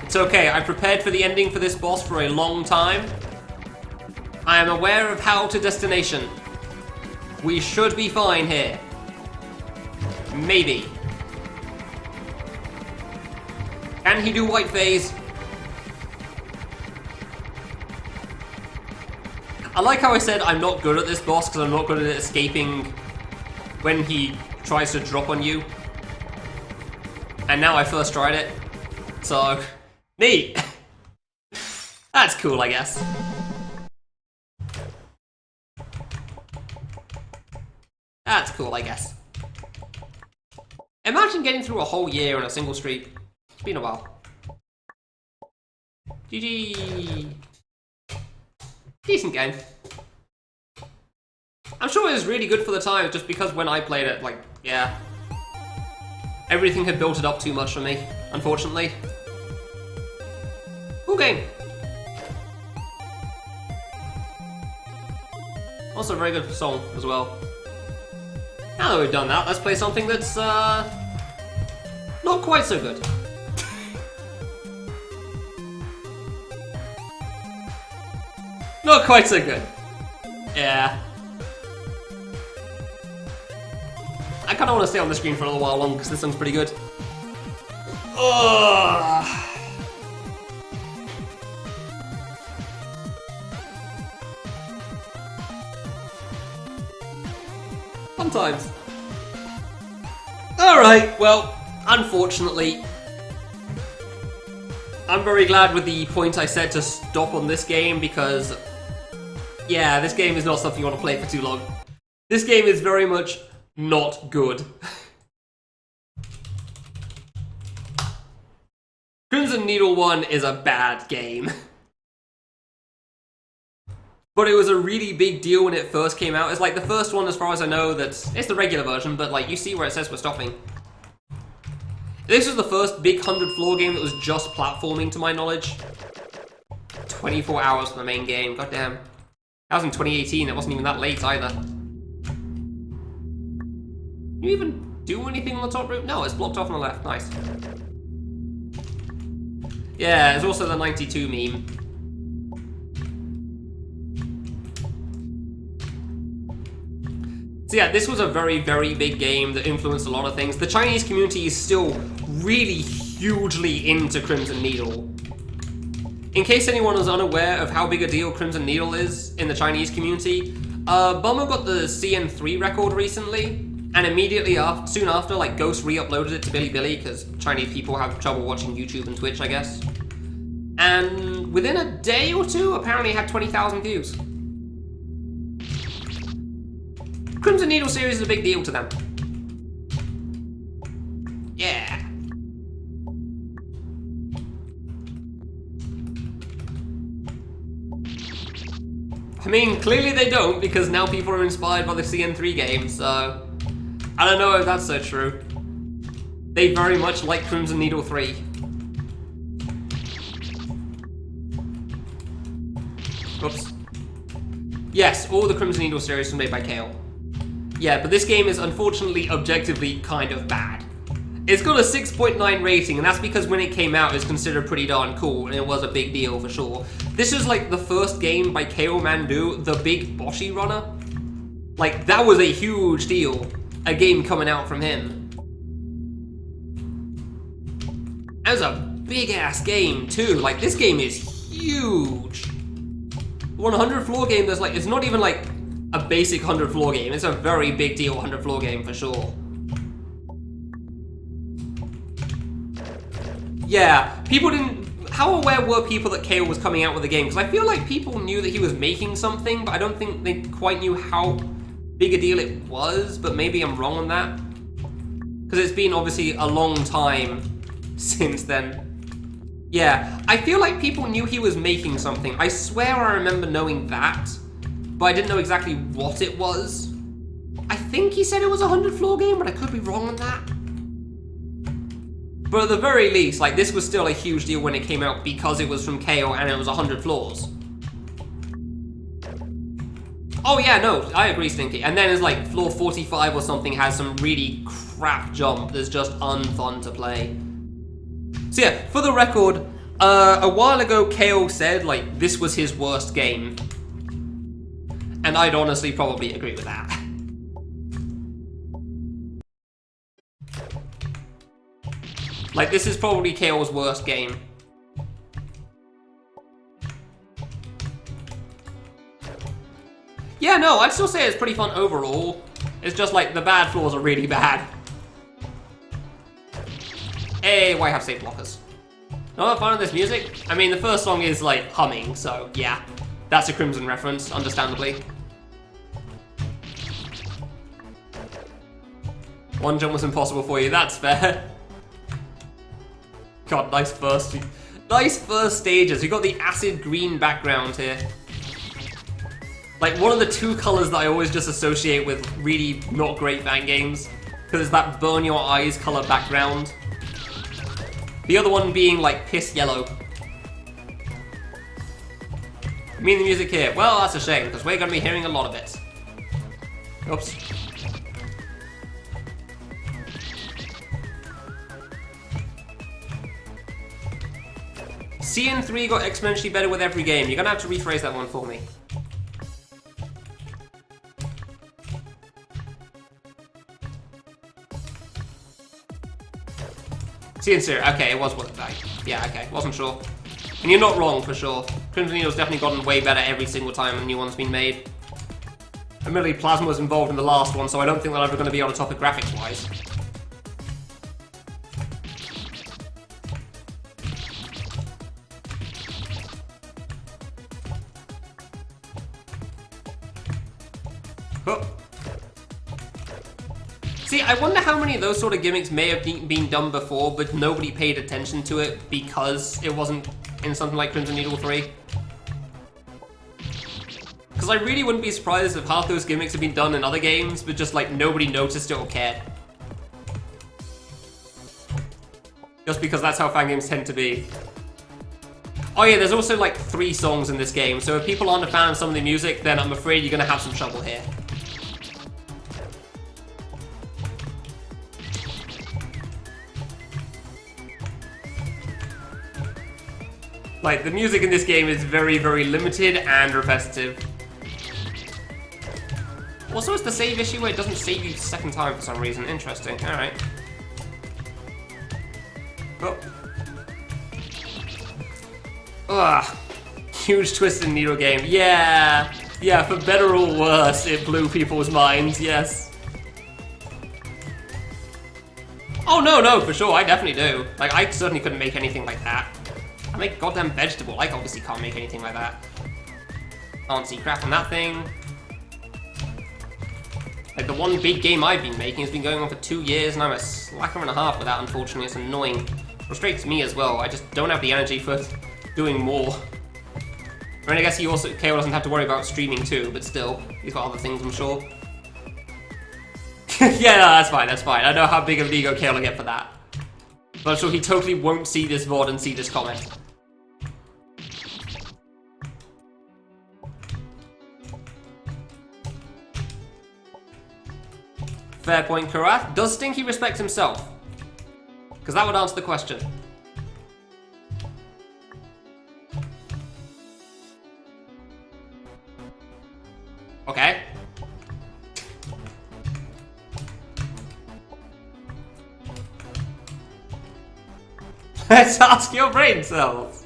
Speaker 1: It's okay, I prepared for the ending for this boss for a long time. I am aware of how to destination. We should be fine here. Maybe. Can he do white phase? I like how I said I'm not good at this boss because I'm not good at escaping when he tries to drop on you. And now I first tried it. So, neat. That's cool, I guess. That's cool, I guess. Imagine getting through a whole year in a single streak. It's been a while. GG. Decent game. I'm sure it was really good for the time, just because when I played it, like, yeah. Everything had built it up too much for me, unfortunately. Cool game. Also a very good song as well. Now that we've done that, let's play something that's, not quite so good. Not quite so good. Yeah. I kinda wanna stay on the screen for a little while longer because this one's pretty good. Ugh. Sometimes. Alright, well, unfortunately, I'm very glad with the point I set to stop on this game because, yeah, this game is not something you want to play for too long. This game is very much not good. Crimson Needle 1 is a bad game. But it was a really big deal when it first came out. It's like the first one, as far as I know, that's... It's the regular version, but like, you see where it says we're stopping. This was the first big 100 floor game that was just platforming, to my knowledge. 24 hours for the main game, goddamn. That was in 2018, it wasn't even that late either. Can you even do anything on the top roof? No, it's blocked off on the left, nice. Yeah, there's also the 92 meme. So yeah, this was a very, very big game that influenced a lot of things. The Chinese community is still really hugely into Crimson Needle. In case anyone was unaware of how big a deal Crimson Needle is in the Chinese community, Bummer got the CN3 record recently, and immediately after, soon after, like, Ghost re-uploaded it to Bilibili, because Chinese people have trouble watching YouTube and Twitch, I guess. And within a day or two, apparently it had 20,000 views. Crimson Needle series is a big deal to them. Yeah. I mean, clearly they don't, because now people are inspired by the CN3 game, so... I don't know if that's so true. They very much like Crimson Needle 3. Oops. Yes, all the Crimson Needle series were made by Kale. Yeah, but this game is unfortunately objectively kind of bad. It's got a 6.9 rating, and that's because when it came out, it was considered pretty darn cool, and it was a big deal for sure. This was like the first game by Kale Mandu, the big Boshi runner. Like, that was a huge deal. A game coming out from him. That was a big-ass game, too. Like, this game is huge. 100 floor game that's like, it's not even like a basic 100 floor game. It's a very big deal 100 floor game for sure. Yeah, people didn't... How aware were people that Kale was coming out with a game? Because I feel like people knew that he was making something, but I don't think they quite knew how big a deal it was, but maybe I'm wrong on that. Because it's been obviously a long time since then. Yeah, I feel like people knew he was making something. I swear I remember knowing that, but I didn't know exactly what it was. I think he said it was a 100 floor game, but I could be wrong on that. But at the very least, like, this was still a huge deal when it came out because it was from KO and it was 100 floors. Oh yeah, no, I agree, Stinky. And then it's like floor 45 or something has some really crap jump that's just unfun to play. So yeah, for the record, a while ago KO said, like, this was his worst game. And I'd honestly probably agree with that. Like, this is probably KO's worst game. Yeah, no, I'd still say it's pretty fun overall. It's just like, the bad floors are really bad. Hey, why have safe blockers? Not fun of this music? I mean, the first song is, like, humming, so yeah. That's a Crimson reference, understandably. One jump was impossible for you, that's fair. God, nice first stages. You got the acid green background here. Like, one of the two colors that I always just associate with really not great fan games, because it's that burn your eyes color background. The other one being like piss yellow. I mean the music here. Well, that's a shame, because we're going to be hearing a lot of it. Oops. CN3 got exponentially better with every game. You're gonna have to rephrase that one for me. CN0, okay, it was what yeah, okay, wasn't sure. And you're not wrong for sure. Crimson Needle's definitely gotten way better every single time a new one's been made. Admittedly, Plasma was involved in the last one, so I don't think they're ever gonna be on a topic graphics-wise. Oh. See, I wonder how many of those sort of gimmicks may have been done before, but nobody paid attention to it because it wasn't in something like Crimson Needle 3. Because I really wouldn't be surprised if half those gimmicks have been done in other games, but just like nobody noticed it or cared. because that's how fangames tend to be. Oh yeah, there's also like 3 songs in this game, so if people aren't a fan of some of the music, then I'm afraid you're gonna have some trouble here. Like, the music in this game is very, very limited and repetitive. Also, it's the save issue where it doesn't save you the second time for some reason. Interesting. Alright. Oh. Ugh. Huge twisted needle game. Yeah! Yeah, for better or worse, it blew people's minds, yes. Oh, no, for sure, I definitely do. Like, I certainly couldn't make anything like that. I make goddamn vegetable. I obviously can't make anything like that. Can't see crap on that thing. Like, the one big game I've been making has been going on for 2 years, and I'm a slacker and a half with that, unfortunately. It's annoying. Frustrates me as well. I just don't have the energy for doing more. I mean, I guess KO doesn't have to worry about streaming too, but still. He's got other things, I'm sure. Yeah, no, that's fine. I know how big of an ego KO will get for that. But I'm sure he totally won't see this VOD and see this comment. Fair point, Karath. Does Stinky respect himself? Because that would answer the question. Okay. Let's ask your brain cells.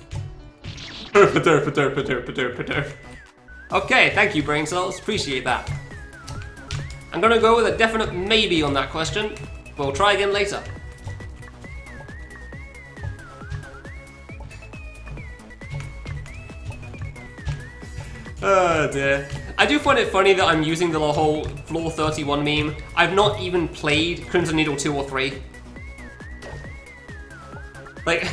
Speaker 1: Okay, thank you, brain cells. Appreciate that. I'm gonna go with a definite maybe on that question. We'll try again later. Oh dear. I do find it funny that I'm using the whole Floor 31 meme. I've not even played Crimson Needle 2 or 3. Like,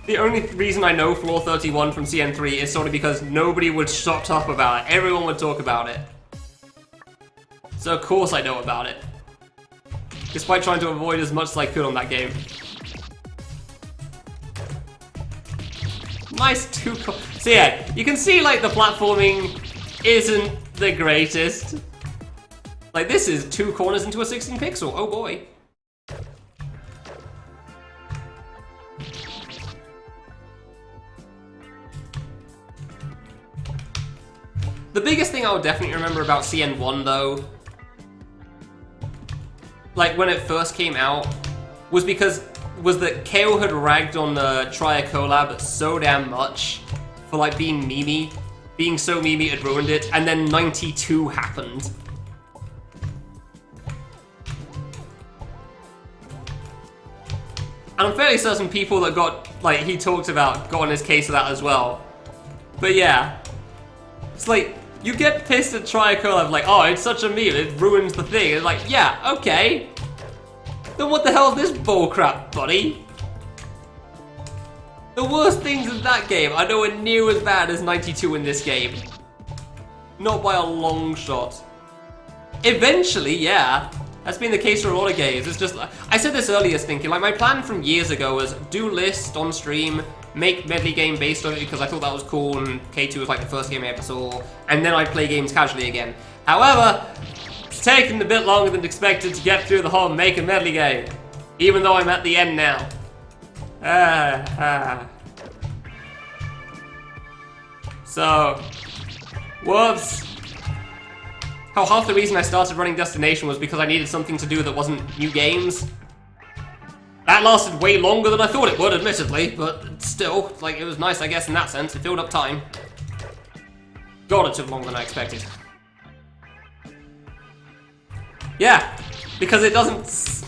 Speaker 1: the only reason I know Floor 31 from CN3 is sort of because nobody would shut up about it. Everyone would talk about it. So of course I know about it. Despite trying to avoid as much as I could on that game. Nice so yeah, you can see like the platforming isn't the greatest. Like this is 2 corners into a 16 pixel, oh boy. The biggest thing I would definitely remember about CN1 though, like when it first came out, was that KO had ragged on the Trier collab so damn much for like being memey, being so memey it ruined it, and then 92 happened. And I'm fairly certain people that got, like he talked about, got on his case of that as well. But yeah, it's like, you get pissed at Trier collab like, oh, it's such a meme, it ruins the thing. It's like, yeah, okay. Then what the hell is this bullcrap, buddy? The worst things in that game are nowhere near as bad as 92 in this game. Not by a long shot. Eventually, yeah. That's been the case for a lot of games. It's just, I said this earlier, thinking, like my plan from years ago was do list on stream, make medley game based on it because I thought that was cool and K2 was like the first game I ever saw, and then I'd play games casually again. However, it's taken a bit longer than expected to get through the whole make a medley game, even though I'm at the end now. So, whoops. How half the reason I started running Destination was because I needed something to do that wasn't new games. That lasted way longer than I thought it would, admittedly, but still, like, it was nice, I guess, in that sense. It filled up time. God, it took longer than I expected. Yeah, because it doesn't...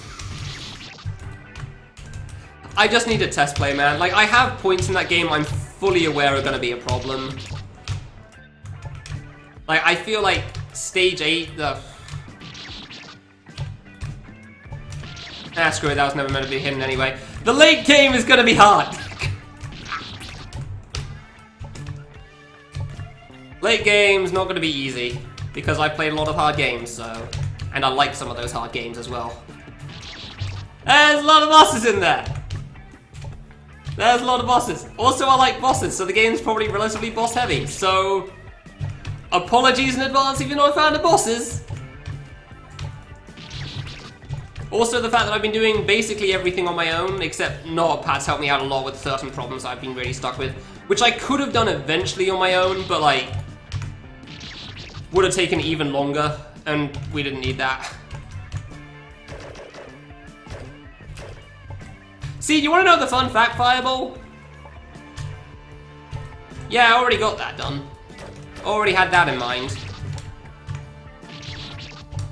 Speaker 1: I just need a test play, man. Like, I have points in that game I'm fully aware are gonna be a problem. Like, I feel like Stage 8, screw it, that was never meant to be hidden anyway. The late game is gonna be hard! Late game's not gonna be easy, because I've played a lot of hard games, so... And I like some of those hard games as well. There's a lot of bosses in there! There's a lot of bosses. Also, I like bosses, so the game's probably relatively boss heavy. So, apologies in advance if you're not a fan of bosses. Also, the fact that I've been doing basically everything on my own, except Pat's helped me out a lot with certain problems I've been really stuck with, which I could have done eventually on my own, but like, would have taken even longer, and we didn't need that. See, do you want to know the fun fact, Fireball? Yeah, I already got that done. Already had that in mind.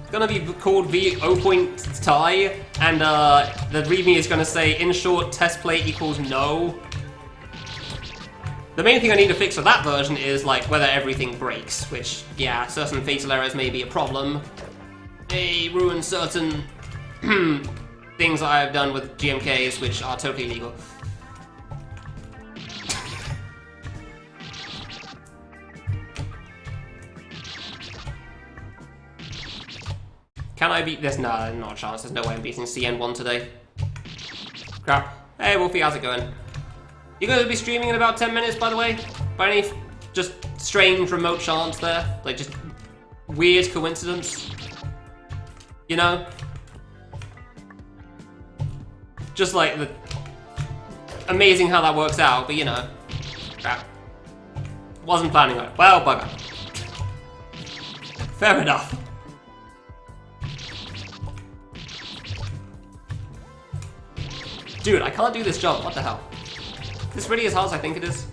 Speaker 1: It's gonna be called v0.tie, and the readme is gonna say, in short, test plate equals no. The main thing I need to fix for that version is, like, whether everything breaks, which, yeah, certain fatal errors may be a problem. They ruin certain things I have done with GMKs, which are totally legal. Can I beat this? Nah, not a chance. There's no way I'm beating CN1 today. Crap. Hey, Wolfie, how's it going? You gonna be streaming in about 10 minutes, by the way? By any just strange remote chance there? Like, just weird coincidence? You know? Just like the... Amazing how that works out, but you know. Crap. Wasn't planning on it. Well, bugger. Fair enough. Dude, I can't do this jump. What the hell? This really as hard as I think it is.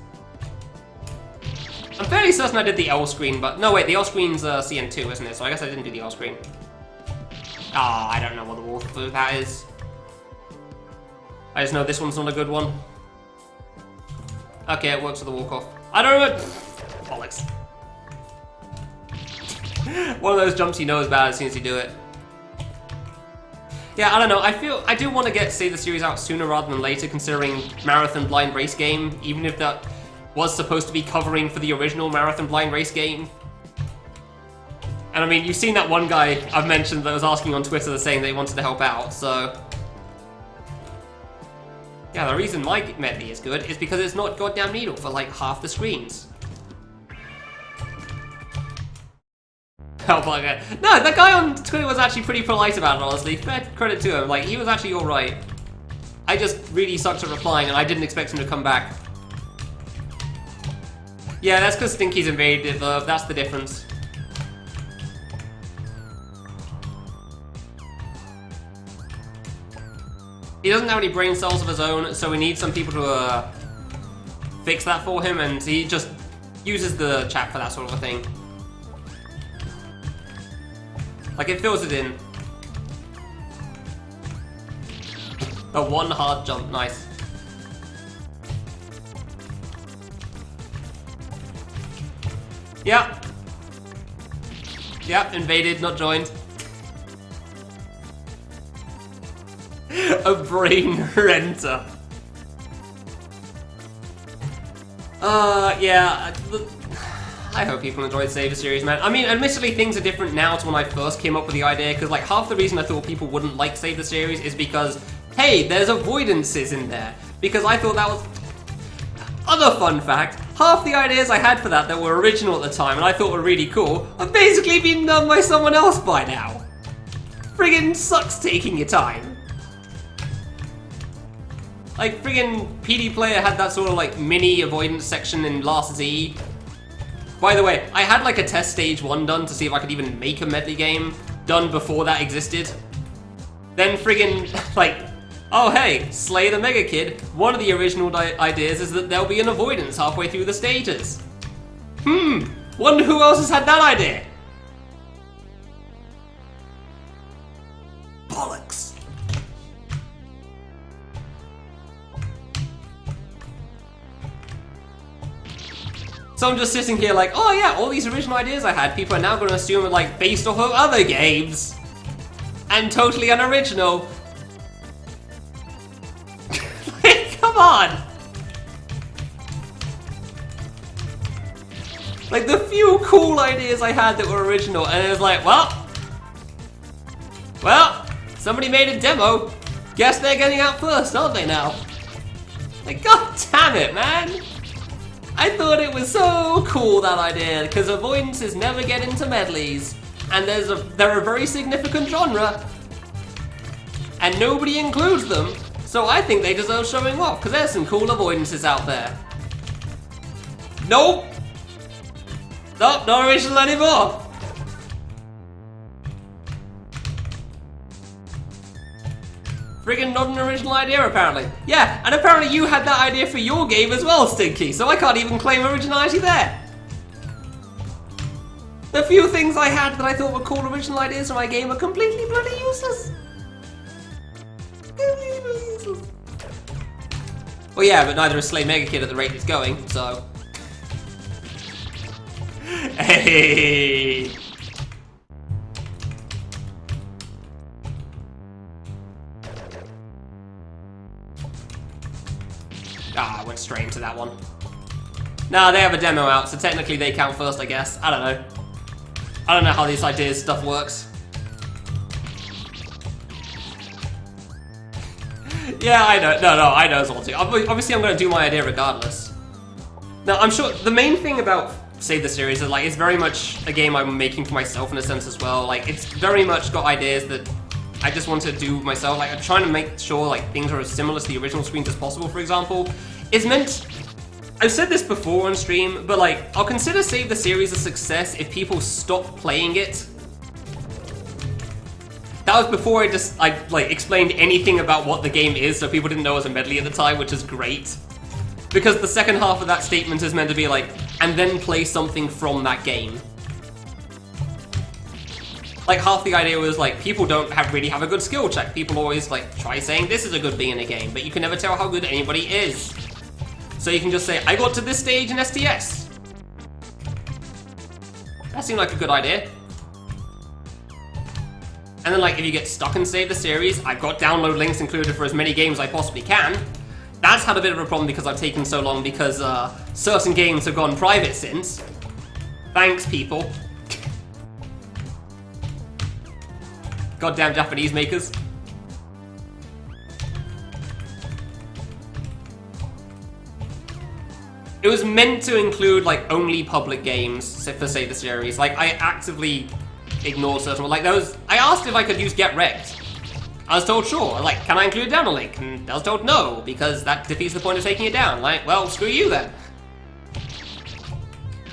Speaker 1: I'm fairly certain I did the L screen, but... No, wait, the L screen's CN2, isn't it? So I guess I didn't do the L screen. Ah, I don't know what the wall for that is. I just know this one's not a good one. Okay, it works for the walk-off. I don't know. Bollocks. One of those jumps you know is bad as soon as you do it. Yeah, I don't know. I do want to save the series out sooner rather than later, considering Marathon Blind Race game, even if that was supposed to be covering for the original Marathon Blind Race game. And I mean, you've seen that one guy I've mentioned that was asking on Twitter saying they wanted to help out, so... Yeah, the reason my medley is good is because it's not goddamn Needle for like half the screens. Oh, bugger. No, that guy on Twitter was actually pretty polite about it, honestly. Fair credit to him. Like, he was actually alright. I just really sucked at replying, and I didn't expect him to come back. Yeah, that's because Stinky's invaded Verve. That's the difference. He doesn't have any brain cells of his own, so we need some people to fix that for him, and he just uses the chat for that sort of a thing. Like, it fills it in. The one hard jump, nice. Yep. Yep, invaded, not joined. A brain renter. Yeah. I hope people enjoyed Save the Series, man. I mean, admittedly, things are different now to when I first came up with the idea, because, like, half the reason I thought people wouldn't like Save the Series is because, hey, there's avoidances in there. Because I thought that was... Other fun fact, half the ideas I had for that were original at the time and I thought were really cool have basically been done by someone else by now. Friggin' sucks taking your time. Like, friggin' PD Player had that sort of, like, mini avoidance section in Last Z. By the way, I had, like, a test stage 1 done to see if I could even make a medley game done before that existed. Then friggin', like, oh hey, Slay the Mega Kid, one of the original ideas is that there'll be an avoidance halfway through the stages. Wonder who else has had that idea? Bollocks. So I'm just sitting here like, oh yeah, all these original ideas I had, people are now going to assume are like based off of other games. And totally unoriginal. Come on! Like, the few cool ideas I had that were original, and it was like, well, somebody made a demo. Guess they're getting out first, aren't they now? Like, god damn it, man! I thought it was so cool, that idea, because avoidances never get into medleys, and they're a very significant genre, and nobody includes them, so I think they deserve showing off, because there's some cool avoidances out there. Nope! Nope, not original anymore! Friggin' not an original idea, apparently. Yeah, and apparently you had that idea for your game as well, Stinky, so I can't even claim originality there. The few things I had that I thought were cool original ideas for my game are completely bloody useless. Completely bloody useless. Well, yeah, but neither is Slay Mega Kid at the rate it's going, so... Hey! Ah, I went straight into that one. Nah, they have a demo out, so technically they count first, I guess. I don't know. I don't know how these ideas stuff works. Yeah, I know. No, I know Zolty. Obviously, I'm going to do my idea regardless. Now, I'm sure the main thing about Save the Series is, like, it's very much a game I'm making for myself in a sense as well. Like, it's very much got ideas that I just want to do myself. Like, I'm trying to make sure, like, things are as similar to the original screens as possible, for example. It's meant... I've said this before on stream, but, like, I'll consider Save the Series a success if people stop playing it. That was before I explained anything about what the game is, so people didn't know it was a medley at the time, which is great. Because the second half of that statement is meant to be like, and then play something from that game. Like, half the idea was, like, people don't really have a good skill check. People always, like, try saying this is a good thing in a game, but you can never tell how good anybody is. So you can just say, I got to this stage in STS. That seemed like a good idea. And then, like, if you get stuck in Save the Series, I've got download links included for as many games as I possibly can. That's had a bit of a problem because I've taken so long because certain games have gone private since. Thanks, people. Goddamn Japanese makers. It was meant to include, like, only public games for Save the Series. Like, I actively ignored certain ones. Like, I asked if I could use Get Wrecked. I was told sure. Like, can I include a download link? And I was told no, because that defeats the point of taking it down. Like, well, screw you then.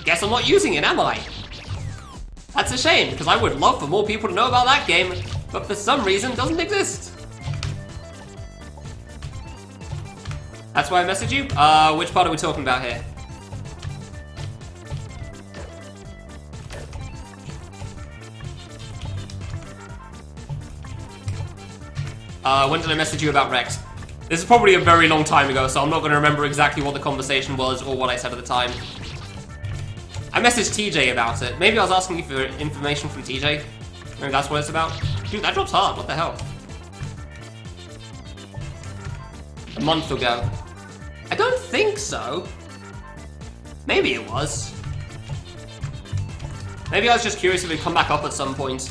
Speaker 1: Guess I'm not using it, am I? That's a shame, because I would love for more people to know about that game, but for some reason, it doesn't exist. That's why I messaged you? Which part are we talking about here? When did I message you about Rex? This is probably a very long time ago, so I'm not going to remember exactly what the conversation was or what I said at the time. I messaged TJ about it. Maybe I was asking you for information from TJ. Maybe that's what it's about. Dude, that drops hard. What the hell? A month ago. I don't think so. Maybe it was. Maybe I was just curious if it'd come back up at some point.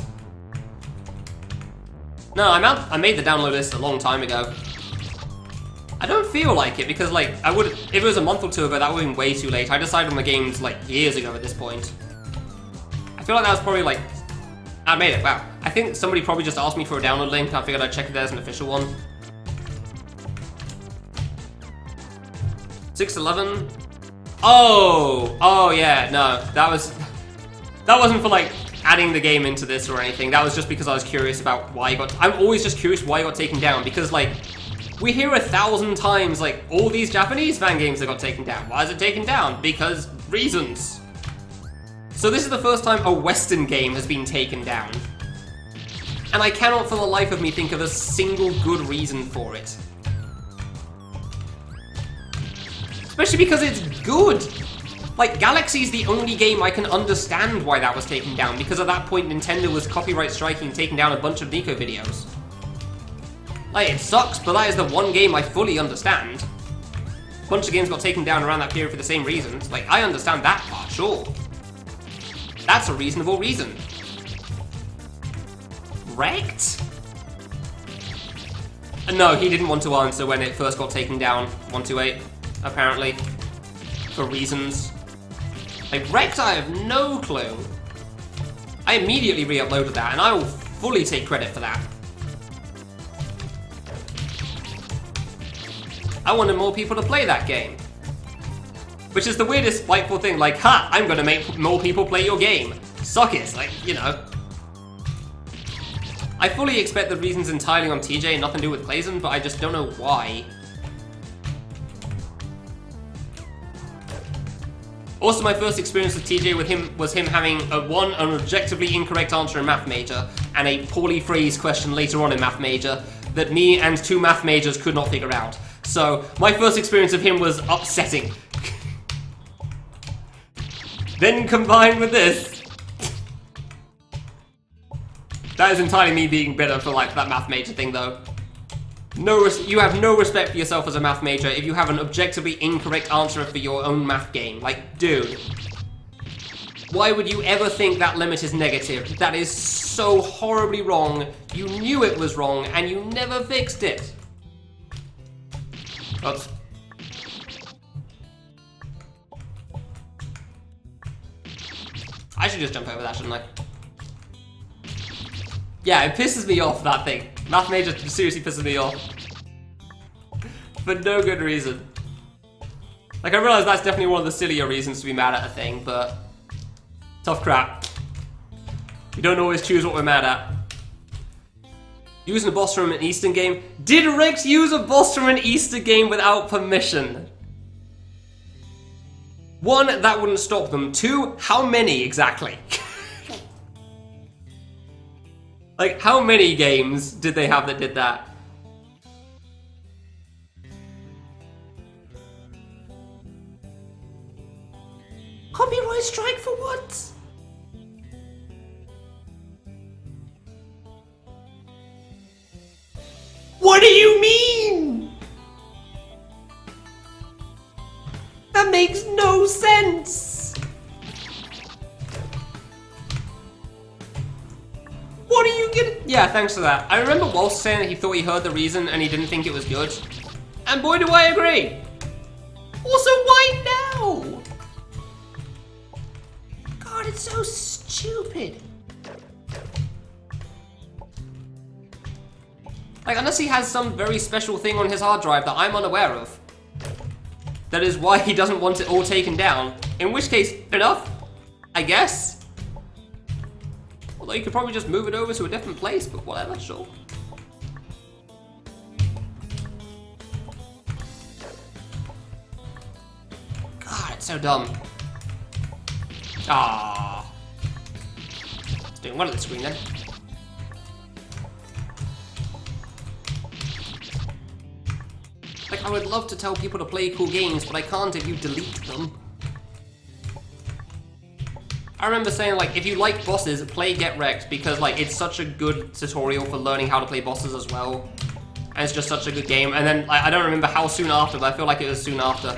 Speaker 1: No, I made the download list a long time ago. I don't feel like it because, like, if it was a month or two ago, that would have been way too late. I decided on the games, like, years ago at this point. I feel like that was probably, like, I made it, wow. I think somebody probably just asked me for a download link, and I figured I'd check if there's an official one. 611? Oh, yeah, no, that wasn't for, like, adding the game into this or anything. That was just because I was curious about why you got... I'm always just curious why you got taken down, because, like, we hear 1,000 times, like, all these Japanese fan games that got taken down. Why is it taken down? Because reasons. So this is the first time a Western game has been taken down. And I cannot for the life of me think of a single good reason for it. Especially because it's good. Like, Galaxy's the only game I can understand why that was taken down, because at that point Nintendo was copyright striking and taking down a bunch of Nico videos. Like, it sucks, but that is the one game I fully understand. A bunch of games got taken down around that period for the same reasons. Like, I understand that part, sure. That's a reasonable reason. Wrecked? No, he didn't want to answer when it first got taken down, 128, apparently. For reasons. Like, Rex, I have no clue. I immediately re-uploaded that, and I will fully take credit for that. I wanted more people to play that game. Which is the weirdest spiteful thing, like, ha, I'm gonna make more people play your game. Suck it, like, you know. I fully expect the reasons entirely on TJ and nothing to do with Clayson, but I just don't know why. Also, my first experience with TJ with him was him having an objectively incorrect answer in math major and a poorly phrased question later on in math major that me and 2 math majors could not figure out. So, my first experience of him was upsetting. Then combined with this, that is entirely me being bitter for like that math major thing though. You have no respect for yourself as a math major if you have an objectively incorrect answer for your own math game. Like, dude. Why would you ever think that limit is negative? That is so horribly wrong. You knew it was wrong and you never fixed it. Oops. I should just jump over that, shouldn't I? Yeah, it pisses me off, that thing. Math major seriously pisses me off. For no good reason. Like, I realize that's definitely one of the sillier reasons to be mad at a thing, but... tough crap. We don't always choose what we're mad at. Using a boss from an Eastern game? Did Rex use a boss from an Eastern game without permission? 1, that wouldn't stop them. 2, how many exactly? Like, how many games did they have that did that? Copyright strike for what? What do you mean? That makes no sense. What are you gonna... Yeah, thanks for that. I remember Walsh saying that he thought he heard the reason and he didn't think it was good. And boy, do I agree. Also, why now? God, it's so stupid. Like, unless he has some very special thing on his hard drive that I'm unaware of. That is why he doesn't want it all taken down. In which case, enough, I guess. Although you could probably just move it over to a different place, but whatever, sure. God, it's so dumb. Ah. It's doing one of the screen then. Like, I would love to tell people to play cool games, but I can't if you delete them. I remember saying, like, if you like bosses, play Get Wrecked, because, like, it's such a good tutorial for learning how to play bosses as well. And it's just such a good game. And then, I don't remember how soon after, but I feel like it was soon after.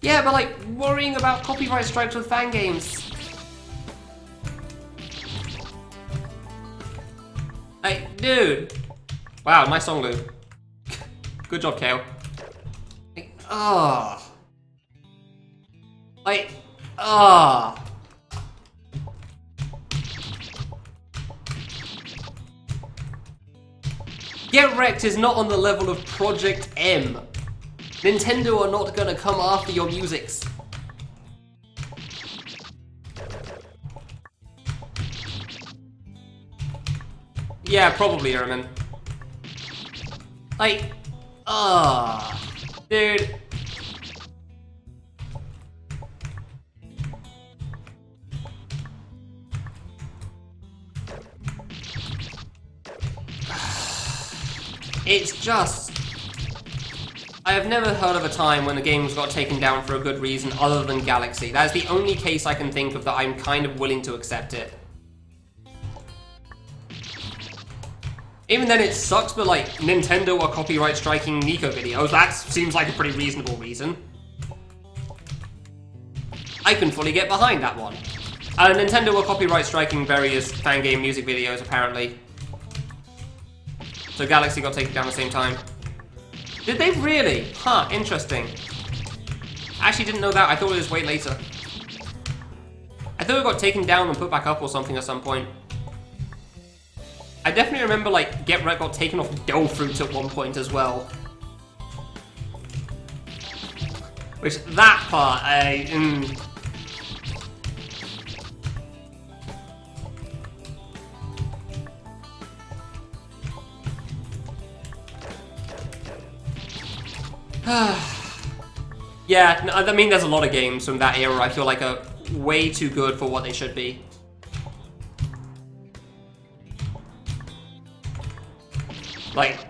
Speaker 1: Yeah, but, like, worrying about copyright strikes with Fangames. Like, dude. Wow, nice song loop. Good job, Kale. Like, ah. Like, ah. Get Wrecked is not on the level of Project M. Nintendo are not gonna come after your musics. Yeah, probably, Ermin. Like, dude. It's just... I have never heard of a time when the games got taken down for a good reason other than Galaxy. That is the only case I can think of that I'm kind of willing to accept it. Even then it sucks, but like, Nintendo are copyright striking Nico videos. That seems like a pretty reasonable reason. I can fully get behind that one. Nintendo are copyright striking various fangame music videos, apparently. So Galaxy got taken down at the same time. Did they really? Huh, interesting. I actually didn't know that. I thought it was way later. I thought it got taken down and put back up or something at some point. I definitely remember, like, Get Wrecked got taken off Dough Fruits at one point as well. Which, that part, Yeah, I mean, there's a lot of games from that era I feel like are way too good for what they should be. Like,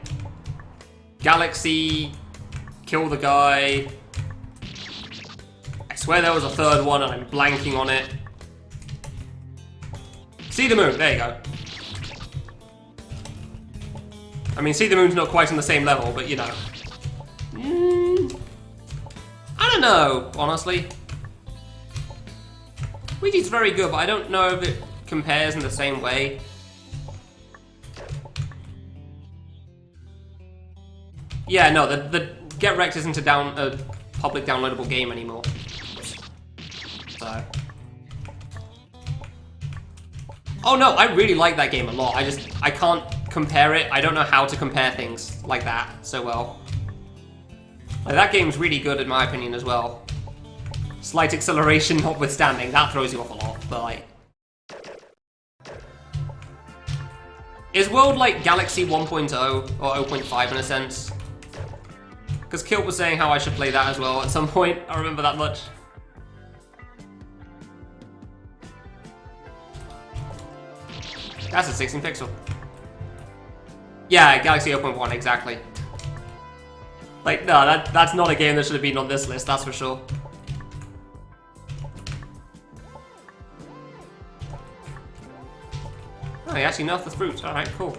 Speaker 1: Galaxy, Kill the Guy. I swear there was a third one and I'm blanking on it. See the Moon, there you go. I mean, See the Moon's not quite on the same level, but you know. I don't know, honestly. Ouija's very good, but I don't know if it compares in the same way. Yeah, no, the Get Wrecked isn't a public downloadable game anymore. So. Oh no, I really like that game a lot. I can't compare it. I don't know how to compare things like that so well. Like, that game's really good in my opinion as well. Slight acceleration notwithstanding, that throws you off a lot, but like... Is World like Galaxy 1.0 or 0.5 in a sense? Because Kilt was saying how I should play that as well at some point, I remember that much. That's a 16 pixel. Yeah, Galaxy 0.1, exactly. Like, no, that's not a game that should have been on this list, that's for sure. Oh, he actually nerfed the fruit. Alright, cool.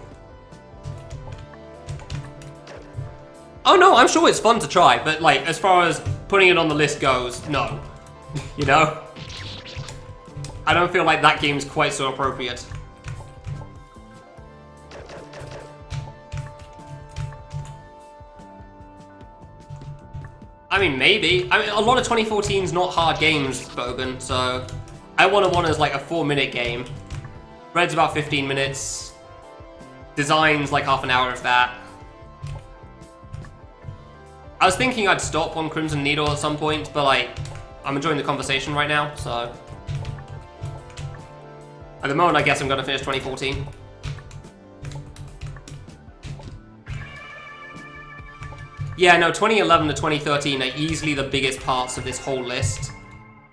Speaker 1: Oh no, I'm sure it's fun to try, but like, as far as putting it on the list goes, no. You know? I don't feel like that game's quite so appropriate. I mean, maybe. I mean, a lot of 2014's not hard games, Bogan, so... I want one as like a 4-minute game. Red's about 15 minutes. Design's like half an hour of that. I was thinking I'd stop on Crimson Needle at some point, but like, I'm enjoying the conversation right now, so... At the moment, I guess I'm gonna finish 2014. Yeah, no, 2011 to 2013 are easily the biggest parts of this whole list.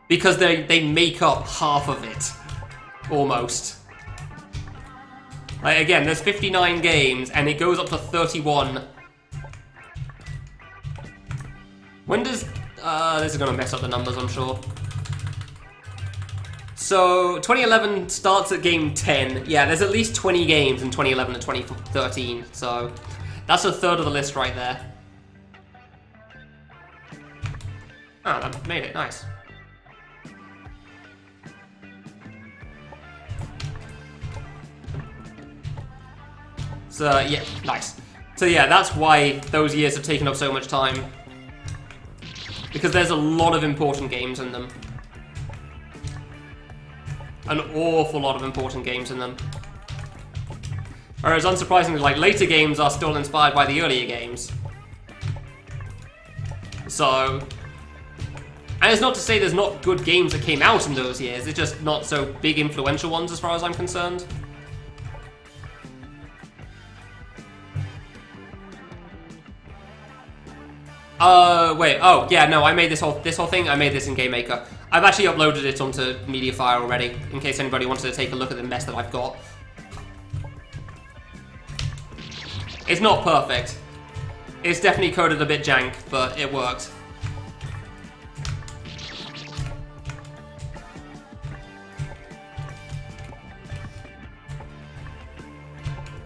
Speaker 1: Because they make up half of it. Almost. Like, again, there's 59 games, and it goes up to 31. When does... this is gonna mess up the numbers, I'm sure. So, 2011 starts at game 10. Yeah, there's at least 20 games in 2011 to 2013, so... That's a third of the list right there. Oh, that made it. Nice. So, yeah, nice. So yeah, that's why those years have taken up so much time. Because there's a lot of important games in them. An awful lot of important games in them. Whereas, unsurprisingly, like, later games are still inspired by the earlier games. So... And it's not to say there's not good games that came out in those years, it's just not so big influential ones as far as I'm concerned. Wait, oh, yeah, no, I made this whole thing, I made this in Game Maker. I've actually uploaded it onto Mediafire already, in case anybody wanted to take a look at the mess that I've got. It's not perfect. It's definitely coded a bit jank, but it worked.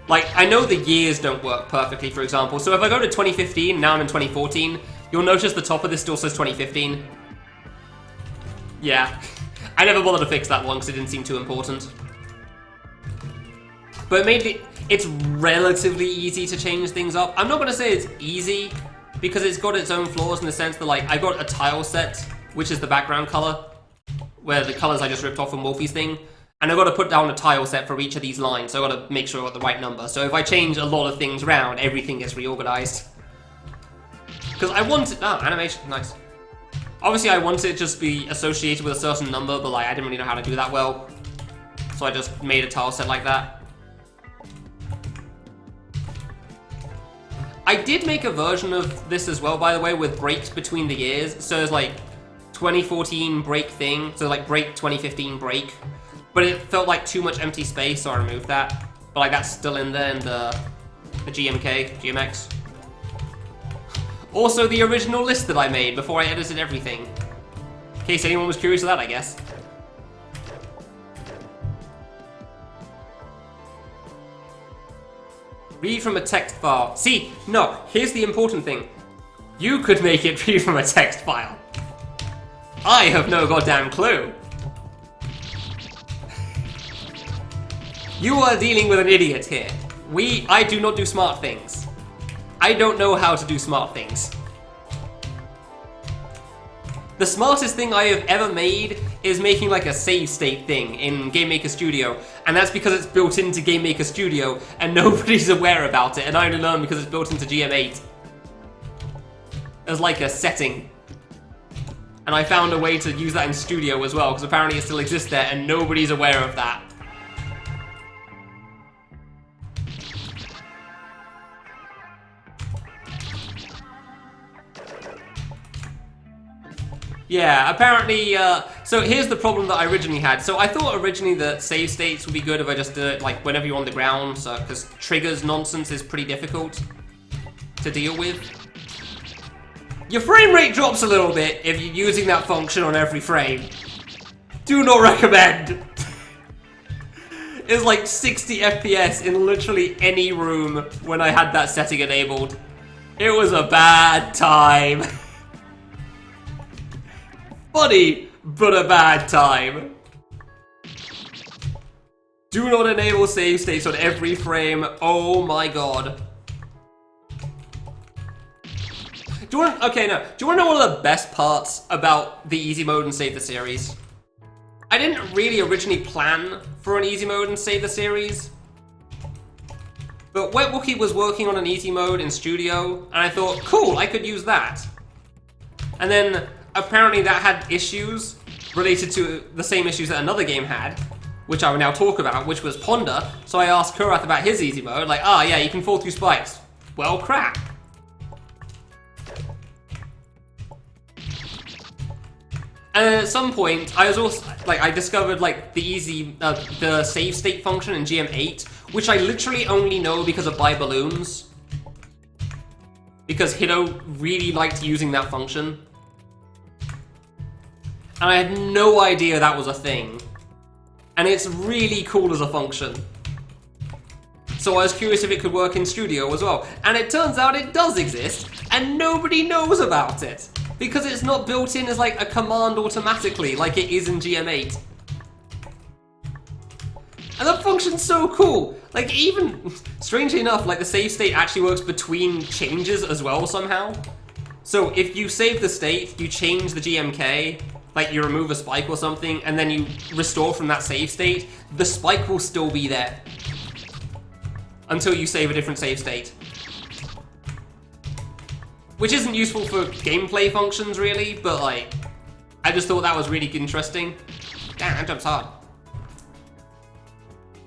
Speaker 1: Like, I know the years don't work perfectly, for example, so if I go to 2015, now I'm in 2014, you'll notice the top of this still says 2015. Yeah. I never bothered to fix that one because it didn't seem too important. But it's relatively easy to change things up. I'm not going to say it's easy, because it's got its own flaws in the sense that, like, I got a tile set, which is the background color, where the colors I just ripped off from Wolfie's thing, and I've got to put down a tile set for each of these lines, so I've got to make sure I got the right number. So if I change a lot of things around, everything gets reorganized. Because I want it... Oh, animation, nice. Obviously, I want it to just be associated with a certain number, but, like, I didn't really know how to do that well. So I just made a tile set like that. I did make a version of this as well, by the way, with breaks between the years. So there's, like, 2014 break thing, so, like, break 2015 break. But it felt like too much empty space, so I removed that. But, like, that's still in there in the GMX. Also, the original list that I made before I edited everything. In case anyone was curious of that, I guess. Read from a text file. See, no, here's the important thing. You could make it read from a text file. I have no goddamn clue. You are dealing with an idiot here. I do not do smart things. I don't know how to do smart things. The smartest thing I have ever made is making like a save state thing in Game Maker Studio, and that's because it's built into Game Maker Studio and nobody's aware about it, and I only learned because it's built into GM8 as like a setting. And I found a way to use that in Studio as well, because apparently it still exists there and nobody's aware of that. Yeah, apparently, so here's the problem that I originally had. So I thought originally that save states would be good if I just did it, like, whenever you're on the ground, so, because triggers nonsense is pretty difficult to deal with. Your frame rate drops a little bit if you're using that function on every frame. Do not recommend! It's like 60 FPS in literally any room when I had that setting enabled. It was a bad time. Funny, but a bad time. Do not enable save states on every frame. Oh my god. Do you want to know one of the best parts about the easy mode and Save the Series? I didn't really originally plan for an easy mode and Save the Series. But Wet Wookie was working on an easy mode in Studio, and I thought, cool, I could use that. And then apparently that had issues related to the same issues that another game had, which I will now talk about, which was Ponder. So I asked Kurath about his easy mode, like, yeah, you can fall through spikes. Well, crap. And at some point, I was also, like, I discovered, like, the save state function in GM8, which I literally only know because of Buy Balloons. Because Hiddo really liked using that function. And I had no idea that was a thing. And it's really cool as a function. So I was curious if it could work in Studio as well. And it turns out it does exist, and nobody knows about it. Because it's not built in as like a command automatically, like it is in GM8. And that function's so cool! Like even, strangely enough, like the save state actually works between changes as well somehow. So if you save the state, you change the GMK, like you remove a spike or something, and then you restore from that save state, the spike will still be there. Until you save a different save state. Which isn't useful for gameplay functions really, but like, I just thought that was really interesting. Damn, that jump's hard.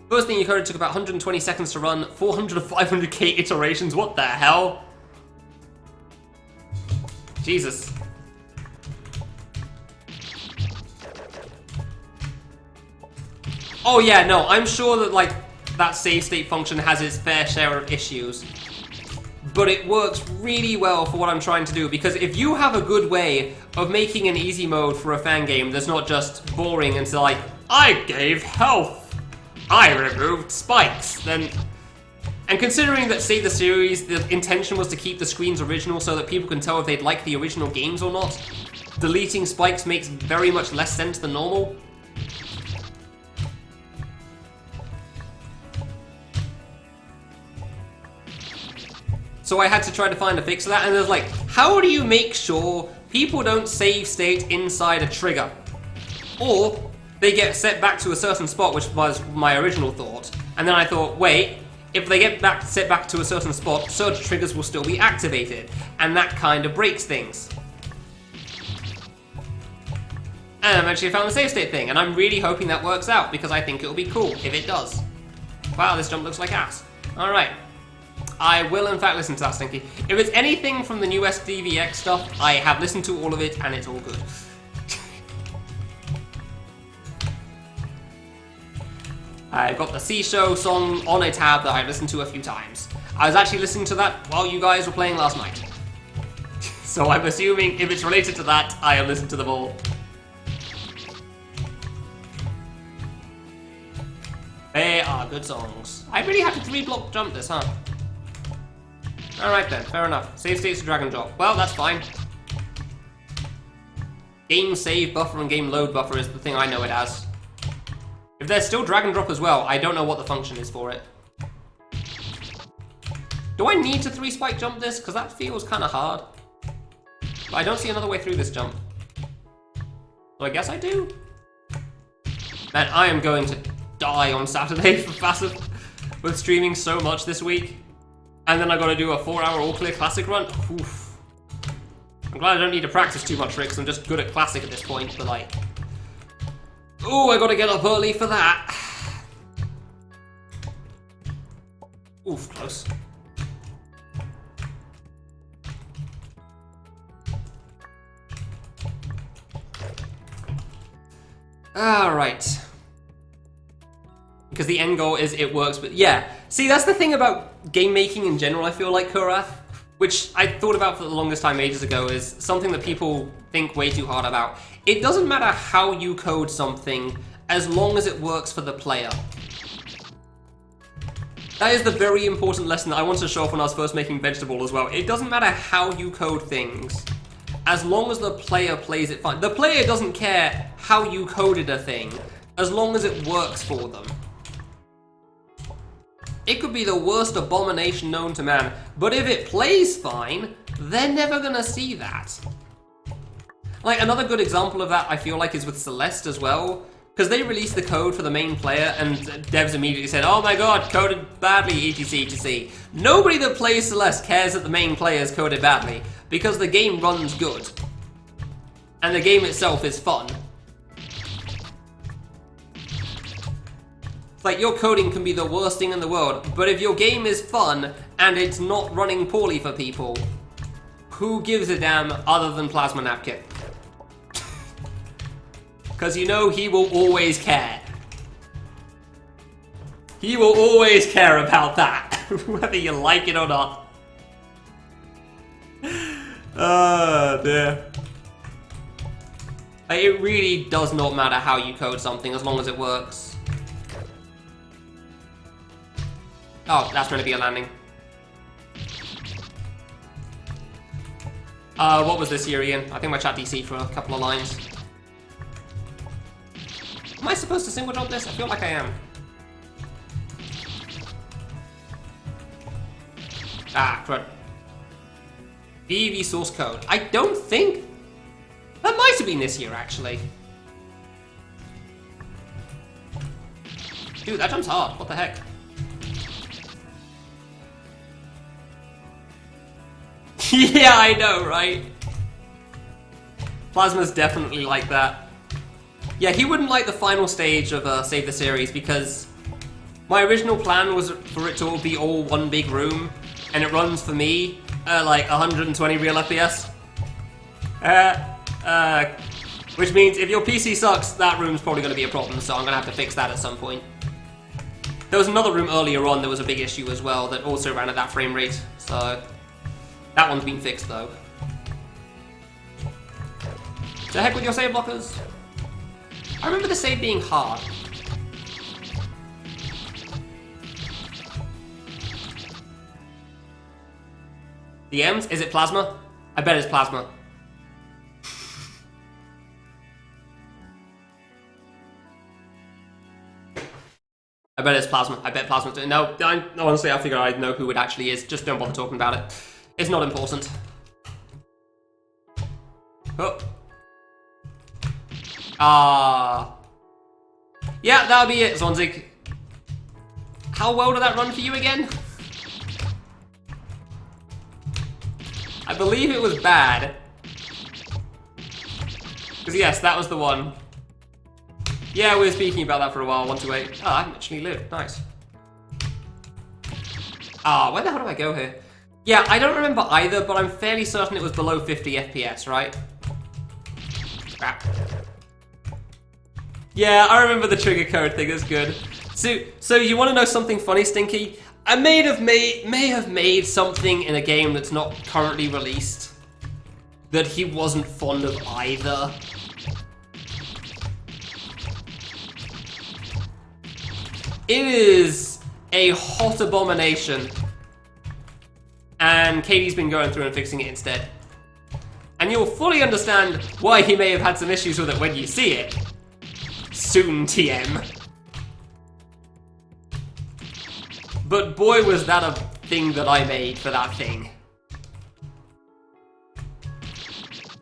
Speaker 1: First thing you heard, it took about 120 seconds to run, 400 to 500k iterations, what the hell? Jesus. Oh yeah, no, I'm sure that like, that save state function has its fair share of issues. But it works really well for what I'm trying to do, because if you have a good way of making an easy mode for a fan game that's not just boring and so like, I gave health, I removed spikes, then... And considering that Save the Series, the intention was to keep the screens original so that people can tell if they'd like the original games or not, deleting spikes makes very much less sense than normal. So I had to try to find a fix for that, and there's like, how do you make sure people don't save state inside a trigger? Or they get set back to a certain spot, which was my original thought. And then I thought, wait, if they get set back to a certain spot, surge triggers will still be activated. And that kind of breaks things. And I eventually found the save state thing, and I'm really hoping that works out, because I think it'll be cool if it does. Wow, this jump looks like ass. Alright. I will in fact listen to that, Stinky. If it's anything from the new SDVX stuff, I have listened to all of it, and it's all good. I've got the Seashow song on a tab that I've listened to a few times. I was actually listening to that while you guys were playing last night. So I'm assuming if it's related to that, I have listened to them all. They are good songs. I really had to 3-block jump this, huh? Alright then, fair enough. Save state's a drag and drop. Well, that's fine. Game save buffer and game load buffer is the thing I know it as. If there's still drag and drop as well, I don't know what the function is for it. Do I need to 3-spike jump this? Because that feels kind of hard. But I don't see another way through this jump. So I guess I do? Man, I am going to die on Saturday for passive with streaming so much this week. And then I gotta do a 4-hour all-clear classic run. Oof. I'm glad I don't need to practice too much tricks. I'm just good at classic at this point, but like... Ooh, I gotta get up early for that. Oof, close. Alright. Because the end goal is it works, but yeah. See, that's the thing about game making in general, I feel like, Kurath, which I thought about for the longest time ages ago, is something that people think way too hard about. It doesn't matter how you code something, as long as it works for the player. That is the very important lesson that I wanted to show off when I was first making Vegetable as well. It doesn't matter how you code things, as long as the player plays it fine. The player doesn't care how you coded a thing, as long as it works for them. It could be the worst abomination known to man, but if it plays fine, they're never gonna see that. Like, another good example of that, I feel like, is with Celeste as well, because they released the code for the main player, and devs immediately said, oh my god, coded badly, etc, etc. Nobody that plays Celeste cares that the main player is coded badly, because the game runs good. And the game itself is fun. It's like, your coding can be the worst thing in the world, but if your game is fun, and it's not running poorly for people, who gives a damn other than Plasma Napkin? Because you know he will always care. He will always care about that, whether you like it or not. Oh dear. Like, it really does not matter how you code something as long as it works. Oh, that's going to be a landing. What was this here, Ian? I think my chat DC for a couple of lines. Am I supposed to single jump this? I feel like I am. Ah, crud. VV source code. I don't think... That might have been this year, actually. Dude, that jump's hard. What the heck? Yeah, I know, right? Plasma's definitely like that. Yeah, he wouldn't like the final stage of Save the Series, because my original plan was for it to all be all one big room, and it runs for me like 120 real FPS. Which means if your PC sucks, that room's probably going to be a problem, so I'm going to have to fix that at some point. There was another room earlier on that was a big issue as well that also ran at that frame rate, so that one's been fixed though. To heck with your save blockers. I remember the save being hard. The M's? Is it Plasma? I bet it's Plasma. I bet it's Plasma. I bet Plasma. No, honestly, I figure I know who it actually is. Just don't bother talking about it. It's not important. Oh. Yeah, that'll be it, Zonzig. How well did that run for you again? I believe it was bad. Because yes, that was the one. Yeah, we were speaking about that for a while, 128. Oh, I actually lived. Nice. Where the hell do I go here? Yeah, I don't remember either, but I'm fairly certain it was below 50 FPS, right? Crap. Yeah, I remember the trigger code thing, that's good. So you want to know something funny, Stinky? I may have made something in a game that's not currently released that he wasn't fond of either. It is a hot abomination. And Katie's been going through and fixing it instead. And you'll fully understand why he may have had some issues with it when you see it. Soon, TM. But boy, was that a thing that I made for that thing.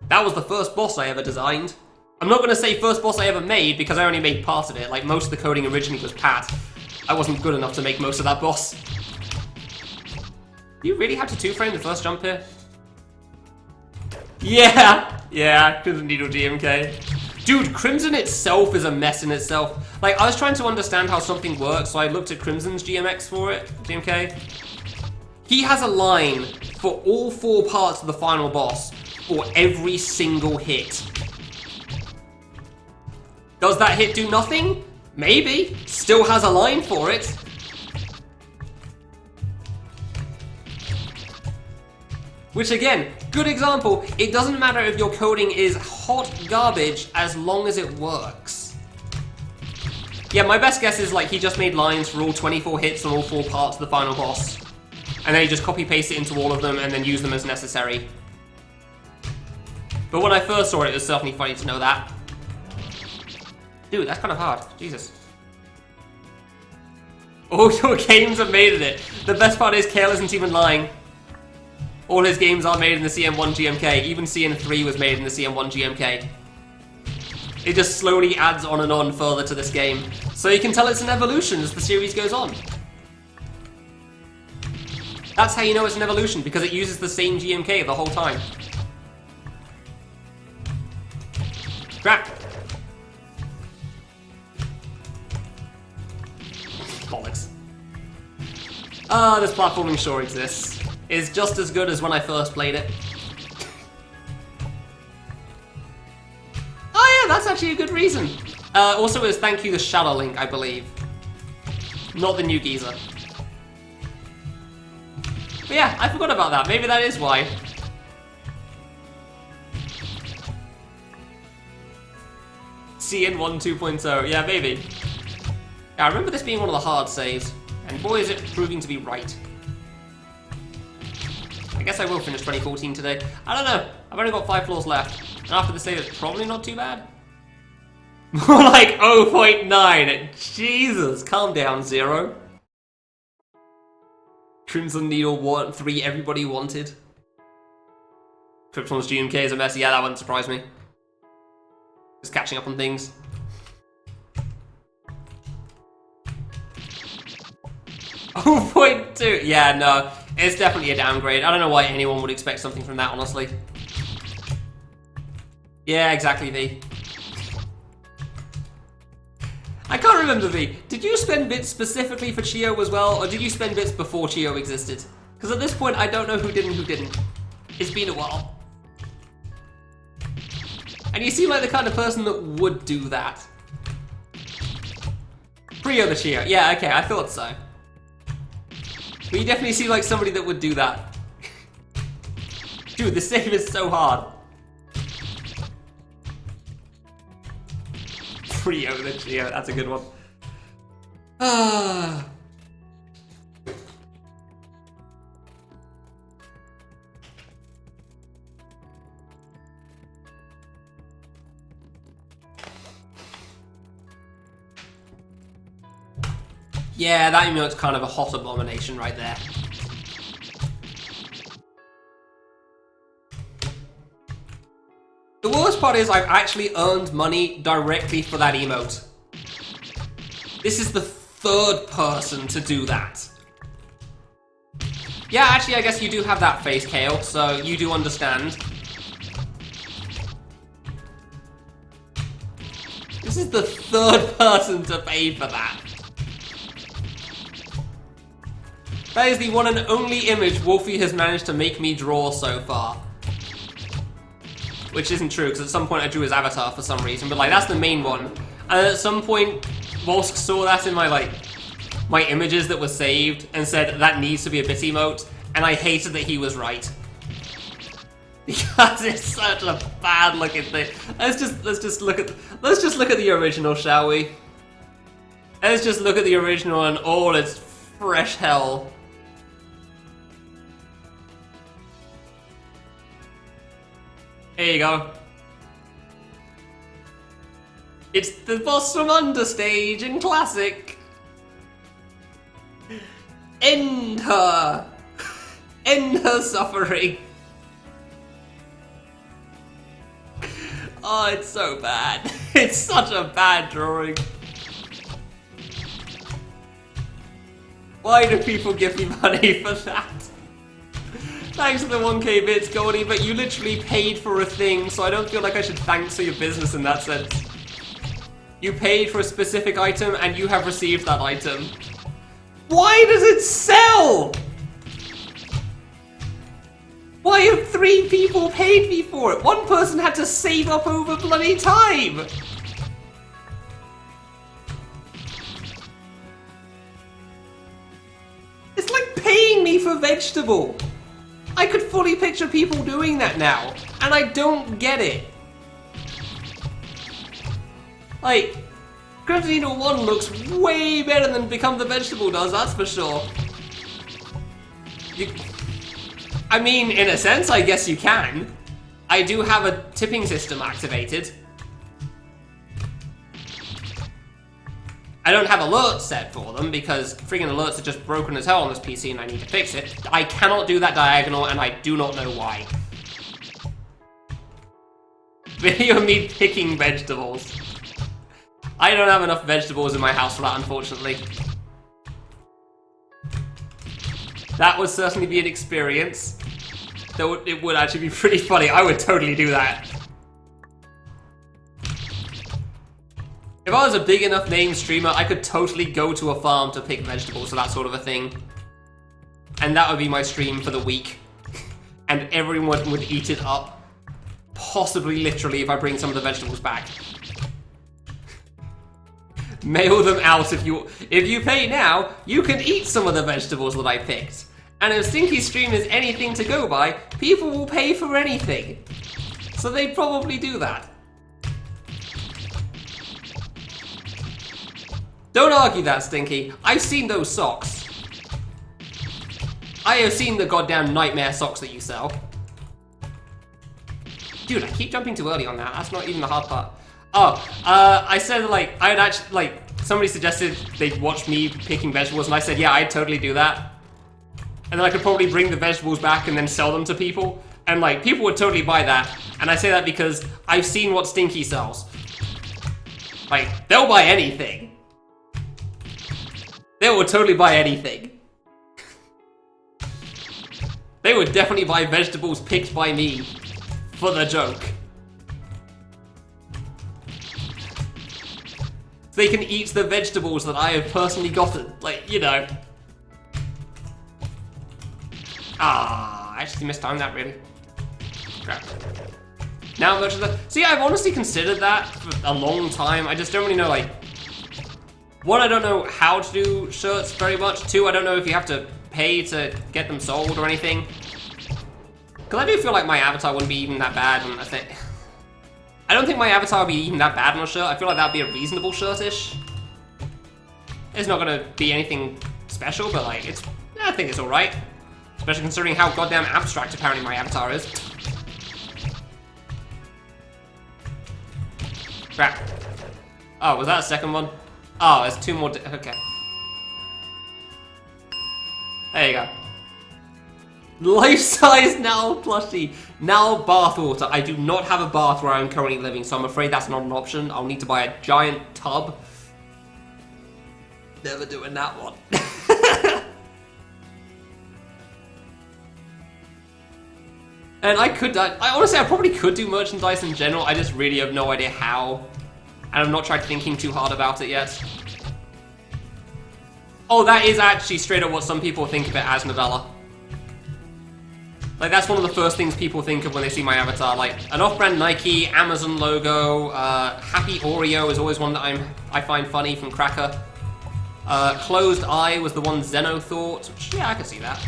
Speaker 1: That was the first boss I ever designed. I'm not going to say first boss I ever made because I only made part of it. Like, most of the coding originally was Pat. I wasn't good enough to make most of that boss. Do you really have to two-frame the first jump here? Yeah, Crimson Needle GMK. Dude, Crimson itself is a mess in itself. Like, I was trying to understand how something works, so I looked at Crimson's GMX for it, GMK. He has a line for all 4 parts of the final boss for every single hit. Does that hit do nothing? Maybe. Still has a line for it. Which again, good example, it doesn't matter if your coding is hot garbage as long as it works. Yeah, my best guess is like he just made lines for all 24 hits on all 4 parts of the final boss. And then he just copy-paste it into all of them and then use them as necessary. But when I first saw it, it was certainly funny to know that. Dude, that's kind of hard. Jesus. All your games are made in it. The best part is Kale isn't even lying. All his games are made in the CM1 GMK. Even CN3 was made in the CM1 GMK. It just slowly adds on and on further to this game. So you can tell it's an evolution as the series goes on. That's how you know it's an evolution, because it uses the same GMK the whole time. Crap. Bollocks. This platforming sure exists. It's just as good as when I first played it. Oh yeah, that's actually a good reason. Also it was thank you the Shadow Link, I believe. Not the new geezer. But yeah, I forgot about that. Maybe that is why. CN1 2.0. Yeah, maybe. Yeah, I remember this being one of the hard saves. And boy is it proving to be right. I guess I will finish 2014 today. I don't know. I've only got 5 floors left. And after the save, it's probably not too bad. More like 0.9. Jesus, calm down, Zero. Crimson Needle 3 everybody wanted. Krypton's GMK is a mess. Yeah, that wouldn't surprise me. Just catching up on things. Oh, 0.2. Yeah, no. It's definitely a downgrade. I don't know why anyone would expect something from that, honestly. Yeah, exactly, V. I can't remember, V. Did you spend bits specifically for Chio as well, or did you spend bits before Chio existed? Because at this point, I don't know who did and who didn't. It's been a while. And you seem like the kind of person that would do that. Pre-o the Chio. Yeah, okay, I thought so. But you definitely seem like somebody that would do that. Dude, the save is so hard. Pre-o the Chio, that's a good one. Ah. Yeah, that emote's kind of a hot abomination right there. The worst part is I've actually earned money directly for that emote. This is the third person to do that. Yeah, actually, I guess you do have that face, Kale, so you do understand. This is the third person to pay for that. That is the one and only image Wolfie has managed to make me draw so far. Which isn't true, because at some point I drew his avatar for some reason, but like, that's the main one. And at some point, Volsk saw that in my images that were saved and said that needs to be a bit emote, and I hated that he was right. Because it's such a bad looking thing. Let's just look at the original, shall we? Let's just look at the original and all its fresh hell. Here you go. It's the boss from Understage in Classic. End her. End her suffering. Oh, it's so bad. It's such a bad drawing. Why do people give me money for that? Thanks for the 1k bits, Goldie, but you literally paid for a thing, so I don't feel like I should thanks for your business in that sense. You paid for a specific item, and you have received that item. Why does it sell? Why have 3 people paid me for it? One person had to save up over bloody time! It's like paying me for vegetable. I could fully picture people doing that now, and I don't get it. Like, Gravitino 1 looks way better than Become the Vegetable does, that's for sure. I mean, in a sense, I guess you can. I do have a tipping system activated. I don't have alerts set for them because friggin' alerts are just broken as hell on this PC and I need to fix it. I cannot do that diagonal and I do not know why. Video of me picking vegetables. I don't have enough vegetables in my house for that, unfortunately. That would certainly be an experience. It would actually be pretty funny. I would totally do that. If I was a big enough name streamer, I could totally go to a farm to pick vegetables or that sort of a thing. And that would be my stream for the week. And everyone would eat it up. Possibly literally if I bring some of the vegetables back. Mail them out if you pay now, you can eat some of the vegetables that I picked. And if Stinky's stream is anything to go by, people will pay for anything. So they probably do that. Don't argue that, Stinky. I've seen those socks. I have seen the goddamn nightmare socks that you sell. Dude, I keep jumping too early on that. That's not even the hard part. Oh, I said, like, I'd actually, like, somebody suggested they'd watch me picking vegetables, and I said, yeah, I'd totally do that. And then I could probably bring the vegetables back and then sell them to people. And, like, people would totally buy that. And I say that because I've seen what Stinky sells. Like, they'll buy anything. They would totally buy anything. They would definitely buy vegetables picked by me for the joke. They can eat the vegetables that I have personally gotten. Like, you know. Ah, I actually mistimed that, really. Crap. Now, much of the... See, I've honestly considered that for a long time. I just don't really know, like... One, I don't know how to do shirts very much. Two, I don't know if you have to pay to get them sold or anything. Because I do feel like my avatar wouldn't be even that bad. And I don't think my avatar would be even that bad on a shirt. I feel like that would be a reasonable shirt-ish. It's not going to be anything special, but like, I think it's alright. Especially considering how goddamn abstract apparently my avatar is. Crap. Oh, was that a second one? Oh, there's 2 more. Okay. There you go. Life-size Nal plushie. Nal bathwater. I do not have a bath where I'm currently living, so I'm afraid that's not an option. I'll need to buy a giant tub. Never doing that one. And I honestly, I probably could do merchandise in general. I just really have no idea how. And I've not tried thinking too hard about it yet. Oh, that is actually straight up what some people think of it as, novella. Like, that's one of the first things people think of when they see my avatar. Like, an off-brand Nike, Amazon logo, Happy Oreo is always one that I find funny from Cracker. Closed Eye was the one Zeno thought, which, yeah, I can see that.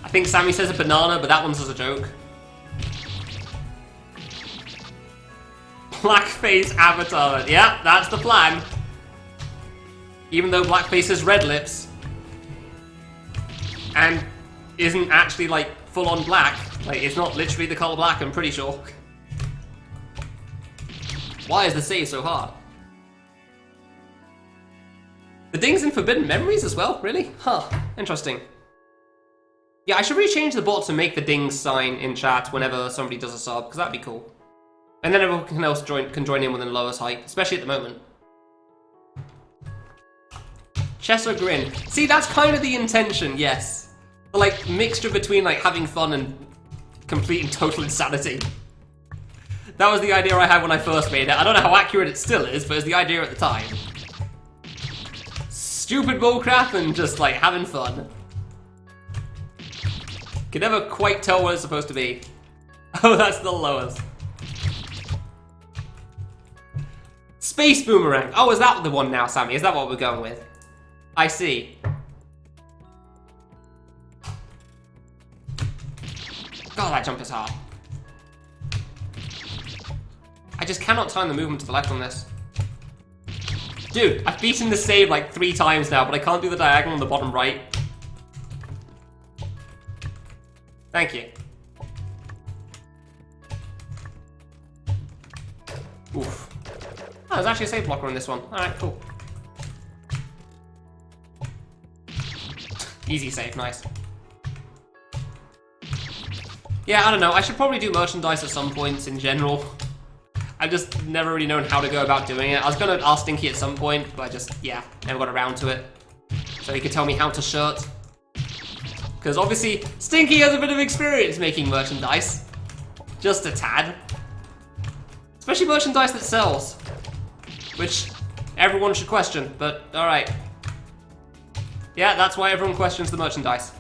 Speaker 1: I think Sammy says a banana, but that one's as a joke. Blackface avatar. Yeah, that's the plan. Even though Blackface has red lips. And isn't actually, like, full-on black. Like, it's not literally the color black, I'm pretty sure. Why is the save so hard? The ding's in Forbidden Memories as well? Really? Huh. Interesting. Yeah, I should really change the bot to make the ding sign in chat whenever somebody does a sub, because that'd be cool. And then everyone else can join in within lowest height, especially at the moment. Chester Grin. See, that's kind of the intention, yes. The, like, mixture between, like, having fun and complete and total insanity. That was the idea I had when I first made it. I don't know how accurate it still is, but it was the idea at the time. Stupid bullcrap and just, like, having fun. Can never quite tell what it's supposed to be. Oh, that's the lowest. Space Boomerang. Oh, is that the one now, Sammy? Is that what we're going with? I see. God, that jump is hard. I just cannot time the movement to the left on this. Dude, I've beaten the save like 3 times now, but I can't do the diagonal on the bottom right. Thank you. Oof. Oh, there's actually a save blocker on this one. Alright, cool. Easy save, nice. Yeah, I don't know. I should probably do merchandise at some point in general. I've just never really known how to go about doing it. I was gonna ask Stinky at some point, but I just, yeah, never got around to it. So he could tell me how to shirt. Because obviously, Stinky has a bit of experience making merchandise. Just a tad. Especially merchandise that sells. Which everyone should question, but alright. Yeah, that's why everyone questions the merchandise.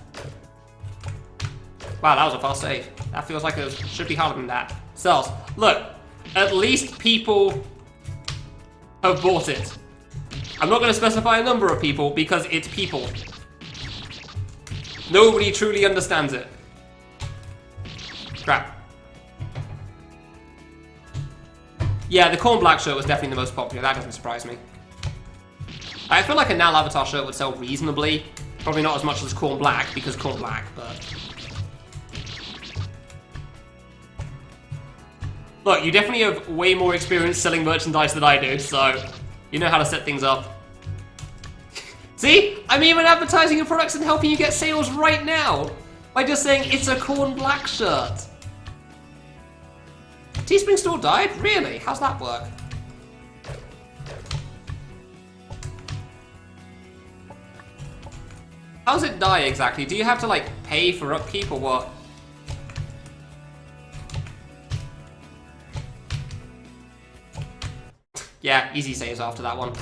Speaker 1: Wow, that was a fast save. That feels like it should be harder than that. Sells. Look, at least people have bought it. I'm not going to specify a number of people because it's people. Nobody truly understands it. Crap. Yeah, the corn black shirt was definitely the most popular. That doesn't surprise me. I feel like a Nal Avatar shirt would sell reasonably. Probably not as much as corn black, because corn black, but... Look, you definitely have way more experience selling merchandise than I do, so you know how to set things up. See? I'm even advertising your products and helping you get sales right now by just saying it's a corn black shirt. Teespring Store died? Really? How's that work? How's it die exactly? Do you have to, like, pay for upkeep or what? Yeah, easy saves after that one.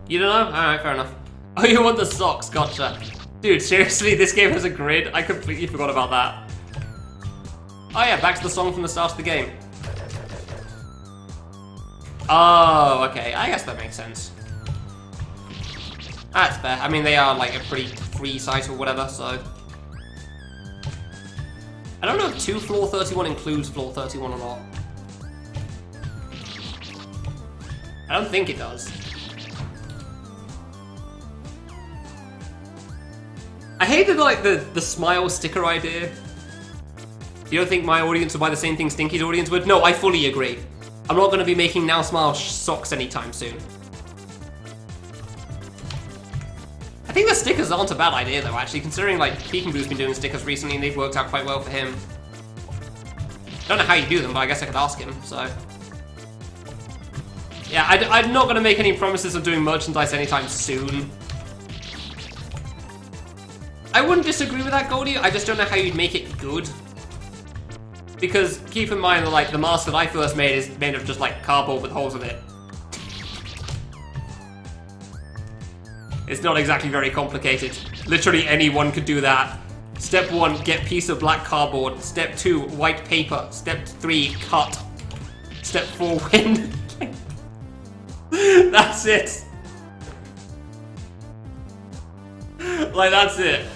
Speaker 1: You don't know? Alright, fair enough. Oh, you want the socks? Gotcha. Dude, seriously, this game has a grid? I completely forgot about that. Oh yeah, back to the song from the start of the game. Oh, okay. I guess that makes sense. That's fair. I mean, they are, like, a pretty free site or whatever, so... I don't know if 2 Floor 31 includes Floor 31 or not. I don't think it does. I hated, like, the smile sticker idea. You don't think my audience would buy the same thing Stinky's audience would? No, I fully agree. I'm not going to be making Now Smile socks anytime soon. think the stickers aren't a bad idea though, actually, considering like Peekaboo's been doing stickers recently and they've worked out quite well for him. Don't know how you do them, but I guess I could ask him, so... Yeah, I'm not going to make any promises of doing merchandise anytime soon. I wouldn't disagree with that, Goldie, I just don't know how you'd make it good. Because, keep in mind that, like, the mask that I first made is made of just, like, cardboard with holes in it. It's not exactly very complicated. Literally anyone could do that. Step 1, get piece of black cardboard. Step 2, white paper. Step 3, cut. Step 4, win. That's it. Like, that's it.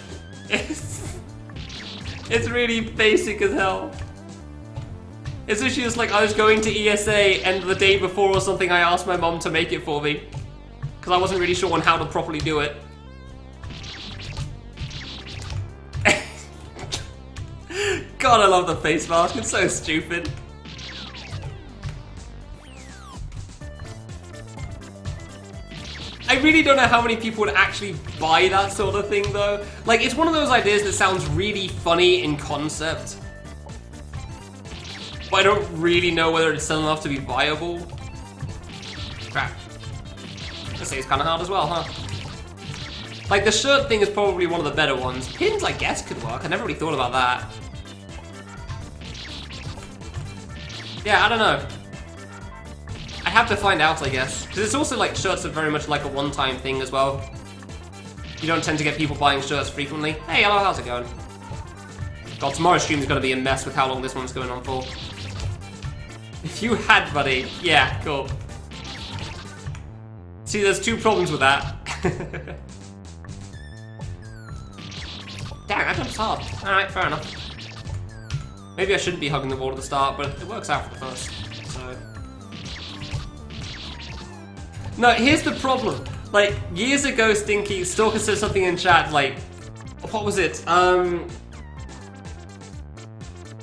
Speaker 1: It's really basic as hell. It's literally just like I was going to ESA and the day before or something I asked my mom to make it for me. Because I wasn't really sure on how to properly do it. God, I love the face mask, it's so stupid. I really don't know how many people would actually buy that sort of thing though. Like, it's one of those ideas that sounds really funny in concept. But I don't really know whether it's still enough to be viable. Crap. This is kind of hard as well, huh? Like, the shirt thing is probably one of the better ones. Pins, I guess, could work. I never really thought about that. Yeah, I don't know. I have to find out, I guess. Because it's also like shirts are very much like a one-time thing as well. You don't tend to get people buying shirts frequently. Hey, hello, how's it going? God, tomorrow's stream is going to be a mess with how long this one's going on for. If you had, buddy. Yeah, cool. See, there's 2 problems with that. Dang, that jump's hard. Alright, fair enough. Maybe I shouldn't be hugging the wall at the start, but it works out for the first, so... No, here's the problem. Like, years ago, Stinky, Stalker said something in chat, like... What was it? I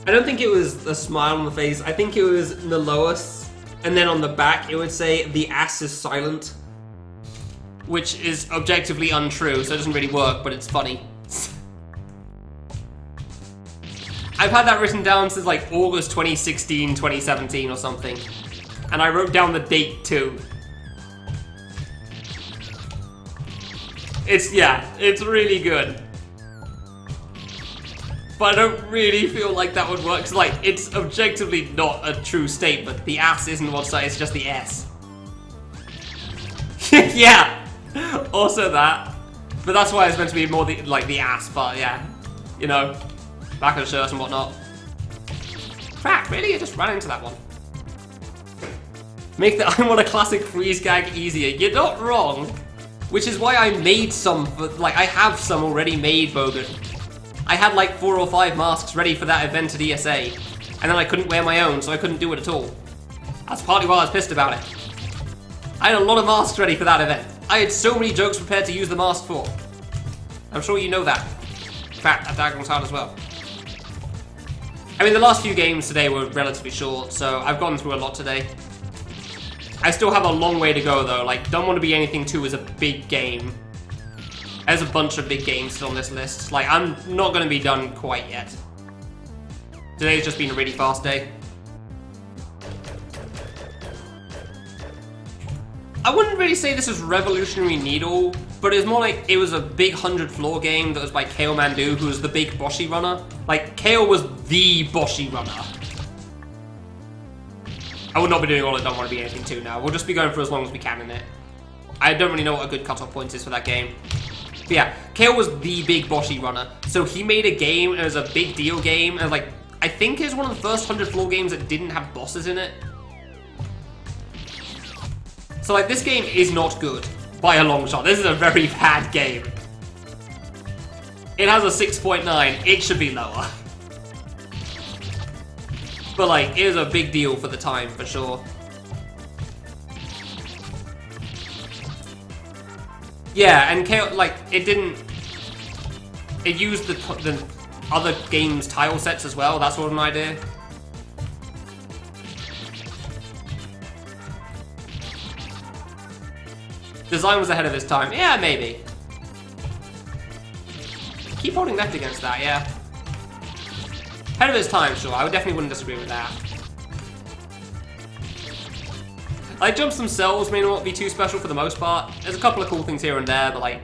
Speaker 1: don't think it was a smile on the face. I think it was Naloas. And then on the back, it would say, the ass is silent. Which is objectively untrue, so it doesn't really work, but it's funny. I've had that written down since like August 2016, 2017 or something. And I wrote down the date too. It's really good. But I don't really feel like that would work, 'cause like, it's objectively not a true statement. The ass isn't what's it's just the S. Yeah! Also that. But that's why it's meant to be more the, like the ass, but yeah. You know, back of the shirt and whatnot. Crap, really? I just ran into that one. Make the I want a classic freeze gag easier. You're not wrong. Which is why I made some, for, like, I have some already made, Bogan. I had like 4 or 5 masks ready for that event at ESA. And then I couldn't wear my own, so I couldn't do it at all. That's partly why I was pissed about it. I had a lot of masks ready for that event. I had so many jokes prepared to use the mask for. I'm sure you know that. In fact, that diagram's hard as well. I mean, the last few games today were relatively short, so I've gone through a lot today. I still have a long way to go, though. Like, Don't Want to Be Anything 2 is a big game. There's a bunch of big games still on this list. Like, I'm not going to be done quite yet. Today's just been a really fast day. I wouldn't really say this is Revolutionary Needle, but it was more like it was a big 100-floor game that was by Kale Mandu, who was the big Boshi runner. Like, Kale was the Boshi runner. I would not be doing all I Don't Want to Be Anything 2 now. We'll just be going for as long as we can in it. I don't really know what a good cutoff point is for that game. But yeah, Kale was the big Boshi runner. So he made a game, it was a big deal game, and like, I think it was one of the first 100-floor games that didn't have bosses in it. So like, this game is not good, by a long shot. This is a very bad game. It has a 6.9, it should be lower. But like, it is a big deal for the time, for sure. Yeah, and like, it used the other games' tile sets as well, that's sort of an idea. Design was ahead of its time. Yeah, maybe. keep holding left against that, yeah. Ahead of his time, sure. I definitely wouldn't disagree with that. Like, jumps themselves may not be too special for the most part. There's a couple of cool things here and there, but like...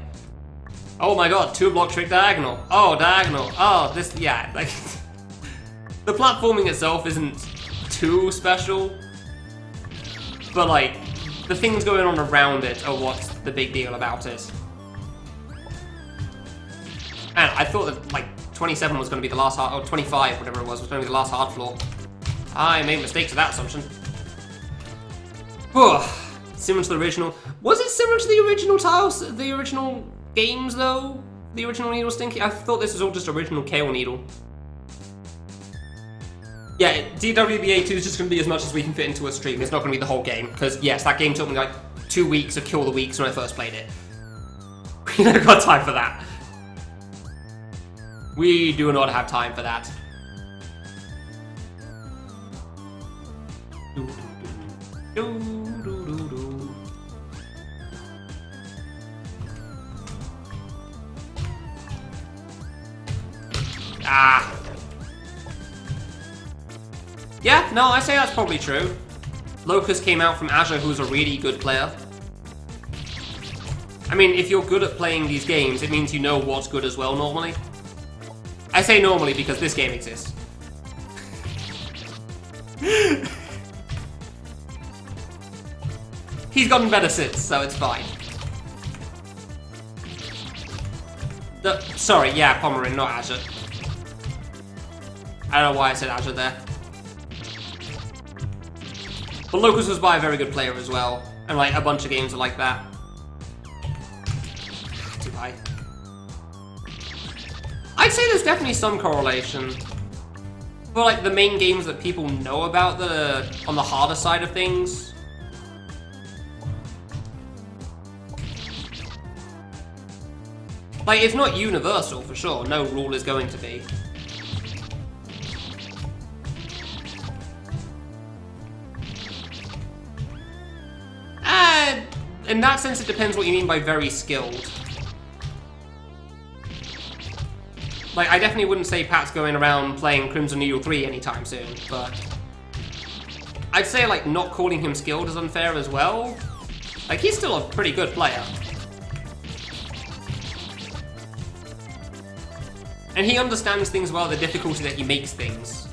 Speaker 1: Oh my god, 2-block trick diagonal. Oh, diagonal. Oh, this... Yeah, like... The platforming itself isn't too special. But like, the things going on around it are what's the big deal about it. And I thought that, like, 27 was going to be the last hard... Or 25, whatever it was going to be the last hard floor. I made mistakes with that assumption. Similar to the original. Was it similar to the original tiles, the original games though? The original Needle Stinky? I thought this was all just original Kale Needle. Yeah, DWBA 2 is just going to be as much as we can fit into a stream. It's not going to be the whole game, because yes, that game took me like 2 weeks of Kill the Weeks when I first played it. We never got time for that. We do not have time for that. Ah. Yeah, no, I say that's probably true. Locust came out from Azure, who's a really good player. I mean, if you're good at playing these games, it means you know what's good as well, normally. I say normally because this game exists. He's gotten better since, so it's fine. Sorry, yeah, Pomerin, not Azure. I don't know why I said Azure there. But Locust was by a very good player as well, and like a bunch of games are like that. Too high. I'd say there's definitely some correlation. For like the main games that people know about that are on the harder side of things. Like, it's not universal for sure, no rule is going to be. In that sense, it depends what you mean by very skilled. Like, I definitely wouldn't say Pat's going around playing Crimson Needle 3 anytime soon, but... I'd say, like, not calling him skilled is unfair as well. Like, he's still a pretty good player. And he understands things well, the difficulty that he makes things.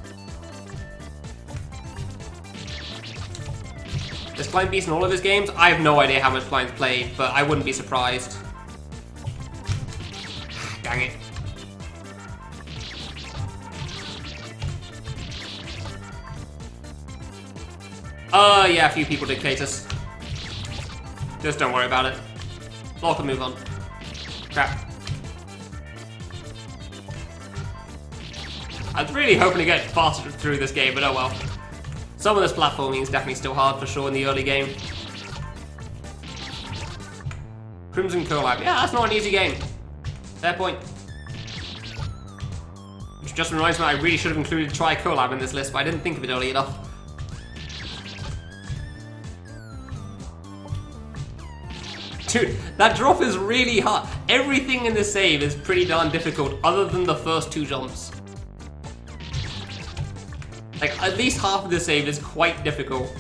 Speaker 1: Does Blind Beast in all of his games? I have no idea how much Blind's played, but I wouldn't be surprised. Dang it. Yeah, a few people did Catus. Just don't worry about it. Law can move on. Crap. I was really hoping to get faster through this game, but oh well. Some of this platforming is definitely still hard for sure in the early game. Crimson Collab. Yeah, that's not an easy game. Fair point. Which just reminds me I really should have included Try Collab in this list, but I didn't think of it early enough. Dude, that drop is really hard. Everything in this save is pretty darn difficult, other than the first 2 jumps. Like, at least half of the save is quite difficult.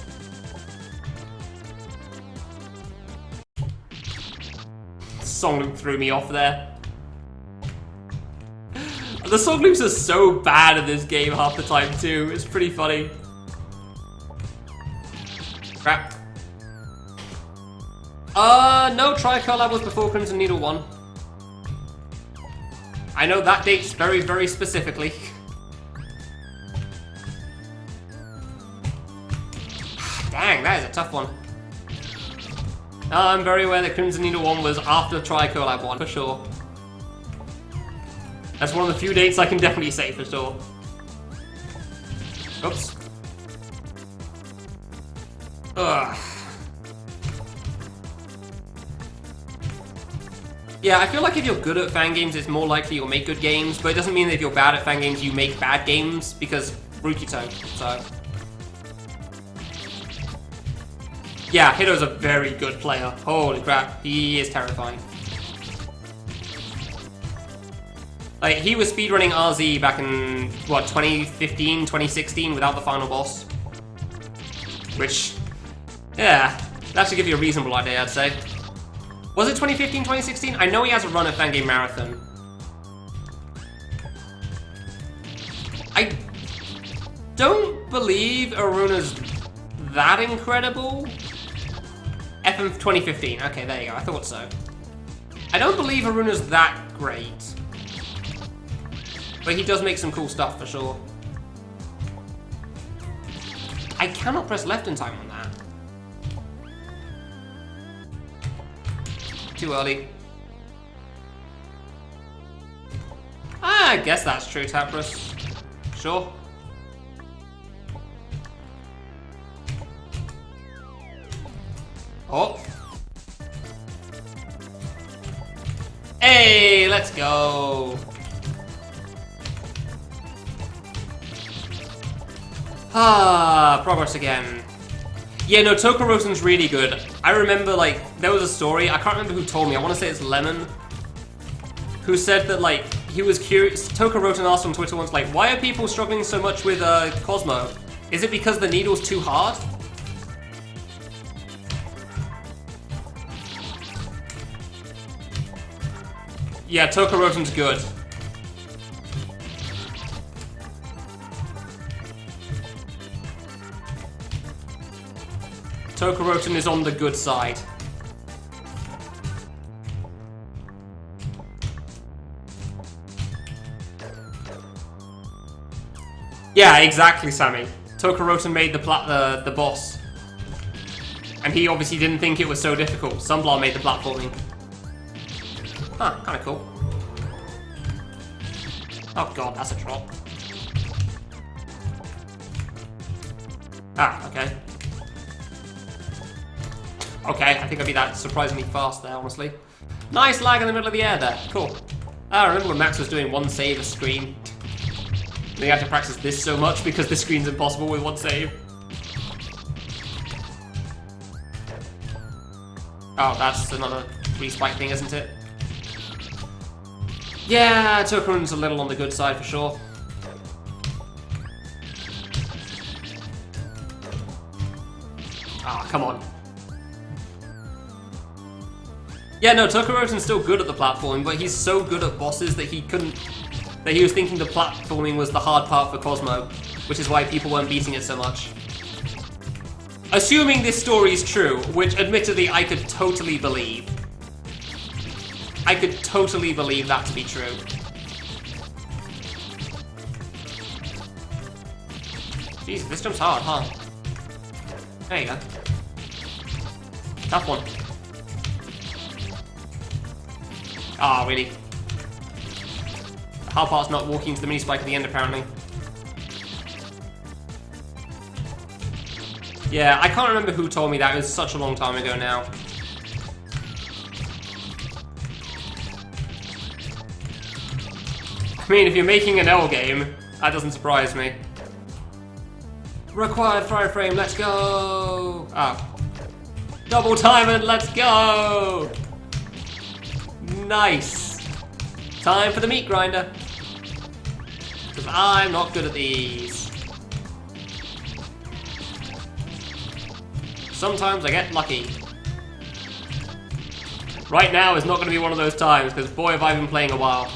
Speaker 1: Song loop threw me off there. The song loops are so bad in this game half the time too. It's pretty funny. Crap. No, Tri-Collab was before Crimson Needle 1. I know that date's very, very specifically. Dang, that is a tough one. I'm very aware that Crimson Needle 1 was after Tri-Collab 1, for sure. That's one of the few dates I can definitely say for sure. Oops. Ugh. Yeah, I feel like if you're good at fan games, it's more likely you'll make good games, but it doesn't mean that if you're bad at fan games, you make bad games, because Rukito, so... Yeah, Hito's a very good player. Holy crap, he is terrifying. Like, he was speedrunning RZ back in, what, 2015, 2016 without the final boss. Which, yeah, that should give you a reasonable idea, I'd say. Was it 2015, 2016? I know he has a run at Fangame Marathon. I don't believe Aruna's that incredible. FM 2015. Okay, there you go. I thought so. I don't believe Aruna's that great. But he does make some cool stuff for sure. I cannot press left in time on that. Too early. I guess that's true, Tapras. Sure. Oh. Hey, let's go. Ah, progress again. Yeah, no, Tokoroten's really good. I remember, like, there was a story, I can't remember who told me, I want to say it's Lemon, who said that, like, he was curious. Tokoroten asked on Twitter once, like, why are people struggling so much with Cosmo? Is it because the needle's too hard? Yeah, Tokoroten's good. Tokoroten is on the good side. Yeah, exactly, Sammy. Tokoroten made the boss. And he obviously didn't think it was so difficult. Sunblar made the platforming. Huh, kinda cool. Oh god, that's a drop. Ah, okay. Okay, I think I beat that surprisingly fast there, honestly. Nice lag in the middle of the air there. Cool. I remember when Max was doing one save a screen. They had to practice this so much because this screen's impossible with one save. Oh, that's another respike thing, isn't it? Yeah, Tokoroten's a little on the good side for sure. Ah, come on. Yeah, no, Tokoroten's still good at the platforming, but he's so good at bosses that he couldn't... that he was thinking the platforming was the hard part for Cosmo, which is why people weren't beating it so much. Assuming this story is true, which admittedly I could totally believe. I could totally believe that to be true. Jesus, this jump's hard, huh? There you go. Tough one. Ah, really? The hard part's not walking to the mini spike at the end, apparently. Yeah, I can't remember who told me that. It was such a long time ago now. I mean, if you're making an L game, that doesn't surprise me. Required fire frame, let's go! Ah. Double time and let's go! Nice! Time for the meat grinder. Because I'm not good at these. Sometimes I get lucky. Right now is not going to be one of those times, because boy have I been playing a while.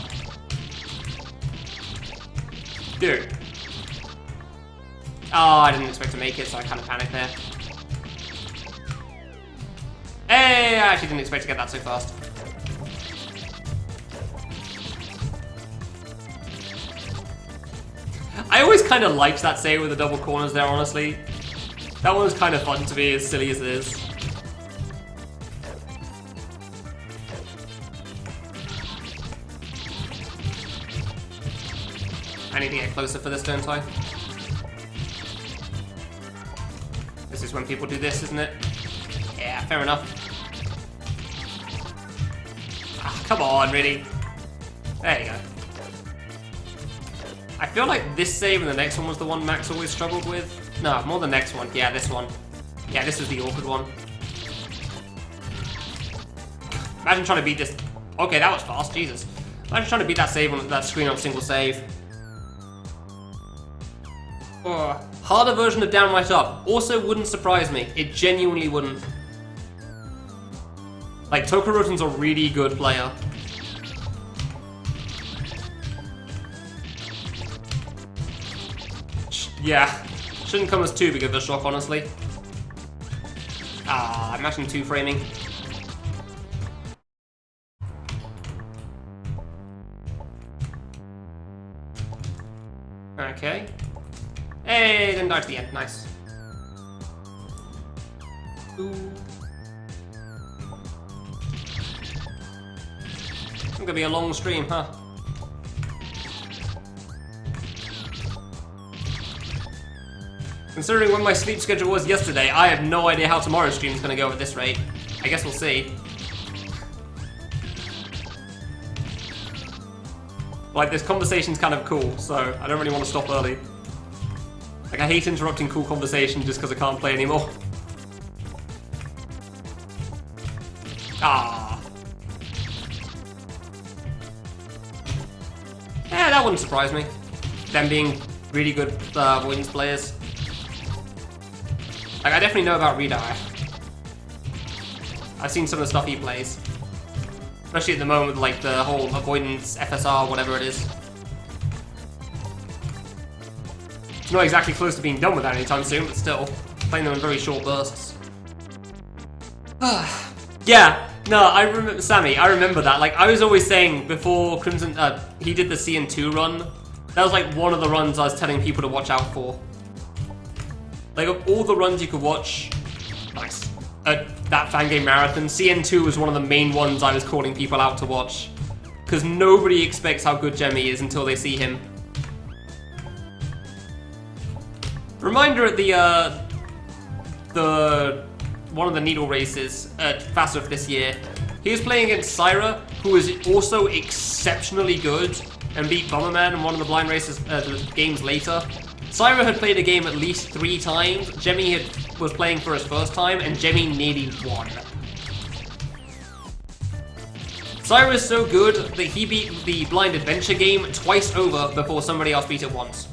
Speaker 1: Dude. Oh, I didn't expect to make it, so I kind of panicked there. Hey, I actually didn't expect to get that so fast. I always kind of liked that save with the double corners there, honestly. That one was kind of fun to me, as silly as it is. I need to get closer for this, don't I? This is when people do this, isn't it? Yeah, fair enough. Ah, come on, really? There you go. I feel like this save and the next one was the one Max always struggled with. No, more the next one. Yeah, this one. Yeah, this was the awkward one. Imagine trying to beat this. Okay, that was fast, Jesus. I'm just trying to beat that save on that screen on single save. Harder version of downright up. Also wouldn't surprise me. It genuinely wouldn't. Like, Tokoroten's a really good player. Yeah. Shouldn't come as too big of a shock, honestly. Imagine two framing. Okay. Hey, didn't die to the end. Nice. Ooh. It's gonna be a long stream, huh? Considering when my sleep schedule was yesterday, I have no idea how tomorrow's stream is gonna go at this rate. I guess we'll see. Like, this conversation's kind of cool, so I don't really want to stop early. Like, I hate interrupting cool conversation just because I can't play anymore. Yeah, that wouldn't surprise me. Them being really good avoidance players. Like, I definitely know about Redire. I've seen some of the stuff he plays. Especially at the moment, like the whole avoidance, FSR, whatever it is. It's not exactly close to being done with that anytime soon, but still, playing them in very short bursts. Yeah, no, I remember, Sammy, I remember that. Like, I was always saying before Crimson, he did the CN2 run, that was like one of the runs I was telling people to watch out for. Like, of all the runs you could watch, nice. That Fangame Marathon, CN2 was one of the main ones I was calling people out to watch. Because nobody expects how good Jemmy is until they see him. Reminder at the one of the needle races at FASF this year, he was playing against Syra, who is also exceptionally good, and beat Bomberman in one of the blind races, the games later. Syra had played a game at least 3 times. Jemmy was playing for his first time, and Jemmy nearly won. Syra is so good that he beat the blind adventure game twice over before somebody else beat it once.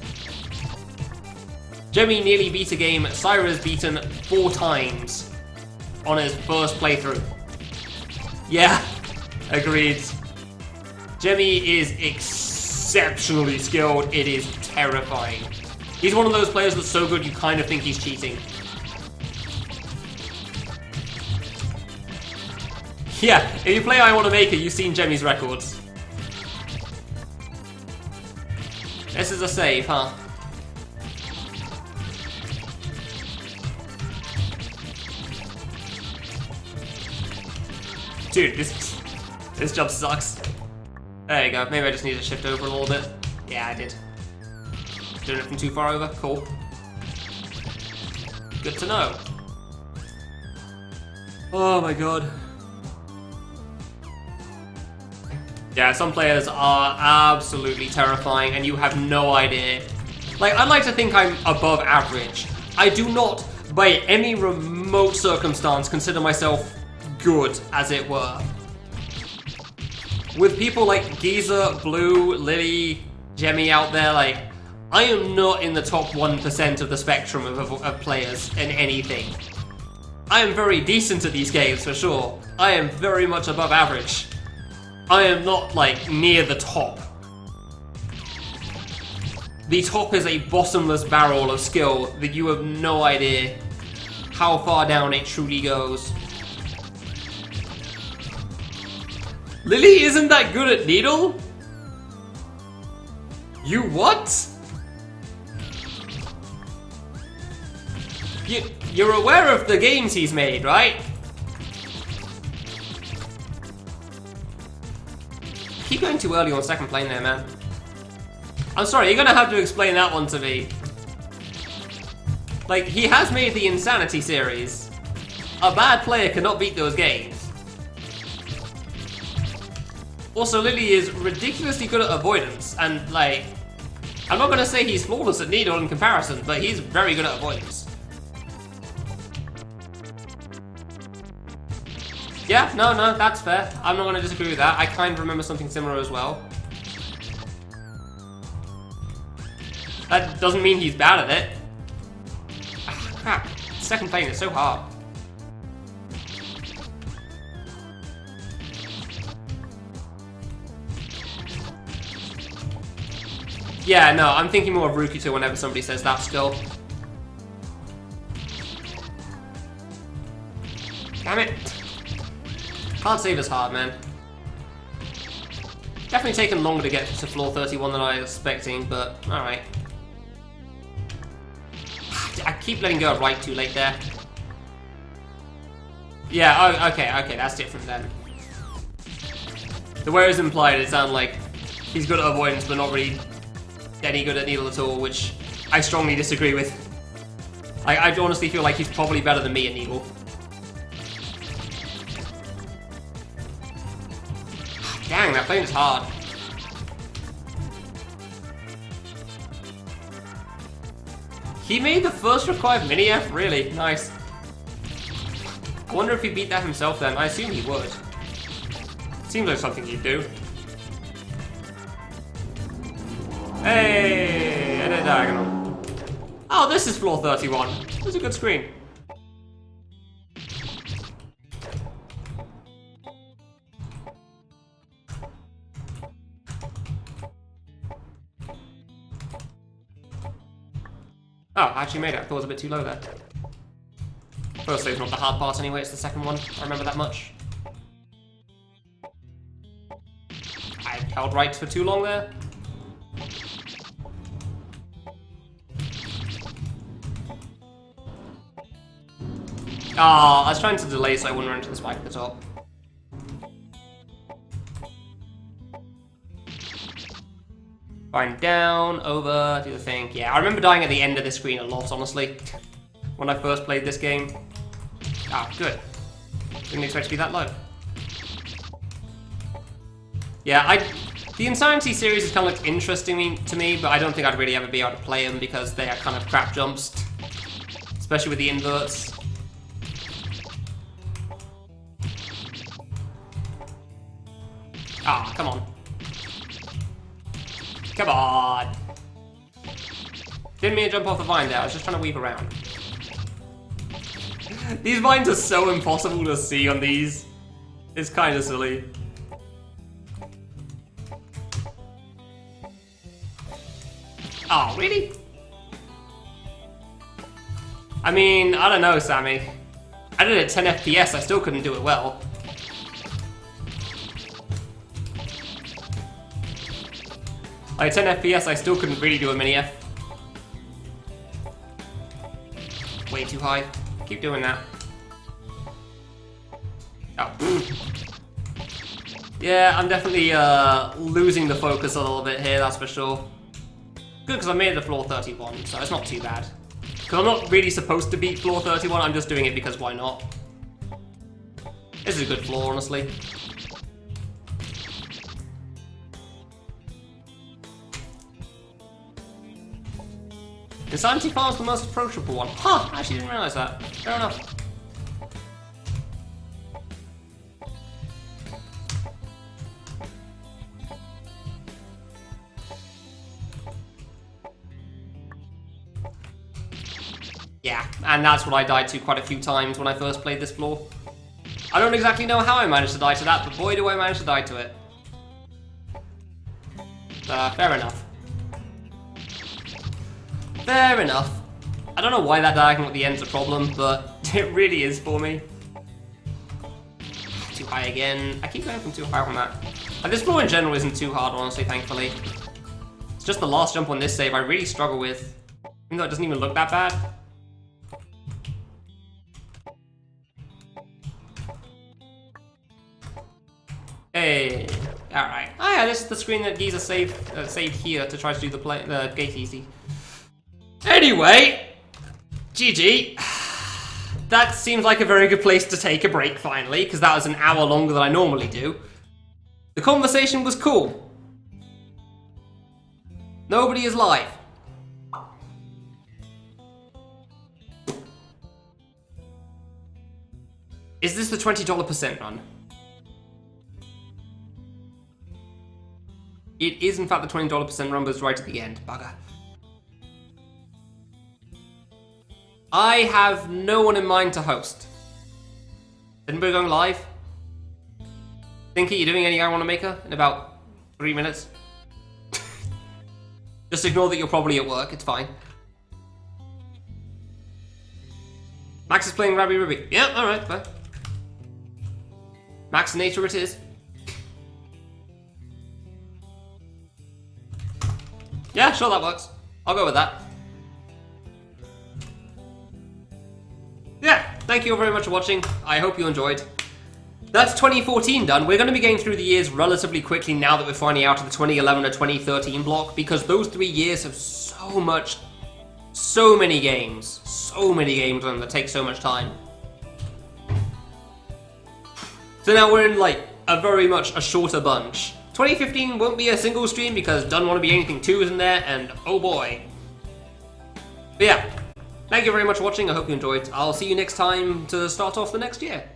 Speaker 1: Jemmy nearly beat a game Syra's beaten 4 times on his first playthrough. Yeah, agreed. Jemmy is exceptionally skilled. It is terrifying. He's one of those players that's so good you kind of think he's cheating. Yeah, if you play I Wanna Make It, you've seen Jemmy's records. This is a save, huh? Dude, this job sucks. There you go. Maybe I just need to shift over a little bit. Yeah, I did. Doing it from too far over? Cool. Good to know. Oh my god. Yeah, some players are absolutely terrifying and you have no idea. Like, I'd like to think I'm above average. I do not, by any remote circumstance, consider myself good, as it were. With people like Giza, Blue, Lily, Jemmy out there, like, I am not in the top 1% of the spectrum of players in anything. I am very decent at these games, for sure. I am very much above average. I am not, like, near the top. The top is a bottomless barrel of skill that you have no idea how far down it truly goes. Lily isn't that good at Needle? You what? You're aware of the games he's made, right? Keep going too early on second plane there, man. I'm sorry, you're gonna have to explain that one to me. Like, he has made the Insanity series. A bad player cannot beat those games. Also, Lily is ridiculously good at avoidance, and, like, I'm not gonna say he's flawless at Needle in comparison, but he's very good at avoidance. Yeah, no, that's fair. I'm not gonna disagree with that. I kind of remember something similar as well. That doesn't mean he's bad at it. Ah, crap. Second plane is so hard. Yeah, no, I'm thinking more of Rukuto whenever somebody says that skill. Damn it. Can't save as hard, man. Definitely taken longer to get to floor 31 than I was expecting, but alright. I keep letting go of right too late there. Yeah, oh, okay, that's different then. The way it was implied, it sounded like he's good at avoidance, but not really any good at needle at all, which I strongly disagree with. I honestly feel like he's probably better than me at needle. Dang, that plane is hard. He made the first required mini-F? Really? Nice. I wonder if he beat that himself then. I assume he would. Seems like something you'd do. Hey! And a diagonal. Oh, this is floor 31. This is a good screen. Oh, I actually made it. I thought it was a bit too low there. First save's not the hard part anyway, it's the second one. I remember that much. I held right for too long there. Ah, I was trying to delay so I wouldn't run into the spike at the top. Fine, down, over, do the thing. Yeah, I remember dying at the end of this screen a lot, honestly, when I first played this game. Ah, good. Didn't expect to be that low. Yeah, the Insanity series is kind of like interesting to me, but I don't think I'd really ever be able to play them because they are kind of crap jumps, especially with the inverts. Ah, come on. Come on! Didn't mean to jump off the vine there, I was just trying to weave around. These vines are so impossible to see on these. It's kind of silly. Oh, really? I mean, I don't know, Sammy. I did it at 10 FPS, I still couldn't do it well. Like 10 FPS, I still couldn't really do a mini-F. Way too high. Keep doing that. Oh. Yeah, I'm definitely losing the focus a little bit here, that's for sure. Good, because I made it to floor 31, so it's not too bad. Because I'm not really supposed to beat floor 31, I'm just doing it because why not? This is a good floor, honestly. Insanity Farm is the most approachable one. Huh, I actually didn't realise that. Fair enough. Yeah, and that's what I died to quite a few times when I first played this floor. I don't exactly know how I managed to die to that, but boy do I manage to die to it. Fair enough. Fair enough. I don't know why that diagonal at the end's a problem, but it really is for me. Too high again. I keep going from too high on that. Like, this floor in general isn't too hard, honestly, thankfully. It's just the last jump on this save I really struggle with. Even though it doesn't even look that bad. Hey, alright. Oh yeah, this is the screen that Giza saved here to try to do the gate easy. Anyway, GG. That seems like a very good place to take a break finally, because that was an hour longer than I normally do. The conversation was cool. Nobody is live. Is this the $20% run? It is in fact the $20% run, but it's right at the end. Bugger. I have no one in mind to host. Edinburgh going live? Thinky, you doing any I Wanna Maker in about 3 minutes? Just ignore that you're probably at work, it's fine. Max is playing Rabby Ribby. Yeah, alright, fine. Max Nature it is. Yeah, sure, that works. I'll go with that. Yeah, thank you all very much for watching. I hope you enjoyed. That's 2014 done. We're going to be going through the years relatively quickly now that we're finally out of the 2011 to 2013 block, because those 3 years have so many games on them that take so much time. So now we're in like a very much a shorter bunch. 2015 won't be a single stream because Doesn't Want to Be Anything 2 is in there, and oh boy. But yeah, thank you very much for watching. I hope you enjoyed. I'll see you next time to start off the next year.